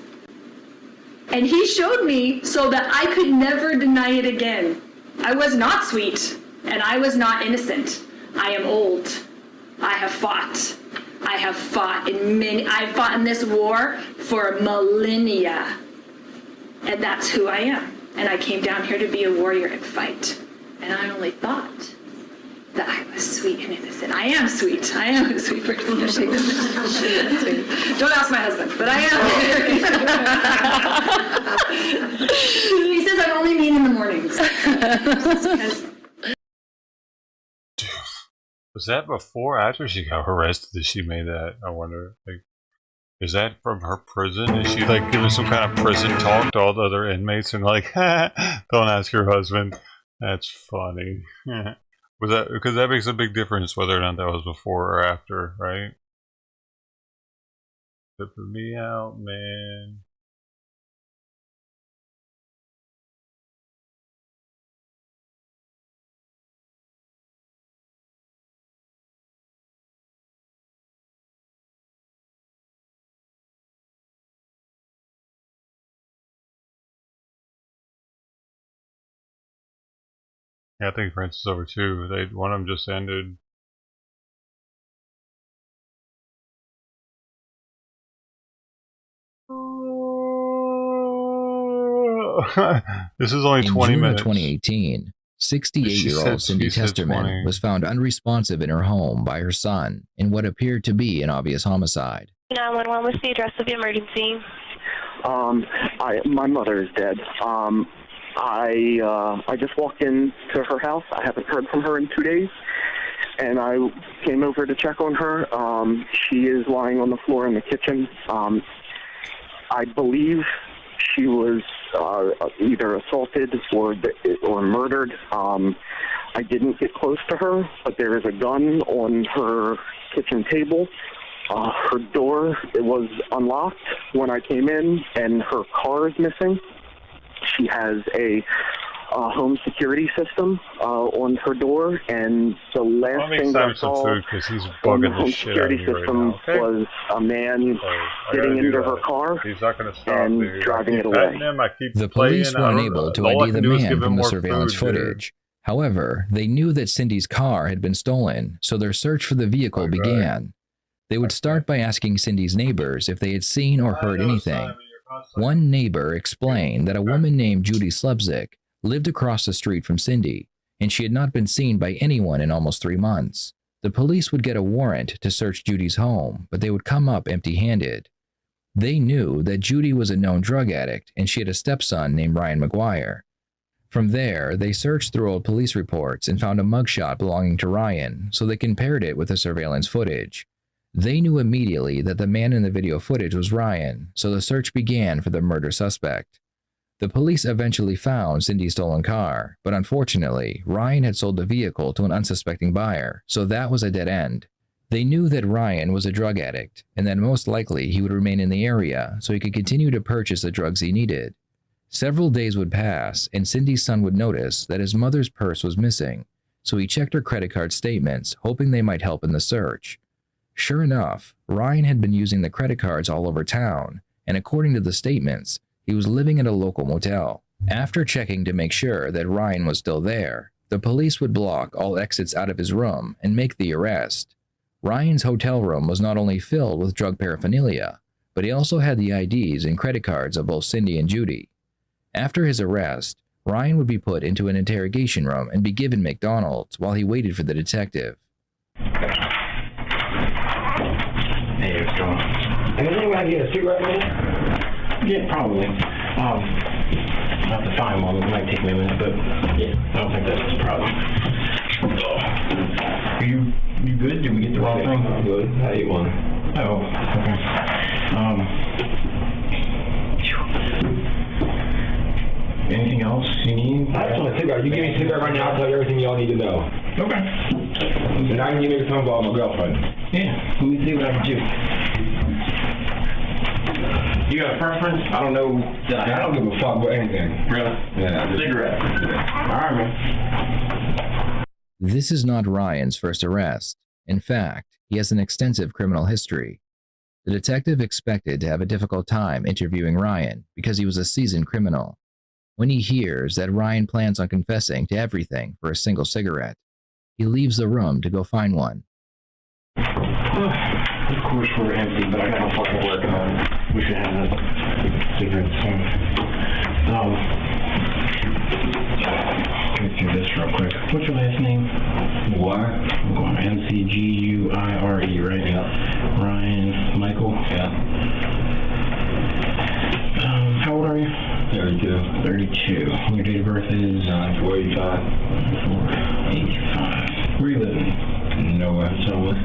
And he showed me so that I could never deny it again. I was not sweet, and I was not innocent. I am old. I have fought. I've fought in this war for millennia. And that's who I am. And I came down here to be a warrior and fight. And I only thought that I was sweet and innocent. I am sweet. I am a sweet person. Don't ask my husband, but I am. He says I'm only mean in the mornings. Was that before or after she got arrested that she made that? I wonder. Like, is that from her prison? Is she like giving some kind of prison talk to all the other inmates and like, don't ask your husband? That's funny. Was that because that makes a big difference whether or not that was before or after, right? Put me out, man. Yeah, I think France is over too. One of them just ended. This is only 20 minutes. In June of 2018, 68-year-old Cindy Testerman was found unresponsive in her home by her son in what appeared to be an obvious homicide. 911, what's the address of the emergency? My mother is dead. I just walked into her house. I haven't heard from her in 2 days, and I came over to check on her. She is lying on the floor in the kitchen. I believe she was either assaulted or murdered. I didn't get close to her, but there is a gun on her kitchen table. Her door, it was unlocked when I came in, and her car is missing. She has a home security system on her door, and the last thing I saw on the home security system was a man getting into her car and driving it away. The police were unable to ID the man from the surveillance footage. However, they knew that Cindy's car had been stolen, so their search for the vehicle began. They would start by asking Cindy's neighbors if they had seen or heard anything. One neighbor explained that a woman named Judy Slubzik lived across the street from Cindy, and she had not been seen by anyone in almost 3 months. The police would get a warrant to search Judy's home, but they would come up empty-handed. They knew that Judy was a known drug addict, and she had a stepson named Ryan McGuire. From there, they searched through old police reports and found a mugshot belonging to Ryan, so they compared it with the surveillance footage. They knew immediately that the man in the video footage was Ryan, so the search began for the murder suspect. The police eventually found Cindy's stolen car, but unfortunately, Ryan had sold the vehicle to an unsuspecting buyer, so that was a dead end. They knew that Ryan was a drug addict, and that most likely he would remain in the area so he could continue to purchase the drugs he needed. Several days would pass, and Cindy's son would notice that his mother's purse was missing, so he checked her credit card statements, hoping they might help in the search. Sure enough, Ryan had been using the credit cards all over town, and according to the statements, he was living at a local motel. After checking to make sure that Ryan was still there, the police would block all exits out of his room and make the arrest. Ryan's hotel room was not only filled with drug paraphernalia, but he also had the IDs and credit cards of both Cindy and Judy. After his arrest, Ryan would be put into an interrogation room and be given McDonald's while he waited for the detective. Hey, what's going on? Anything I get a suit right now? Yeah, probably. I'll have to find one. It might take me a minute, but yeah, I don't think that's the problem. Are you good? Did we get the wrong thing? I'm good. I ate one. Oh, okay. Anything else you need? I just want a cigarette. You give me a cigarette right now, I'll tell you everything y'all need to know. Okay. So now you can give me the phone call with my girlfriend. Yeah, let me see what I can do. You got a preference? I don't know. I don't give a fuck about anything. Really? Yeah. Cigarette. All right, man. This is not Ryan's first arrest. In fact, he has an extensive criminal history. The detective expected to have a difficult time interviewing Ryan because he was a seasoned criminal. When he hears that Ryan plans on confessing to everything for a single cigarette, he leaves the room to go find one. Of course, we're empty, but I got a fucking working on it. We should have a cigarette soon. Let me do this real quick. What's your last name? Guire. McGuire, right? Yeah. Ryan Michael? Yeah. How old are you? 32. 32. And your date of birth is? 485. 485. Where are you living? Nowhere. Homeless.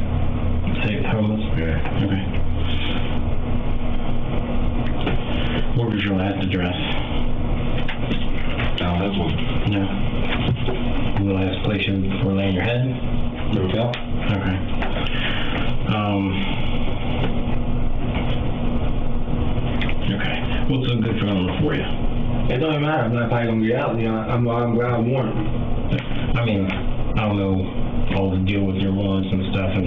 Say homeless? Yeah. Okay. What was your last address? No, that's one. No. The last place you were laying your head? The hotel. Okay. Okay. What's a good phone number for you? It doesn't matter. I'm not probably gonna get out. You know, I'm glad I'm warm. I mean, I don't know all the deal with your wants and stuff. I'm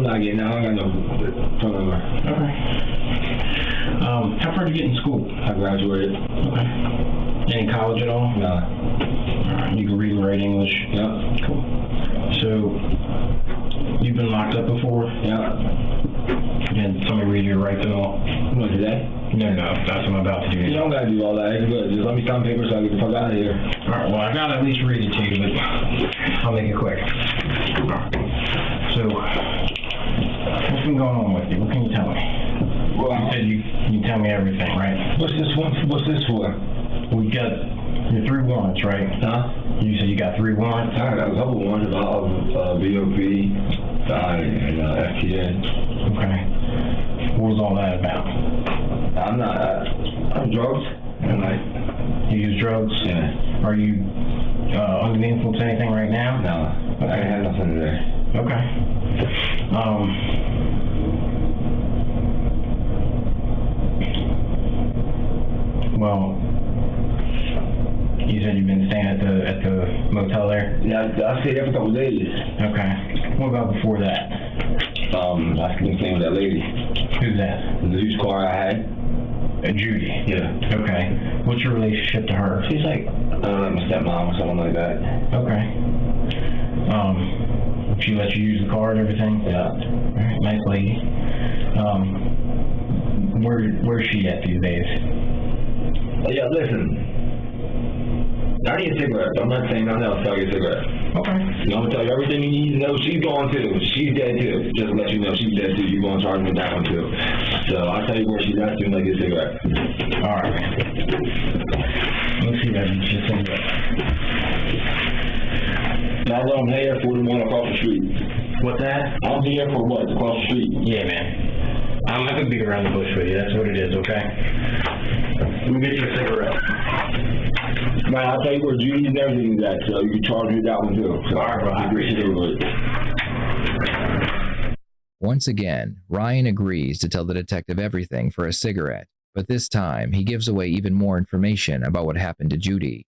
not getting out. I got no phone number. Okay. How far did you get in school? I graduated. Okay. Any college at all? No. Alright, you can read and write English? Yeah. Cool. So, you've been locked up before? Yeah. And somebody read your rights and all? What, today? No, that's what I'm about to do. You don't gotta do all that. It's good. Just let me sign papers so I get the fuck out of here. Alright, well, I gotta at least read it to you, but I'll make it quick. Alright. So, what's been going on with you? What can you tell me? Well, you said you tell me everything, right? What's this one? What's this for? We got your 3 warrants, right? Huh? You said you got 3 warrants? I got a couple warrants about BOP, and FTN. Okay. What was all that about? I'm drugs. And you use drugs? Yeah. Are you under the influence of anything right now? No. I ain't had nothing today. Okay. Well, you said you've been staying at the motel there? Yeah, I stayed there for a couple of days. Okay. What about before that? I've been staying with that lady. Who's that? The used car I had. Judy? Yeah. Okay. What's your relationship to her? She's like, my stepmom or something like that. Okay. She lets you use the car and everything? Yeah. Alright, nice lady. Where's she at these days? Yeah, listen. I need a cigarette. I'm not saying nothing else. I'll get a cigarette. Okay. I'm going to tell you everything you need to know. She's gone too. She's dead too. Just to let you know she's dead too. You're going to charge me with that one too. So I'll tell you where she's at as soon as I get a cigarette. Alright. Let's see if I can get a cigarette. Now I'm here for the one across the street. What's that? I'm here for what? Across the street. Yeah, man. I'm not going to beat around the bush with you. That's what it is, okay? Let me get you a cigarette. Man, I'll tell you where Judy and everything is at, so you can charge me that one too. So, all right, bro. I appreciate it. Once again, Ryan agrees to tell the detective everything for a cigarette, but this time he gives away even more information about what happened to Judy.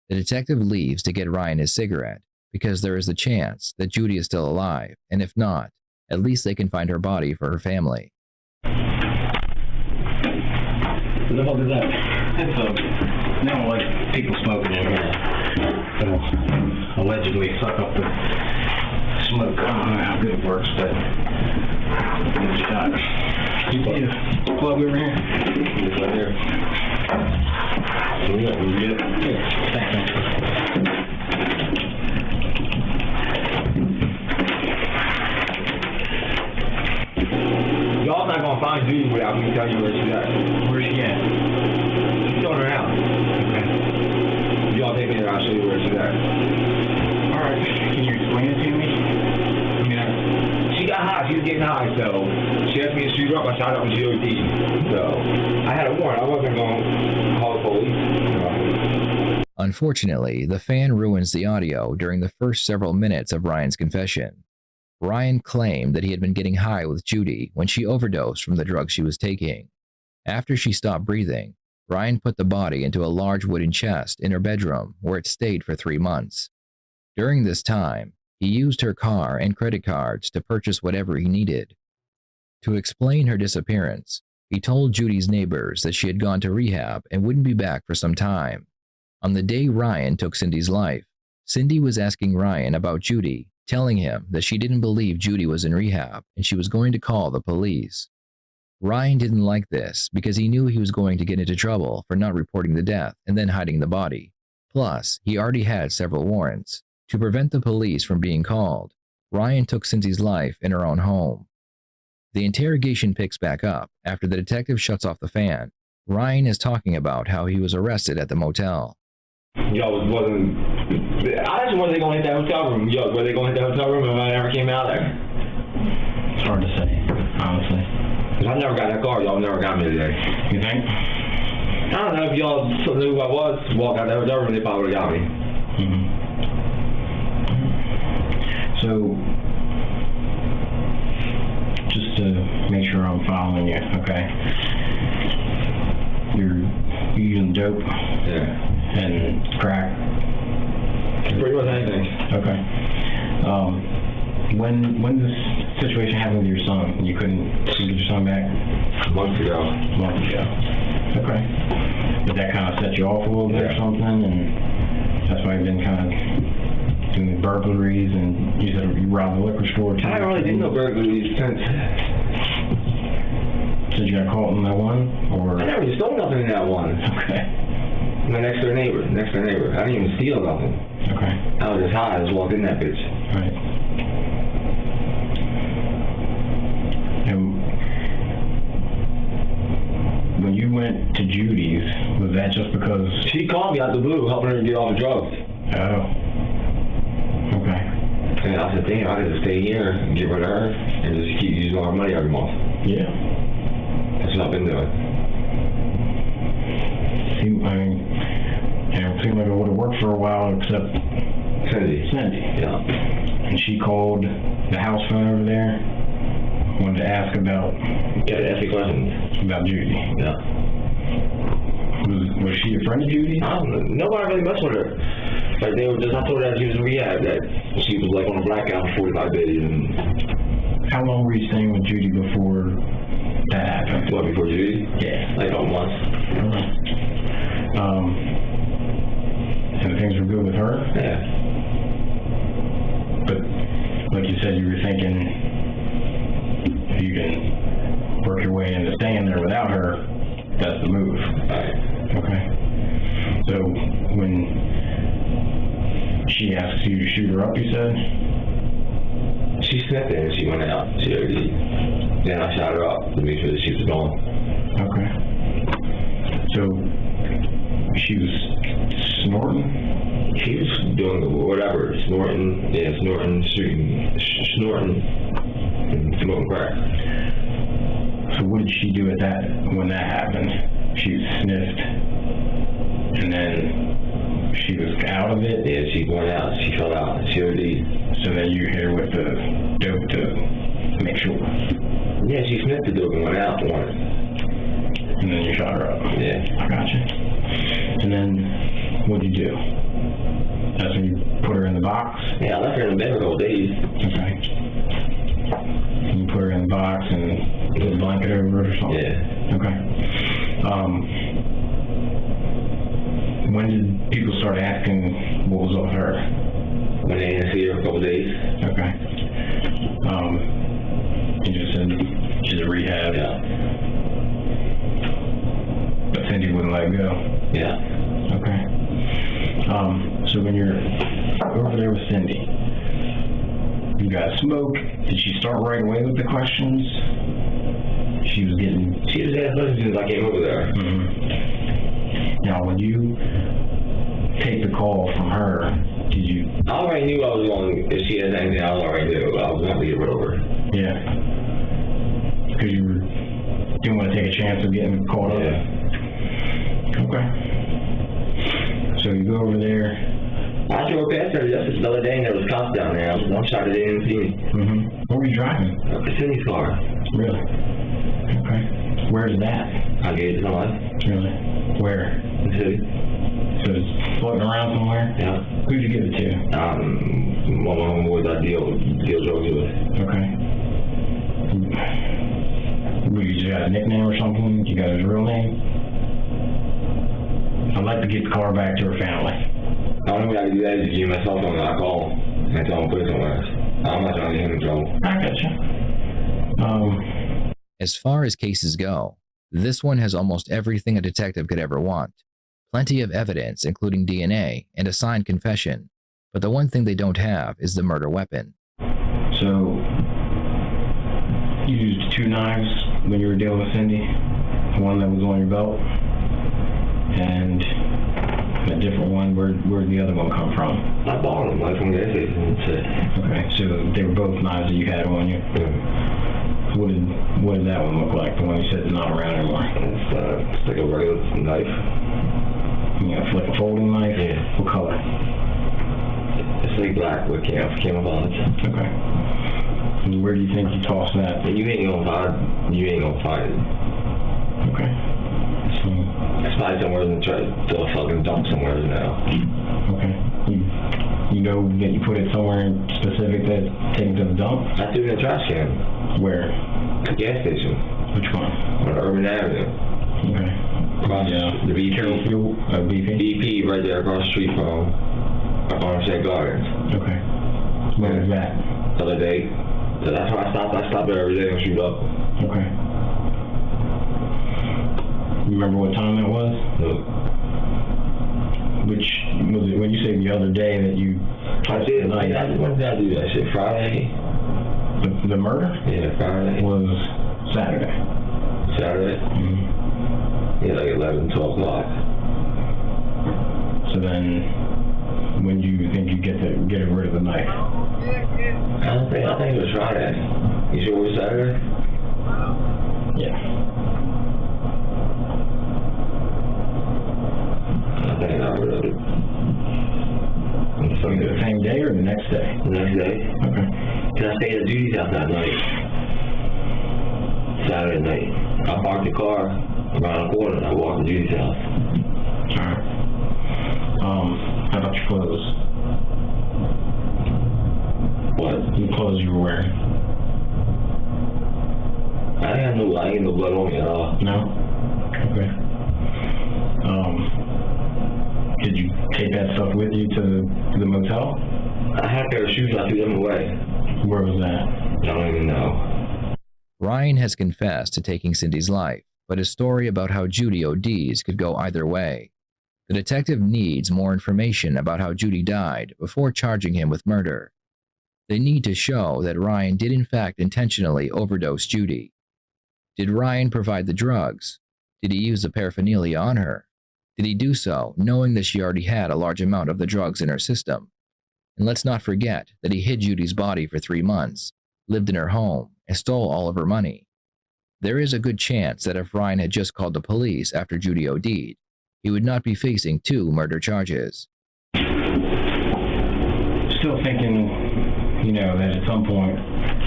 The detective leaves to get Ryan his cigarette because there is a chance that Judy is still alive, and if not, at least they can find her body for her family. What the fuck is that? It's no, like people smoking in here. Allegedly suck up the smoke. I don't know how good it works, but it's shot. You see a plug over here? It's right here. So we got it. Here, thanks. Y'all not gonna find Judy without me telling you where she's at. Where's she at? She's still in her house. Okay. Y'all take me there, I'll show you where she's at. Alright, can you explain it to me? I mean, she got high, she was getting high, so she asked me to shoot her up, I shot her up with GOD. So, I had a warrant, I wasn't gonna call the police. Unfortunately, the fan ruins the audio during the first several minutes of Ryan's confession. Ryan claimed that he had been getting high with Judy when she overdosed from the drugs she was taking. After she stopped breathing, Ryan put the body into a large wooden chest in her bedroom where it stayed for 3 months. During this time, he used her car and credit cards to purchase whatever he needed. To explain her disappearance, he told Judy's neighbors that she had gone to rehab and wouldn't be back for some time. On the day Ryan took Cindy's life, Cindy was asking Ryan about Judy telling him that she didn't believe Judy was in rehab and she was going to call the police. Ryan didn't like this because he knew he was going to get into trouble for not reporting the death and then hiding the body. Plus, he already had several warrants. To prevent the police from being called, Ryan took Cynthie's life in her own home. The interrogation picks back up after the detective shuts off the fan. Ryan is talking about how he was arrested at the motel. Yo, wasn't. I just wasn't going to hit that hotel room. Yo, were they going to hit the hotel room if I never came out there? It's hard to say, honestly. Because I never got in that car. Y'all never got me today. You think? I don't know if y'all knew who I was. Walk out the hotel room, they probably would have got me. So, just to make sure I'm following you, okay? You're using dope? Yeah. And crack? Pretty much anything. Okay. When this situation happened with your son, you couldn't get your son back? Months ago. Okay. Did that kind of set you off a little bit or something? And that's why you've been kind of doing burglaries, and you said you robbed the liquor store too? I haven't really did no burglaries since. Did you got caught in that one? Or? I never even stole nothing in that one. Okay. My next door neighbor. I didn't even steal nothing. Okay. I was just high. I just walked in that bitch. Right. And when you went to Judy's, was that just because she called me out the blue, helping her get off the drugs? Oh. Okay. And I said, damn, I could just stay here and get rid of her and just keep using all her money every month. Yeah. That's what I've been doing. It seemed like it would have worked for a while, except Cindy. Yeah. And she called the house phone over there, wanted to ask about. Yeah, to ask you questions about Judy. Yeah. Was she a friend of Judy? Nobody really messed with her. Like they were just. I told her that she was in rehab. That she was like on a blackout for 45 days. And how long were you staying with Judy before that happened? What, before Judy? Yeah. Like a month. And things were good with her? Yeah. But, like you said, you were thinking if you can work your way into staying there without her, that's the move. Right. Okay. So, when she asked you to shoot her up, you said? She slept there and she went out. She already. Then I shot her up to make sure that she was gone. Okay. So, she was snorting? She was doing whatever, snorting, shooting, snorting, and smoking crack. So what did she do when that happened? She sniffed, and then she was out of it? Yeah, she went out, she fell out, she OD'd. So then you hit her with the dope to make sure? Yeah, she sniffed the dope and went out on it. And then you shot her up? Yeah. I gotcha. And then, what'd you do? That's when you put her in the box? Yeah, I left her in the bed for a couple days. Okay. And you put her in the box and put a blanket over it or something? Yeah. Okay. When did people start asking what was up with her? When they didn't see her for a couple days. Okay. You just said she's a rehab. Yeah. But Cindy wouldn't let go. Yeah. Okay. So when you're over there with Cindy, you got smoke. Did she start right away with the questions? She was asking questions as I came over there. Mm-hmm. Now, when you take the call from her, did you? I already knew I was going. If she had anything, I already knew I was going to get rid of her. Yeah. Because you didn't want to take a chance of getting caught up. Yeah. Okay. So you go over there. I drove past her just the other day and there was cops down there. I was one shot, they didn't see me. Mm-hmm. Where were you driving? Cindy's car. Really? Okay. Where's that? I gave it to somebody. Really? Where? In the city. So it's floating around somewhere? Yeah. Who'd you give it to? One of my homeboys I deal drugs with. Okay. You just got a nickname or something? You got his real name? I'd like to get the car back to her family. The only way I can do that is give my cell phone and I call and I tell them to put it somewhere else. I'm not trying to get him in trouble. I gotcha. As far as cases go, this one has almost everything a detective could ever want. Plenty of evidence, including DNA and a signed confession. But the one thing they don't have is the murder weapon. So, you used 2 knives when you were dealing with Cindy? One that was on your belt? And a different one, where'd the other one come from? I bought them, like from the gas station. Okay, so they were both knives that you had on you? Yeah. What did that one look like? The one you said is not around anymore? It's like a regular knife. Yeah, it's like a folding knife? Yeah. What color? It's like black with camouflage. Okay. And where do you think you tossed that? You ain't gonna find it. Okay. So it's probably somewhere in the fucking dump somewhere now. Okay. You know that you put it somewhere specific that's taken to the dump? I threw it in a trash can. Where? The gas station. Which one? On Urban Avenue. Okay. Across the BP. Carroll Fuel? BP? BP right there across the street from Farmstead Gardens. Okay. When was that? The other day. So that's why I stopped there every day and shoot up. Okay. You remember what time that was? No. Which was it when you say the other day that you I did. When did I do that shit? Friday? The murder? Yeah, Friday. Was Saturday. Saturday? Mm-hmm. Yeah, like 11, 12 o'clock. So then, when do you think you get rid of the knife? I think it was Friday. You sure it was Saturday? Yeah. I think I got rid of it. The same day or the next day? The next day. Okay. Because I stayed at Judy's house that night. Saturday night. I parked the car around the corner and I walked to Judy's house. Alright. How about your clothes? What? The clothes you were wearing? I ain't no blood on me at all. No? Okay. Did you take that stuff with you to the motel? I had a pair of shoes, I threw them away. Where was that? I don't even know. Ryan has confessed to taking Cindy's life, but his story about how Judy ODs could go either way. The detective needs more information about how Judy died before charging him with murder. They need to show that Ryan did in fact intentionally overdose Judy. Did Ryan provide the drugs? Did he use the paraphernalia on her? Did he do so knowing that she already had a large amount of the drugs in her system? And let's not forget that he hid Judy's body for 3 months, lived in her home, and stole all of her money. There is a good chance that if Ryan had just called the police after Judy OD'd, he would not be facing 2 murder charges. Still thinking, that at some point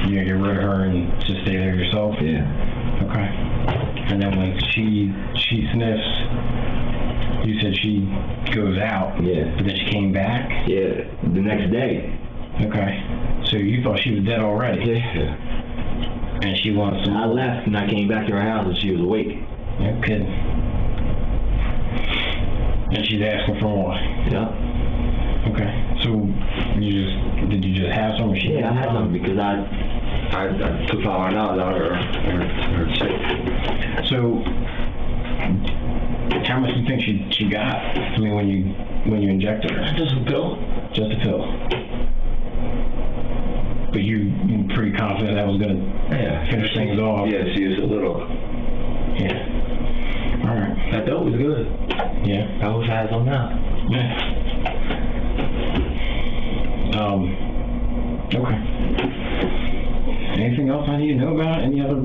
you're gonna get rid of her and just stay there yourself? Yeah. Okay. And then when she sniffs, you said she goes out. Yeah. But then she came back? Yeah, the next day. Okay. So you thought she was dead already? Yeah. And she wants some... I left and I came back to her house and she was awake. No kidding. And she's asking for more? Yeah. Okay. So did you just have some? Or she I had some because I took $500 out of her check. So how much do you think she got? I mean, when you injected her? Just a pill. Just a pill. But you're pretty confident that was gonna finish things off? Yeah, she was a little. Yeah. All right. That dope was good. Yeah. I wish I had some now. Yeah. Okay. Anything else I need to know about? Any other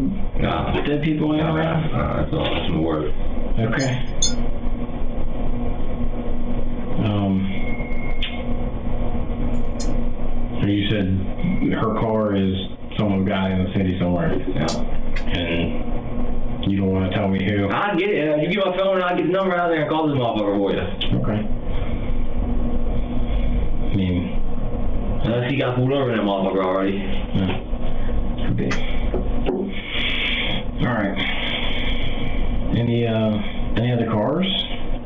dead people in around? That's all. That's some work. Okay. You said her car is someone got in the city somewhere. Yeah. And you don't want to tell me who? I get it. You get my phone and I get the number out there and call this motherfucker for you. Okay. I mean... Unless he got pulled over in that motherfucker already. Yeah. Could be. Alright. Any other cars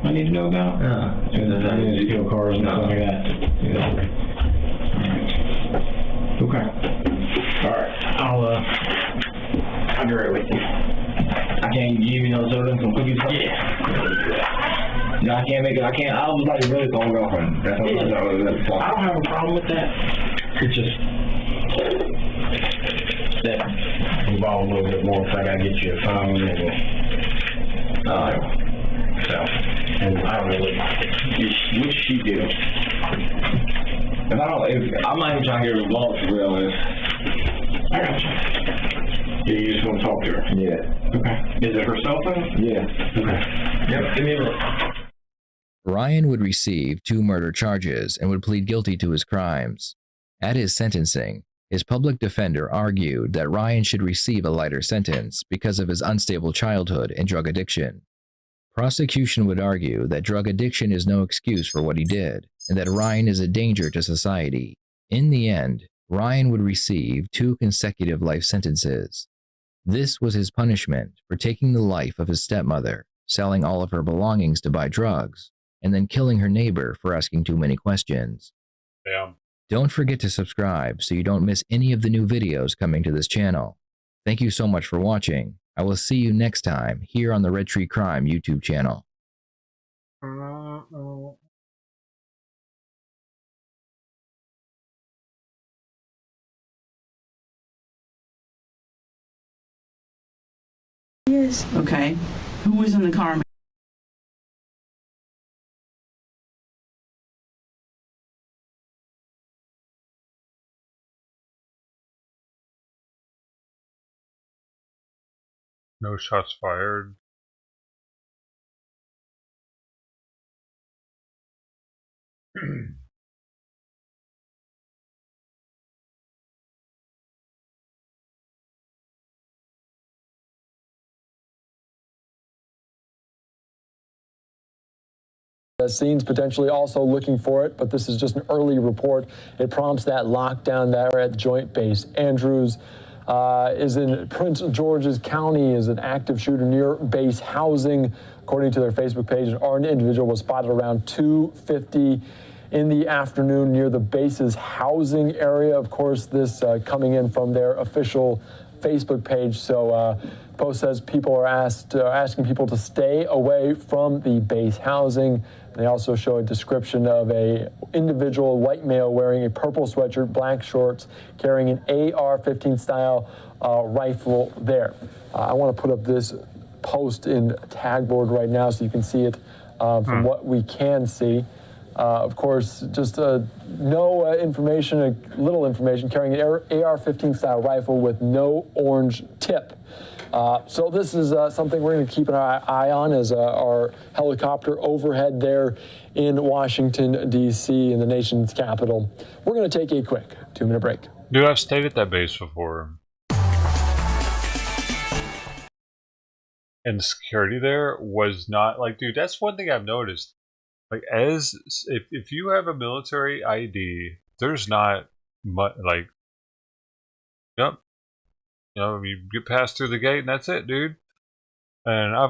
I need to know about? No. Any steal cars and stuff like that? Yeah. Alright. Okay. All right. I'll be right with you. I can't give you no soda and some cookies. Yeah. No, I can't make it. I can't. I was like really going girlfriend. That's what I don't have a problem with that. It's just that involves a little bit more. So I gotta get you a phone and so. And I don't know what she do. If I don't, I'm not even trying to get her involved for real. I got you. You just want to talk to her? Yeah. Okay. Is it her cell phone? Yeah. Okay. Yep. Give me a look. Ryan would receive 2 murder charges and would plead guilty to his crimes. At his sentencing, his public defender argued that Ryan should receive a lighter sentence because of his unstable childhood and drug addiction. Prosecution would argue that drug addiction is no excuse for what he did, and that Ryan is a danger to society. In the end, Ryan would receive 2 consecutive life sentences. This was his punishment for taking the life of his stepmother, selling all of her belongings to buy drugs, and then killing her neighbor for asking too many questions. Damn. Don't forget to subscribe so you don't miss any of the new videos coming to this channel. Thank you so much for watching. I will see you next time here on the Red Tree Crime YouTube channel. Yes. Okay. Who was in the car? No shots fired. Scenes potentially also looking for it, but this is just an early report. It prompts that lockdown there at Joint Base Andrews. Is in Prince George's County, is an active shooter near base housing. According to their Facebook page, an armed individual was spotted around 2:50 in the afternoon near the base's housing area. Of course, this coming in from their official Facebook page. So post says people are asking people to stay away from the base housing. They also show a description of a individual white male wearing a purple sweatshirt, black shorts, carrying an AR-15 style rifle there. I want to put up this post in tag board right now so you can see it from what we can see. Of course, just no information, little information, carrying an AR-15 style rifle with no orange tip. So this is something we're going to keep an eye on as our helicopter overhead there in Washington, D.C., in the nation's capital. We're going to take a quick 2-minute break. Dude, I've stayed at that base before. And the security there was not like, dude, that's one thing I've noticed. Like, if you have a military ID, there's not much, like, yep. You know, you get passed through the gate and that's it, dude. And I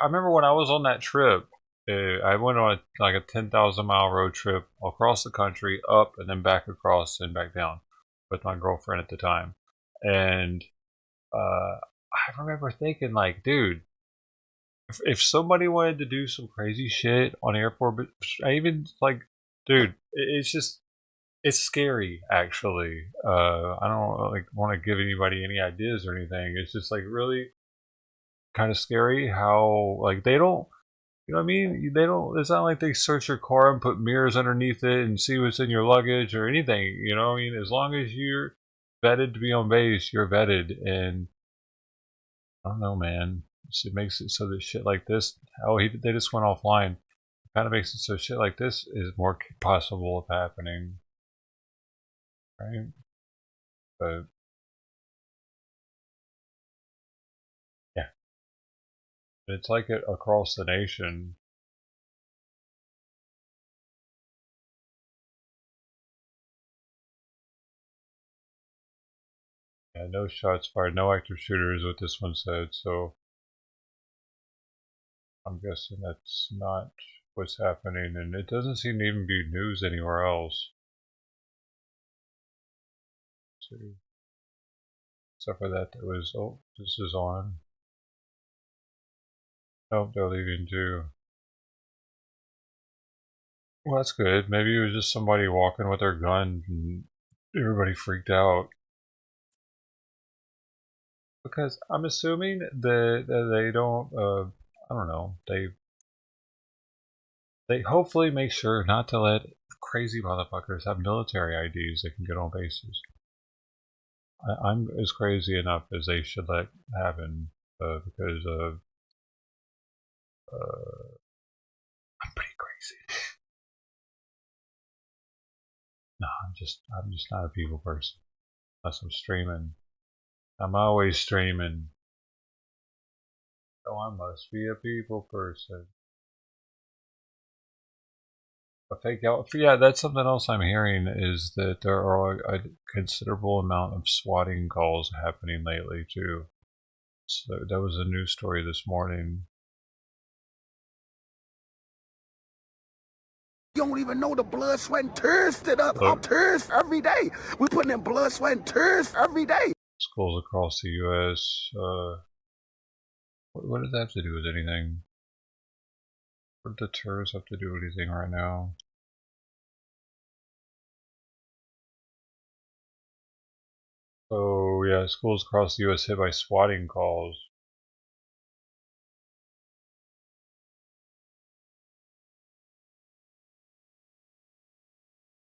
remember when I was on that trip, I went on a 10,000 mile road trip across the country, up and then back across and back down with my girlfriend at the time. And I remember thinking, like, dude, if somebody wanted to do some crazy shit on airport, but I even like, dude, it's scary, actually. I don't want to give anybody any ideas or anything. It's just like really kind of scary how like they don't, you know what I mean? They don't. It's not like they search your car and put mirrors underneath it and see what's in your luggage or anything. You know what I mean? As long as you're vetted to be on base, you're vetted. And I don't know, man. It makes it so that shit like this. They just went offline. It kind of makes it so shit like this is more possible of happening. Right? But yeah, it's like it across the nation. Yeah, no shots fired, no active shooter is what this one said. So I'm guessing that's not what's happening, and it doesn't seem to even be news anywhere else. See. Except for that, there was, oh, this is on. Nope, they're leaving too. Well, that's good. Maybe it was just somebody walking with their gun and everybody freaked out. Because I'm assuming that they don't, I don't know, they hopefully make sure not to let crazy motherfuckers have military IDs that can get on bases. I'm as crazy enough as they should let happen because I'm pretty crazy. No, I'm just not a people person. Unless I'm streaming. I'm always streaming. So I must be a people person. A fake out. Yeah, that's something else I'm hearing is that there are a considerable amount of swatting calls happening lately too. So that was a news story this morning. You don't even know the blood, sweat, and tears that up tears every day. We putting in blood, sweat, and tears every day. Schools across the U.S. What does that have to do with anything? What do the terrorists have to do with anything right now? So yeah, schools across the U.S. hit by swatting calls.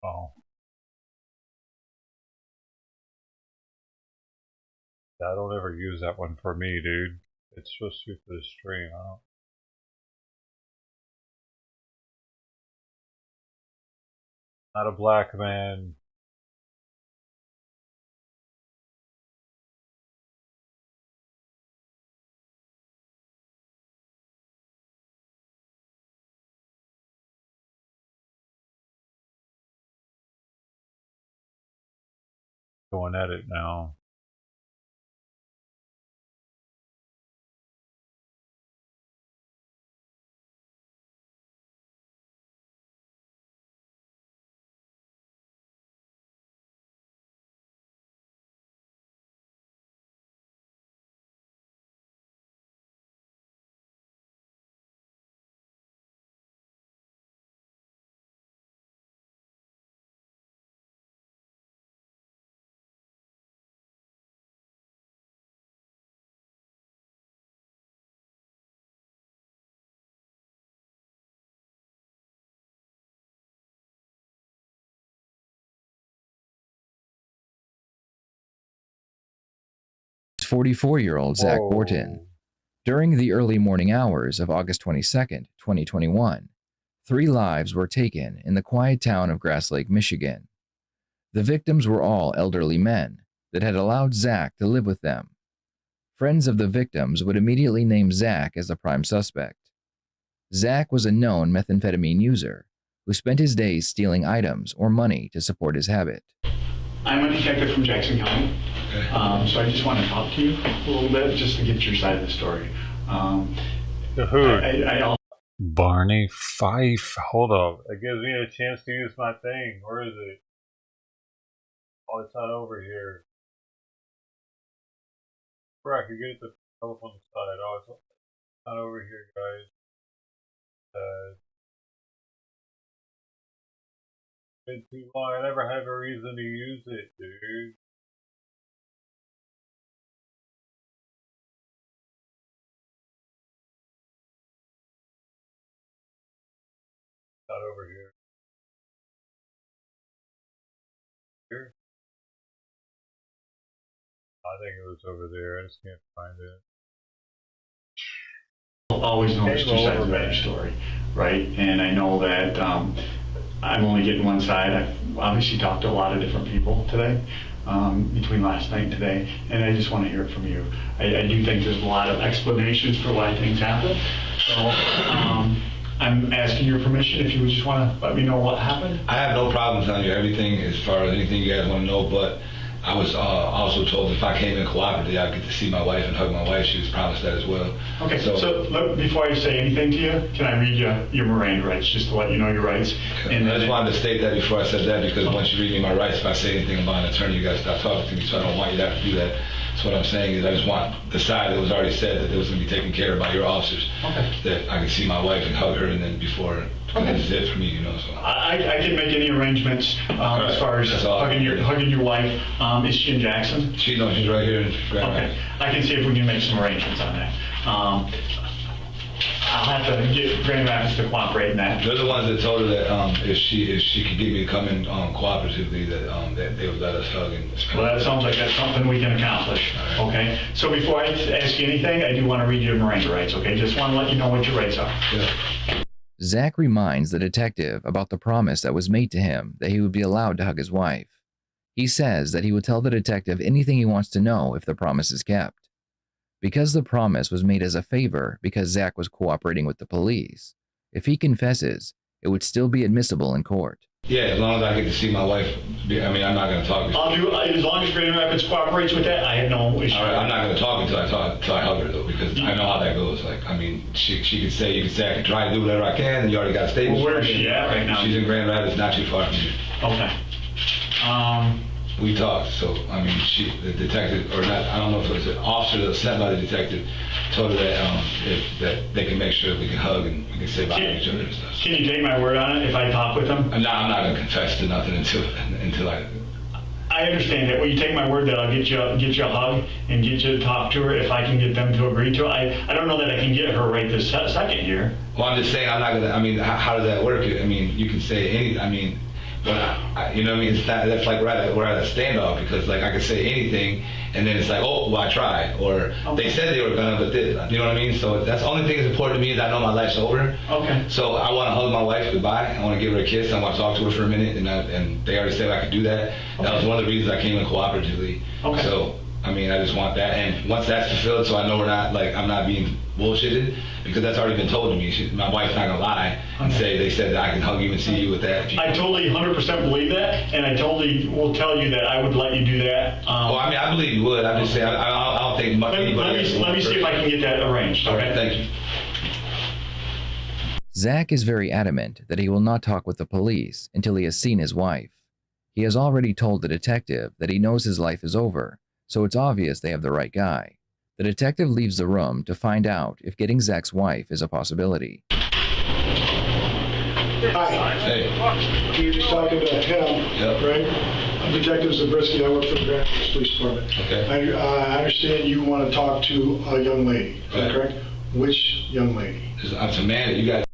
Oh. Yeah, I don't ever use that one for me, dude. It's supposed to be for the stream. I don't. Not a black man. Going at it now. It's 44-year-old Zach Borton. During the early morning hours of August 22nd, 2021, 3 lives were taken in the quiet town of Grass Lake, Michigan. The victims were all elderly men that had allowed Zach to live with them. Friends of the victims would immediately name Zach as the prime suspect. Zach was a known methamphetamine user who spent his days stealing items or money to support his habit. I'm a detective from Jackson County, so I just want to talk to you a little bit just to get your side of the story. Barney Fife. Hold up. It gives me a chance to use my thing. Where is it? Oh, it's not over here. Where I could get it the telephone side. Oh, it's not over here, guys. Been too long. I never have a reason to use it, dude. Not over here. Here? I think it was over there. I just can't find it. Always know there's 2 sides of every story, right? And I know that I'm only getting one side. I've obviously talked to a lot of different people today, between last night and today, and I just want to hear it from you. I do think there's a lot of explanations for why things happen. So I'm asking your permission if you would just want to let me know what happened. I have no problem telling you everything as far as anything you guys want to know, but I was also told if I came in cooperatively, I'd get to see my wife and hug my wife. She was promised that as well. Okay, so look, before I say anything to you, can I read you your Miranda rights, just to let you know your rights? Okay. And I just wanted to state that before I said that, because once you read me my rights, if I say anything about an attorney, you guys stop talking to me, so I don't want you to have to do that. So what I'm saying is I just want the side that was already said that it was going to be taken care of by your officers, that I can see my wife and hug her, and then before, this is it for me, you know. So I didn't make any arrangements as far as hugging your wife. Is she in Jackson? She's right here in Grand Rapids. Okay, I can see if we can make some arrangements on that. I'll have to get Grand Rapids to cooperate in that. They're the ones that told her that if she could get me to come in cooperatively, that they would let us hug. Well, that sounds like that's something we can accomplish. Right. Okay. So before I ask you anything, I do want to read you your Miranda rights. Okay. Just want to let you know what your rights are. Yeah. Zach reminds the detective about the promise that was made to him that he would be allowed to hug his wife. He says that he will tell the detective anything he wants to know if the promise is kept. Because the promise was made as a favor because Zach was cooperating with the police, if he confesses, it would still be admissible in court. Yeah, as long as I get to see my wife. I mean, I'm not going to talk. I'll do as long as Grand Rapids cooperates with that. I have no issue. All right, I'm not going to talk until I hug her, though, because I know how that goes. Like, I mean, she could say, you could say I can try to do whatever I can, and you already got a statement. Well, where is she at right now? She's in Grand Rapids, not too far from here. Okay. We talked, so I mean, the detective, or not, I don't know if it was an officer that was sent by the detective, told her that that they can make sure that we can hug and we can say bye to each other and stuff. Can you take my word on it if I talk with them? No, I'm not going to confess to nothing until I. I understand that. Will you take my word that I'll get you a hug and get you to talk to her if I can get them to agree to it? I don't know that I can get her right this second here. Well, I'm just saying I'm not going to. I mean, how does that work? I mean, you can say anything. I mean. But you know what I mean? It's not, that's like we're at a standoff, because like I could say anything and then it's like, oh, well, I tried, or they said they were gonna, but they, you know what I mean? So that's the only thing that's important to me, is I know my life's over. Okay. So I want to hug my wife goodbye. I want to give her a kiss. I want to talk to her for a minute, and they already said I could do that. That was one of the reasons I came in cooperatively. Okay. So I mean, I just want that, and once that's fulfilled, so I know I'm not being bullshitted, because that's already been told to me. My wife's not gonna lie and say they said that I can hug you and see you with that. I totally 100% believe that, and I totally will tell you that I would let you do that. Well, I mean, I believe you would. I'm just saying, I don't think much. Let me see if I can get that arranged. Okay, thank you. Zach is very adamant that he will not talk with the police until he has seen his wife. He has already told the detective that he knows his life is over, so it's obvious they have the right guy. The detective leaves the room to find out if getting Zach's wife is a possibility. Hi. Hey. You're just talking to him, right? I'm Detective Zabriskie. I work for the Grand Rapids Police Department. Okay. I understand you want to talk to a young lady. Is that correct? Which young lady? It's a man that you got.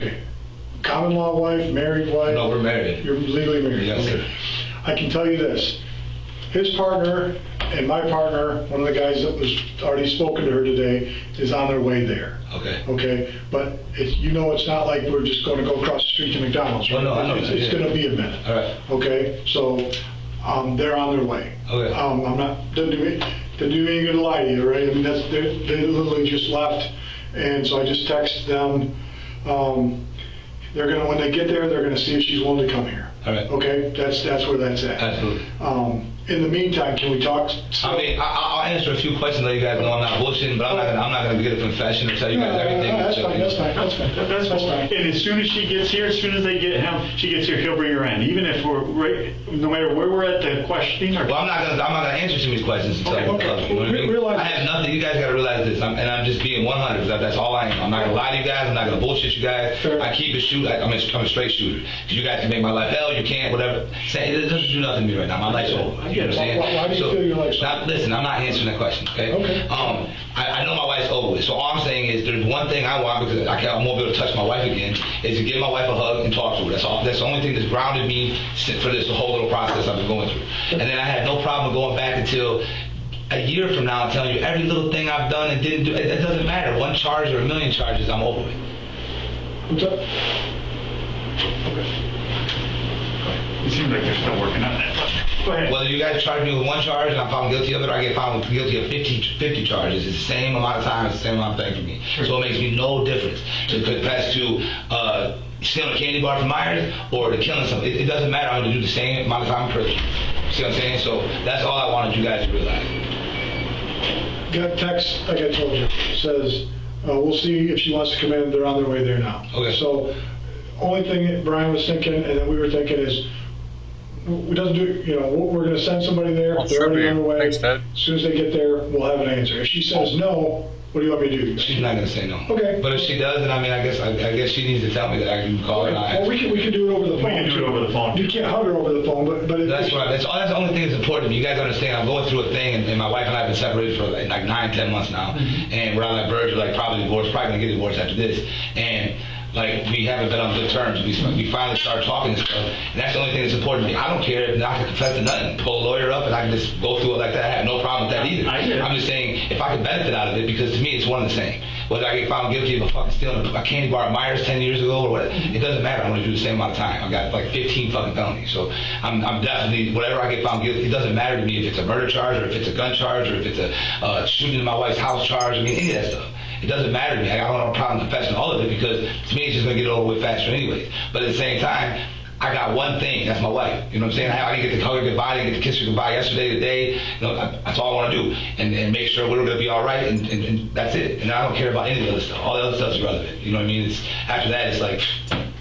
Okay. Common law wife, married wife? No, we're married. You're legally married? Yes, okay. sir. I can tell you this. His partner and my partner, one of the guys that was already spoken to her today, is on their way there. Okay. Okay, but you know, it's not like we're just going to go across the street to McDonald's. Right? Oh, no, I know. It's going to be a minute. All right. Okay, so they're on their way. Okay. I'm not didn't do any good to lie to you, right? I mean, they literally just left, and so I just texted them. They're gonna, when they get there, they're gonna see if she's willing to come here. All right. Okay, that's where that's at. Absolutely. In the meantime, can we talk? I mean, I'll answer a few questions, let you guys know I'm not bullshitting, but I'm not gonna get a confession or tell you guys everything. That's fine. And as soon as she gets here, as soon as they get him, she gets here, he'll bring her in, even if we're no matter where we're at the questioning. Or well, I'm not gonna answer some of these questions until you know what I mean? I have nothing. You guys gotta realize this, and I'm just being 100. That's all I am. I'm not gonna lie to you guys. I'm not gonna bullshit you guys. Sure. I keep it shoot. I'm a straight shooter. You guys can make my life hell. You can't. Whatever. Say it doesn't do nothing to me right now. My life's over. You understand? Why do you feel your life's over? Listen, I'm not answering that question. Okay. I know my wife's over with. So all I'm saying is, there's one thing I want, because I won't be able to touch my wife again, is to give my wife a hug and talk to her. That's all. That's the only thing that's grounded me for this whole little process I've been going through. And then I had no problem going back until a year from now, telling you every little thing I've done and didn't do. It doesn't matter. One charge or a million charges, I'm over with. What's up? Okay. It seems like they're still working on that. Go ahead. Whether you guys charge me with one charge and I'm found guilty of it, or I get found guilty of 50 charges, it's the same amount of time, it's the same amount of thing for me. Sure. So it makes me no difference to confess to stealing a candy bar from Myers or to killing somebody. It doesn't matter. I'm going to do the same amount of time in prison. See what I'm saying? So that's all I wanted you guys to realize. Got text, like I told you, says, we'll see if she wants to come in. They're on their way there now. Okay. So only thing that Brian was thinking and that we were thinking is, we doesn't do, we're going to send somebody there. They're already on their way. Thanks, Ted. As soon as they get there, we'll have an answer. If she says no, what do you want me to do? She's not going to say no. Okay. But if she does, then I guess she needs to tell me that I can call her. Well, we can do it over the phone. We can do it over the phone. You can't hug her over the phone, but that's right. That's the only thing that's important to me. You guys understand? I'm going through a thing, and my wife and I have been separated for like 9-10 months now, and we're on that verge of probably divorce. Probably going to get divorced after this, and. We haven't been on good terms. We finally started talking and stuff, and that's the only thing that's important to me. I don't care if I can confess to nothing, pull a lawyer up, and I can just go through it like that. I have no problem with that either. I'm just saying if I could benefit out of it, because to me it's one and the same. Whether I get found guilty of a fucking stealing a candy bar at Myers 10 years ago or whatever, it doesn't matter. I'm going to do the same amount of time. I've got like 15 fucking felonies, so I'm definitely whatever I get found guilty. It doesn't matter to me if it's a murder charge or if it's a gun charge or if it's a shooting in my wife's house charge. I mean any of that stuff. It doesn't matter to me. I don't have a problem confessing all of it because to me it's just going to get it over with faster anyways. But at the same time, I got one thing. That's my wife. You know what I'm saying? I didn't get to hug her goodbye. I didn't get to kiss her goodbye yesterday, today. That's all I want to do. And make sure we're going to be all right. And that's it. And I don't care about any of the other stuff. All the other stuff's irrelevant. You know what I mean? After that, it's like,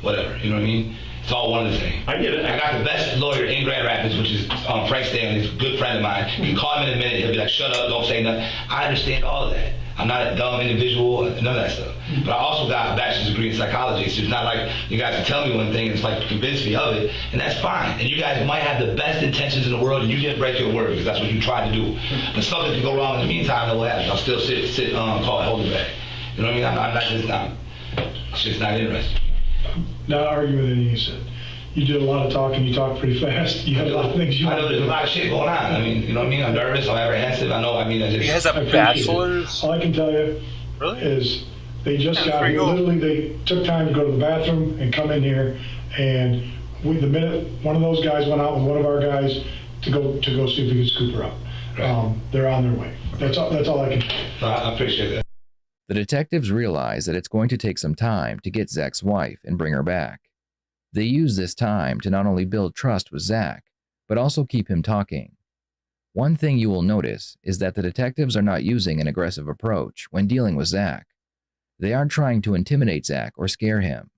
whatever. You know what I mean? It's all one and the same. I get it. I got the best lawyer in Grand Rapids, which is Frank Stanley. He's a good friend of mine. You can call him in a minute. He'll be like, shut up, don't say nothing. I understand all of that. I'm not a dumb individual, none of that stuff. But I also got a bachelor's degree in psychology, so it's not like you guys can tell me one thing and it's like convince me of it, and that's fine. And you guys might have the best intentions in the world and you didn't break your word because that's what you tried to do. But something can go wrong in the meantime, that will happen. I'll still call it hold it back. You know what I mean? I'm just not interested. Not arguing with anything you said. You did a lot of talking, you talk pretty fast. You had a lot of things you I know there's a lot of shit going on. I mean, you know what I mean? I'm nervous, I'm apprehensive. I know, he has a bachelor's? All I can tell you is they just got here. Literally, they took time to go to the bathroom and come in here. And the minute one of those guys went out with one of our guys to go see if we could scoop her up. They're on their way. That's all I can tell you. I appreciate that. The detectives realize that it's going to take some time to get Zach's wife and bring her back. They use this time to not only build trust with Zach, but also keep him talking. One thing you will notice is that the detectives are not using an aggressive approach when dealing with Zach. They aren't trying to intimidate Zach or scare him.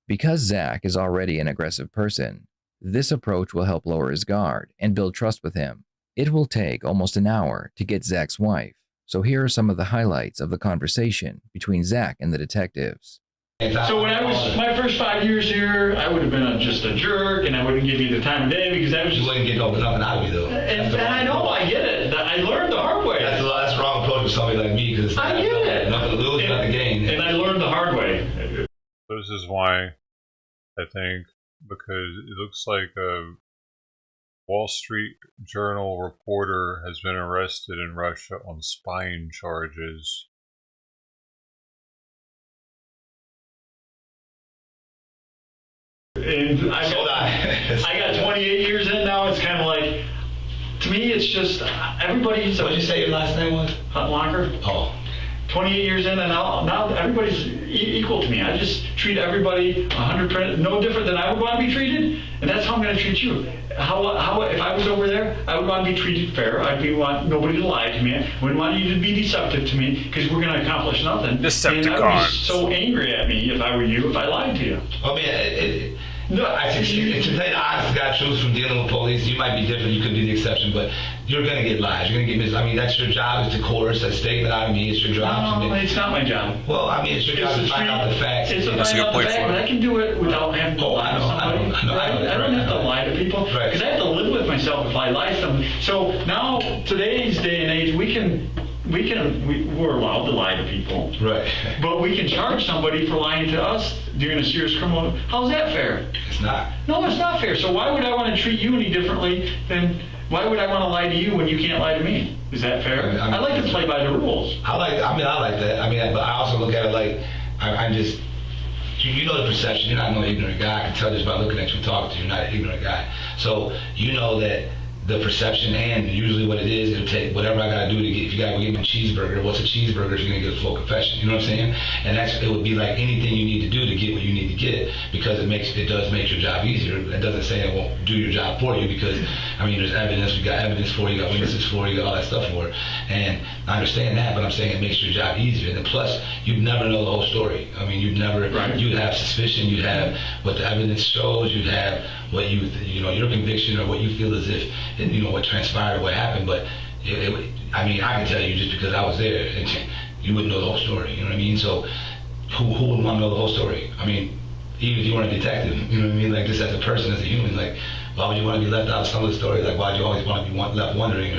Because Zach is already an aggressive person, this approach will help lower his guard and build trust with him. It will take almost an hour to get Zach's wife, so here are some of the highlights of the conversation between Zach and the detectives. So when I was my first 5 years here, I would have been just a jerk, and I wouldn't give you the time of day because I was just. You wouldn't get nothing out of me though. And I know, I get it. I learned the hard way. That's the wrong approach with somebody like me because I get it. Nothing to lose, nothing to gain. And I learned the hard way. This is why I think because it looks like a Wall Street Journal reporter has been arrested in Russia on spying charges. And I got 28 years in now. It's kind of like, to me, it's just everybody's. What did you say your last name was? Longer. Oh. 28 years in, and now everybody's equal to me. I just treat everybody 100%, no different than I would want to be treated, and that's how I'm going to treat you. How if I was over there, I would want to be treated fair. I'd want nobody to lie to me. I wouldn't want you to be deceptive to me because we're going to accomplish nothing. And I would be so angry at me if I were you if I lied to you. I mean, no, I think to tell you the honest God truth from dealing with police, you might be different. You could be the exception, but you're going to get lies. You're going to get I mean, that's your job is to coerce a statement out of me. It's your job. No, it's not my job. Well, I mean, it's your job to find out the facts. It's to find out the facts, but I can do it without having to lie to somebody. I don't have to lie to people because I have to live with myself if I lie to them. So now, today's day and age, we're allowed to lie to people. Right. But we can charge somebody for lying to us doing a serious criminal. How's that fair? It's not. No, it's not fair. So why would I want to treat you any differently than why would I want to lie to you when you can't lie to me? Is that fair? I like to play by the rules. I like that. I mean, but I also look at it like I'm just. You know the perception. You're not no ignorant guy. I can tell just by looking at you and talking to you. You're not an ignorant guy. So you know that the perception, and usually what it is, it'll take whatever I gotta do to get, if you gotta go get me a cheeseburger, what's a cheeseburger if you're gonna get a full confession, you know what I'm saying? And it would be like anything you need to do to get what you need to get, because it does make your job easier. It doesn't say it won't do your job for you, because, I mean, there's evidence, we got evidence for it, you got witnesses for it, you got all that stuff for it. And I understand that, but I'm saying it makes your job easier. And plus, you'd never know the whole story. I mean, you'd have suspicion, you'd have what the evidence shows, you'd have what your conviction or what you feel as if, what transpired or what happened, but I mean, I can tell you just because I was there, and you wouldn't know the whole story, you know what I mean? So who wouldn't want to know the whole story? I mean, even if you weren't a detective, you know what I mean? Like, just as a person, as a human, like, why would you want to be left out of some of the story? Like, why do you always want to be left wondering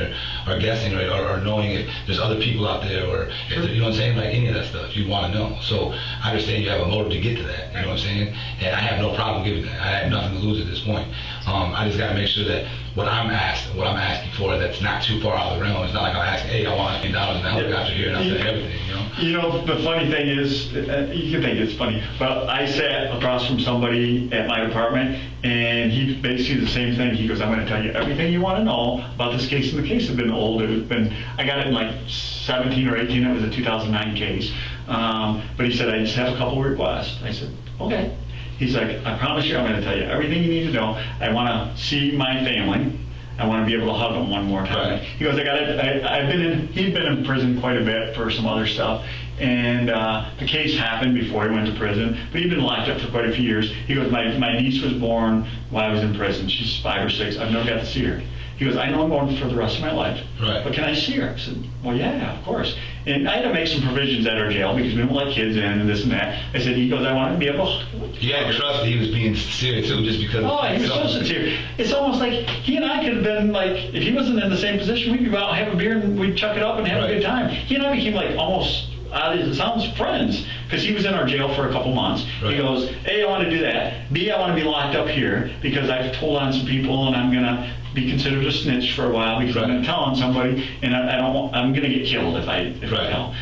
or guessing or knowing if there's other people out there, or if you know what I'm saying? Like, any of that stuff, you want to know. So I understand you have a motive to get to that, you know what I'm saying? And I have no problem giving that. I have nothing to lose at this point. I just got to make sure that what I'm asking for, that's not too far out of the realm. It's not like I'm asking, hey, I want $1 million in the helicopter here, and I'll tell you everything, you know? You know, the funny thing is, you can think it's funny, but I sat across from somebody at my department, and he basically the same thing. He goes, I'm going to tell you everything you want to know about this case. And the case had been old. I got it in like 17 or 18. It was a 2009 case. But he said, I just have a couple requests. I said, okay. He's like, I promise you I'm going to tell you everything you need to know. I want to see my family. I want to be able to hug them one more time. Right. He goes, he'd been in prison quite a bit for some other stuff. And the case happened before he went to prison, but he'd been locked up for quite a few years. He goes, my niece was born while I was in prison. She's 5 or 6. I've never got to see her. He goes, I know I'm going for the rest of my life, but can I see her? I said, well, yeah, of course. And I had to make some provisions at our jail because we don't let kids in and this and that. I said, he goes, I want to be able to... Yeah, trust he was being sincere too, just because... Oh, he was so sincere. It's almost like he and I could have been like, if he wasn't in the same position, we'd go out and have a beer and we'd chuck it up and have a good time. He and I became like almost... it sounds friends, because he was in our jail for a couple months. He goes, A, I want to do that. B, I want to be locked up here because I've told on some people and I'm going to be considered a snitch for a while because I'm going to tell on somebody and I'm going to get killed if I tell.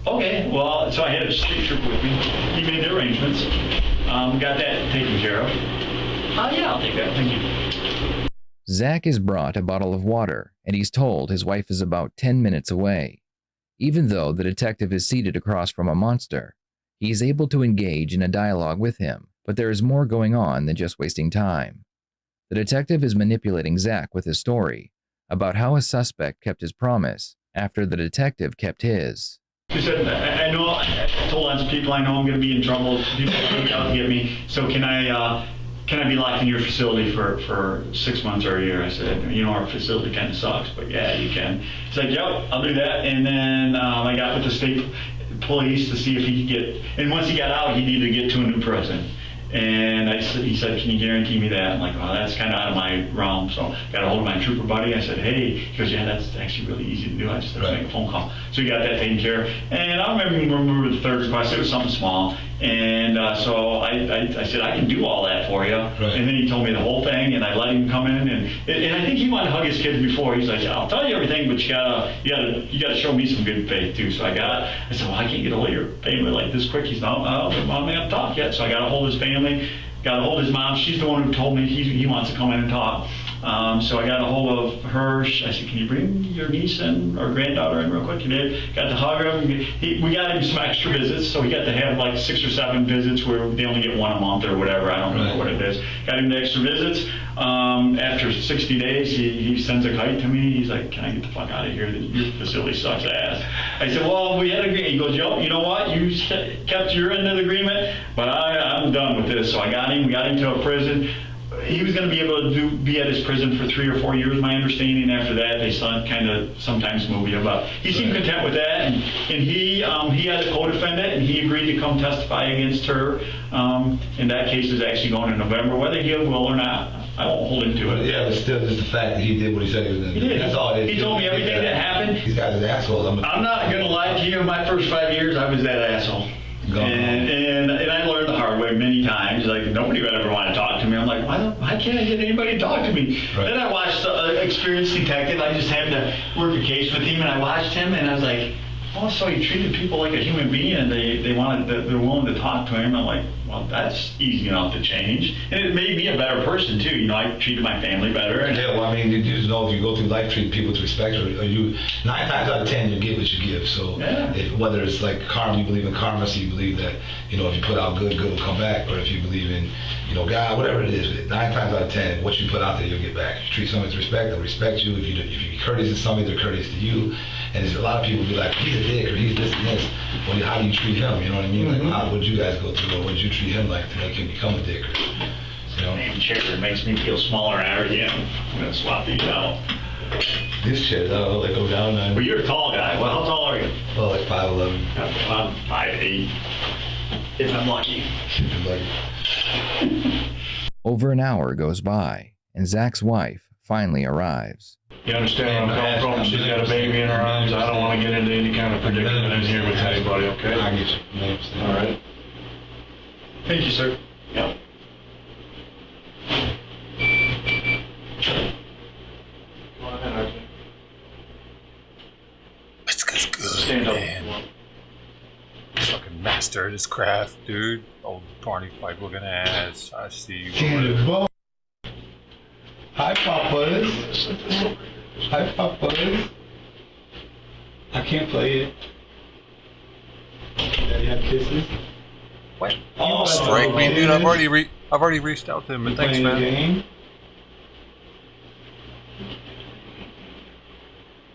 Okay, well, so I had a state trooper with me. He made the arrangements. Got that taken care of. Yeah, I'll take that. Thank you. Zach is brought a bottle of water and he's told his wife is about 10 minutes away. Even though the detective is seated across from a monster, he is able to engage in a dialogue with him, but there is more going on than just wasting time. The detective is manipulating Zach with his story about how a suspect kept his promise after the detective kept his. He said, I know, I told lots of people I know I'm going to be in trouble, people are going to out to get me, so can I be locked in your facility for 6 months or a year? I said, our facility kind of sucks, but yeah, you can. He's like, yep, I'll do that. And then I got with the state police to see if he could get, and once he got out, he needed to get to a new prison. And he said, can you guarantee me that? I'm like, well, that's kind of out of my realm. So got a hold of my trooper buddy. I said, hey, he goes, yeah, that's actually really easy to do. I just have to make a phone call. So he got that taken care of. And I don't remember the third request. It was something small. And so I said, I can do all that for you. And then he told me the whole thing, and I let him come in. And I think he wanted to hug his kids before. He's like, I'll tell you everything, but you gotta show me some good faith too. So I said, well, I can't get a hold of your family like this quick. He's not, I haven't talked yet. So I got a hold of his family. Got a hold of his mom. She's the one who told me he wants to come in and talk. So I got a hold of her. I said, can you bring your niece and or granddaughter in real quick? He did. Got to hug him. We got him some extra visits, so he got to have like 6 or 7 visits where they only get 1 a month or whatever. I don't remember what it is. Got him the extra visits. After 60 days, he sends a kite to me. He's like, can I get the fuck out of here? Your facility sucks ass. I said, well, we had an agreement. He goes, yo, you know what? You kept your end of the agreement, but I'm done with this. So I got him. We got him to a prison. He was going to be able to be at his prison for 3 or 4 years, my understanding. After that, they kind of sometimes move you about. He seemed content with that, and he had a co-defendant, and he agreed to come testify against her. And that case is actually going in November, whether he will or not. I won't hold him to it. Yeah, but still, just the fact that he did what he said he was going to do. He did. That's all it is. He told me everything that happened. These guys are assholes. I'm not going to lie to you. In my first 5 years, I was that asshole. And I learned the hard way many times. Like, nobody would ever want to talk to me. I'm like, why can't I get anybody to talk to me? Then I watched Experienced Detective. I just had to work a case with him, and I watched him, and I was like, also he treated people like a human being, and they're willing to talk to him. I'm like, well, that's easy enough to change. And it made me a better person too. You know, I treated my family better. And yeah, well, I mean, you just know if you go through life treating people with respect, or you 9 times out of 10 you get what you give. So whether it's like karma, you believe in karma, so you believe that, you know, if you put out good, good will come back, or if you believe in, you know, God, whatever it is, 9 times out of 10, what you put out there, you'll get back. If you treat someone with respect, they'll respect you. If you be courteous to somebody, they're courteous to you. And there's a lot of people be like, he's a dick, or he's this and this. Well, how do you treat him? You know what I mean? Like, what did you guys go through, or what did you treat him like to make him become a dick? Or, you know? Damn chair, it makes me feel smaller and arrogant. I'm gonna swap these out. These chairs, I don't know, they go down. Well, you're a tall guy. Well, how tall are you? Well, like 5'11". I'm 5'8". If I'm lucky. Over an hour goes by, and Zach's wife finally arrives. You understand where I'm coming from? She's got a baby in her arms. I don't want to get into any kind of predicament in here with anybody, okay? I get you. All right. Thank you, sir. Yep. It's good, Stand up. man. Fucking master at his craft, dude. Old Barney Fife looking ass. I see you. Hi, Papas. Hi, Papas. I can't play it. Daddy have kisses. What? Oh, strike me, dude. I've already reached out to him, but thanks, man. Game?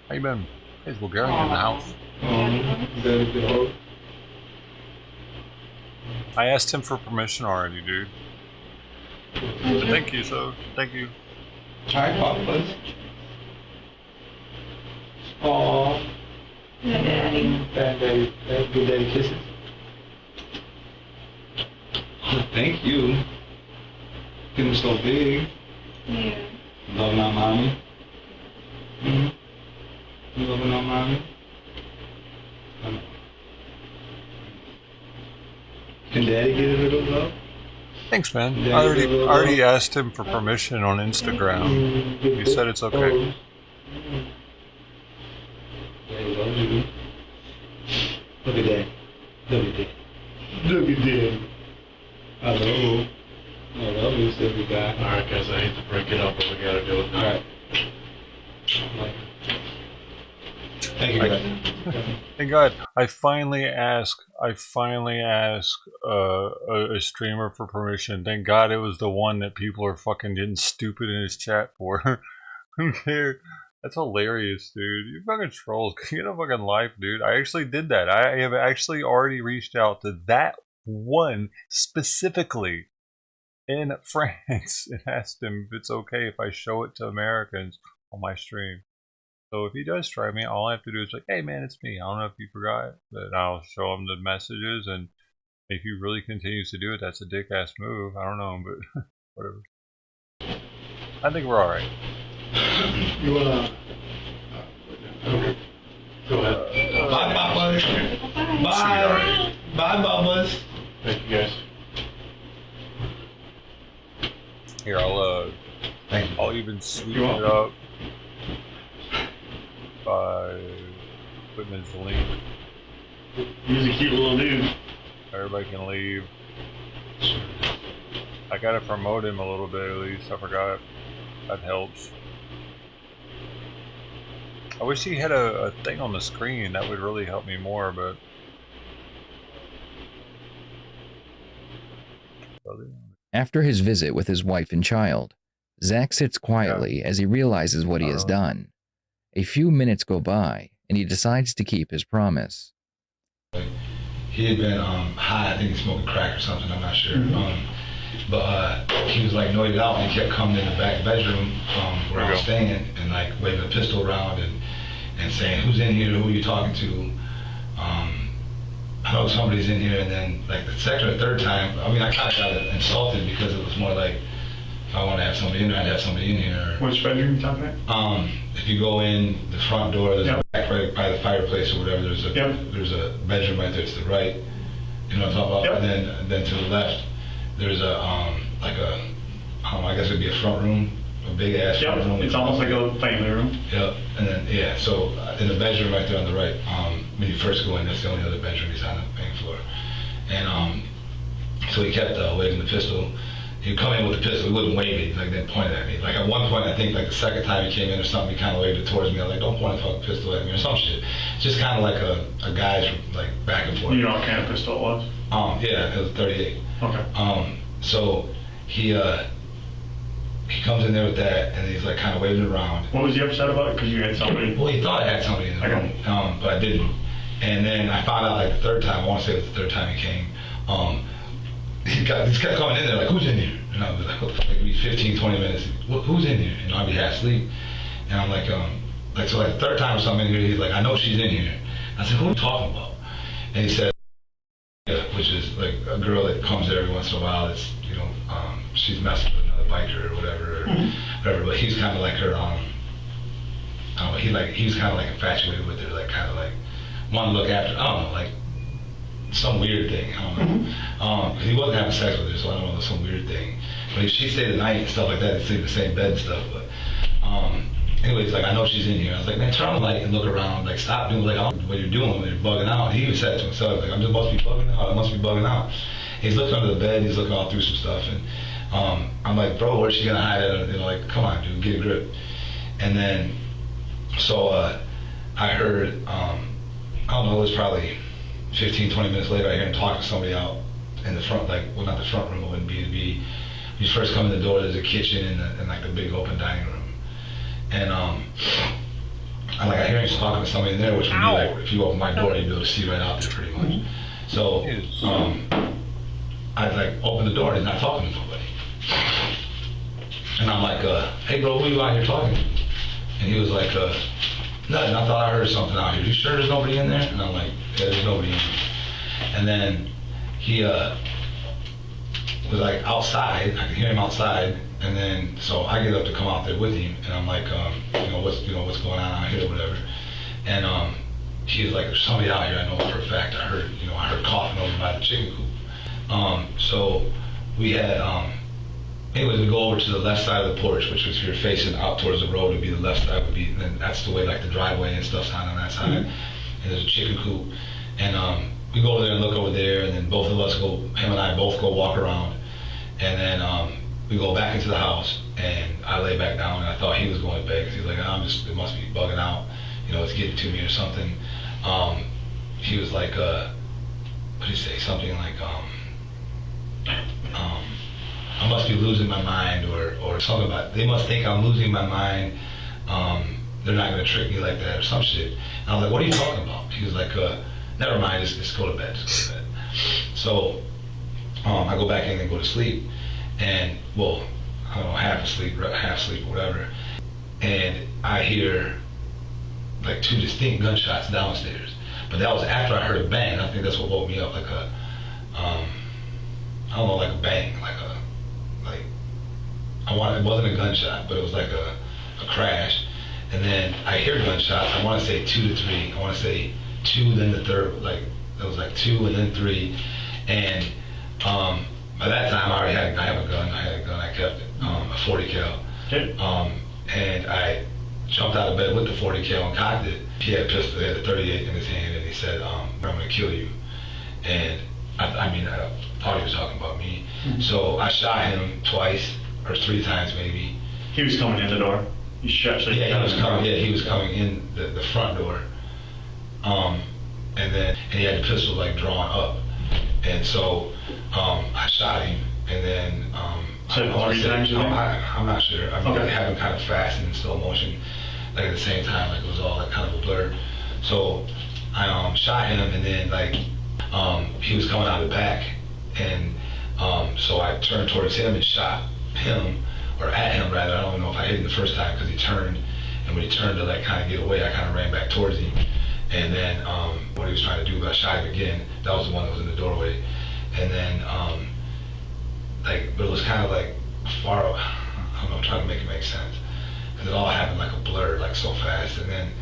How you been? Hey, Bulgarian in the house. Is that a good hope? I asked him for permission already, dude. But thank you, so thank you. Hi, Papas. Aww. Yeah, Daddy. Bad daddy. Good daddy kisses. Thank you. Getting so big. Yeah. Loving our mommy. You loving our mommy? Can daddy get a little love? Thanks, man. I already asked him for permission on Instagram. He said it's okay. Daddy loves you. Look at that. Look at that. Look at that. Hello. I love you, silly guy. Alright, guys, I hate to break it up, but we gotta do it. Alright. Thank you, guys. Thank God, I finally asked a streamer for permission. Thank God it was the one that people are fucking getting stupid in his chat for. Who cares? That's hilarious, dude. You fucking trolls. Get a fucking life, dude. I actually did that. I have actually already reached out to that one specifically in France and asked him if it's okay if I show it to Americans on my stream. So if he does try me, all I have to do is like, hey man, it's me. I don't know if you forgot, but I'll show him the messages, and if he really continues to do it, that's a dick ass move. I don't know, but whatever. I think we're alright. You wanna... Okay. Go ahead. Bye, Papas. Bye. Bye, Papas. Thank you, guys. Here, I'll even sweeten it up by putting his link. He's a cute little dude. Everybody can leave. I gotta promote him a little bit at least. I forgot. That helps. I wish he had a thing on the screen. That would really help me more, but... After his visit with his wife and child, Zach sits quietly as he realizes what he has done. A few minutes go by, and he decides to keep his promise. He had been high. I think he smoked crack or something. I'm not sure. But he was like noided out, and he kept coming in the back bedroom where I was staying, and like waving a pistol around and saying, "Who's in here? Who are you talking to?" I know somebody's in here, and then like the second or third time, I mean, I kind of got insulted because it was more like, if I want to have somebody in there, I'd have somebody in here. Which bedroom are you talking about? If you go in the front door, there's a back right by the fireplace or whatever. There's a bedroom right there to the right. You know what I'm talking about? And then to the left, there's a like a I guess it'd be a front room, a big ass front room. It's almost like a family room. Yep. And then so in the bedroom right there on the right, when you first go in, that's the only other bedroom. He's on the main floor. And so he kept waving the pistol. He'd come in with the pistol, he wouldn't wave it, like then point it at me. Like at one point, I think like the second time he came in or something, he kind of waved it towards me. I was like, don't point a fucking pistol at me or some shit. Just kind of like a guy's like back and forth. You know what kind of pistol it was? Yeah, it was 38. Okay. So he comes in there with that, and he's like kind of waving it around. What was he upset about? Because you had somebody? Well, he thought I had somebody in the room, but I didn't. And then I found out like the third time, I want to say it was the third time he came, he kept coming in there like, who's in here? And I was like, what the fuck, it'd be 15, 20 minutes. Who's in here? And I'd be half asleep. And I'm like, so like the third time or something in here, he's like, I know she's in here. I said, who are you talking about? And he said, which is like a girl that comes there every once in a while. It's, you know, she's messing with another biker or whatever, whatever. But he's kind of like her, I don't know, he was kind of like infatuated with her, like kind of like wanted to look after, I don't know, like some weird thing, I don't know. He wasn't having sex with her, so I don't know, some weird thing. But if she stayed the night and stuff like that, they'd sleep in the same bed and stuff. But anyways, like I know she's in here. I was like, man, turn on the light and look around. Like stop doing like I don't know what you're doing when you're bugging out. He even said to himself, like I must be bugging out. I must be bugging out. He's looking under the bed. He's looking all through some stuff, and I'm like, bro, where's she gonna hide at? You know, like come on, dude, get a grip. And then so I heard, I don't know, it was probably 15, 20 minutes later, I hear him talking to somebody out in the front, like, well, not the front room, it wouldn't be. You first come in the door, there's a kitchen and like the big open dining room. And I hear him talking to somebody in there, which would be like, if you open my door, you'd be able to see right out there pretty much. So I like open the door and he's not talking to nobody. And I'm like, hey bro, who are you out here talking to? And he was like, nothing, I thought I heard something out here. You sure there's nobody in there? And I'm like, yeah, there's nobody in here. And then he was like outside, I could hear him outside, and then so I get up to come out there with him, and I'm like, what's going on out here or whatever. And he was like, there's somebody out here I know for a fact. I heard coughing over by the chicken coop. So we had anyways, we go over to the left side of the porch, which was if you're facing out towards the road, would be the left side, would be, and that's the way like the driveway and stuff's on that side. And there's a chicken coop. And we go over there and look over there, and then both of us go, him and I both go walk around. And then we go back into the house, and I lay back down, and I thought he was going to bed, because he was like, it must be bugging out, you know, it's getting to me or something. He was like, what did he say, something like, I must be losing my mind, or something about, they must think I'm losing my mind, they're not going to trick me like that, or some shit. And I was like, what are you talking about? He was like, never mind, just go to bed, just go to bed. So I go back in and go to sleep, and well, I don't know, half sleep, whatever. And I hear like 2 distinct gunshots downstairs. But that was after I heard a bang. I think that's what woke me up, like a, I don't know, like a bang, it wasn't a gunshot, but it was like a crash. And then I hear gunshots, I want to say 2 to 3, I want to say 2, then the third, like, it was like 2 and then 3. And by that time I have a gun, I kept it, a 40 cal. And I jumped out of bed with the 40 cal and cocked it. He had a pistol, he had a 38 in his hand, and he said, I'm gonna kill you. And I thought he was talking about me. So I shot him twice, or 3 times maybe. He was coming in the door? You shot, so he was coming in the front door. And he had the pistol like drawn up. And so I shot him, and then so 3 times? I'm not sure. I mean, I had him kind of fast and in slow motion, like at the same time, like it was all like kind of a blur. So I shot him, and then like he was coming out of the back, and so I turned towards him and shot him, or at him rather. I don't know if I hit him the first time because he turned, and when he turned to like kind of get away, I kind of ran back towards him. And then what he was trying to do, but I shot him again. That was the one that was in the doorway. And then but it was kind of like far, I don't know, I'm trying to make it make sense. Because it all happened like a blur, like so fast. And then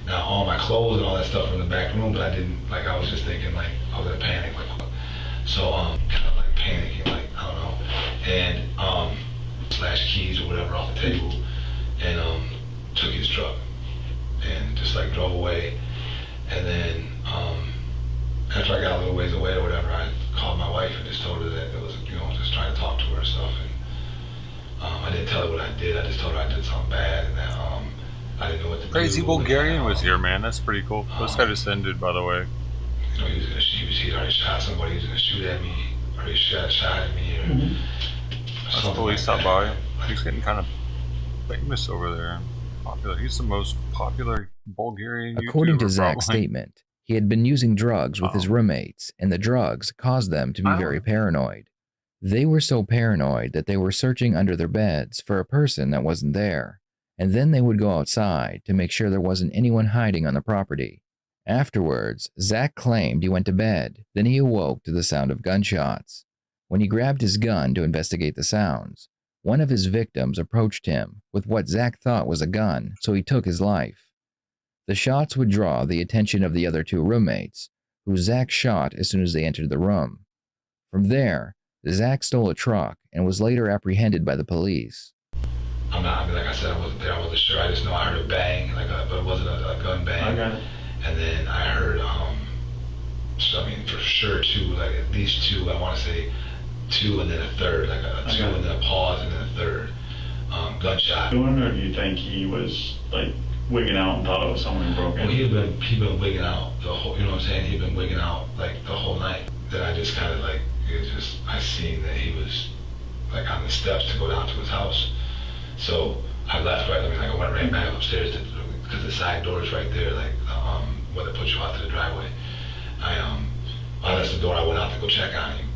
now all my clothes and all that stuff were in the back room, but I didn't, like I was just thinking like, I was in a panic, like, so kind of like panicking, like, I don't know. And slashed keys or whatever off the table, and took his truck and just like drove away. And then after I got a little ways away or whatever, I called my wife and just told her that it was, just trying to talk to her and stuff. And I didn't tell her what I did. I just told her I did something bad and that I didn't know what to do. Crazy Bulgarian was here, man. That's pretty cool. Let's head this ended, by the way. He'd already shot somebody. He was gonna shoot at me, or he shot at me, or That's police stopped by. He's getting kind of famous over there. Popular. He's the most popular Bulgarian According YouTuber, to Zach's probably. statement, he had been using drugs with his roommates, and the drugs caused them to be very paranoid. They were so paranoid that they were searching under their beds for a person that wasn't there, and then they would go outside to make sure there wasn't anyone hiding on the property. Afterwards, Zach claimed he went to bed, then he awoke to the sound of gunshots. When he grabbed his gun to investigate the sounds, one of his victims approached him with what Zach thought was a gun, so he took his life. The shots would draw the attention of the other two roommates, who Zach shot as soon as they entered the room. From there, Zach stole a truck and was later apprehended by the police. Like I said, I wasn't there. I wasn't sure. I just know I heard a bang, but it wasn't a gun bang. Okay. And then I heard, for sure two, at least two. I want to say two and then a third, two and then a pause and then a third gunshot. Or do you think he was wigging out and thought it was someone who broke in? Well, he'd been wigging out the whole. You know what I'm saying? He'd been wigging out the whole night. Then I just kind of I seen that he was on the steps to go down to his house. So I left right. I went right back upstairs because the side door is right there, where they put you out to the driveway. I left the door. I went out to go check on him,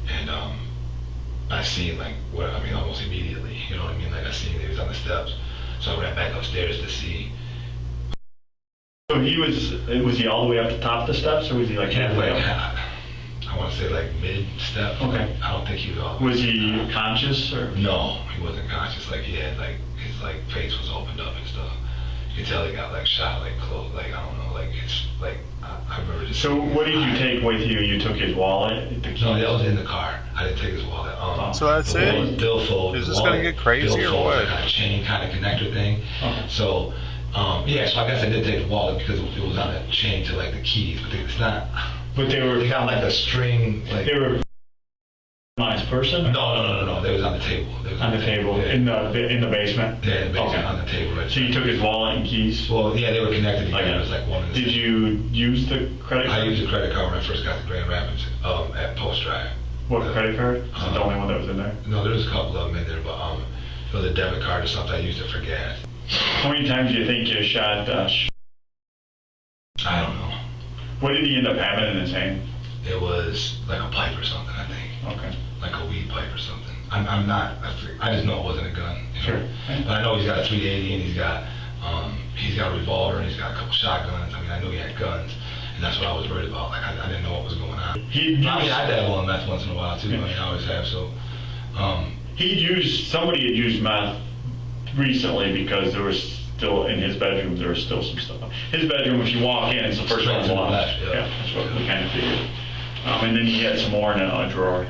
and I seen almost immediately. You know what I mean? I seen that he was on the steps. So I ran back upstairs to see. So was he all the way up the top of the steps, or was he halfway up? I want to say mid-step. Okay. I don't think he was all the way. Was he conscious, or? No, he wasn't conscious. He had his face was opened up and stuff. You can tell he got shot close. I don't know. I remember just. So what did you take with you? You took his wallet? No, that was in the car. I didn't take his wallet. So that's the it? wallet was billfold. Is this going to get crazy or what? A chain kind of connector thing. Okay. So, so I guess I did take the wallet because it was on a chain to the keys, but it's not. But they got a string. They were a nice person? No. They was on the table. On the table, yeah. in the basement? Yeah, in the basement, okay. on the table. Right. So you took his wallet and keys? Well, yeah, they were connected together. It was one of the. Did you use the credit card? I used the credit card when I first got to Grand Rapids at Post Drive. What credit card? Is it the only one that was in there? No, there was a couple of them in there, but it was a debit card or something. I used it for gas. How many times do you think you shot? I don't know. What did he end up having in his hand? It was a pipe or something, I think. Okay. A weed pipe or something. I'm not. I just know it wasn't a gun. Sure. But I know he's got a 380 and he's got a revolver and he's got a couple shotguns. I knew he had guns, and that's what I was worried about. I didn't know what was going on. I dabble in meth once in a while too. I always have. So. Somebody had used meth recently because there was still in his bedroom. There was still some stuff. His bedroom, if you walk in, it's the first one on the left. Yeah, that's what we kind of figured. And then he had some more in a drawer.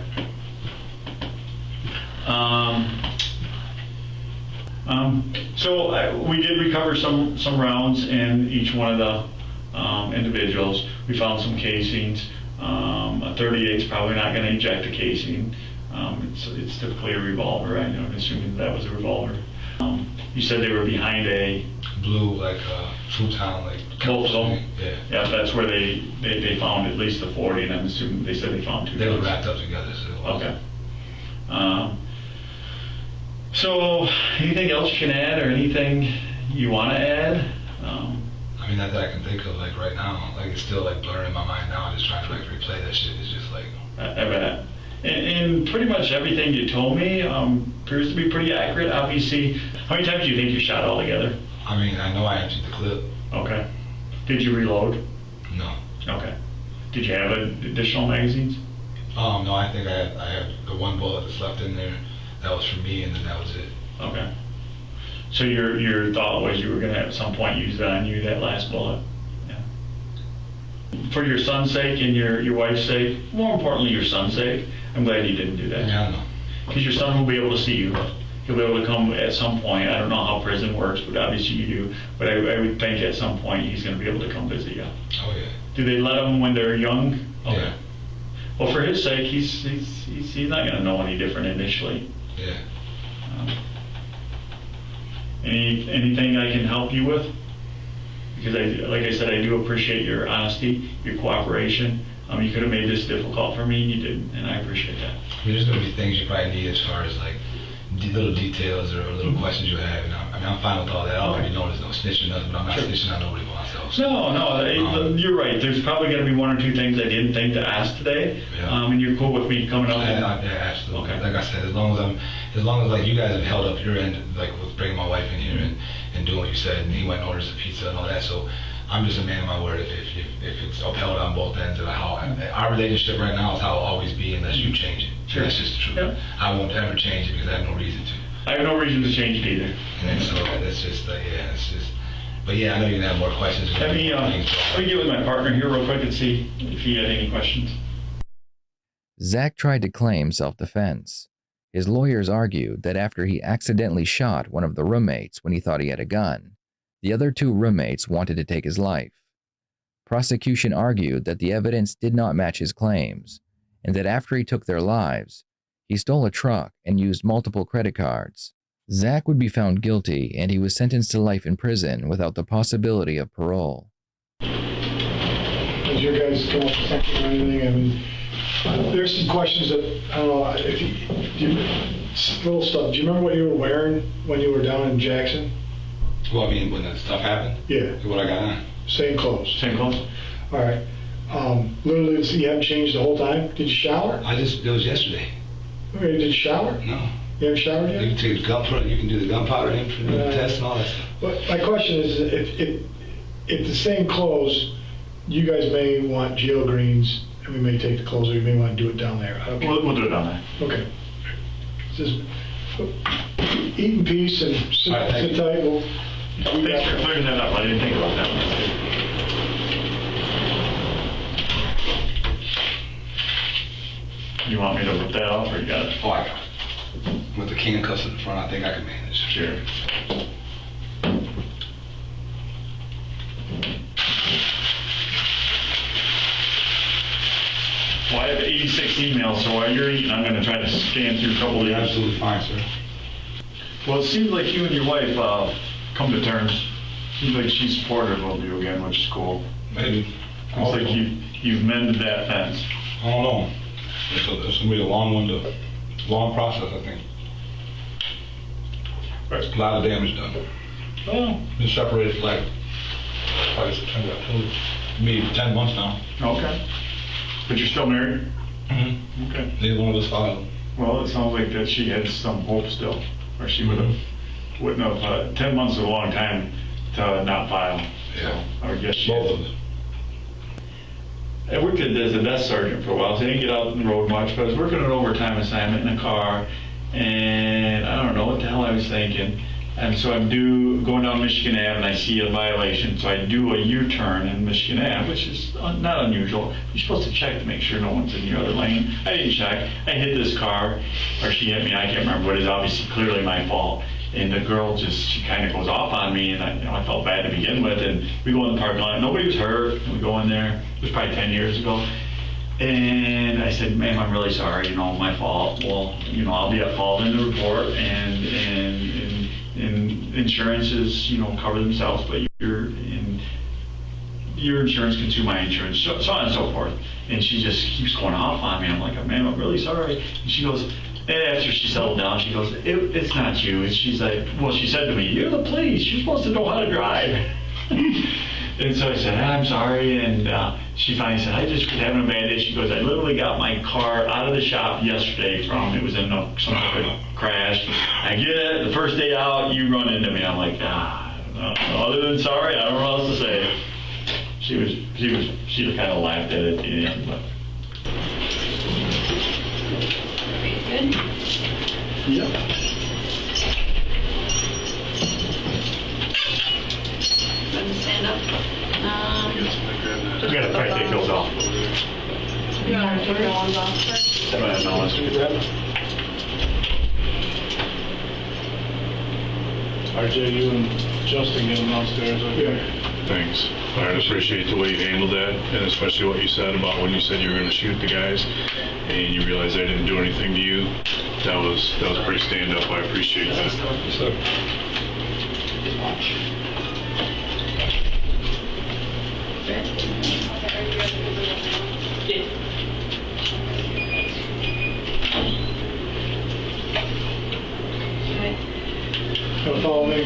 So we did recover some rounds in each one of the individuals. We found some casings. A 38 is probably not going to eject a casing. It's typically a revolver. I'm assuming that was a revolver. You said they were behind a blue, futon, both of them. Yeah. That's where they found at least the 40, and I'm assuming they said they found two. They were wrapped up together. So. Okay. So, anything else you can add, or anything you want to add? Not that I can think of right now. It's still blurring in my mind now. I'm just trying to replay that shit. It's just I bet. And pretty much everything you told me appears to be pretty accurate. Obviously, how many times do you think you shot altogether? I know I emptied the clip. Okay. Did you reload? No. Okay. Did you have additional magazines? No, I think I had the one bullet that's left in there. That was for me, and then that was it. Okay. So your thought was you were going to at some point use that on you, that last bullet? Yeah. For your son's sake and your wife's sake, more importantly your son's sake, I'm glad you didn't do that. Yeah, I know. Because your son will be able to see you he'll be able to come at some point. I don't know how prison works, but obviously you do. But I would think at some point he's going to be able to come visit you. Oh yeah. Do they let him when they're young? Okay. Yeah. Well, for his sake, he's not going to know any different initially. Yeah. Anything I can help you with? Because like I said, I do appreciate your honesty, your cooperation. You could have made this difficult for me, and you didn't, and I appreciate that. There's going to be things you probably need as far as like little details or little questions you have. And I'm fine with all that. I already know there's no snitching, nothing, but I'm not snitching on nobody myself. So. No, you're right. There's probably going to be one or two things I didn't think to ask today. Yeah. And you're cool with me coming up? Yeah, absolutely. Okay. Like I said, as long as like you guys have held up your end, like with bringing my wife in here and doing what you said, and he went and orders the pizza and all that. So I'm just a man of my word. If it's upheld on both ends, of how our relationship right now is how it'll always be unless you change it. Sure. That's just the truth. Yep. I won't ever change it because I have no reason to. I have no reason to change it either. And so that's just it's just. But yeah, I know you're gonna have more questions. Let me get with my partner here real quick and see if he had any questions. Zach tried to claim self-defense. His lawyers argued that after he accidentally shot one of the roommates when he thought he had a gun, the other two roommates wanted to take his life. Prosecution argued that the evidence did not match his claims, and that after he took their lives, he stole a truck and used multiple credit cards. Zach would be found guilty, and he was sentenced to life in prison without the possibility of parole. Did your guys come up with something or anything? I mean, there's some questions that, I don't know, little stuff. Do you remember what you were wearing when you were down in Jackson? Well, I mean, when that stuff happened? Yeah. What I got on? Same clothes. Same clothes? All right. Literally, you haven't changed the whole time? Did you shower? It was yesterday. Okay, did you shower? No. You haven't showered yet? You can take gunpowder, you can do the gunpowder test and all that stuff. But my question is, if the same clothes, you guys may want jail greens, and we may take the clothes, or you may want to do it down there. Okay. We'll do it down there. Okay. Just eat in peace and sit tight. Thanks for clearing that up. I didn't think about that. You want me to rip that off, or you got it? Oh, I got it. With the handcuffs in the front, I think I can manage. Sure. Well, I have 86 emails, so while you're eating, I'm going to try to scan through a couple of these. Absolutely fine, sir. Well, it seems like you and your wife come to terms. Seems like she's supportive of you again, which is cool. Maybe. It's like you've mended that fence. I don't know. It's going to be a long process, I think. There's a lot of damage done. Oh. Been separated for like September, October, maybe 10 months now. Okay. But you're still married? Mm-hmm. Okay. Neither one of us filed. Well, it sounds like that she had some hope still, or she wouldn't have. 10 months is a long time to not file. Yeah. So I would guess she. Both of us. I worked as a desk sergeant for a while, so I didn't get out on the road much, but I was working an overtime assignment in a car, and I don't know what the hell I was thinking. And so I'm going down Michigan Ave, and I see a violation, so I do a U-turn in Michigan Ave, which is not unusual. You're supposed to check to make sure no one's in your other lane. I didn't check. I hit this car, or she hit me, I can't remember, but it's obviously clearly my fault. And the girl she kind of goes off on me, and I felt bad to begin with. And we go in the parking lot, nobody was hurt, and we go in there. It was probably 10 years ago. And I said, ma'am, I'm really sorry, my fault. Well, I'll be at fault in the report, and insurances, cover themselves, but your insurance can sue my insurance, so on and so forth. And she just keeps going off on me. I'm like, ma'am, I'm really sorry. And she goes, and after she settled down, she goes, it's not you. She's like, well, she said to me, you're the police. You're supposed to know how to drive. And so I said, I'm sorry. And she finally said, I just was having a bad day. She goes, I literally got my car out of the shop yesterday it was in some sort of crash. I get it, the first day out, you run into me. I'm like, other than sorry, I don't know what else to say. She kind of laughed at it at the end, but. Good? Yep. Stand up. We gotta try to take those off. You want to take the ones off first? No, let's do that. RJ, you and Justin get them downstairs, okay? Thanks. I appreciate the way you handled that, and especially what you said about when you said you were going to shoot the guys, and you realized they didn't do anything to you. That was pretty stand up. I appreciate that. Follow me.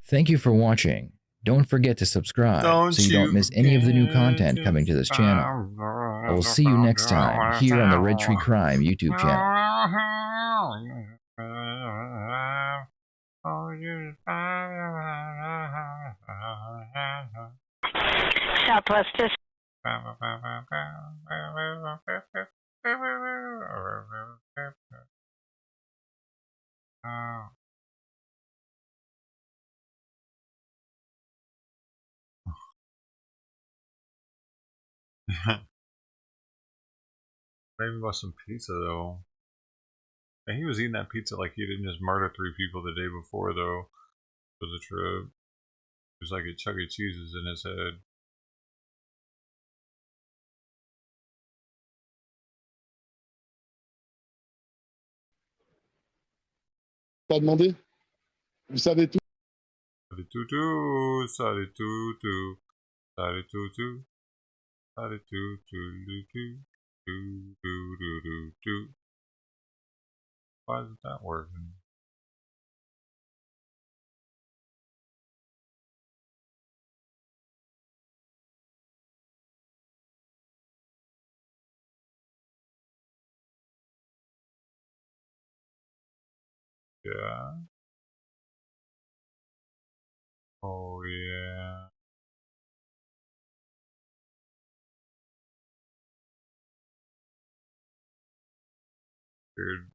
Thank you for watching. Don't forget to subscribe so you don't miss any of the new content coming to this channel. I will see you next time here on the Red Tree Crime YouTube channel. Southwest District. Maybe about some pizza though. And he was eating that pizza like he didn't just murder 3 people the day before though. For the trip. It was like a Chuck E. Cheese's in his head. Pas demandé? Vous savez tout? Salut toutou, salut toutou, salut toutou, salut toutou, do. Why isn't that working? Yeah. Oh yeah. Weird.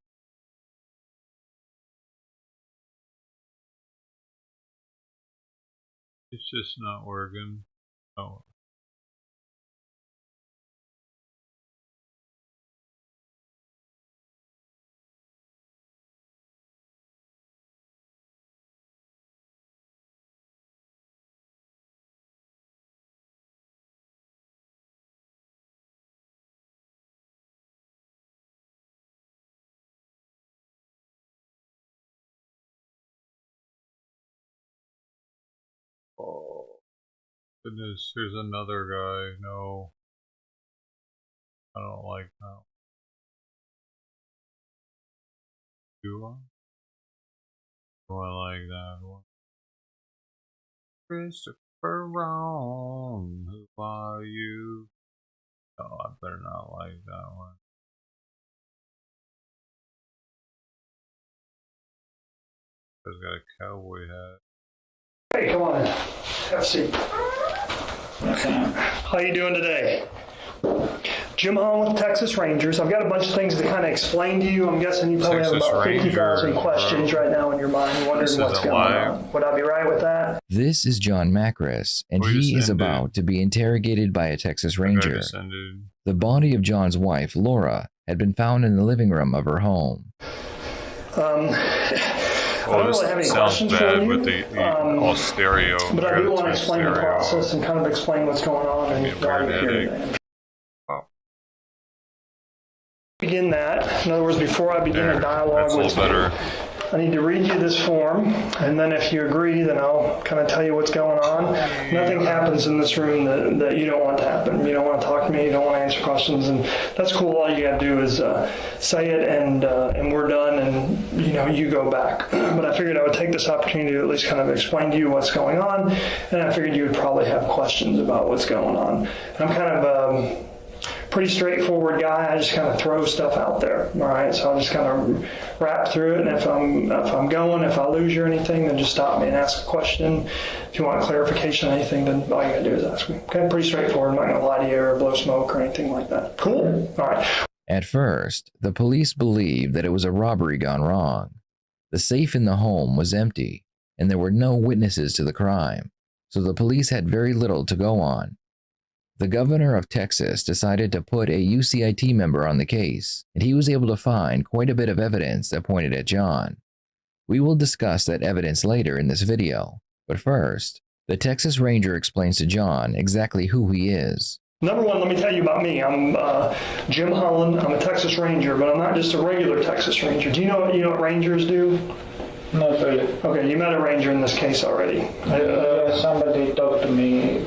It's just not working. Oh. Oh goodness, here's another guy. No, I don't like that. Do I? Do I like that one? Christopher Wrong, who are you? Oh, I better not like that one. He's got a cowboy hat. Hey, come on in. Have a seat. How you doing today? Jim Hahn with the Texas Rangers. I've got a bunch of things to kind of explain to you. I'm guessing you probably have about 50,000 questions right now in your mind, wondering what's going on. Would I be right with that? This is John Macris, and he is about to be interrogated by a Texas Ranger. The body of John's wife, Laura, had been found in the living room of her home. I don't really have any questions for you, with the all stereo. But I do want to explain the process and kind of explain what's going on and why you're here today. Begin that. In other words, before I begin a dialogue with you, I need to read you this form, and then if you agree, then I'll kind of tell you what's going on. Nothing happens in this room that you don't want to happen. You don't want to talk to me, you don't want to answer questions, and that's cool. All you got to do is say it, and we're done, and you go back. But I figured I would take this opportunity to at least kind of explain to you what's going on, and I figured you would probably have questions about what's going on. I'm kind of pretty straightforward guy. I just kind of throw stuff out there. All right, so I'll just kind of rap through it, and if I lose you or anything, then just stop me and ask a question. If you want clarification on anything, then all you gotta do is ask me. Okay, pretty straightforward. I'm not gonna lie to you or blow smoke or anything like that. Cool. All right. At first, the police believed that it was a robbery gone wrong. The safe in the home was empty, and there were no witnesses to the crime, so the police had very little to go on. The governor of Texas decided to put a UCIT member on the case, and he was able to find quite a bit of evidence that pointed at John. We will discuss that evidence later in this video, but first, the Texas Ranger explains to John exactly who he is. Number one, let me tell you about me. I'm Jim Holland. I'm a Texas Ranger, but I'm not just a regular Texas Ranger. Do you know what Rangers do? Not really. Okay, you met a Ranger in this case already. Somebody talked to me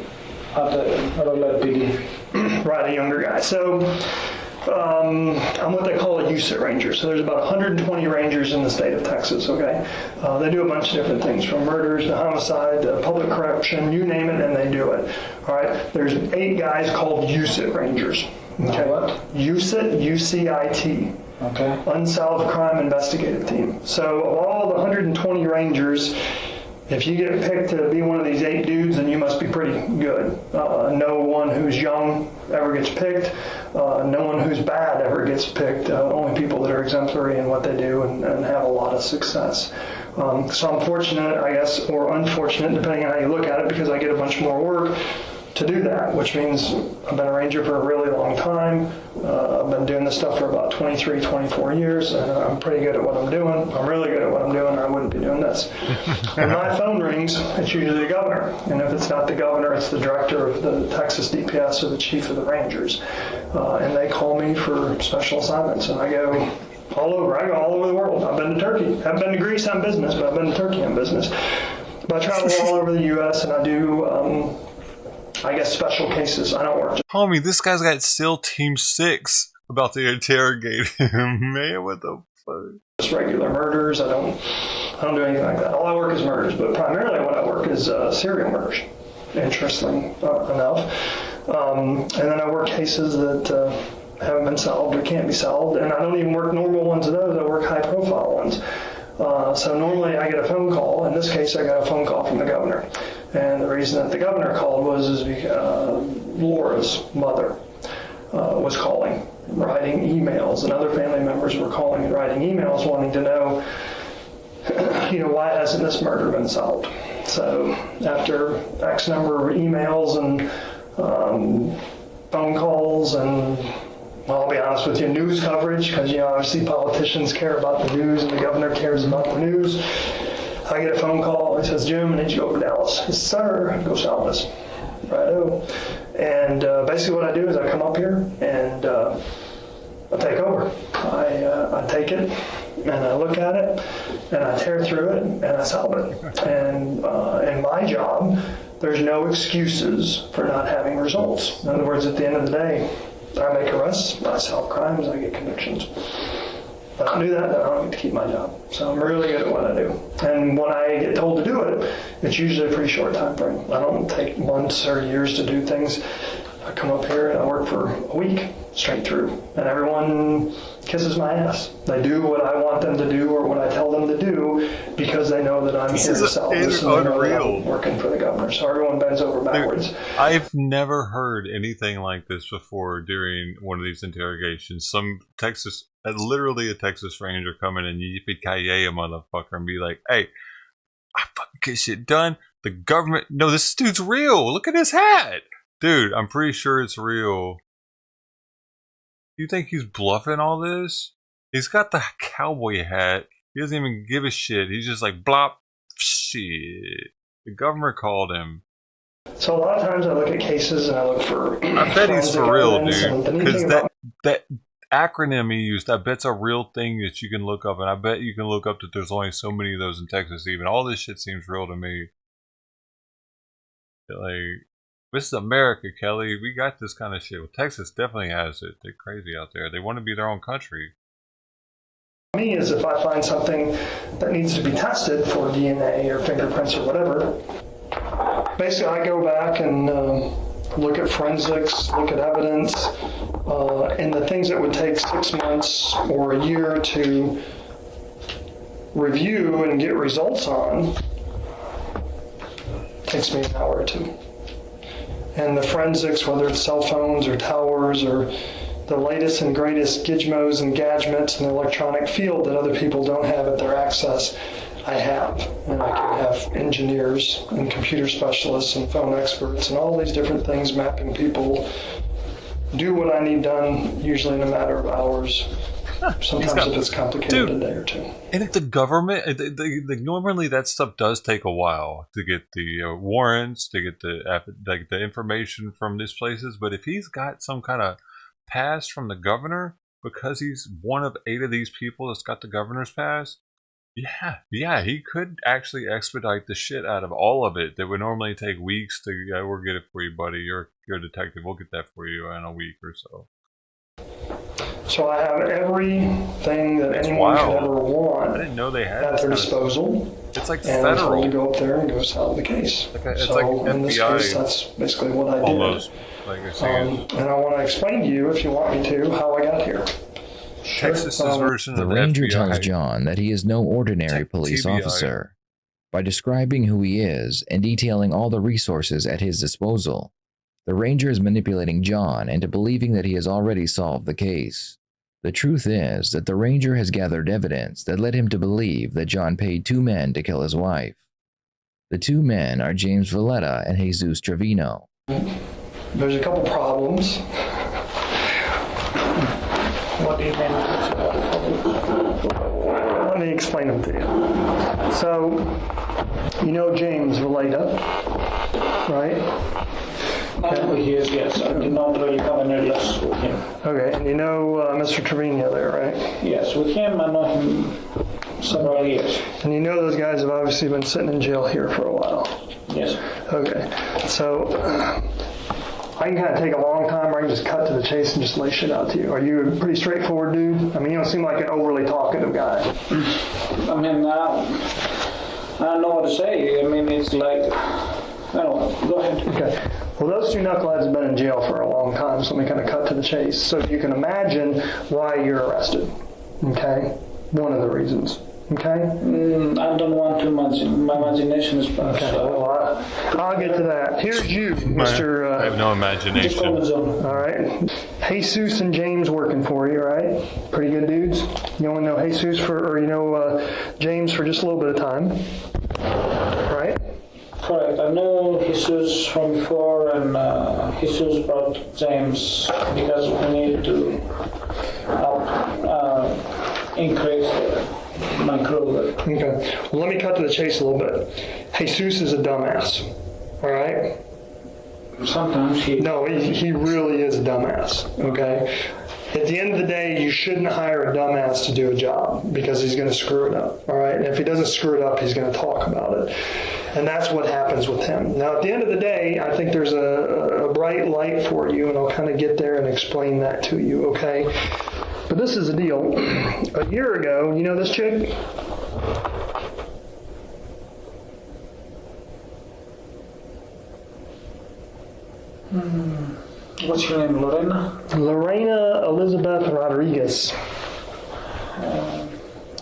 at the roller PD. Right, a younger guy. So I'm what they call a USIT Ranger. So there's about 120 Rangers in the state of Texas, okay? They do a bunch of different things, from murders to homicide to public corruption, you name it, and they do it. All right? There's 8 guys called USIT Rangers. Okay? What? USIT, U-C-I-T. Okay. Unsolved Crime Investigative Team. So of all the 120 Rangers, if you get picked to be one of these 8 dudes, then you must be pretty good. No one who's young ever gets picked. No one who's bad ever gets picked. Only people that are exemplary in what they do and have a lot of success. So I'm fortunate, I guess, or unfortunate, depending on how you look at it, because I get a bunch more work to do that, which means I've been a Ranger for a really long time. I've been doing this stuff for about 23, 24 years, and I'm pretty good at what I'm doing. I'm really good at what I'm doing, or I wouldn't be doing this. When my phone rings, it's usually the governor. And if it's not the governor, it's the director of the Texas DPS or the chief of the Rangers. And they call me for special assignments, and I go all over. I go all over the world. I've been to Turkey. I haven't been to Greece on business, but I've been to Turkey on business. But I travel all over the U.S., and I do... I guess special cases. I don't work. Homie, this guy's got SEAL Team 6 about to interrogate him. Man, what the fuck? Just regular murders. I don't do anything like that. All I work is murders, but primarily what I work is serial murders, interesting enough. And then I work cases that haven't been solved or can't be solved, and I don't even work normal ones of those. I work high-profile ones. So normally I get a phone call. In this case, I got a phone call from the governor. And the reason that the governor called was because Laura's mother was calling, writing emails, and other family members were calling and writing emails wanting to know, why hasn't this murder been solved? So after X number of emails and phone calls and, well, I'll be honest with you, news coverage, because, obviously politicians care about the news and the governor cares about the news. I get a phone call. He says, Jim, I need you to go over to Dallas. I said, sir, go solve this. Righto. And basically what I do is I come up here and I take over. I take it and I look at it and I tear through it and I solve it. And in my job, there's no excuses for not having results. In other words, at the end of the day, I make arrests, I solve crimes, I get convictions. If I don't do that, then I don't get to keep my job. So I'm really good at what I do. And when I get told to do it, it's usually a pretty short time frame. I don't take months or years to do things. I come up here and I work for a week straight through. And everyone kisses my ass. They do what I want them to do or what I tell them to do because they know that I'm here to solve this. And they know that I'm working for the governor. So everyone bends over backwards. Dude, I've never heard anything like this before during one of these interrogations. Literally a Texas Ranger coming and yippee-ki-yay a motherfucker and be like, hey, I fucking get shit done. The government, no, this dude's real. Look at his hat. Dude, I'm pretty sure it's real. You think he's bluffing all this? He's got the cowboy hat. He doesn't even give a shit. He's just like, blop, shit. The governor called him. So a lot of times I look at cases and I look for... I bet he's for real, dude. Because that acronym he used, I bet it's a real thing that you can look up. And I bet you can look up that there's only so many of those in Texas even. All this shit seems real to me. Like... This is America, Kelly. We got this kind of shit. Well, Texas definitely has it. They're crazy out there. They want to be their own country. Me is if I find something that needs to be tested for DNA or fingerprints or whatever, basically I go back and look at forensics, look at evidence, and the things that would take 6 months or a year to review and get results on takes me an hour or two. And the forensics, whether it's cell phones or towers or the latest and greatest gizmos and gadgets in the electronic field that other people don't have at their access, I have. And I can have engineers and computer specialists and phone experts and all these different things mapping people do what I need done, usually in a matter of hours. Sometimes if it's complicated, a day or two. And if the government, normally that stuff does take a while to get the warrants, to get the information from these places. But if he's got some kind of pass from the governor, because he's one of 8 of these people that's got the governor's pass, yeah, he could actually expedite the shit out of all of it that would normally take weeks to, we'll get it for you, buddy. You're a detective. We'll get that for you in a week or so. So I have everything that anyone could ever want. I didn't know they had at their disposal. It's like and federal. I'm told to go up there and go solve the case. It's so like in this FBI, case, that's basically what I did. Almost. Like I said. And I want to explain to you, if you want me to, how I got here. Texas's version the of the ranger FBI. tells John that he is no ordinary police TBI. officer. By describing who he is and detailing all the resources at his disposal, the ranger is manipulating John into believing that he has already solved the case. The truth is that the ranger has gathered evidence that led him to believe that John paid 2 men to kill his wife. The 2 men are James Valletta and Jesus Trevino. There's a couple problems. What do you mean? Let me explain them to you. So, you know James Valletta, right? I know he is, yes. I did not really have any relations with him. Okay, and you know Mr. Trevino there, right? Yes, with him I know him several years. And you know those guys have obviously been sitting in jail here for a while. Yes. Okay, so I can kind of take a long time, or I can just cut to the chase and just lay shit out to you. Are you a pretty straightforward dude? I mean, you don't seem like an overly talkative guy. I mean, I don't know what to say. I mean, it's like, I don't know. Go ahead. Okay. Well, those 2 knuckleheads have been in jail for a long time, so let me kind of cut to the chase. So you can imagine why you're arrested. Okay? One of the reasons. Okay? I don't want too much. My imagination is bad. Okay. Well, I'll get to that. Here's you, Mr. I have no imagination. All right. Jesus and James working for you, right? Pretty good dudes. You only know Jesus or you know James for just a little bit of time, right? Correct. I know Jesus from before, and Jesus brought James because we needed to increase my crew. Okay. Well, let me cut to the chase a little bit. Jesus is a dumbass. All right? Sometimes he... No, he really is a dumbass. Okay? At the end of the day, you shouldn't hire a dumbass to do a job because he's going to screw it up. All right? And if he doesn't screw it up, he's going to talk about it. And that's what happens with him. Now, at the end of the day, I think there's a bright light for you, and I'll kind of get there and explain that to you, okay? But this is the deal. A year ago, you know this chick? What's her name, Lorena? Lorena Elizabeth Rodriguez.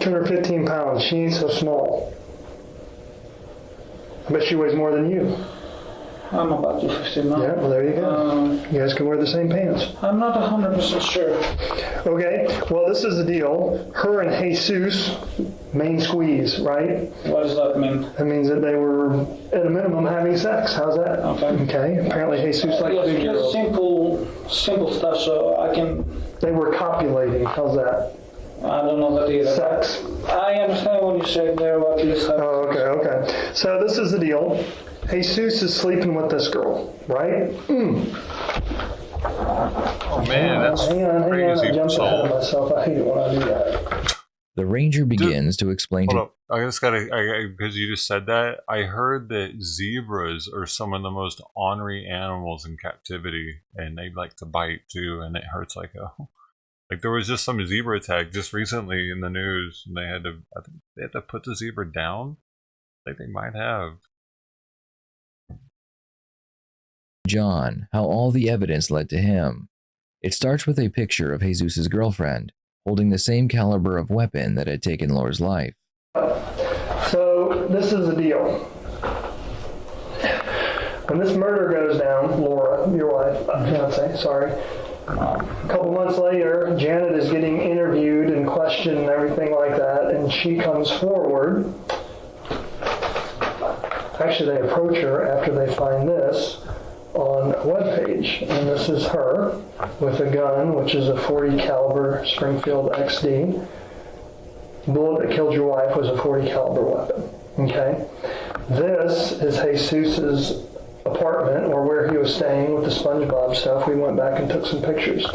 215 pounds. She ain't so small. I bet she weighs more than you. I'm about 215 now. Yeah, well, there you go. You guys can wear the same pants. I'm not 100% sure. Okay, well, this is the deal. Her and Jesus, main squeeze, right? What does that mean? That means that they were, at a minimum, having sex. How's that? Okay. Apparently, Jesus likes big girls. Simple stuff, so I can... They were copulating. How's that? I don't know that either. Sex. I understand what you said there, what you said. Oh, okay. So this is the deal. Jesus is sleeping with this girl, right? Oh man, that's crazy. I jumped ahead of myself. I hate it when I do that. The ranger begins to explain Hold up. I just gotta, because you just said that, I heard that zebras are some of the most ornery animals in captivity, and they like to bite too, and it hurts like hell. Like there was just some zebra attack just recently in the news, and I think they had to put the zebra down. I think they might have. John, how all the evidence led to him. It starts with a picture of Jesus' girlfriend, holding the same caliber of weapon that had taken Laura's life. So this is the deal. When this murder goes down, Laura, your wife, fiance, sorry, a couple months later, Janet is getting interviewed and questioned and everything like that, and she comes forward. Actually, they approach her after they find this. on a webpage, and this is her with a gun, which is a .40 caliber Springfield XD. The bullet that killed your wife was a .40 caliber weapon. Okay, this is Jesus's apartment, or where he was staying with the SpongeBob stuff. We went back and took some pictures.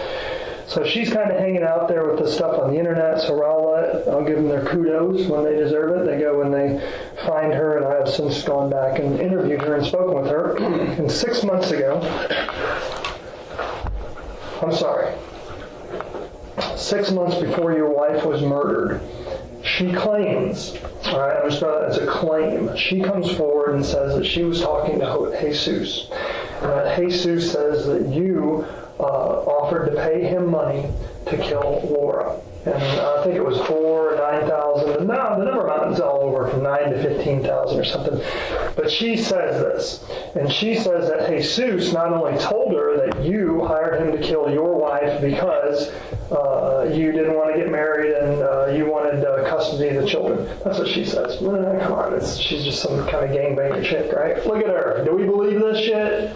So she's kind of hanging out there with the stuff on the internet, so I'll give them their kudos when they deserve it. They go and they find her, and I have since gone back and interviewed her and spoken with her. And 6 months ago, 6 months before your wife was murdered, she claims, all right, I'm just going to, it's a claim, she comes forward and says that she was talking to Jesus. And that Jesus says that you offered to pay him money to kill Laura. And I think it was $4,000 or $9,000. No, the number mountain's all over from $9,000 to $15,000 or something. But she says this. And she says that Jesus not only told her that you hired him to kill your wife because you didn't want to get married and you wanted custody of the children. That's what she says. Come on, she's just some kind of gangbanger chick, right? Look at her. Do we believe this shit?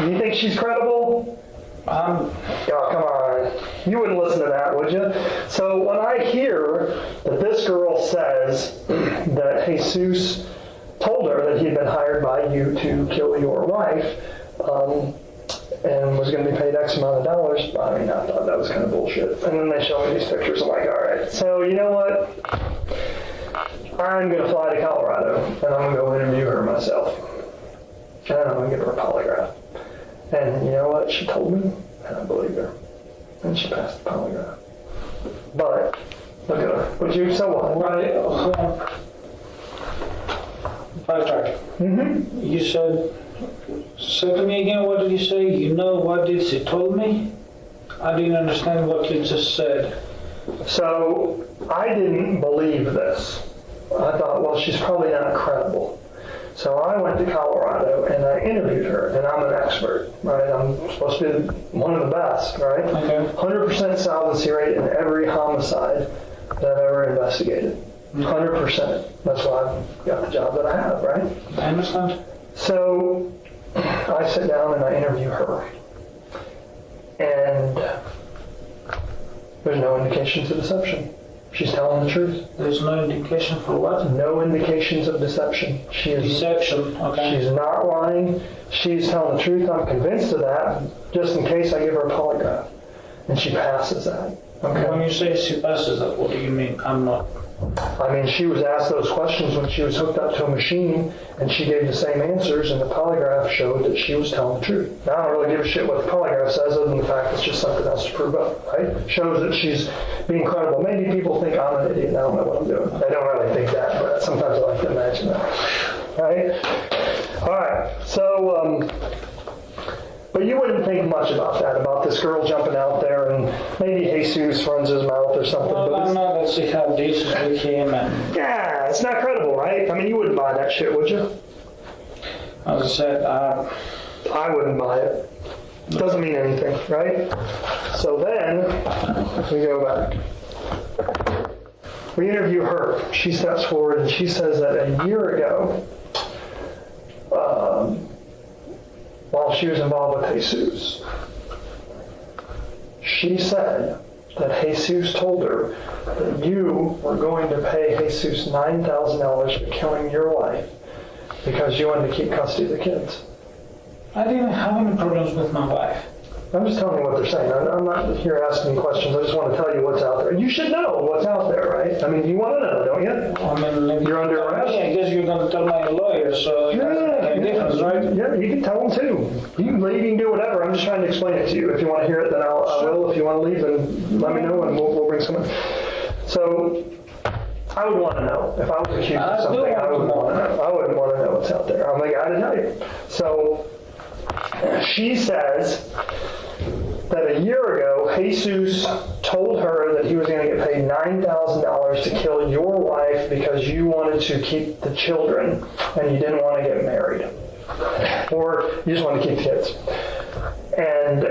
Do you think she's credible? Oh, come on. You wouldn't listen to that, would you? So when I hear that this girl says that Jesus told her that he'd been hired by you to kill your wife, and was going to be paid X amount of dollars, I mean, I thought that was kind of bullshit. And then they show me these pictures. I'm like, all right. So you know what? I'm going to fly to Colorado, and I'm going to go interview her myself. And I'm going to give her a polygraph. And you know what she told me? And I believed her. And she passed the polygraph. But, look at her. Would you? So what? Right. You said, say to me again, what did you say? You know what did she told me? I didn't understand what you just said. So, I didn't believe this. I thought, well, she's probably not credible. So I went to Colorado and I interviewed her, and I'm an expert, right? I'm supposed to be one of the best, right? Okay. 100% solvency rate in every homicide that I've ever investigated. 100%. That's why I've got the job that I have, right? I understand. So I sit down and I interview her, and there's no indications of deception. She's telling the truth. There's no indication for what? No indications of deception. Deception, okay. She's not lying. She's telling the truth. I'm convinced of that, just in case I give her a polygraph. And she passes that. Okay. When you say she passes that, what do you mean? I'm not. I mean, she was asked those questions when she was hooked up to a machine, and she gave the same answers, and the polygraph showed that she was telling the truth. Now, I don't really give a shit what the polygraph says, other than the fact it's just something else to prove up, right? Shows that she's being credible. Maybe people think I'm an idiot and I don't know what I'm doing. I don't really think that, but sometimes I like to imagine that, right? All right, so, but you wouldn't think much about that, about this girl jumping out there, and maybe Jesus runs his mouth or something. Well, I'm not going to see how Jesus became. Yeah, it's not credible, right? I mean, you wouldn't buy that shit, would you? As I said, I wouldn't buy it. Doesn't mean anything, right? So then, we go back. We interview her. She steps forward and she says that a year ago, while she was involved with Jesus, she said that Jesus told her that you were going to pay Jesus $9,000 for killing your wife because you wanted to keep custody of the kids. I didn't have any problems with my wife. I'm just telling you what they're saying. I'm not here asking questions. I just want to tell you what's out there. You should know what's out there, right? I mean, you want to know, don't you? I mean, you're under arrest. I guess you're going to tell my lawyer, so yeah, difference, right? Yeah, you can tell them too. You can leave, you can do whatever. I'm just trying to explain it to you. If you want to hear it, then I will. If you want to leave, then let me know and we'll bring someone. So, I would want to know. If I was accused of something, I would want to know. I wouldn't want to know what's out there. I'm like, I didn't tell you. So, she says that a year ago, Jesus told her that he was going to get paid $9,000 to kill your wife because you wanted to keep the children and you didn't want to get married. Or you just wanted to keep the kids. And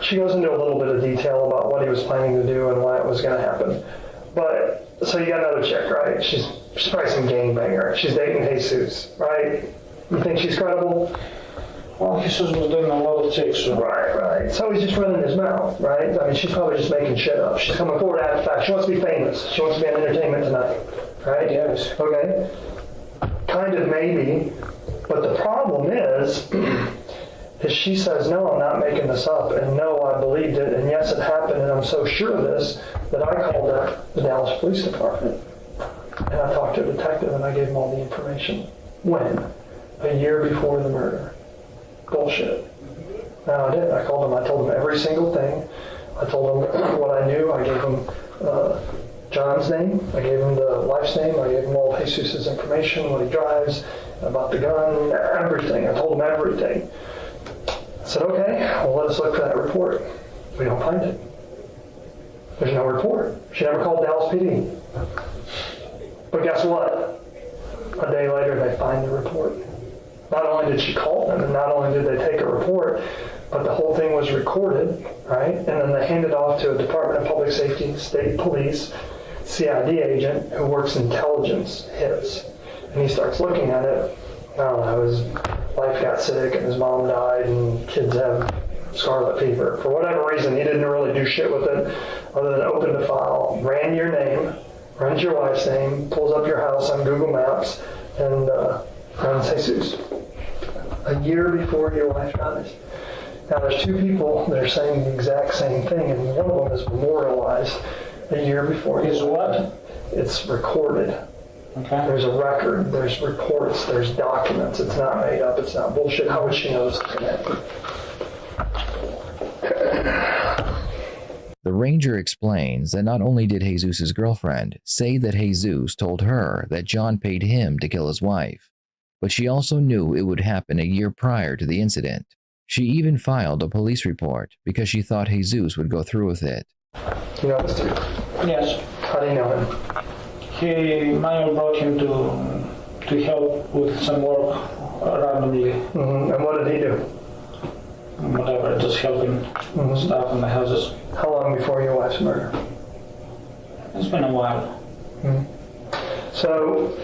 she goes into a little bit of detail about what he was planning to do and why it was going to happen. But, so you got another chick, right? She's probably some gangbanger. She's dating Jesus, right? You think she's credible? Well, Jesus was doing a lot of checks. So. Right. So he's just running his mouth, right? I mean, she's probably just making shit up. She's coming forward after the fact. She wants to be famous. She wants to be on Entertainment Tonight, right? Yes. Okay. Kind of maybe. But the problem is she says, no, I'm not making this up, and no, I believed it, and yes, it happened, and I'm so sure of this that I called up the Dallas Police Department. And I talked to a detective, and I gave him all the information. When? A year before the murder. Bullshit. No, I didn't. I called him. I told him every single thing. I told him what I knew. I gave him John's name. I gave him the wife's name. I gave him all of Jesus' information, what he drives, about the gun, everything. I told him everything. I said, okay, well, let us look for that report. We don't find it. There's no report. She never called Dallas PD. But guess what? A day later, they find the report. Not only did she call them, and not only did they take a report, but the whole thing was recorded, right? And then they handed off to a Department of Public Safety, State Police, CID agent who works intelligence hits. And he starts looking at it. I don't know, his wife got sick and his mom died and kids have scarlet fever. For whatever reason, he didn't really do shit with it other than open the file, ran your name, runs your wife's name, pulls up your house on Google Maps, and runs Jesus. A year before your wife dies. Now there's two people that are saying the exact same thing, and one of them is memorialized a year before. Is what? It's recorded. Okay. There's a record, there's reports, there's documents. It's not made up, it's not bullshit. How would she know this is connected? The ranger explains that not only did Jesus' girlfriend say that Jesus told her that John paid him to kill his wife, but she also knew it would happen a year prior to the incident. She even filed a police report because she thought Jesus would go through with it. You know this dude? Yes. How do you know him? Manuel brought him to help with some work randomly. Mm-hmm. And what did he do? Whatever, just helping stuff in the houses. How long before your wife's murder? It's been a while. Mm-hmm. So,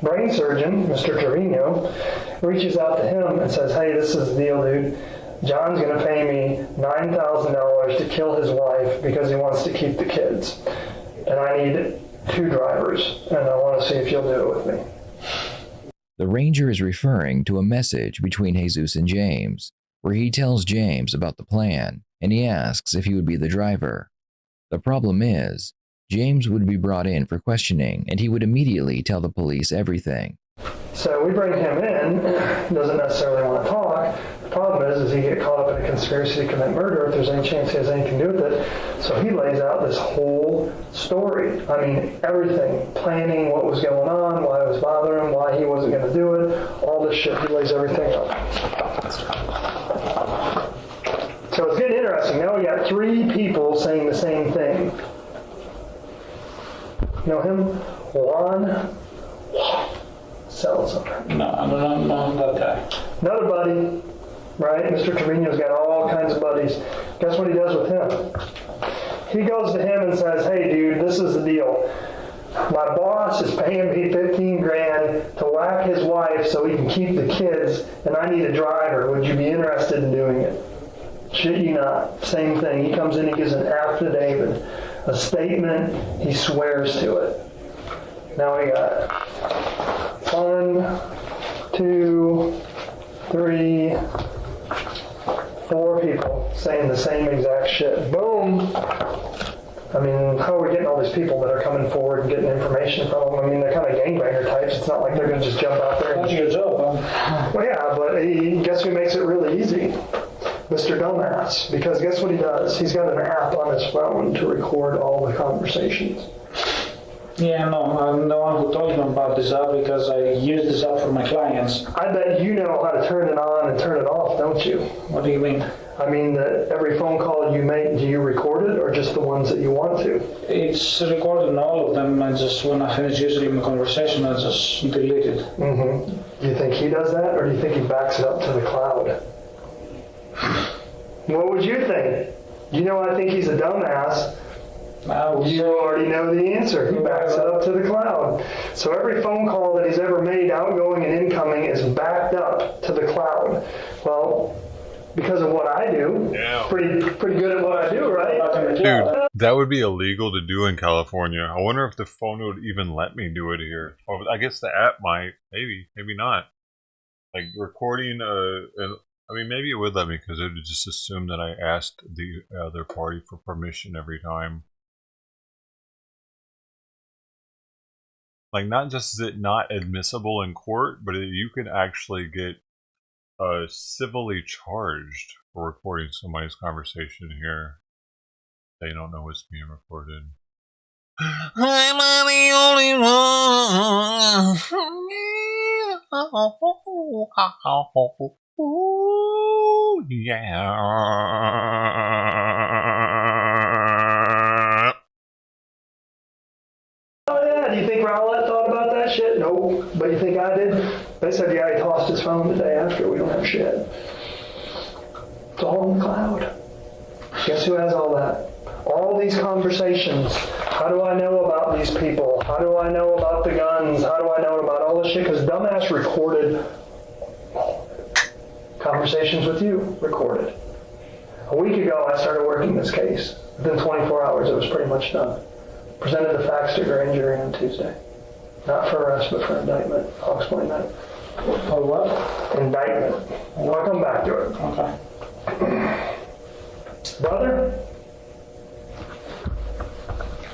brain surgeon, Mr. Trevino, reaches out to him and says, hey, this is the deal, dude. John's going to pay me $9,000 to kill his wife because he wants to keep the kids. And I need 2 drivers, and I want to see if you'll do it with me. The ranger is referring to a message between Jesus and James, where he tells James about the plan, and he asks if he would be the driver. The problem is, James would be brought in for questioning, and he would immediately tell the police everything. So we bring him in, doesn't necessarily want to talk. The problem is he get caught up in a conspiracy to commit murder if there's any chance he has anything to do with it. So he lays out this whole story. I mean, everything. Planning what was going on, why it was bothering him, why he wasn't going to do it, all this shit. He lays everything out. So it's getting interesting. Now we got 3 people saying the same thing. You know him? Juan Salazar. No, I don't know that guy. Another buddy, right? Mr. Trevino's got all kinds of buddies. Guess what he does with him? He goes to him and says, hey, dude, this is the deal. My boss is paying me $15,000 to whack his wife so he can keep the kids, and I need a driver. Would you be interested in doing it? Shit you not. Same thing. He comes in, he gives an affidavit, a statement, he swears to it. Now we got 1, 2, 3, 4 people saying the same exact shit. Boom! I mean, how are we getting all these people that are coming forward and getting information from them? I mean, they're kind of gangbanger types. It's not like they're going to just jump out there and... That's your job, huh? Well, yeah, but guess who makes it really easy? Mr. Dumbass. Because guess what he does? He's got an app on his phone to record all the conversations. Yeah, no, I'm the one who told him about this app because I use this app for my clients. I bet you know how to turn it on and turn it off, don't you? What do you mean? I mean that every phone call you make, do you record it or just the ones that you want to? It's recorded in all of them. I just, when I finish usually my conversation, I just delete it. Mm-hmm. Do you think he does that or do you think he backs it up to the cloud? What would you think? You know, I think he's a dumbass. You already know the answer. He backs it up to the cloud. So every phone call that he's ever made, outgoing and incoming, is backed up to the cloud. Well, because of what I do, pretty good at what I do, right? Dude, that would be illegal to do in California. I wonder if the phone would even let me do it here. Or I guess the app might. Maybe not. Like recording I mean, maybe it would let me because it would just assume that I asked the other party for permission every time. Like, not just is it not admissible in court, but you can actually get civilly charged for recording somebody's conversation here. They don't know what's being recorded. I'm not the only one. Ooh, yeah. Oh yeah, do you think Rowlett thought about that shit? Nope. But you think I did? They said, yeah, he tossed his phone the day after. We don't have shit. It's all in the cloud. Guess who has all that? All these conversations. How do I know about these people? How do I know about the guns? How do I know about all this shit? Because dumbass recorded conversations with you, recorded. A week ago, I started working this case. Within 24 hours, it was pretty much done. Presented the facts to grand jury on Tuesday. Not for arrest, but for indictment. I'll explain that. For what? Indictment. I'll come back to it. Okay. Brother,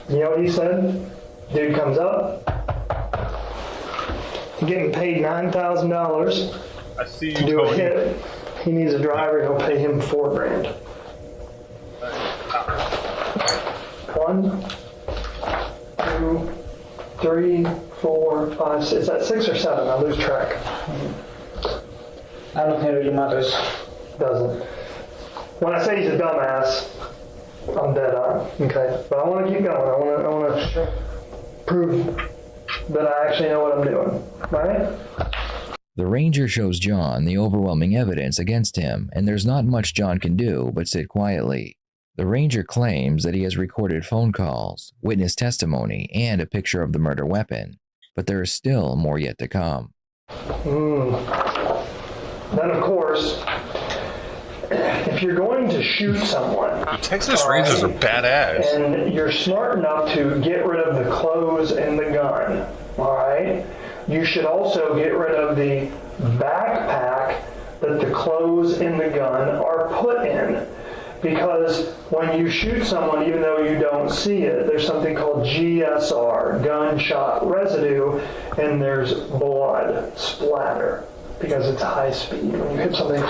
you know what he said? Dude comes up, getting paid $9,000 to do a hit. He needs a driver, he'll pay him $4,000. 1, 2, 3, 4, 5, 6. Is that 6 or 7? I lose track. I don't think it really matters. Doesn't. When I say he's a dumbass, I'm dead on. Okay, but I want to keep going. I want to prove that I actually know what I'm doing. Right? The ranger shows John the overwhelming evidence against him, and there's not much John can do but sit quietly. The ranger claims that he has recorded phone calls, witness testimony, and a picture of the murder weapon, but there is still more yet to come. Then, of course, if you're going to shoot someone, the Texas Rangers are badass, and you're smart enough to get rid of the clothes and the gun, all right, you should also get rid of the backpack that the clothes and the gun are put in. Because when you shoot someone, even though you don't see it, there's something called GSR, gunshot residue, and there's blood splatter because it's high speed. When you hit something,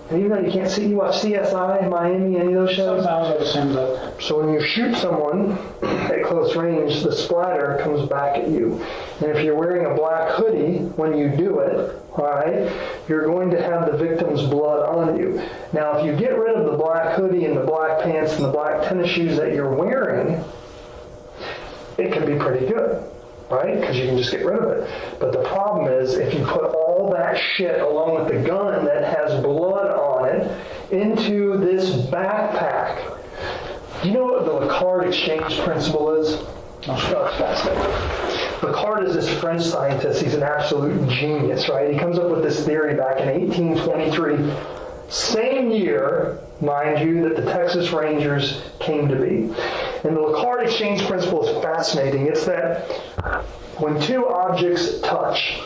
and even though you can't see, you watch CSI, Miami, any of those shows? So when you shoot someone at close range, the splatter comes back at you. And if you're wearing a black hoodie when you do it, all right, you're going to have the victim's blood on you. Now, if you get rid of the black hoodie and the black pants and the black tennis shoes that you're wearing, it can be pretty good, right? Because you can just get rid of it. But the problem is, if you put all that shit along with the gun that has blood on it into this backpack, do you know what the Lacard exchange principle is? Oh, it's fascinating. Lacard is this French scientist. He's an absolute genius, right? He comes up with this theory back in 1823. Same year, mind you, that the Texas Rangers came to be. And the Lacard exchange principle is fascinating. It's that when two objects touch,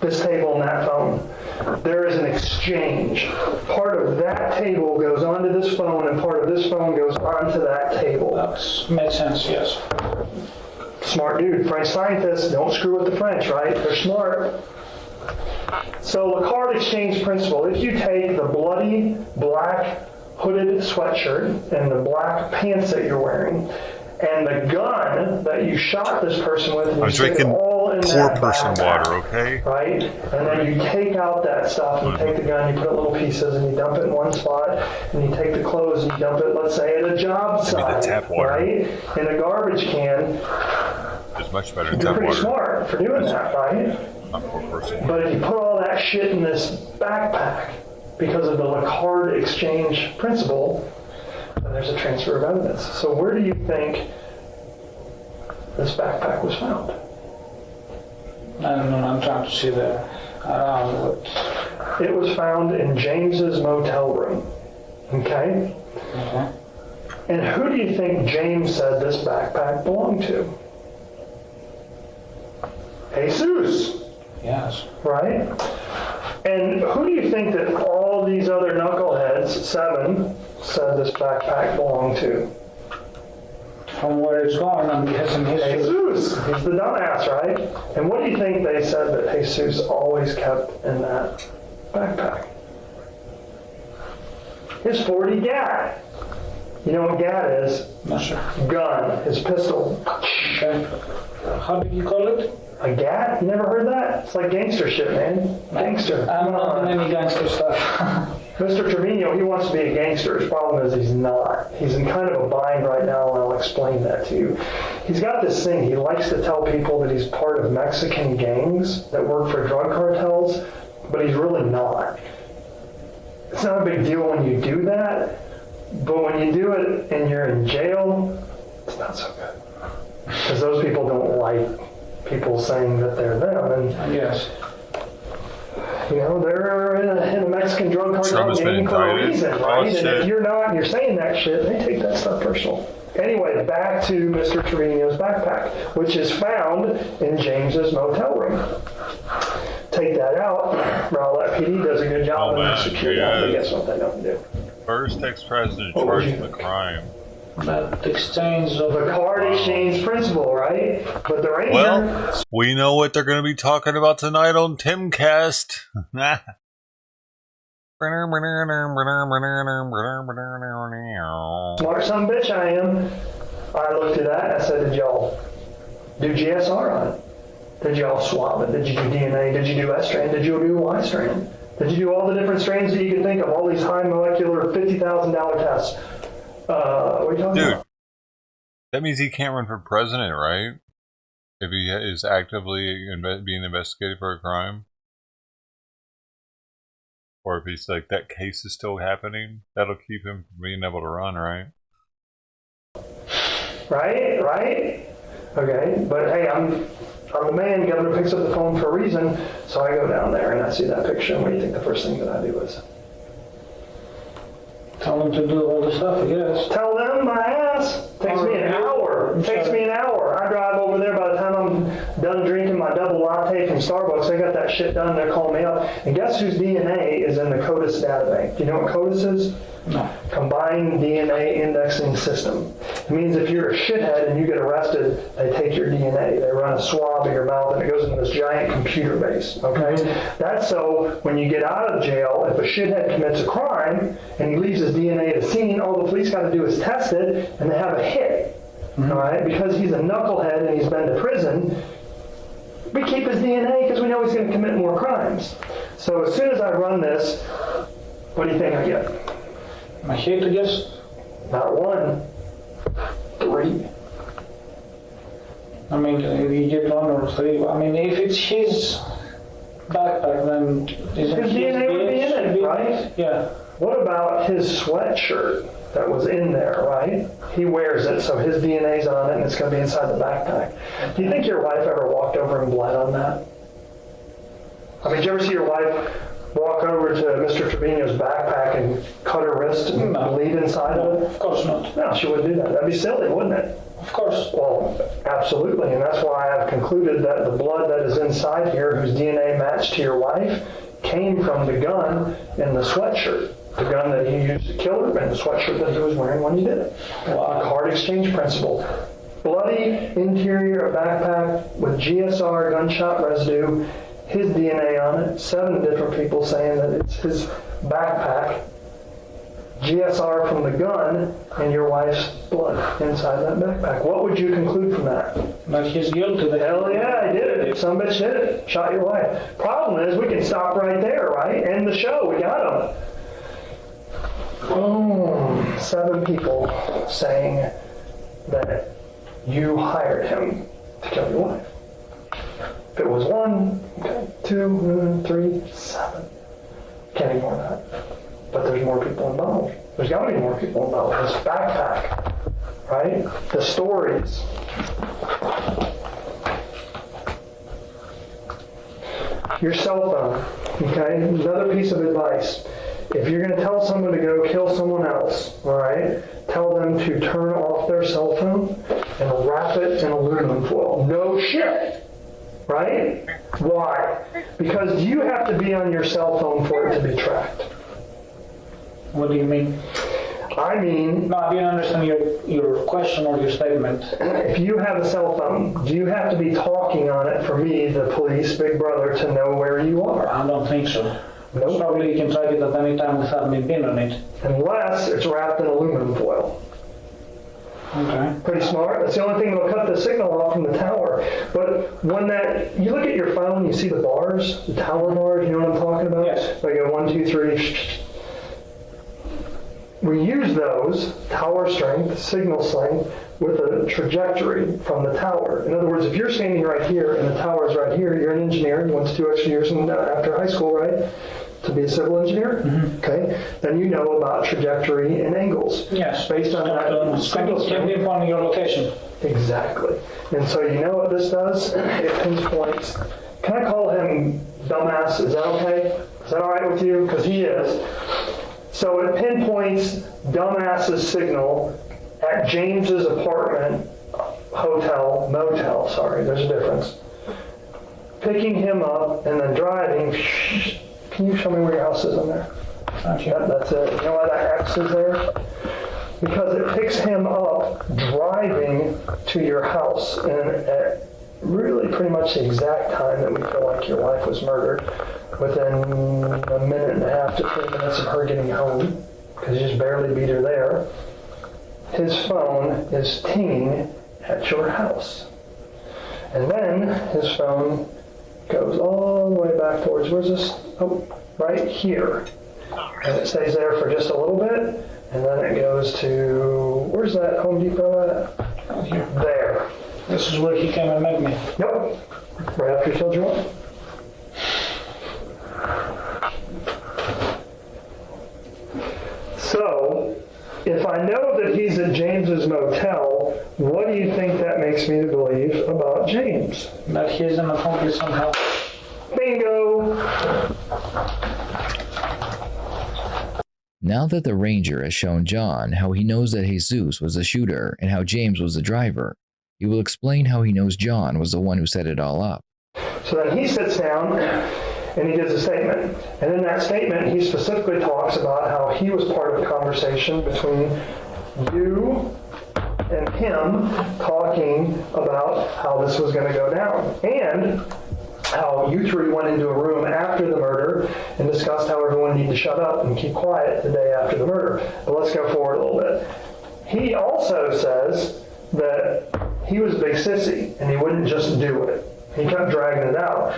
this table and that phone, there is an exchange. Part of that table goes onto this phone, and part of this phone goes onto that table. That makes sense, yes. Smart dude. French scientists, don't screw with the French, right? They're smart. So Lacard exchange principle, if you take the bloody black hooded sweatshirt and the black pants that you're wearing, and the gun that you shot this person with, and you stick it all in that person backpack, water, okay? right? And then you take out that stuff, and you take the gun, you put it in little pieces, and you dump it in one spot, and you take the clothes, and you dump it, let's say, at a job site, right? In a garbage can. It's much better than You're tap pretty water. smart for doing that, right? But if you put all that shit in this backpack, because of the Lacard exchange principle, And there's a transfer of evidence. So where do you think this backpack was found? I don't know, I'm trying to see the around. It was found in James's motel room. Okay? Okay. And who do you think James said this backpack belonged to? Jesus. Yes. Right? And who do you think that all these other knuckleheads, 7, said this backpack belonged to? From where it's going, I'm guessing Jesus. He's the dumbass, right? And what do you think they said that Jesus always kept in that backpack? His 40 gat. You know what gat is? Not sure. Gun. His pistol. Okay. How do you call it? A gat? You never heard that? It's like gangster shit, man. Gangster. I'm not in any gangster stuff. Mr. Trevino, he wants to be a gangster. His problem is he's not. He's in kind of a bind right now, and I'll explain that to you. He's got this thing. He likes to tell people that he's part of Mexican gangs that work for drug cartels, but he's really not. It's not a big deal when you do that, but when you do it and you're in jail, it's not so good. Because those people don't like people saying that they're them. And yes. You know, they're in a Mexican drug cartel gang for a reason, right? And if you're not, and you're saying that shit, they take that stuff personal. Anyway, back to Mr. Trevino's backpack, which is found in James's motel room. Take that out. Rowlett PD does a good job in secure that, but guess what they don't do? First ex-president charged with the crime. That exchange of the card exchange principle, right? But the Ranger. Well, we know what they're going to be talking about tonight on Timcast. Smart son of a bitch I am. I looked at that and I said, did y'all do GSR on it? Did y'all swab it? Did you do DNA? Did you do S strand? Did you do Y strand? Did you do all the different strands that you can think of? All these high molecular $50,000 tests. What are you talking about? That means he can't run for president, right? If he is actively being investigated for a crime? Or if he's like, that case is still happening, that'll keep him from being able to run, right? Right? Okay, but hey, I'm the man. Governor picks up the phone for a reason, so I go down there and I see that picture. And what do you think the first thing that I do is? Tell them to do all the stuff, I guess. Tell them my ass. Takes me an hour. I drive over there. By the time I'm done drinking my double latte from Starbucks, I got that shit done. They're calling me up. And guess whose DNA is in the CODIS database? Do you know what CODIS is? No. Combined DNA Indexing System. It means if you're a shithead and you get arrested, they take your DNA. They run a swab of your mouth and it goes into this giant computer base. Okay? That's so when you get out of jail, if a shithead commits a crime and he leaves his DNA at the scene, all the police got to do is test it and they have a hit. All right? Because he's a knucklehead and he's been to prison, we keep his DNA because we know he's going to commit more crimes. So as soon as I run this, what do you think I get? I hate to guess. Not 1, 3. I mean, you get 1 or 3. I mean, if it's his backpack, then his DNA would be in it, right? Yeah. What about his sweatshirt that was in there, right? He wears it, so his DNA's on it, and it's going to be inside the backpack. Do you think your wife ever walked over and bled on that? I mean, did you ever see your wife walk over to Mr. Trevino's backpack and cut her wrist and bleed inside of it? Of course not. No, she wouldn't do that. That'd be silly, wouldn't it? Of course. Well, absolutely, and that's why I've concluded that the blood that is inside here, whose DNA matched to your wife, came from the gun in the sweatshirt. The gun that he used to kill her and the sweatshirt that he was wearing when he did it. Wow. Card exchange principle. Bloody interior of backpack with GSR gunshot residue, his DNA on it, 7 different people saying that it's his backpack, GSR from the gun, and your wife's blood inside that backpack. What would you conclude from that? That he's guilty. Hell yeah, I did it. Some bitch did it. Shot your wife. Problem is, we can stop right there, right? End the show. We got him. Boom. 7 people saying that you hired him to kill your wife. If it was 1, okay, 2, 3, 7. Can't ignore that. but there's more people involved. There's got to be more people involved. This backpack, right? The stories. Your cell phone, okay? Another piece of advice. If you're going to tell someone to go kill someone else, all right, tell them to turn off their cell phone and wrap it in aluminum foil. No shit, right? Why? Because you have to be on your cell phone for it to be tracked. What do you mean? I mean... No, I didn't understand your question or your statement. If you have a cell phone, do you have to be talking on it for me, the police, Big Brother, to know where you are? I don't think so. Nope. Probably you can track it at any time without me being on it. Unless it's wrapped in aluminum foil. Okay. Pretty smart. That's the only thing that'll cut the signal off from the tower. But when you look at your phone, you see the bars, the tower bars, you know what I'm talking about? Yes. They go 1, 2, 3. We use those, tower strength, signal strength, with a trajectory from the tower. In other words, if you're standing right here and the tower's right here, you're an engineer, you went to 2 extra years after high school, right? To be a civil engineer? Mm-hmm. Okay. Then you know about trajectory and angles. Yes. Based on that signal strength. Depending upon your location. Exactly. And so you know what this does? It pinpoints. Can I call him dumbass? Is that okay? Is that all right with you? Because he is. So it pinpoints dumbass's signal at James's apartment, motel, sorry, there's a difference. Picking him up and then driving. Can you show me where your house is on there? That's it. You know why that X is there? Because it picks him up driving to your house and at really pretty much the exact time that we feel like your wife was murdered, within a minute and a half to 3 minutes of her getting home, because you just barely beat her there. His phone is tinging at your house. And then his phone goes all the way back towards, where's this? Oh, right here. And it stays there for just a little bit, and then it goes to, where's that Home Depot at? Here. There. This is where he came and met me. Yep. Right after you killed your wife. So, if I know that he's at James's motel, what do you think that makes me believe about James? That he's an accomplice somehow. Bingo! Now that the ranger has shown John how he knows that Jesus was the shooter and how James was the driver, he will explain how he knows John was the one who set it all up. So then he sits down and he gives a statement. And in that statement, he specifically talks about how he was part of the conversation between you and him talking about how this was going to go down. And how you three went into a room after the murder and discussed how everyone needed to shut up and keep quiet the day after the murder. But let's go forward a little bit. He also says that he was a big sissy and he wouldn't just do it. He kept dragging it out.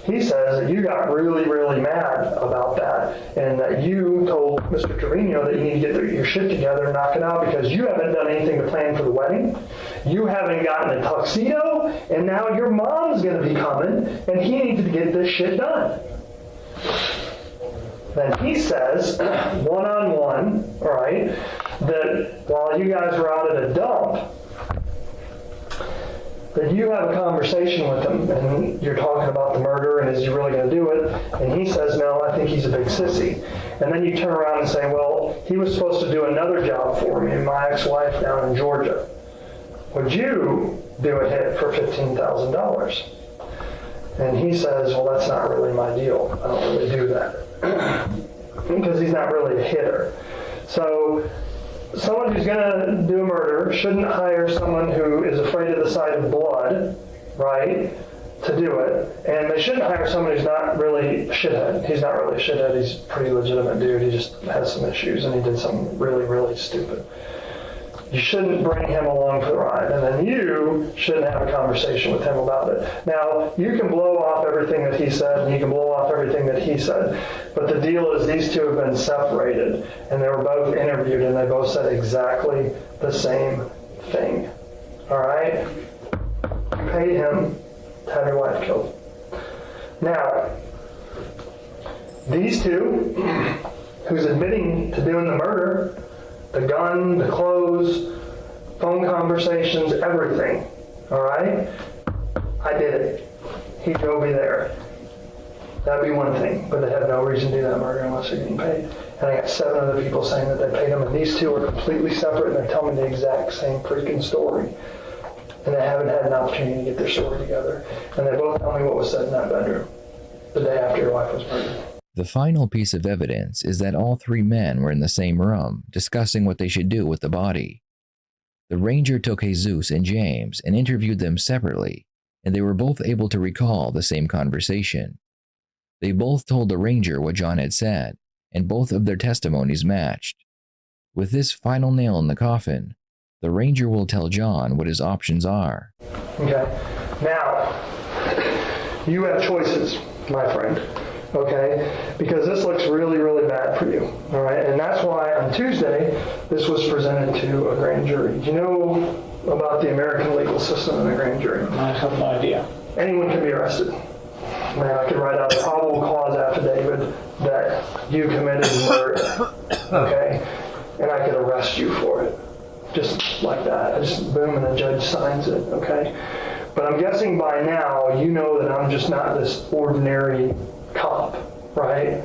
He says that you got really, really mad about that and that you told Mr. Trevino that you need to get your shit together and knock it out because you haven't done anything to plan for the wedding. You haven't gotten a tuxedo, and now your mom's going to be coming, and he needs to get this shit done. Then he says, one-on-one, all right, that while you guys were out at a dump, that you have a conversation with him, and you're talking about the murder, and is he really going to do it? And he says, no, I think he's a big sissy. And then you turn around and say, well, he was supposed to do another job for me and my ex-wife down in Georgia. Would you do a hit for $15,000? And he says, well, that's not really my deal. I don't really do that. Because he's not really a hitter. So someone who's going to do a murder shouldn't hire someone who is afraid of the sight of blood, right, to do it. And they shouldn't hire someone who's not really a shithead. He's not really a shithead. He's a pretty legitimate dude. He just has some issues, and he did something really, really stupid. You shouldn't bring him along for the ride, and then you shouldn't have a conversation with him about it. Now, you can blow off everything that he said, and you can blow off everything that he said, but the deal is these two have been separated, and they were both interviewed, and they both said exactly the same thing. All right? You paid him to have your wife killed. Now, these two who's admitting to doing the murder, the gun, the clothes, phone conversations, everything. All right? I did it. He drove me there. That'd be one thing, but they have no reason to do that murder unless they're getting paid. And I got 7 other people saying that they paid them, and these 2 are completely separate, and they're telling me the exact same freaking story. And they haven't had an opportunity to get their story together. And they both tell me what was said in that bedroom the day after your wife was murdered. The final piece of evidence is that all 3 men were in the same room, discussing what they should do with the body. The ranger took Jesus and James and interviewed them separately, and they were both able to recall the same conversation. They both told the ranger what John had said, and both of their testimonies matched. With this final nail in the coffin, the ranger will tell John what his options are. Okay, now, you have choices, my friend, okay? Because this looks really, really bad for you, all right? And that's why on Tuesday, this was presented to a grand jury. Do you know about the American legal system and a grand jury? I have no idea. Anyone can be arrested. Now, I could write out a probable cause affidavit that you committed murder, okay? And I could arrest you for it, just like that. I just boom, and the judge signs it, okay? But I'm guessing by now you know that I'm just not this ordinary cop, right?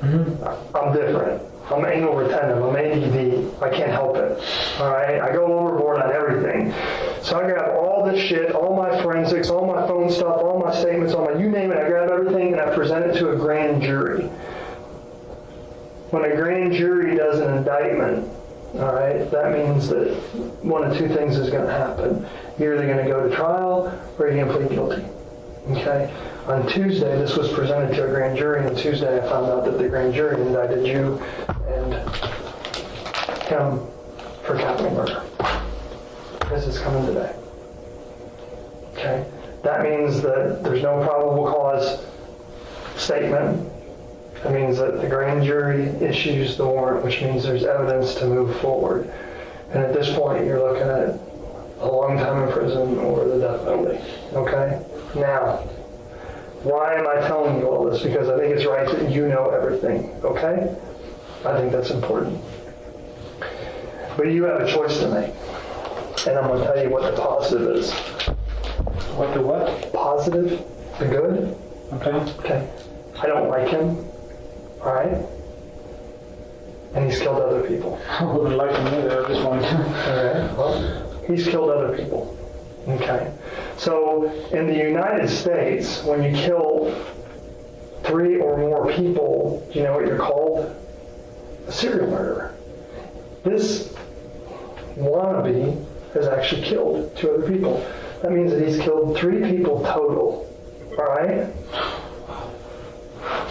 Mm-hmm. I'm different. I'm anal retentive. I'm ADD. I can't help it. All right? I go overboard on everything. So I grab all this shit, all my forensics, all my phone stuff, all my statements, all my you name it. I grab everything and I present it to a grand jury. When a grand jury does an indictment, all right, that means that one of 2 things is going to happen. You're either going to go to trial or you're going to plead guilty. Okay? On Tuesday, this was presented to a grand jury, and Tuesday I found out that the grand jury indicted you and him for capital murder. This is coming today. Okay? That means that there's no probable cause statement. That means that the grand jury issues the warrant, which means there's evidence to move forward. And at this point, you're looking at a long time in prison or the death penalty. Okay? Now, why am I telling you all this? Because I think it's right that you know everything. Okay? I think that's important. But you have a choice to make. And I'm going to tell you what the positive is. What the what? Positive, the good. Okay. Okay. I don't like him. All right? And he's killed other people. I wouldn't like him either. I just wanted to. All right. Well, he's killed other people. Okay. So in the United States, when you kill 3 or more people, do you know what you're called? A serial murderer. This wannabe has actually killed 2 other people. That means that he's killed 3 people total. All right?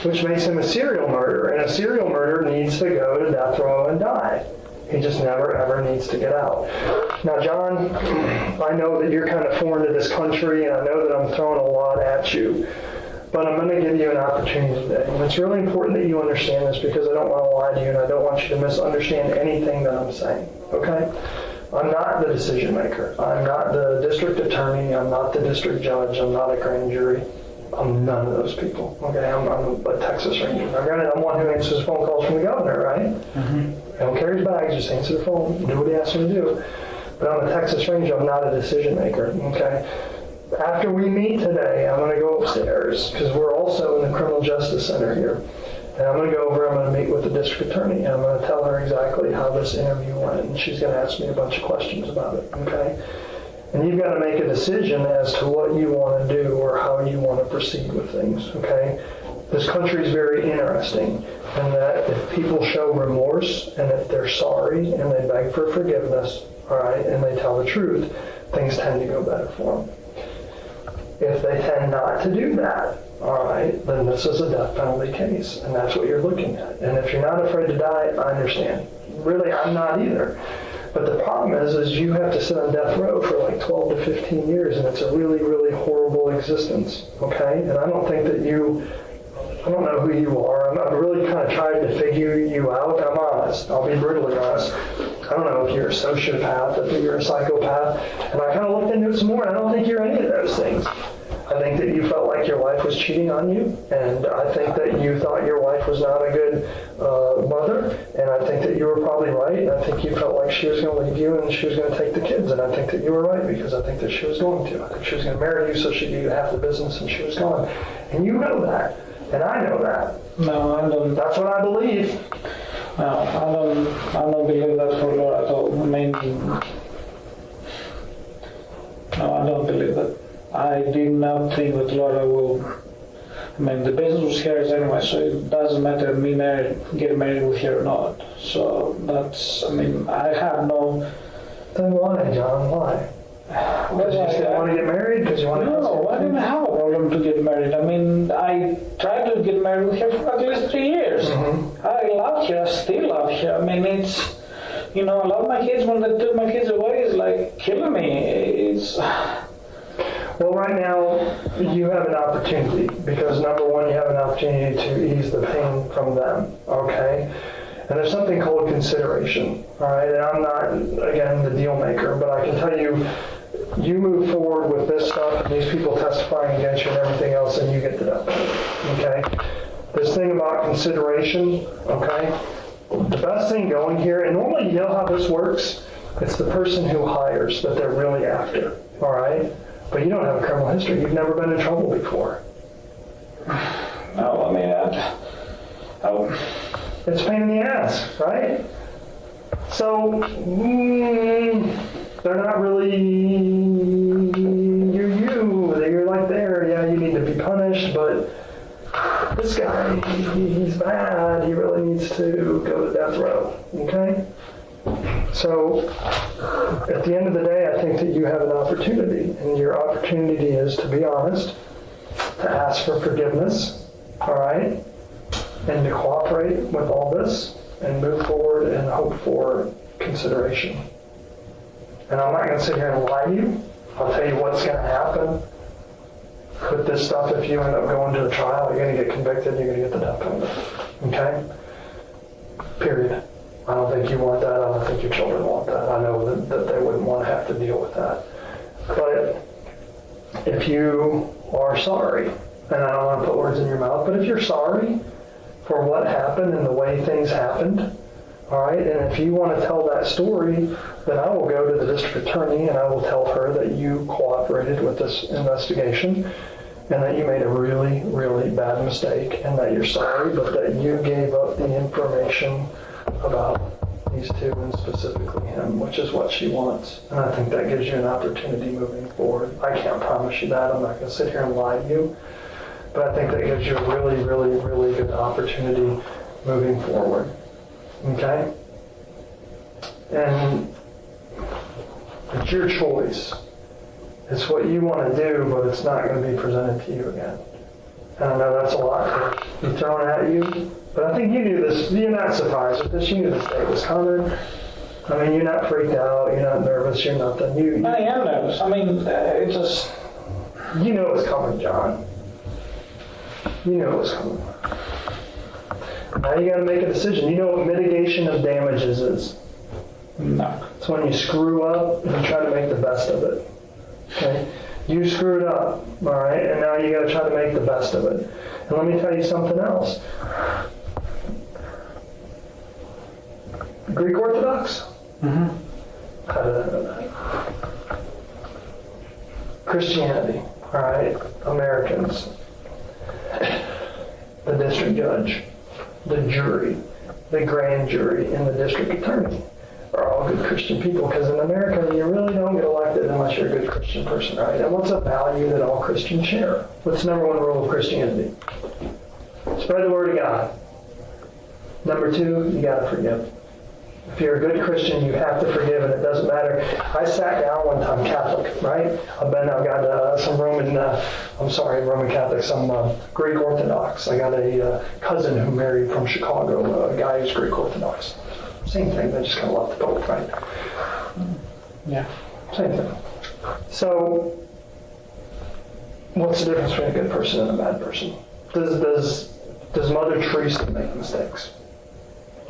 Which makes him a serial murderer. And a serial murderer needs to go to death row and die. He just never, ever needs to get out. Now, John, I know that you're kind of foreign to this country, and I know that I'm throwing a lot at you. But I'm going to give you an opportunity today. And it's really important that you understand this because I don't want to lie to you, and I don't want you to misunderstand anything that I'm saying. Okay? I'm not the decision maker. I'm not the district attorney. I'm not the district judge. I'm not a grand jury. I'm none of those people. Okay? I'm a Texas Ranger. Now, granted, I'm one who answers phone calls from the governor, right? Mm-hmm. I don't carry his bags. Just answer the phone. Do what he asks me to do. But I'm a Texas Ranger. I'm not a decision maker. Okay? After we meet today, I'm going to go upstairs because we're also in the criminal justice center here. And I'm going to go over, I'm going to meet with the district attorney, and I'm going to tell her exactly how this interview went. And she's going to ask me a bunch of questions about it, okay? And you've got to make a decision as to what you want to do or how you want to proceed with things, okay? This country is very interesting in that if people show remorse and if they're sorry and they beg for forgiveness, all right, and they tell the truth, things tend to go better for them. If they tend not to do that, all right, then this is a death penalty case, and that's what you're looking at. And if you're not afraid to die, I understand. Really, I'm not either. But the problem is you have to sit on death row for like 12 to 15 years, and it's a really, really horrible existence, okay? And I don't think that I don't know who you are. I've really kind of tried to figure you out. I'm honest. I'll be brutally honest. I don't know if you're a sociopath, if you're a psychopath. And I kind of looked into it some more, and I don't think you're any of those things. I think that you felt like your wife was cheating on you, and I think that you thought your wife was not a good mother, and I think that you were probably right, and I think you felt like she was going to leave you and she was going to take the kids, and I think that you were right because I think that she was going to. I think she was going to marry you so she'd give you half the business and she was gone. And you know that, and I know that. No, I don't. That's what I believe. No, I don't believe that for Laura at all. I mean, no, I don't believe that. I did not think that Laura will. I mean, the business was hers anyway, so it doesn't matter me getting married with her or not. So that's, I mean, I have no. Then why, John? Why? Because you just didn't want to get married? Because you want to? No, I didn't have a problem to get married. I mean, I tried to get married with her for at least 3 years. Mm-hmm. I love her, I still love her. I mean, it's, you know, I love my kids. When they took my kids away, it's like killing me. It's. Well, right now, you have an opportunity, because number one, you have an opportunity to ease the pain from them, okay? And there's something called consideration, all right? And I'm not, again, the deal maker, but I can tell you, you move forward with this stuff, and these people testifying against you and everything else, and you get the death penalty, okay? This thing about consideration, okay? The best thing going here, and normally you know how this works, it's the person who hires that they're really after, all right? But you don't have a criminal history. You've never been in trouble before. No, I mean, it's a pain in the ass, right? So, they're not really, you're like there, yeah, you need to be punished, but this guy, he's bad, he really needs to go to death row, okay? So, at the end of the day, I think that you have an opportunity, and your opportunity is to be honest, to ask for forgiveness, all right, and to cooperate with all this, and move forward and hope for consideration. And I'm not going to sit here and lie to you. I'll tell you what's going to happen with this stuff. If you end up going to a trial, you're going to get convicted, you're going to get the death penalty, okay? Period. I don't think you want that. I don't think your children want that. I know that they wouldn't want to have to deal with that. But if you are sorry, and I don't want to put words in your mouth, but if you're sorry for what happened and the way things happened, all right, and if you want to tell that story, then I will go to the district attorney and I will tell her that you cooperated with this investigation and that you made a really, really bad mistake and that you're sorry, but that you gave up the information about these two and specifically him, which is what she wants. And I think that gives you an opportunity moving forward. I can't promise you that. I'm not going to sit here and lie to you. But I think that gives you a really, really, really good opportunity moving forward. Okay? And it's your choice. It's what you want to do, but it's not going to be presented to you again. And I know that's a lot to be thrown at you. But I think you knew this. You're not surprised with this. You knew this day was coming. I mean, you're not freaked out. You're not nervous. You're nothing. I am nervous. I mean, it just... You know it's coming, John. You know it's coming. Now you got to make a decision. You know what mitigation of damages is? No. It's when you screw up and you try to make the best of it. Okay? You screwed up, all right? And now you got to try to make the best of it. And let me tell you something else. Greek Orthodox? Mm-hmm. How did I know that? Christianity, all right? Americans. The district judge, the jury, the grand jury, and the district attorney are all good Christian people, because in America, you really don't get elected unless you're a good Christian person, right? And what's a value that all Christians share? What's the number one rule of Christianity? Spread the word of God. Number two, you got to forgive. If you're a good Christian, you have to forgive, and it doesn't matter. I sat down one time, Catholic, right? I've got some Roman Catholic, some Greek Orthodox. I got a cousin who married from Chicago, a guy who's Greek Orthodox. Same thing, they just kind of left the boat, right? Yeah. Same thing. So, what's the difference between a good person and a bad person? Does Mother Teresa make mistakes?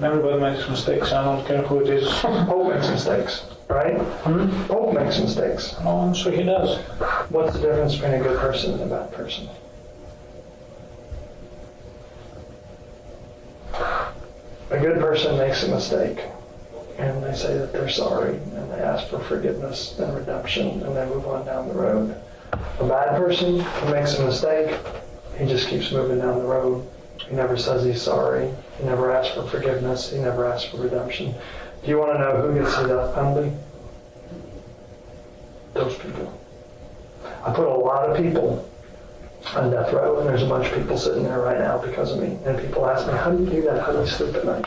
Everybody makes mistakes. I don't care who it is. Pope makes mistakes. right? Pope makes mistakes. Oh, I'm sure he does. What's the difference between a good person and a bad person? A good person makes a mistake, and they say that they're sorry, and they ask for forgiveness and redemption, and they move on down the road. A bad person who makes a mistake, he just keeps moving down the road. He never says he's sorry. He never asks for forgiveness. He never asks for redemption. Do you want to know who gets the death penalty? Those people. I put a lot of people on death row, and there's a bunch of people sitting there right now because of me. And people ask me, how do you do that? How do you sleep at night?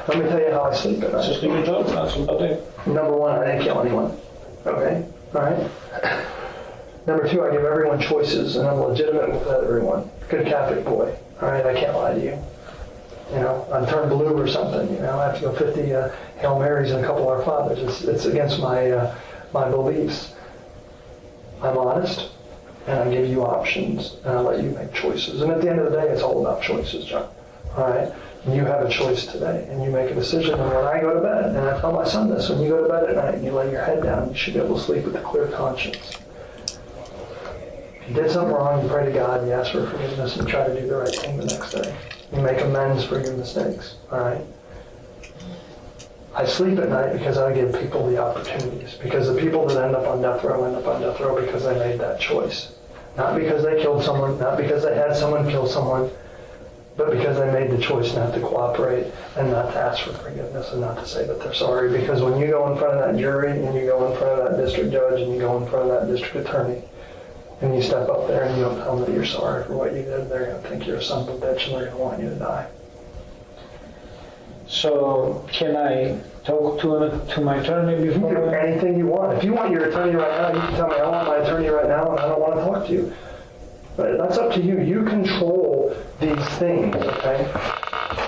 Let me tell you how I sleep at night. Just do your job. That's what I do. Number one, I didn't kill anyone. Okay? All right? Number two, I give everyone choices, and I'm legitimate with everyone. Good Catholic boy. All right? I can't lie to you. You know, I'm turned blue or something. You know, I have to go 50 Hail Marys and a couple Our Fathers. It's against my my beliefs. I'm honest, and I give you options, and I let you make choices. And at the end of the day, it's all about choices, John. All right? And you have a choice today, and you make a decision. And when I go to bed, and I tell my son this, when you go to bed at night and you lay your head down, you should be able to sleep with a clear conscience. If you did something wrong, you pray to God, you ask for forgiveness, and try to do the right thing the next day. You make amends for your mistakes, all right? I sleep at night because I give people the opportunities. Because the people that end up on death row because they made that choice. Not because they killed someone, not because they had someone kill someone, but because they made the choice not to cooperate and not to ask for forgiveness and not to say that they're sorry. Because when you go in front of that jury and you go in front of that district judge and you go in front of that district attorney and you step up there and you don't tell them that you're sorry for what you did, they're going to think you're a son of a bitch and they're going to want you to die. So can I talk to my attorney before? You can do anything you want. If you want your attorney right now, you can tell me I want my attorney right now and I don't want to talk to you. But that's up to you. You control these things, okay?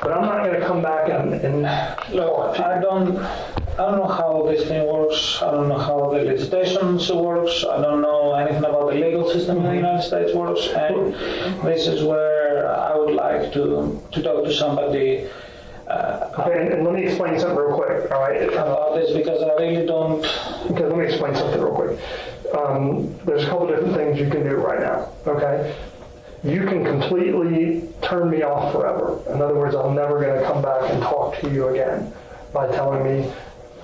But I'm not going to come back and look, I don't know how this thing works. I don't know how the legislation works. I don't know anything about the legal system in the United States works. And this is where I would like to talk to somebody. Okay, and let me explain something real quick, all right? About this, because I really don't... Okay, let me explain something real quick. There's a couple different things you can do right now, okay? You can completely turn me off forever. In other words, I'm never going to come back and talk to you again by telling me,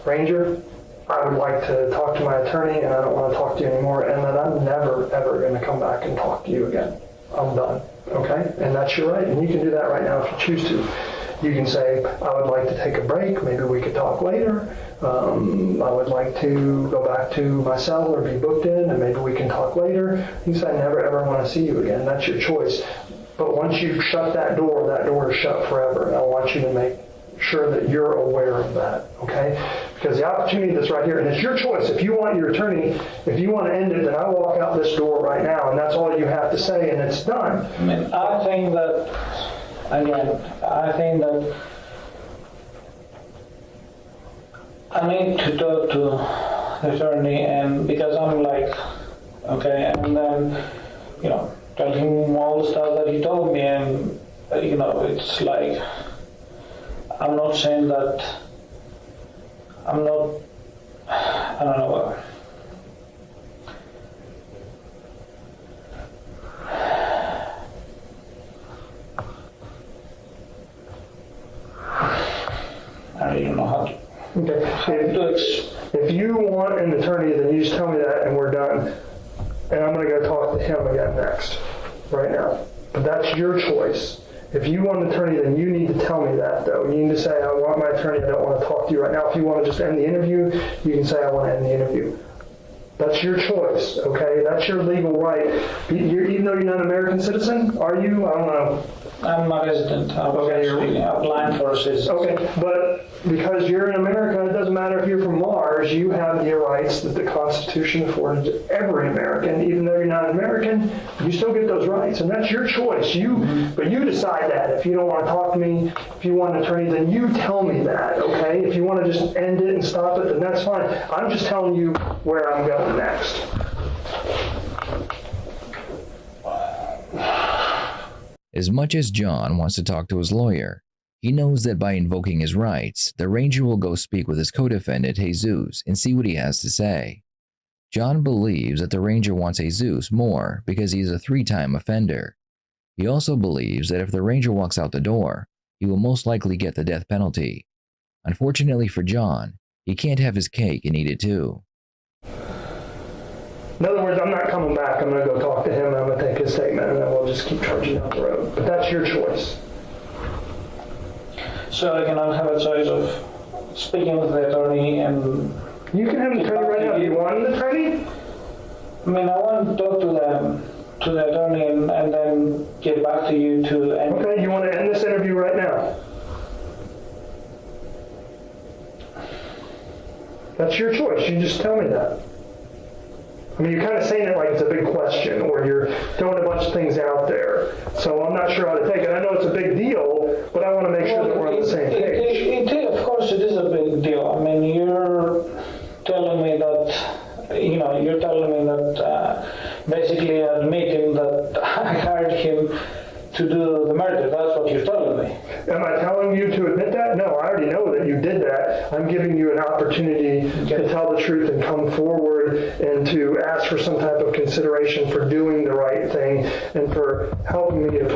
Ranger, I would like to talk to my attorney and I don't want to talk to you anymore, and then I'm never, ever going to come back and talk to you again. I'm done, okay? And that's your right, and you can do that right now if you choose to. You can say, I would like to take a break, maybe we could talk later. I would like to go back to my cell or be booked in, and maybe we can talk later. You can say, I never ever want to see you again. That's your choice. But once you shut that door is shut forever. And I want you to make sure that you're aware of that, okay? Because the opportunity that's right here, and it's your choice. If you want your attorney, if you want to end it, then I walk out this door right now, and that's all you have to say, and it's done. I mean, I think that I need to talk to the attorney, and because I'm like, okay, and then, tell him all the stuff that he told me, and, it's like, I'm not saying that, I don't know, I don't even know how to. Okay. If you want an attorney, then you just tell me that and we're done. And I'm going to go talk to him again next, right now. But that's your choice. If you want an attorney, then you need to tell me that, though. You need to say, I want my attorney, I don't want to talk to you right now. If you want to just end the interview, you can say, I want to end the interview. That's your choice, okay? That's your legal right. Even though you're not an American citizen, are you? I don't know. I'm a resident. I was actually applying for a citizen. Okay, but because you're in America, it doesn't matter if you're from Mars, you have the rights that the Constitution affords to every American. Even though you're not an American, you still get those rights, and that's your choice. But you decide that. If you don't want to talk to me, if you want an attorney, then you tell me that, okay? If you want to just end it and stop it, then that's fine. I'm just telling you where I'm going next. As much as John wants to talk to his lawyer, He knows that by invoking his rights, the ranger will go speak with his co-defendant, Jesus, and see what he has to say. John believes that the ranger wants Jesus more because he is a 3-time offender. He also believes that if the ranger walks out the door, he will most likely get the death penalty. Unfortunately for John, he can't have his cake and eat it too. In other words, I'm not coming back. I'm going to go talk to him, and I'm going to take his statement, and then we'll just keep charging down the road. But that's your choice. So I cannot have a choice of speaking with the attorney and... You can have an attorney right now. Do you want an attorney? I mean, I want to talk to the attorney and then get back to you to end. Okay, you want to end this interview right now? That's your choice. You just tell me that. I mean, you're kind of saying it like it's a big question, or you're throwing a bunch of things out there. So I'm not sure how to take it. I know it's a big deal, but I want to make sure that we're on the same page. Of course, it is a big deal. I mean, you're telling me that, basically admitting that I hired him to do the murder. That's what you're telling me. Am I telling you to admit that? No, I already know that you did that. I'm giving you an opportunity to tell the truth and come forward and to ask for some type of consideration for doing the right thing and for helping me to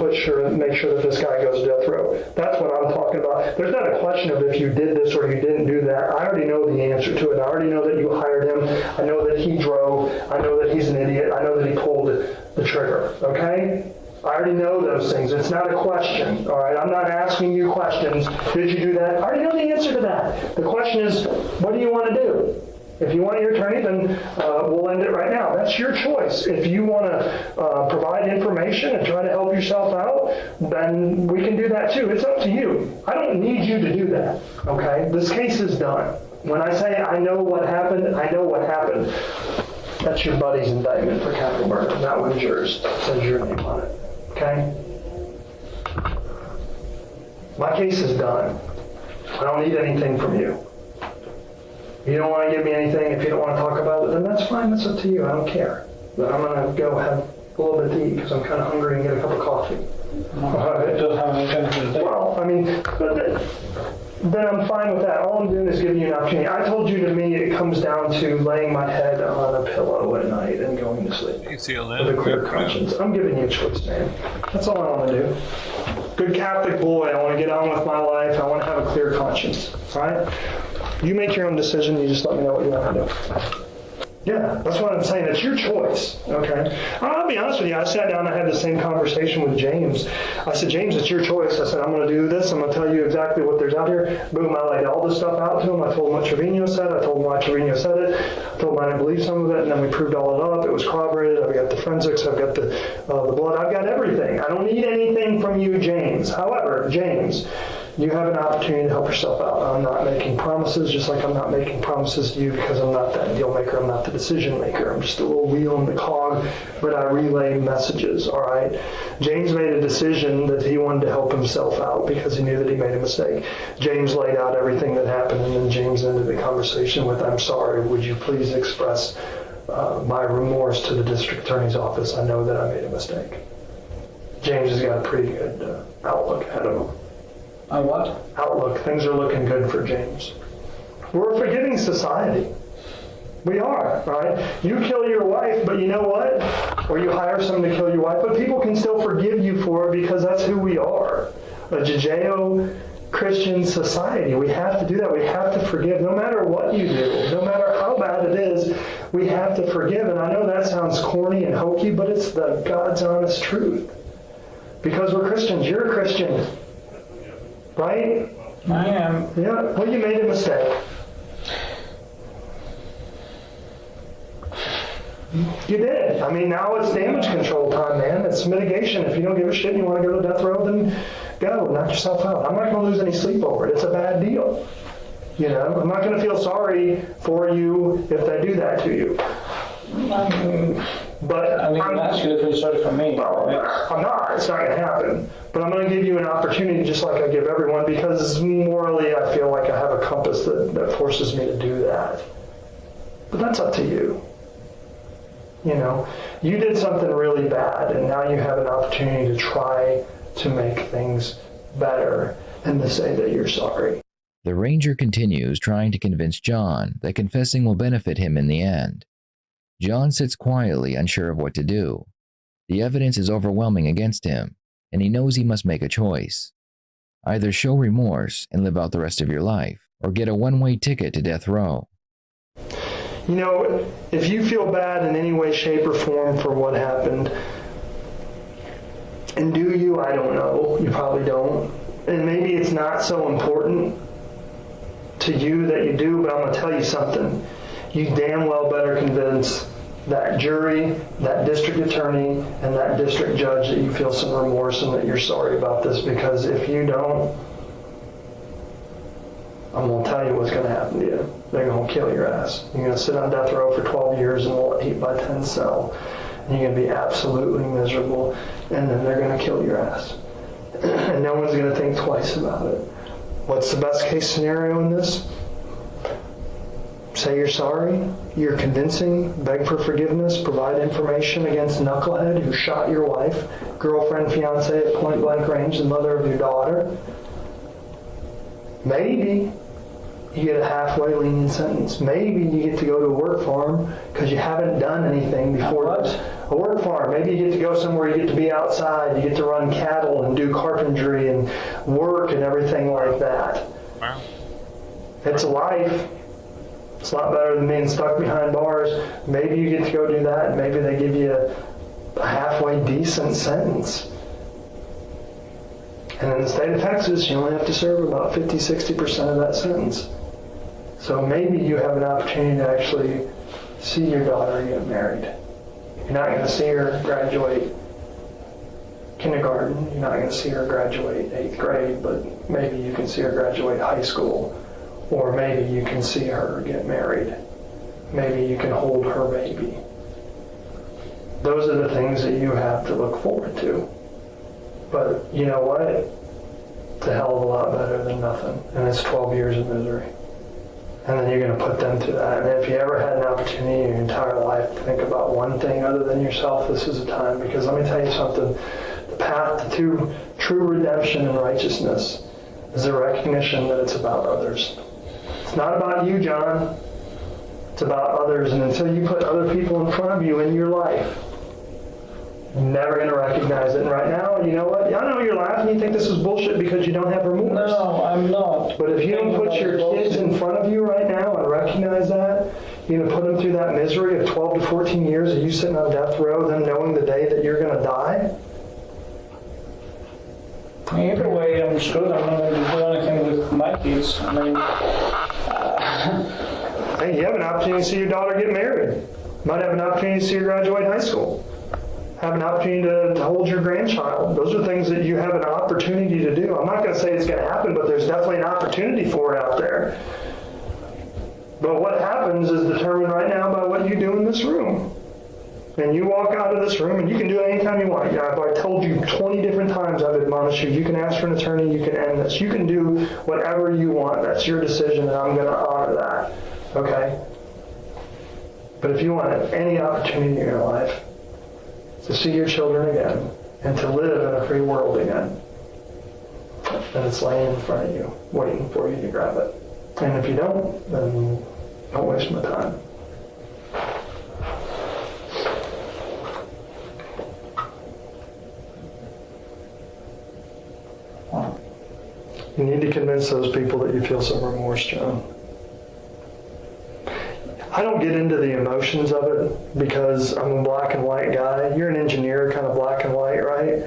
make sure that this guy goes to death row. That's what I'm talking about. There's not a question of if you did this or you didn't do that. I already know the answer to it. I already know that you hired him. I know that he drove. I know that he's an idiot. I know that he pulled the trigger. Okay? I already know those things. It's not a question, all right? I'm not asking you questions. Did you do that? I already know the answer to that. The question is, what do you want to do? If you want your attorney, then we'll end it right now. That's your choice. If you want to provide information and try to help yourself out, then we can do that too. It's up to you. I don't need you to do that, okay? This case is done. When I say I know what happened, I know what happened. That's your buddy's indictment for capital murder. That one's yours. It says your name on it. Okay? My case is done. I don't need anything from you. If you don't want to give me anything, if you don't want to talk about it, then that's fine. That's up to you. I don't care. But I'm going to go have a little bit to eat because I'm kind of hungry and get a cup of coffee. Well, I mean, then I'm fine with that. All I'm doing is giving you an opportunity. I told you, to me, it comes down to laying my head on a pillow at night and going to sleep with a clear conscience. I'm giving you a choice, man. That's all I want to do. Good Catholic boy. I want to get on with my life. I want to have a clear conscience. All right? You make your own decision. You just let me know what you want to do. Yeah, that's what I'm saying. It's your choice, okay? I'll be honest with you. I sat down and I had the same conversation with James. I said, James, it's your choice. I said, I'm going to do this. I'm going to tell you exactly what there's out here. Boom, I laid all this stuff out to him. I told him what Trevino said. I told him why Trevino said it. I told him I didn't believe some of it, and then we proved all it up. It was corroborated. I've got the forensics. I've got the blood. I've got everything. I don't need anything from you, James. However, James, you have an opportunity to help yourself out. I'm not making promises, just like I'm not making promises to you because I'm not that deal maker. I'm not the decision maker. I'm just a little wheel in the cog, but I relay messages, all right? James made a decision that he wanted to help himself out because he knew that he made a mistake. James laid out everything that happened, and then James ended the conversation with, I'm sorry, would you please express my remorse to the district attorney's office? I know that I made a mistake. James has got a pretty good outlook ahead of him. What? Outlook. Things are looking good for James. We're a forgiving society. We are, right? You kill your wife, but you know what? Or you hire someone to kill your wife, but people can still forgive you for it because that's who we are. A Judeo-Christian society. We have to do that. We have to forgive. No matter what you do, no matter how bad it is, we have to forgive. And I know that sounds corny and hokey, but it's the God's honest truth. Because we're Christians. You're a Christian. Right? I am. Yeah. Well, you made a mistake. You did. I mean, now it's damage control time, man. It's mitigation. If you don't give a shit and you want to go to death row, then go. Knock yourself out. I'm not going to lose any sleep over it. It's a bad deal. You know? I'm not going to feel sorry for you if they do that to you. But I mean, I'm not going to feel sorry for me. Well, I'm not. It's not going to happen. But I'm going to give you an opportunity just like I give everyone because morally I feel like I have a compass that forces me to do that. But that's up to you. You know, you did something really bad and now you have an opportunity to try to make things better. and to say that you're sorry. The ranger continues trying to convince John that confessing will benefit him in the end. John sits quietly, unsure of what to do. The evidence is overwhelming against him, and he knows he must make a choice. Either show remorse and live out the rest of your life, or get a one-way ticket to death row. You know, if you feel bad in any way, shape, or form for what happened, and do you? I don't know. You probably don't. And maybe it's not so important to you that you do, but I'm going to tell you something. You damn well better convince that jury, that district attorney, and that district judge that you feel some remorse and that you're sorry about this, because if you don't, I'm going to tell you what's going to happen to you. They're going to kill your ass. You're going to sit on death row for 12 years in a 8x10 cell, and you're going to be absolutely miserable, and then they're going to kill your ass. And no one's going to think twice about it. What's the best case scenario in this? Say you're sorry, you're convincing, beg for forgiveness, provide information against knucklehead who shot your wife, girlfriend, fiance at point blank range, the mother of your daughter. Maybe you get a halfway lenient sentence. Maybe you get to go to a work farm because you haven't done anything before. A work farm. Maybe you get to go somewhere, you get to be outside, you get to run cattle and do carpentry and work and everything like that. Wow. It's a life. It's a lot better than being stuck behind bars. Maybe you get to go do that, and maybe they give you a halfway decent sentence. And in the state of Texas, you only have to serve about 50-60% of that sentence. So maybe you have an opportunity to actually see your daughter get married. You're not going to see her graduate kindergarten. You're not going to see her graduate 8th grade, but maybe you can see her graduate high school. Or maybe you can see her get married. Maybe you can hold her baby. Those are the things that you have to look forward to. But you know what? It's a hell of a lot better than nothing. And it's 12 years of misery. And then you're going to put them through that. And if you ever had an opportunity in your entire life to think about one thing other than yourself, this is the time. Because let me tell you something. The path to true redemption and righteousness is the recognition that it's about others. It's not about you, John. It's about others. And until you put other people in front of you in your life, you're never going to recognize it. And right now, you know what? I know you're laughing. You think this is bullshit because you don't have remorse. No, I'm not. But if you don't put your kids in front of you right now and recognize that, you're going to put them through that misery of 12 to 14 years of you sitting on death row, them knowing the day that you're going to die. Either way, I'm screwed. I'm not going to do anything with my kids. I mean, hey, you have an opportunity to see your daughter get married. Might have an opportunity to see her graduate high school. Have an opportunity to hold your grandchild. Those are things that you have an opportunity to do. I'm not going to say it's going to happen, but there's definitely an opportunity for it out there. But what happens is determined right now by what you do in this room. And you walk out of this room, and you can do it anytime you want. I've told you 20 different times, I've admonished you. You can ask for an attorney, you can end this. You can do whatever you want. That's your decision, and I'm going to honor that. Okay? But if you want any opportunity in your life to see your children again and to live in a free world again, then it's laying in front of you, waiting for you to grab it. And if you don't, then don't waste my time. You need to convince those people that you feel some remorse, John. I don't get into the emotions of it because I'm a black and white guy. You're an engineer, kind of black and white, right?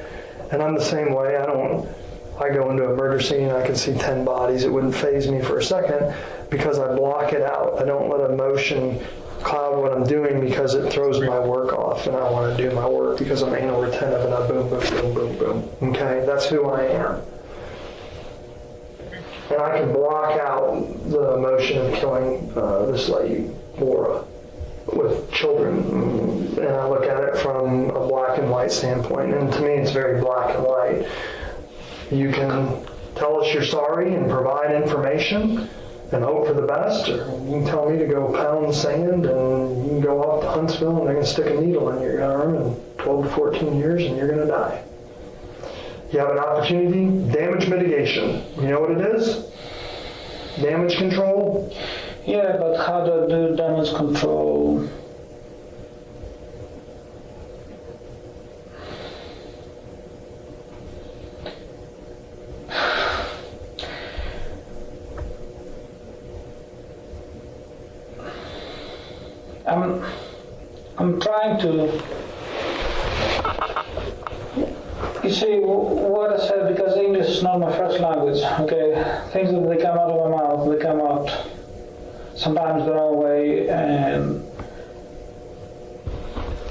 And I'm the same way. I go into a murder scene and I can see 10 bodies. It wouldn't faze me for a second because I block it out. I don't let emotion cloud what I'm doing because it throws my work off, and I want to do my work because I'm anal retentive and I boom, boom, boom, boom, boom. Okay? That's who I am. And I can block out the emotion of killing this lady, Laura, with children. And I look at it from a black and white standpoint. And to me, it's very black and white. You can tell us you're sorry and provide information and hope for the best, or you can tell me to go pound sand and you can go off to Huntsville and they're going to stick a needle in your arm in 12 to 14 years and you're going to die. You have an opportunity, damage mitigation. You know what it is? Damage control? Yeah, but how do I do damage control? I'm trying to. You see, what I said, because English is not my first language, okay? Things that they come out of my mouth, they come out sometimes the wrong way and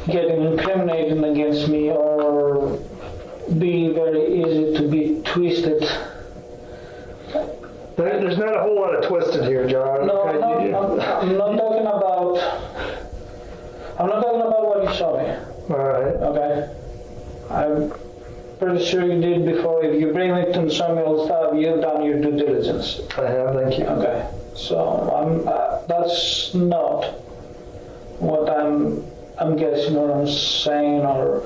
getting incriminated against me or being very easy to be twisted. There's not a whole lot of twisted here, John. No, okay? I'm not talking about what you saw me. All right. Okay? I'm pretty sure you did before. If you bring me to some old stuff, you've done your due diligence. I have, thank you. Okay. So that's not what I'm guessing or I'm saying or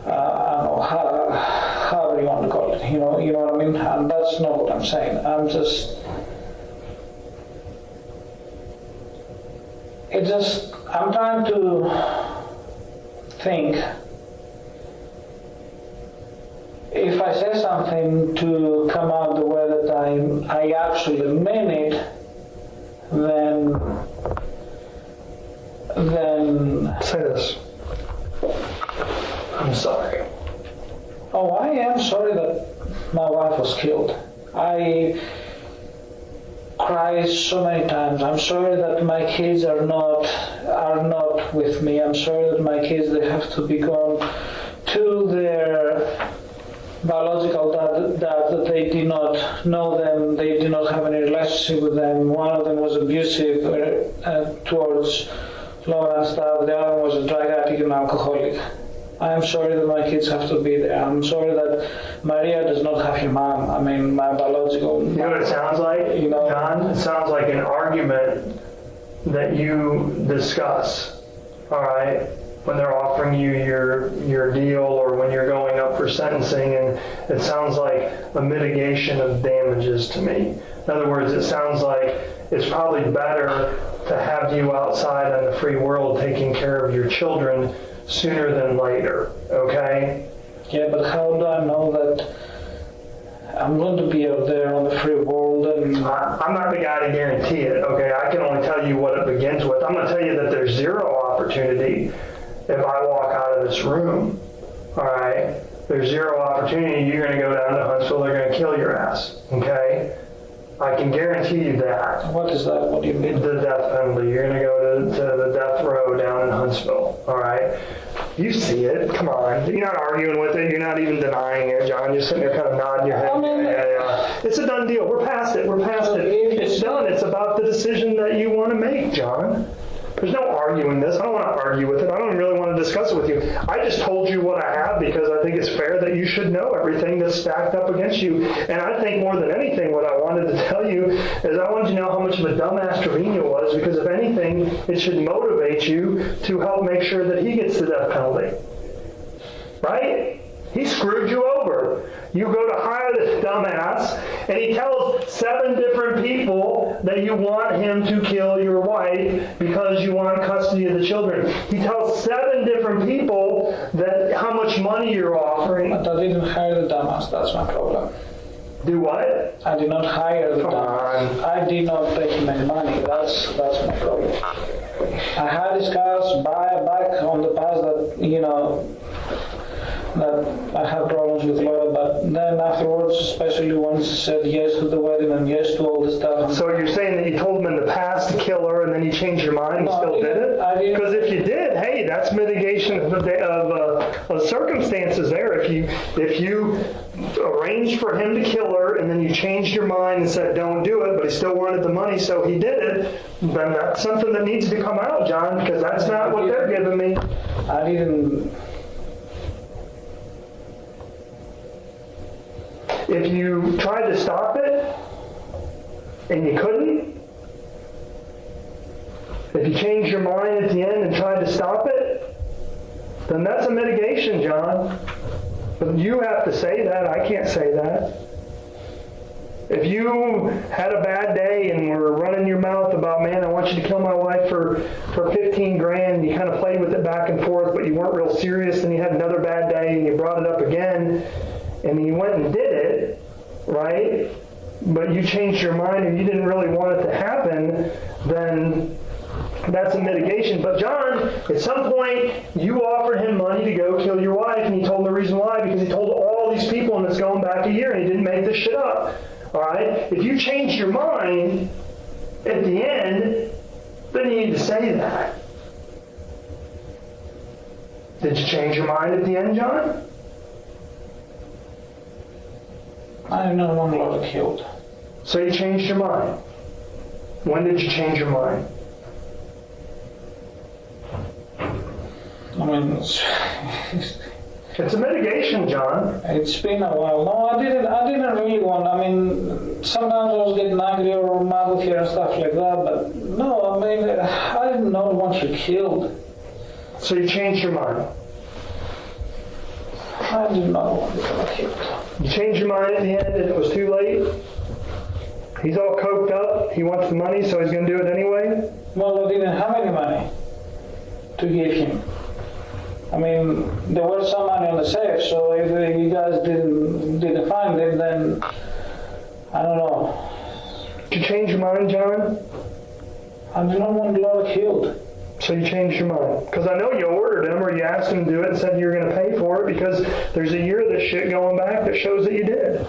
I don't know however you want to call it. You know what I mean? And that's not what I'm saying. I'm trying to think. If I say something to come out the way that I actually mean it, then say this. I'm sorry. Oh, I am sorry that my wife was killed. I cry so many times. I'm sorry that my kids are not with me. I'm sorry that my kids, they have to be gone to their biological dad, that they did not know them, they did not have any relationship with them. One of them was abusive towards Laura and stuff. The other one was a drug addict and alcoholic. I am sorry that my kids have to be there. I'm sorry that Maria does not have your mom. I mean, my biological. You know what it sounds like, John? It sounds like an argument that you discuss, all right, when they're offering you your deal or when you're going up for sentencing, and it sounds like a mitigation of damages to me. In other words, it sounds like it's probably better to have you outside on the free world taking care of your children sooner than later, okay? Yeah, but how do I know that I'm going to be out there on the free world? And I'm not the guy to guarantee it, okay? I can only tell you what it begins with. I'm going to tell you that there's zero opportunity if I walk out of this room, all right? There's zero opportunity. You're going to go down to Huntsville. They're going to kill your ass, okay? I can guarantee you that. What is that? What do you mean? The death penalty. You're going to go to the death row down in Huntsville, all right? You see it. Come on. You're not arguing with it. You're not even denying it, John. You're sitting there kind of nodding your head. Yeah. It's a done deal. We're past it. We're past it. It's done. It's about the decision that you want to make, John. There's no arguing this. I don't want to argue with it. I don't really want to discuss it with you. I just told you what I have because I think it's fair that you should know everything that's stacked up against you. And I think more than anything, what I wanted to tell you is I wanted you to know how much of a dumbass Trevino was, because if anything, it should motivate you to help make sure that he gets the death penalty. Right? He screwed you over. You go to hire this dumbass, and he tells 7 different people that you want him to kill your wife because you want custody of the children. He tells 7 different people that how much money you're offering. But I didn't hire the dumbass. That's my problem. Do what? I did not hire the dumbass. I did not pay him any money. That's my problem. I had discussed back on the past that, that I have problems with Laura, but then afterwards, especially once he said yes to the wedding and yes to all the stuff. So you're saying that you told him in the past to kill her and then you changed your mind and still did it? Because if you did, hey, that's mitigation of circumstances there. If you arranged for him to kill her and then you changed your mind and said don't do it, but he still wanted the money so he did it, then that's something that needs to come out, John, because that's not what they're giving me. I didn't. If you tried to stop it and you couldn't, if you changed your mind at the end and tried to stop it, then that's a mitigation, John. But you have to say that. I can't say that. If you had a bad day and were running your mouth about, man, I want you to kill my wife for 15 grand, you kind of played with it back and forth, but you weren't real serious, then you had another bad day and you brought it up again, and you went and did it, right? But you changed your mind and you didn't really want it to happen, then that's a mitigation. But John, at some point, you offered him money to go kill your wife, and he told him the reason why, because he told all these people, and it's going back a year, and he didn't make this shit up. All right? If you change your mind at the end, then you need to say that. Did you change your mind at the end, John? I did not want Laura killed. So you changed your mind. When did you change your mind? I mean, it's a mitigation, John. It's been a while. No, I didn't really want. I mean, sometimes I was getting angry or mad with you and stuff like that. But no, I mean, I did not want you killed. So you changed your mind. I did not want you killed. You changed your mind at the end, and it was too late. He's all coked up. He wants the money, so he's going to do it anyway. Well, I didn't have any money to give him. I mean, there was some money on the safe, so if you guys didn't find it, then I don't know. Did you change your mind, John? I did not want Laura killed. So you changed your mind? Because I know you ordered him, or you asked him to do it and said you were going to pay for it, because there's a year of this shit going back that shows that you did.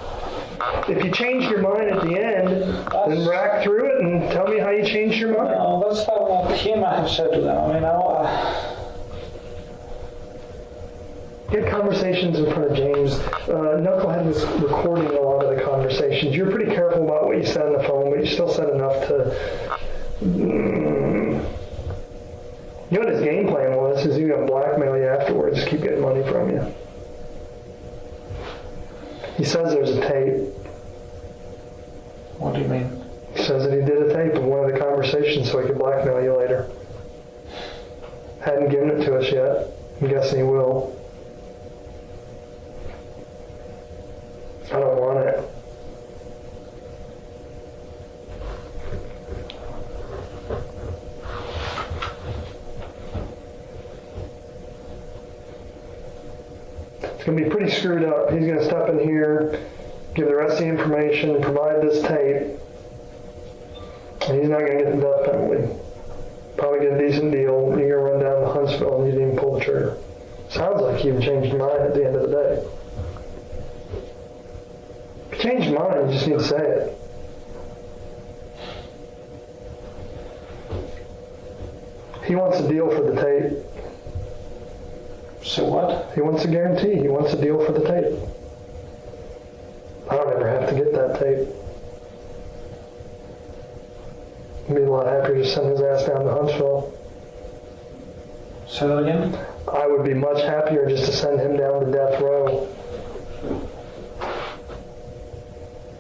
If you changed your mind at the end, then rack through it and tell me how you changed your mind. No, that's not what him I have said to them. I mean, Get conversations in front of James. Knucklehead was recording a lot of the conversations. You're pretty careful about what you said on the phone, but you still said enough to... You know what his game plan was? Is he going to blackmail you afterwards, keep getting money from you. He says there's a tape. What do you mean? He says that he did a tape of one of the conversations so he could blackmail you later. Hadn't given it to us yet. I'm guessing he will. I don't want it. It's going to be pretty screwed up. He's going to step in here, give the rest of the information, provide this tape, and he's not going to get the death penalty. Probably get a decent deal. You're going to run down to Huntsville and you didn't even pull the trigger. Sounds like you even changed your mind at the end of the day. If you change your mind, you just need to say it. He wants a deal for the tape. So what? He wants a guarantee. He wants a deal for the tape. I don't ever have to get that tape. I'd be a lot happier to send his ass down to Huntsville. Say that again? I would be much happier just to send him down to death row.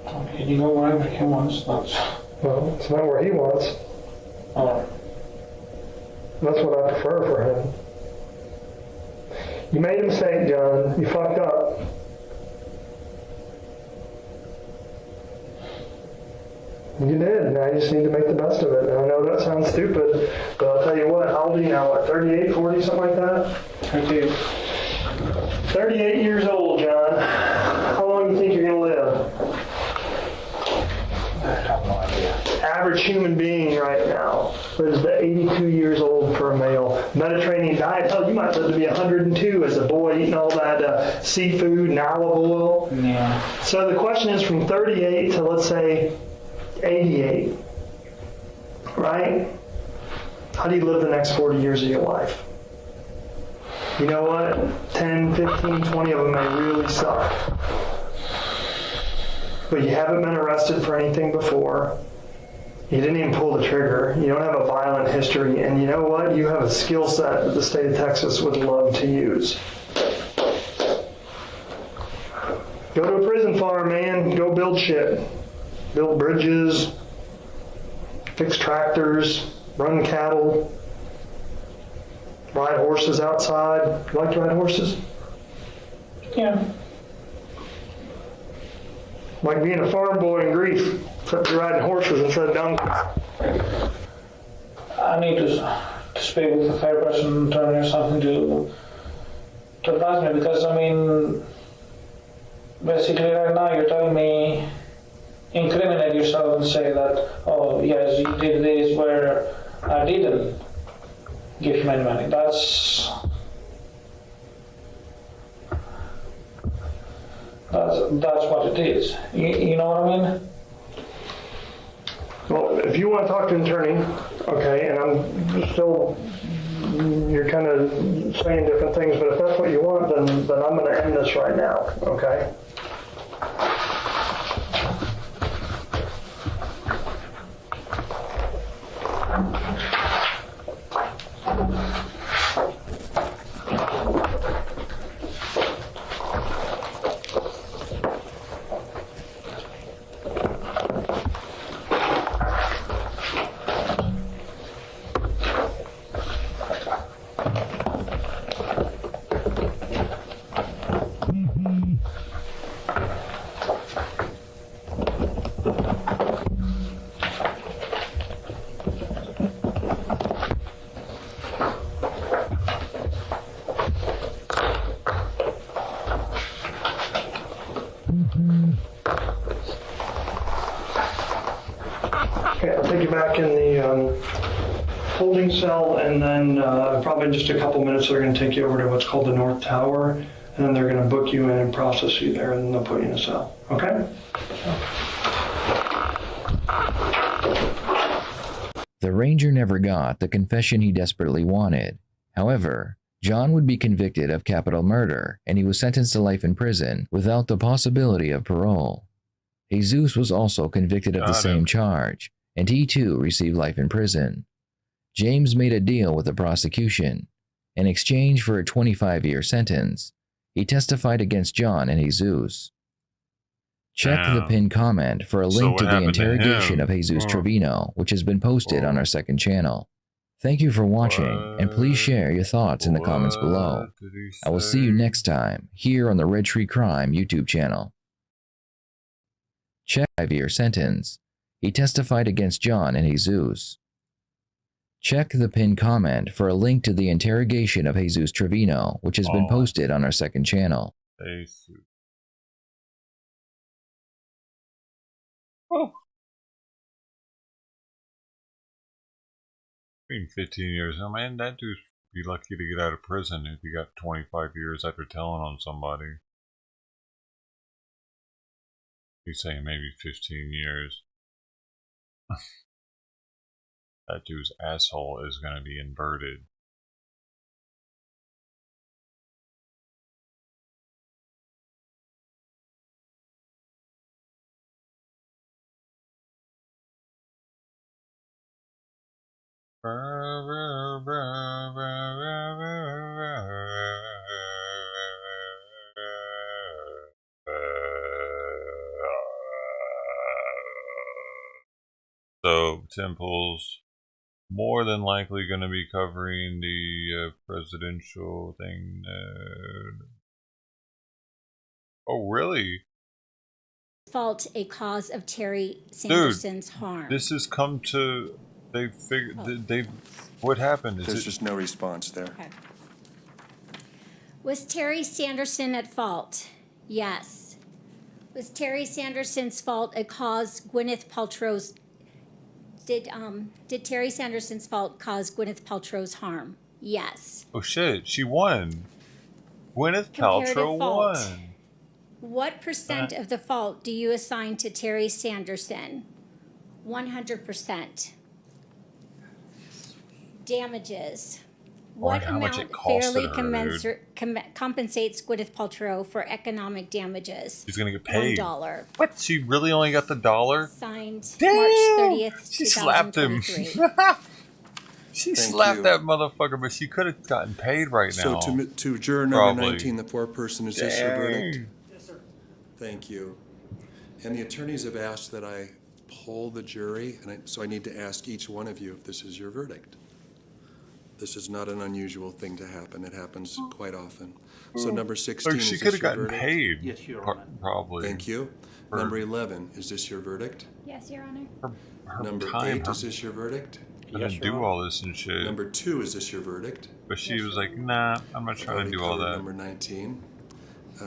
Okay, you go wherever he wants. Well, it's not where he wants. Oh. That's what I prefer for him. You made a mistake, John. You fucked up. You did. Now you just need to make the best of it. And I know that sounds stupid, but I'll tell you what. How old are you now? What, 38, 40, something like that? 38. 38 years old, John. How long do you think you're going to live? I have no idea. Average human being right now lives to 82 years old for a male. Mediterranean diet, hell, you might live to be 102 as a boy eating all that seafood and olive oil. Yeah. So the question is from 38 to, let's say, 88, right? How do you live the next 40 years of your life? You know what? 10, 15, 20 of them may really suck. But you haven't been arrested for anything before. You didn't even pull the trigger. You don't have a violent history. And you know what? You have a skill set that the state of Texas would love to use. Go to a prison farm, man. Go build shit. Build bridges, fix tractors, run cattle, ride horses outside. You like to ride horses? Yeah. Like being a farm boy in Greece, except you're riding horses instead of donkeys. I need to speak with a fair person, attorney or something to advise me, because I mean, basically right now you're telling me incriminate yourself and say that, oh yes, you did this where I didn't give him any money. That's what it is. You know what I mean? Well, if you want to talk to an attorney, okay, and I'm still, you're kind of saying different things, but if that's what you want, then I'm going to end this right now, okay? Okay, I'll take you back in the holding cell, and then probably in just a couple minutes they're going to take you over to what's called the North Tower, and then they're going to book you in and process you there, and then they'll put you in a cell. Okay? The ranger never got the confession he desperately wanted. However, John would be convicted of capital murder, and he was sentenced to life in prison without the possibility of parole. Jesus was also convicted of the same charge, and he too received life in prison. James made a deal with the prosecution. In exchange for a 25-year sentence, he testified against John and Jesus. Check the pinned comment for a link to the interrogation of Jesus Trevino, which has been posted on our second channel. Thank you for watching, and please share your thoughts in the comments below. I will see you next time, here on the Red Tree Crime YouTube channel. Check 5-year sentence. He testified against John and Jesus. Check the pinned comment for a link to the interrogation of Jesus Trevino, which has been posted on our second channel. Oh. Been 15 years. Oh man, that dude'd be lucky to get out of prison if he got 25 years after telling on somebody. He's saying maybe 15 years. That dude's asshole is going to be inverted. So, Temple's more than likely going to be covering the presidential thing. Oh, really? Fault a cause of Terry Sanderson's harm. This has come to... They figured... They what happened? There's just no response there. Okay. Was Terry Sanderson at fault? Yes. Was Terry Sanderson's fault a cause Gwyneth Paltrow's... Did Terry Sanderson's fault cause Gwyneth Paltrow's harm? Yes. Oh shit, she won. Gwyneth Paltrow won. What percent of the fault do you assign to Terry Sanderson? 100%. Damages. What amount fairly compensates Gwyneth Paltrow for economic damages? She's gonna get paid. $1. What? She really only got the $1? Signed Damn! March 30th, She slapped him. She slapped that motherfucker, but she could have gotten paid right now. So to juror number 19, the foreperson, is this your verdict? Yes, sir. Thank you. And the attorneys have asked that I poll the jury, and so I need to ask each one of you if this is your verdict. This is not an unusual thing to happen. It happens quite often. So number 16, Like, she is could this have your gotten verdict? paid. Yes, Your Honor. Probably. Thank you. For Number 11, is this your verdict? Yes, Your Honor. her Number time, 8, her is this your verdict? to do all this and shit. Number 2, is this your verdict? But she was like, nah, I'm not I've trying to already do all covered that. Number 19.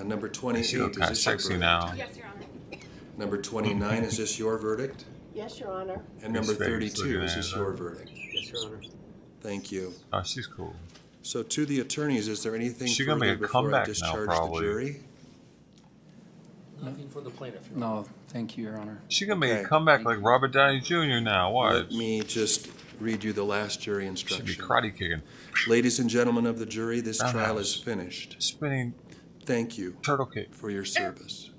Number 28, She look is kind of this your sexy verdict? now. Yes, Your Honor. Number 29, is this your verdict? Yes, Your Honor. And number Face 32, looking is at this her. your verdict? Yes, Your Honor. Thank you. Oh, she's cool. So to the attorneys, is there anything She gonna further make a before I comeback now, discharge the probably. jury? Nothing for the plaintiff, Your Honor. No, thank you, Your Honor. She gonna make Okay. a comeback like Robert Downey Jr. now. Watch. Let me just read you the last jury Should instruction. be karate kicking. Ladies and gentlemen of the jury, this Roundhouse. trial is finished. Spinning Thank you turtle kick. for your service.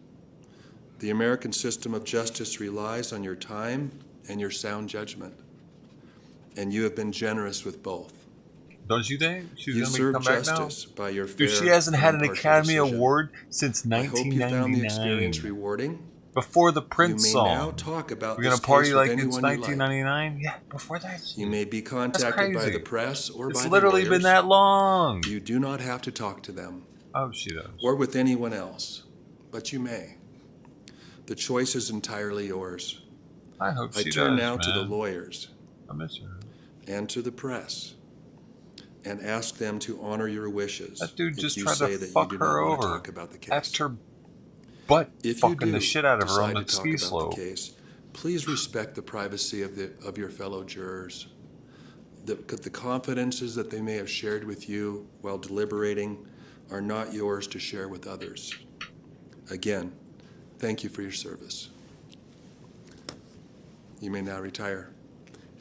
The American system of justice relies on your time and your sound judgment, and you have been generous with both. Don't you think she's You gonna make a serve comeback now? justice by your fair Dude, she hasn't had an and impartial Academy decision. Award since I hope you found the 1999. experience rewarding. Before the You Prince may song. now talk about We're gonna this party case like with it's anyone you like. 1999. Yeah, before that. You may be contacted by crazy. the press or It's by literally the been lawyers. that long. You do not have to talk to them Oh, she does. or with anyone else, but you may. The choice is entirely yours. I hope I she turn does, now to the man. lawyers I miss her. and to the press and ask them to honor your wishes. That dude if just you tried say to that you fuck do her not want to over. talk about the case. That's her butt If you fucking the do shit out of her on decide the to talk ski about slope. the case, please respect the privacy of your fellow jurors. The confidences that they may have shared with you while deliberating are not yours to share with others. Again, thank you for your service. You may now retire.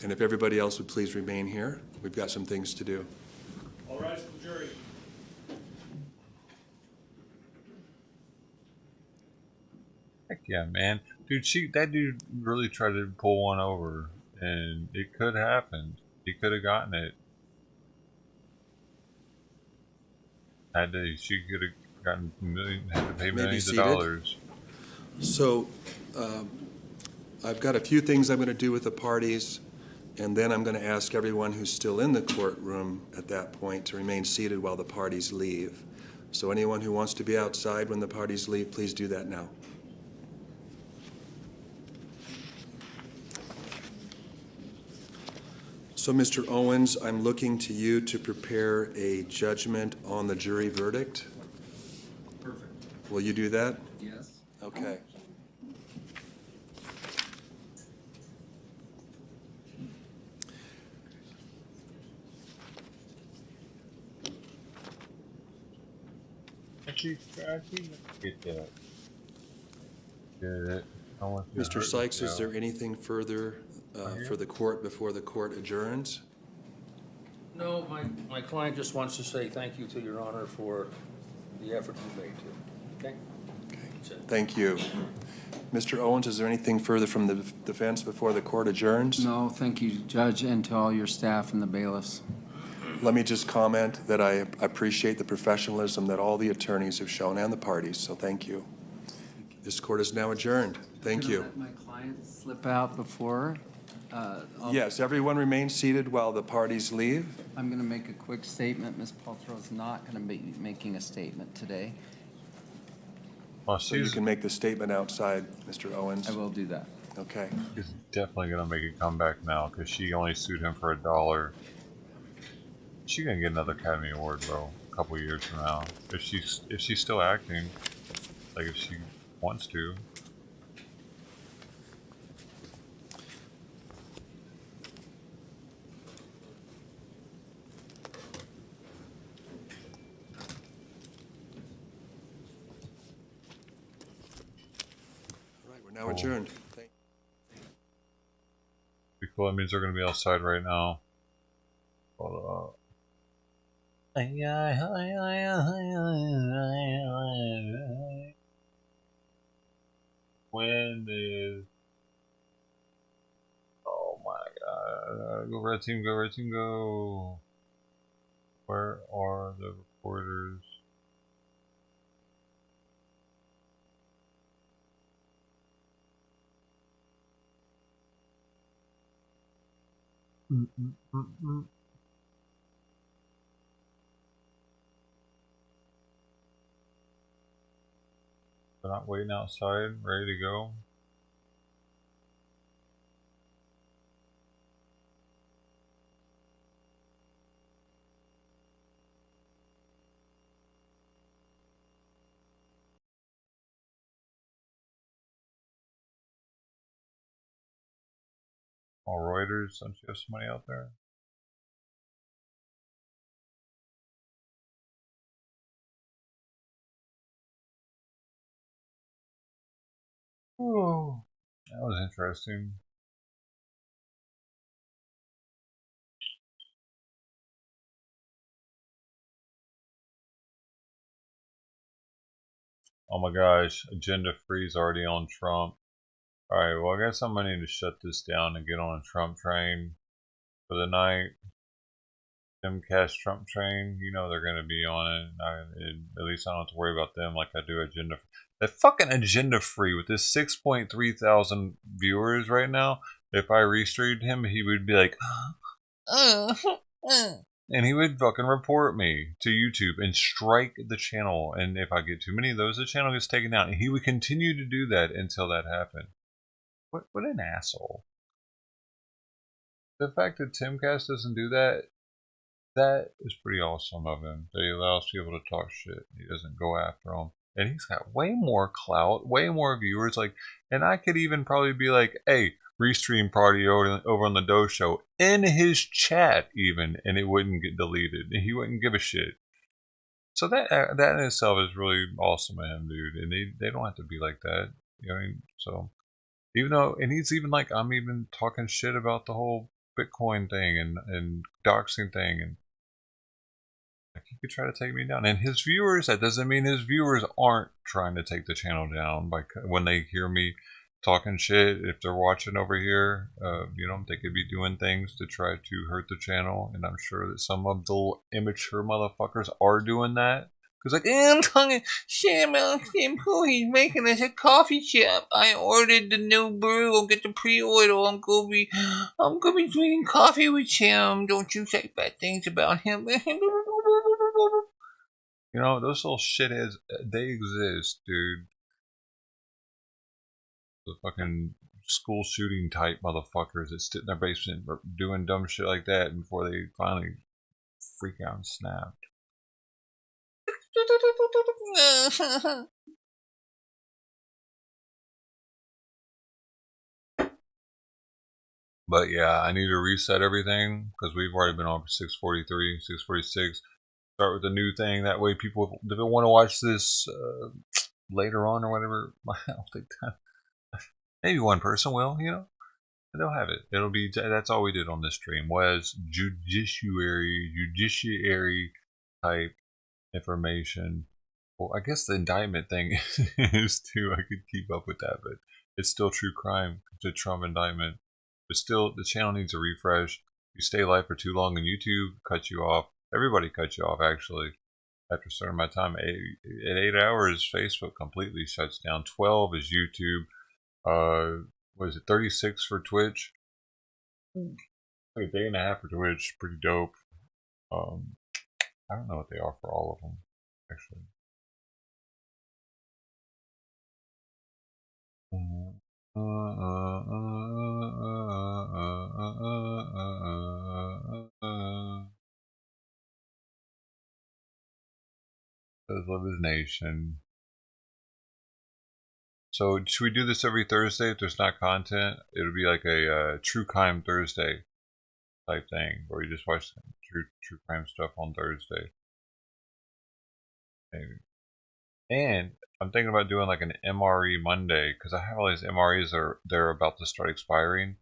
And if everybody else would please remain here, we've got some things to do. All rise for the jury. Heck yeah, man. Dude, that dude really tried to pull one over, and it could happen. He could have gotten it. She could have gotten had to pay May be millions of seated. dollars. So, I've got a few things I'm going to do with the parties, and then I'm going to ask everyone who's still in the courtroom at that point to remain seated while the parties leave. So anyone who wants to be outside when the parties leave, please do that now. So, Mr. Owens, I'm looking to you to prepare a judgment on the jury verdict. Perfect. Will you do that? Yes. Okay. Actually, get that. Get it. I want you to Mr. hurt Sykes, is yourself. there anything further for the court before the court adjourns? No, my client just wants to say thank you to Your Honor for the effort you made to. Okay? That's it. Thank you. Mr. Owens, is there anything further from the defense before the court adjourns? No, thank you, Judge, and to all your staff and the bailiffs. Let me just comment that I appreciate the professionalism that all the attorneys have shown and the parties, so thank you. This court is now adjourned. Thank Can I you. let my client slip out before? Yes, everyone remain seated while the parties leave. I'm going to make a quick statement. Ms. Paltrow's not going to be making a statement today. Well, So you can make the statement outside, Mr. Owens. I will do that. Okay. She's definitely gonna make a comeback now because she only sued him for $1. She's gonna get another Academy Award, bro. A couple years from now, if she's still acting, like if she wants to. All right, we're now adjourned. Thank Be cool. That means they're gonna be outside right now. Hold up. When is? Oh my God! Go red team! Go red team! Go! Where are the reporters? They're not waiting outside, ready to go. All Reuters, don't you have somebody out there? Oh, that was interesting. Oh my gosh, agenda freeze already on Trump. Alright, well I guess I'm gonna need to shut this down and get on a Trump train for the night. Timcast Trump train, you know they're gonna be on it. At least I don't have to worry about them like I do agenda. That fucking agenda free with this 6.3 thousand viewers right now. If I restreamed him, he would be like, and he would fucking report me to YouTube and strike the channel. And if I get too many of those, the channel gets taken down. And he would continue to do that until that happened. What an asshole. The fact that Timcast doesn't do that, that is pretty awesome of him. That he allows people to talk shit. He doesn't go after them. And he's got way more clout, way more viewers. Like, and I could even probably be like, hey, restream party over on the doeshow in his chat even, and it wouldn't get deleted. And he wouldn't give a shit. So that in itself is really awesome of him, dude. And they don't have to be like that. You know what I mean? So even though, and he's even like, I'm even talking shit about the whole Bitcoin thing and doxing thing, and like he could try to take me down. And his viewers, that doesn't mean his viewers aren't trying to take the channel down by when they hear me talking shit. If they're watching over here, you know, they could be doing things to try to hurt the channel, and I'm sure that some of the immature motherfuckers are doing that. Cause like, I'm talking shit about him who he's making us a coffee shop. I ordered the new brew. I'll get the pre-order. I'm gonna be drinking coffee with him. Don't you say bad things about him. You know, those little shitheads, they exist, dude. The fucking school shooting type motherfuckers that sit in their basement doing dumb shit like that before they finally freak out and snap. But yeah, I need to reset everything because we've already been on for 6:43, 6:46. Start with the new thing. That way, people, if they want to watch this later on or whatever, I don't think that. Maybe one person will, you know. They'll have it. It'll be. That's all we did on this stream was judiciary type information. Well, I guess the indictment thing is too. I could keep up with that, but it's still true crime. It's a Trump indictment. But still, the channel needs a refresh. You stay live for too long, and YouTube cuts you off. Everybody cuts you off, actually. After a certain amount of time, at 8 hours, Facebook completely shuts down. 12 is YouTube. What is it? 36 for Twitch. Like a day and a half for Twitch. Pretty dope. I don't know what they are for all of them, actually. Does love his nation. So should we do this every Thursday if there's not content? It'll be like a True Crime Thursday type thing where you just watch true crime stuff on Thursday. Maybe. And I'm thinking about doing like an MRE Monday because I have all these MREs they're about to start expiring,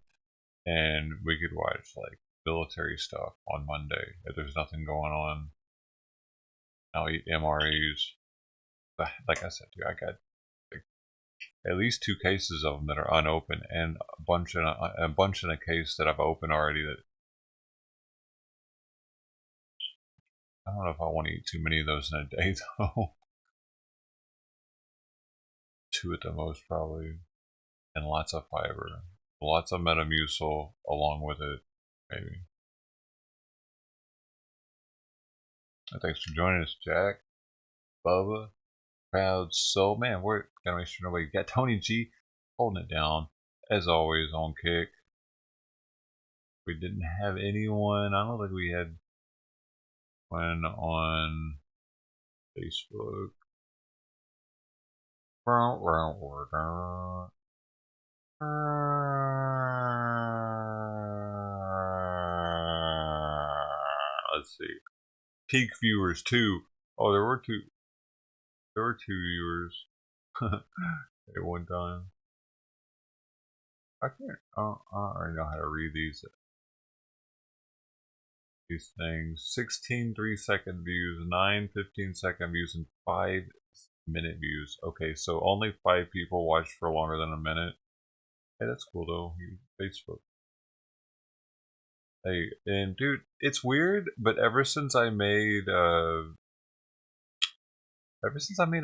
and we could watch like military stuff on Monday if there's nothing going on. I'll eat MREs. Like I said, dude, I got like, at least 2 cases of them that are unopened, and a bunch in a case that I've opened already. That I don't know if I want to eat too many of those in a day though. 2 at the most probably, and lots of fiber, lots of Metamucil along with it, maybe. Thanks for joining us, Jack, Bubba. Proud soul. Man, we're gonna make sure nobody got Tony G holding it down as always on Kick. We didn't have anyone. I don't think we had one on Facebook. Let's see. Peak viewers 2. Oh, there were two. There were 2 viewers at one time. I can't. I don't really know how to read these things. 16 3-second views, 9 15-second views, and 5-minute views. Okay, so only 5 people watched for longer than a minute. Hey, that's cool though. Facebook. Hey, and dude, it's weird, but ever since I made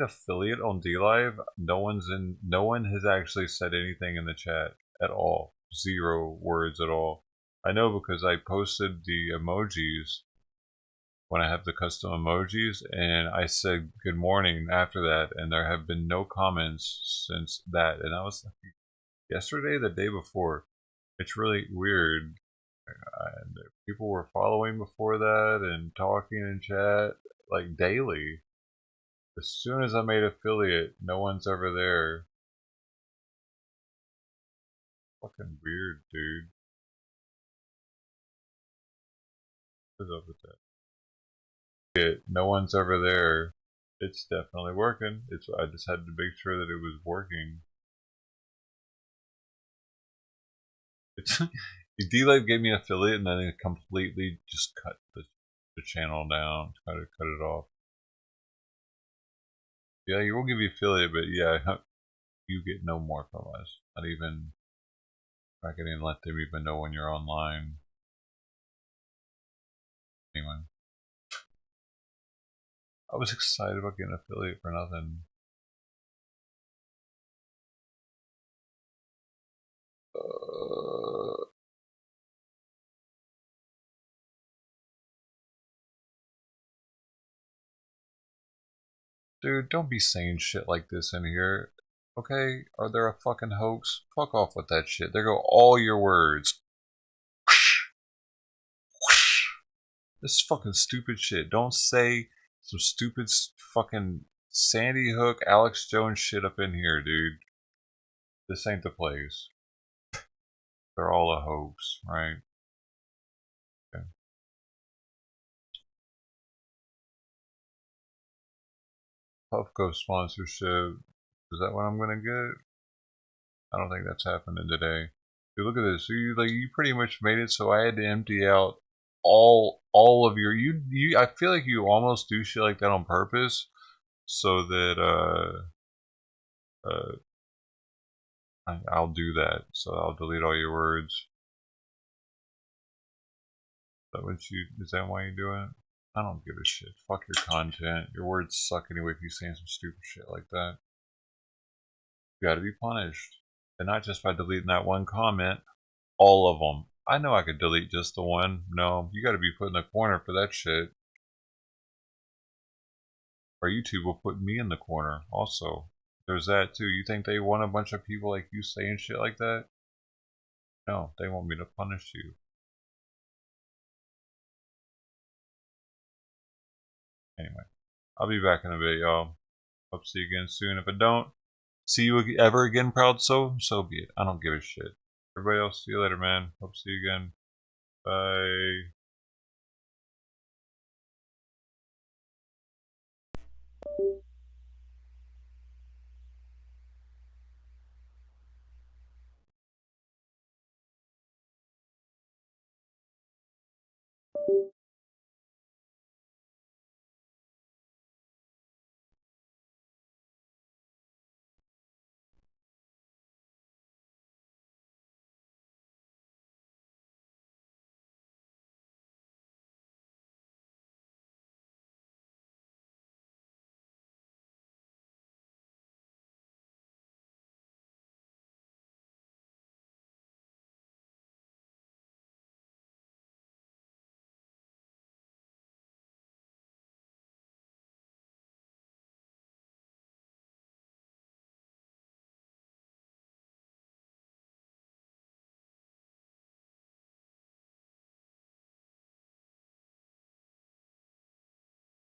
affiliate on DLive, no one has actually said anything in the chat at all. 0 words at all. I know because I posted the emojis when I have the custom emojis, and I said good morning after that, and there have been no comments since that. And I was like, yesterday, the day before. It's really weird. And people were following before that and talking in chat like daily. As soon as I made affiliate, no one's ever there. Fucking weird, dude. What's up with that? No one's ever there. It's definitely working. I just had to make sure that it was working. D-Live gave me an affiliate and then it completely just cut the channel down, cut it off. Yeah, you will give you affiliate, but yeah, you get no more from us. Not even, I can even let them even know when you're online. Anyway, I was excited about getting affiliate for nothing. Dude, don't be saying shit like this in here. Okay? Are there a fucking hoax? Fuck off with that shit. There go all your words. This is fucking stupid shit. Don't say some stupid fucking Sandy Hook, Alex Jones shit up in here, dude. This ain't the place. They're all a hoax, right? Okay. Puffco sponsorship. Is that what I'm gonna get? I don't think that's happening today. Dude, look at this. So you pretty much made it so I had to empty out all of your I feel like you almost do shit like that on purpose so that I'll do that. So I'll delete all your words. Is that why you do it? I don't give a shit. Fuck your content. Your words suck anyway if you saying some stupid shit like that. You gotta be punished. And not just by deleting that one comment, all of them. I know I could delete just the one. No, you gotta be put in the corner for that shit. Or YouTube will put me in the corner also. There's that too. You think they want a bunch of people like you saying shit like that? No, they want me to punish you. Anyway, I'll be back in a bit, y'all. Hope to see you again soon. If I don't see you ever again, proud soul, so be it. I don't give a shit. Everybody else, see you later, man. Hope to see you again. Bye.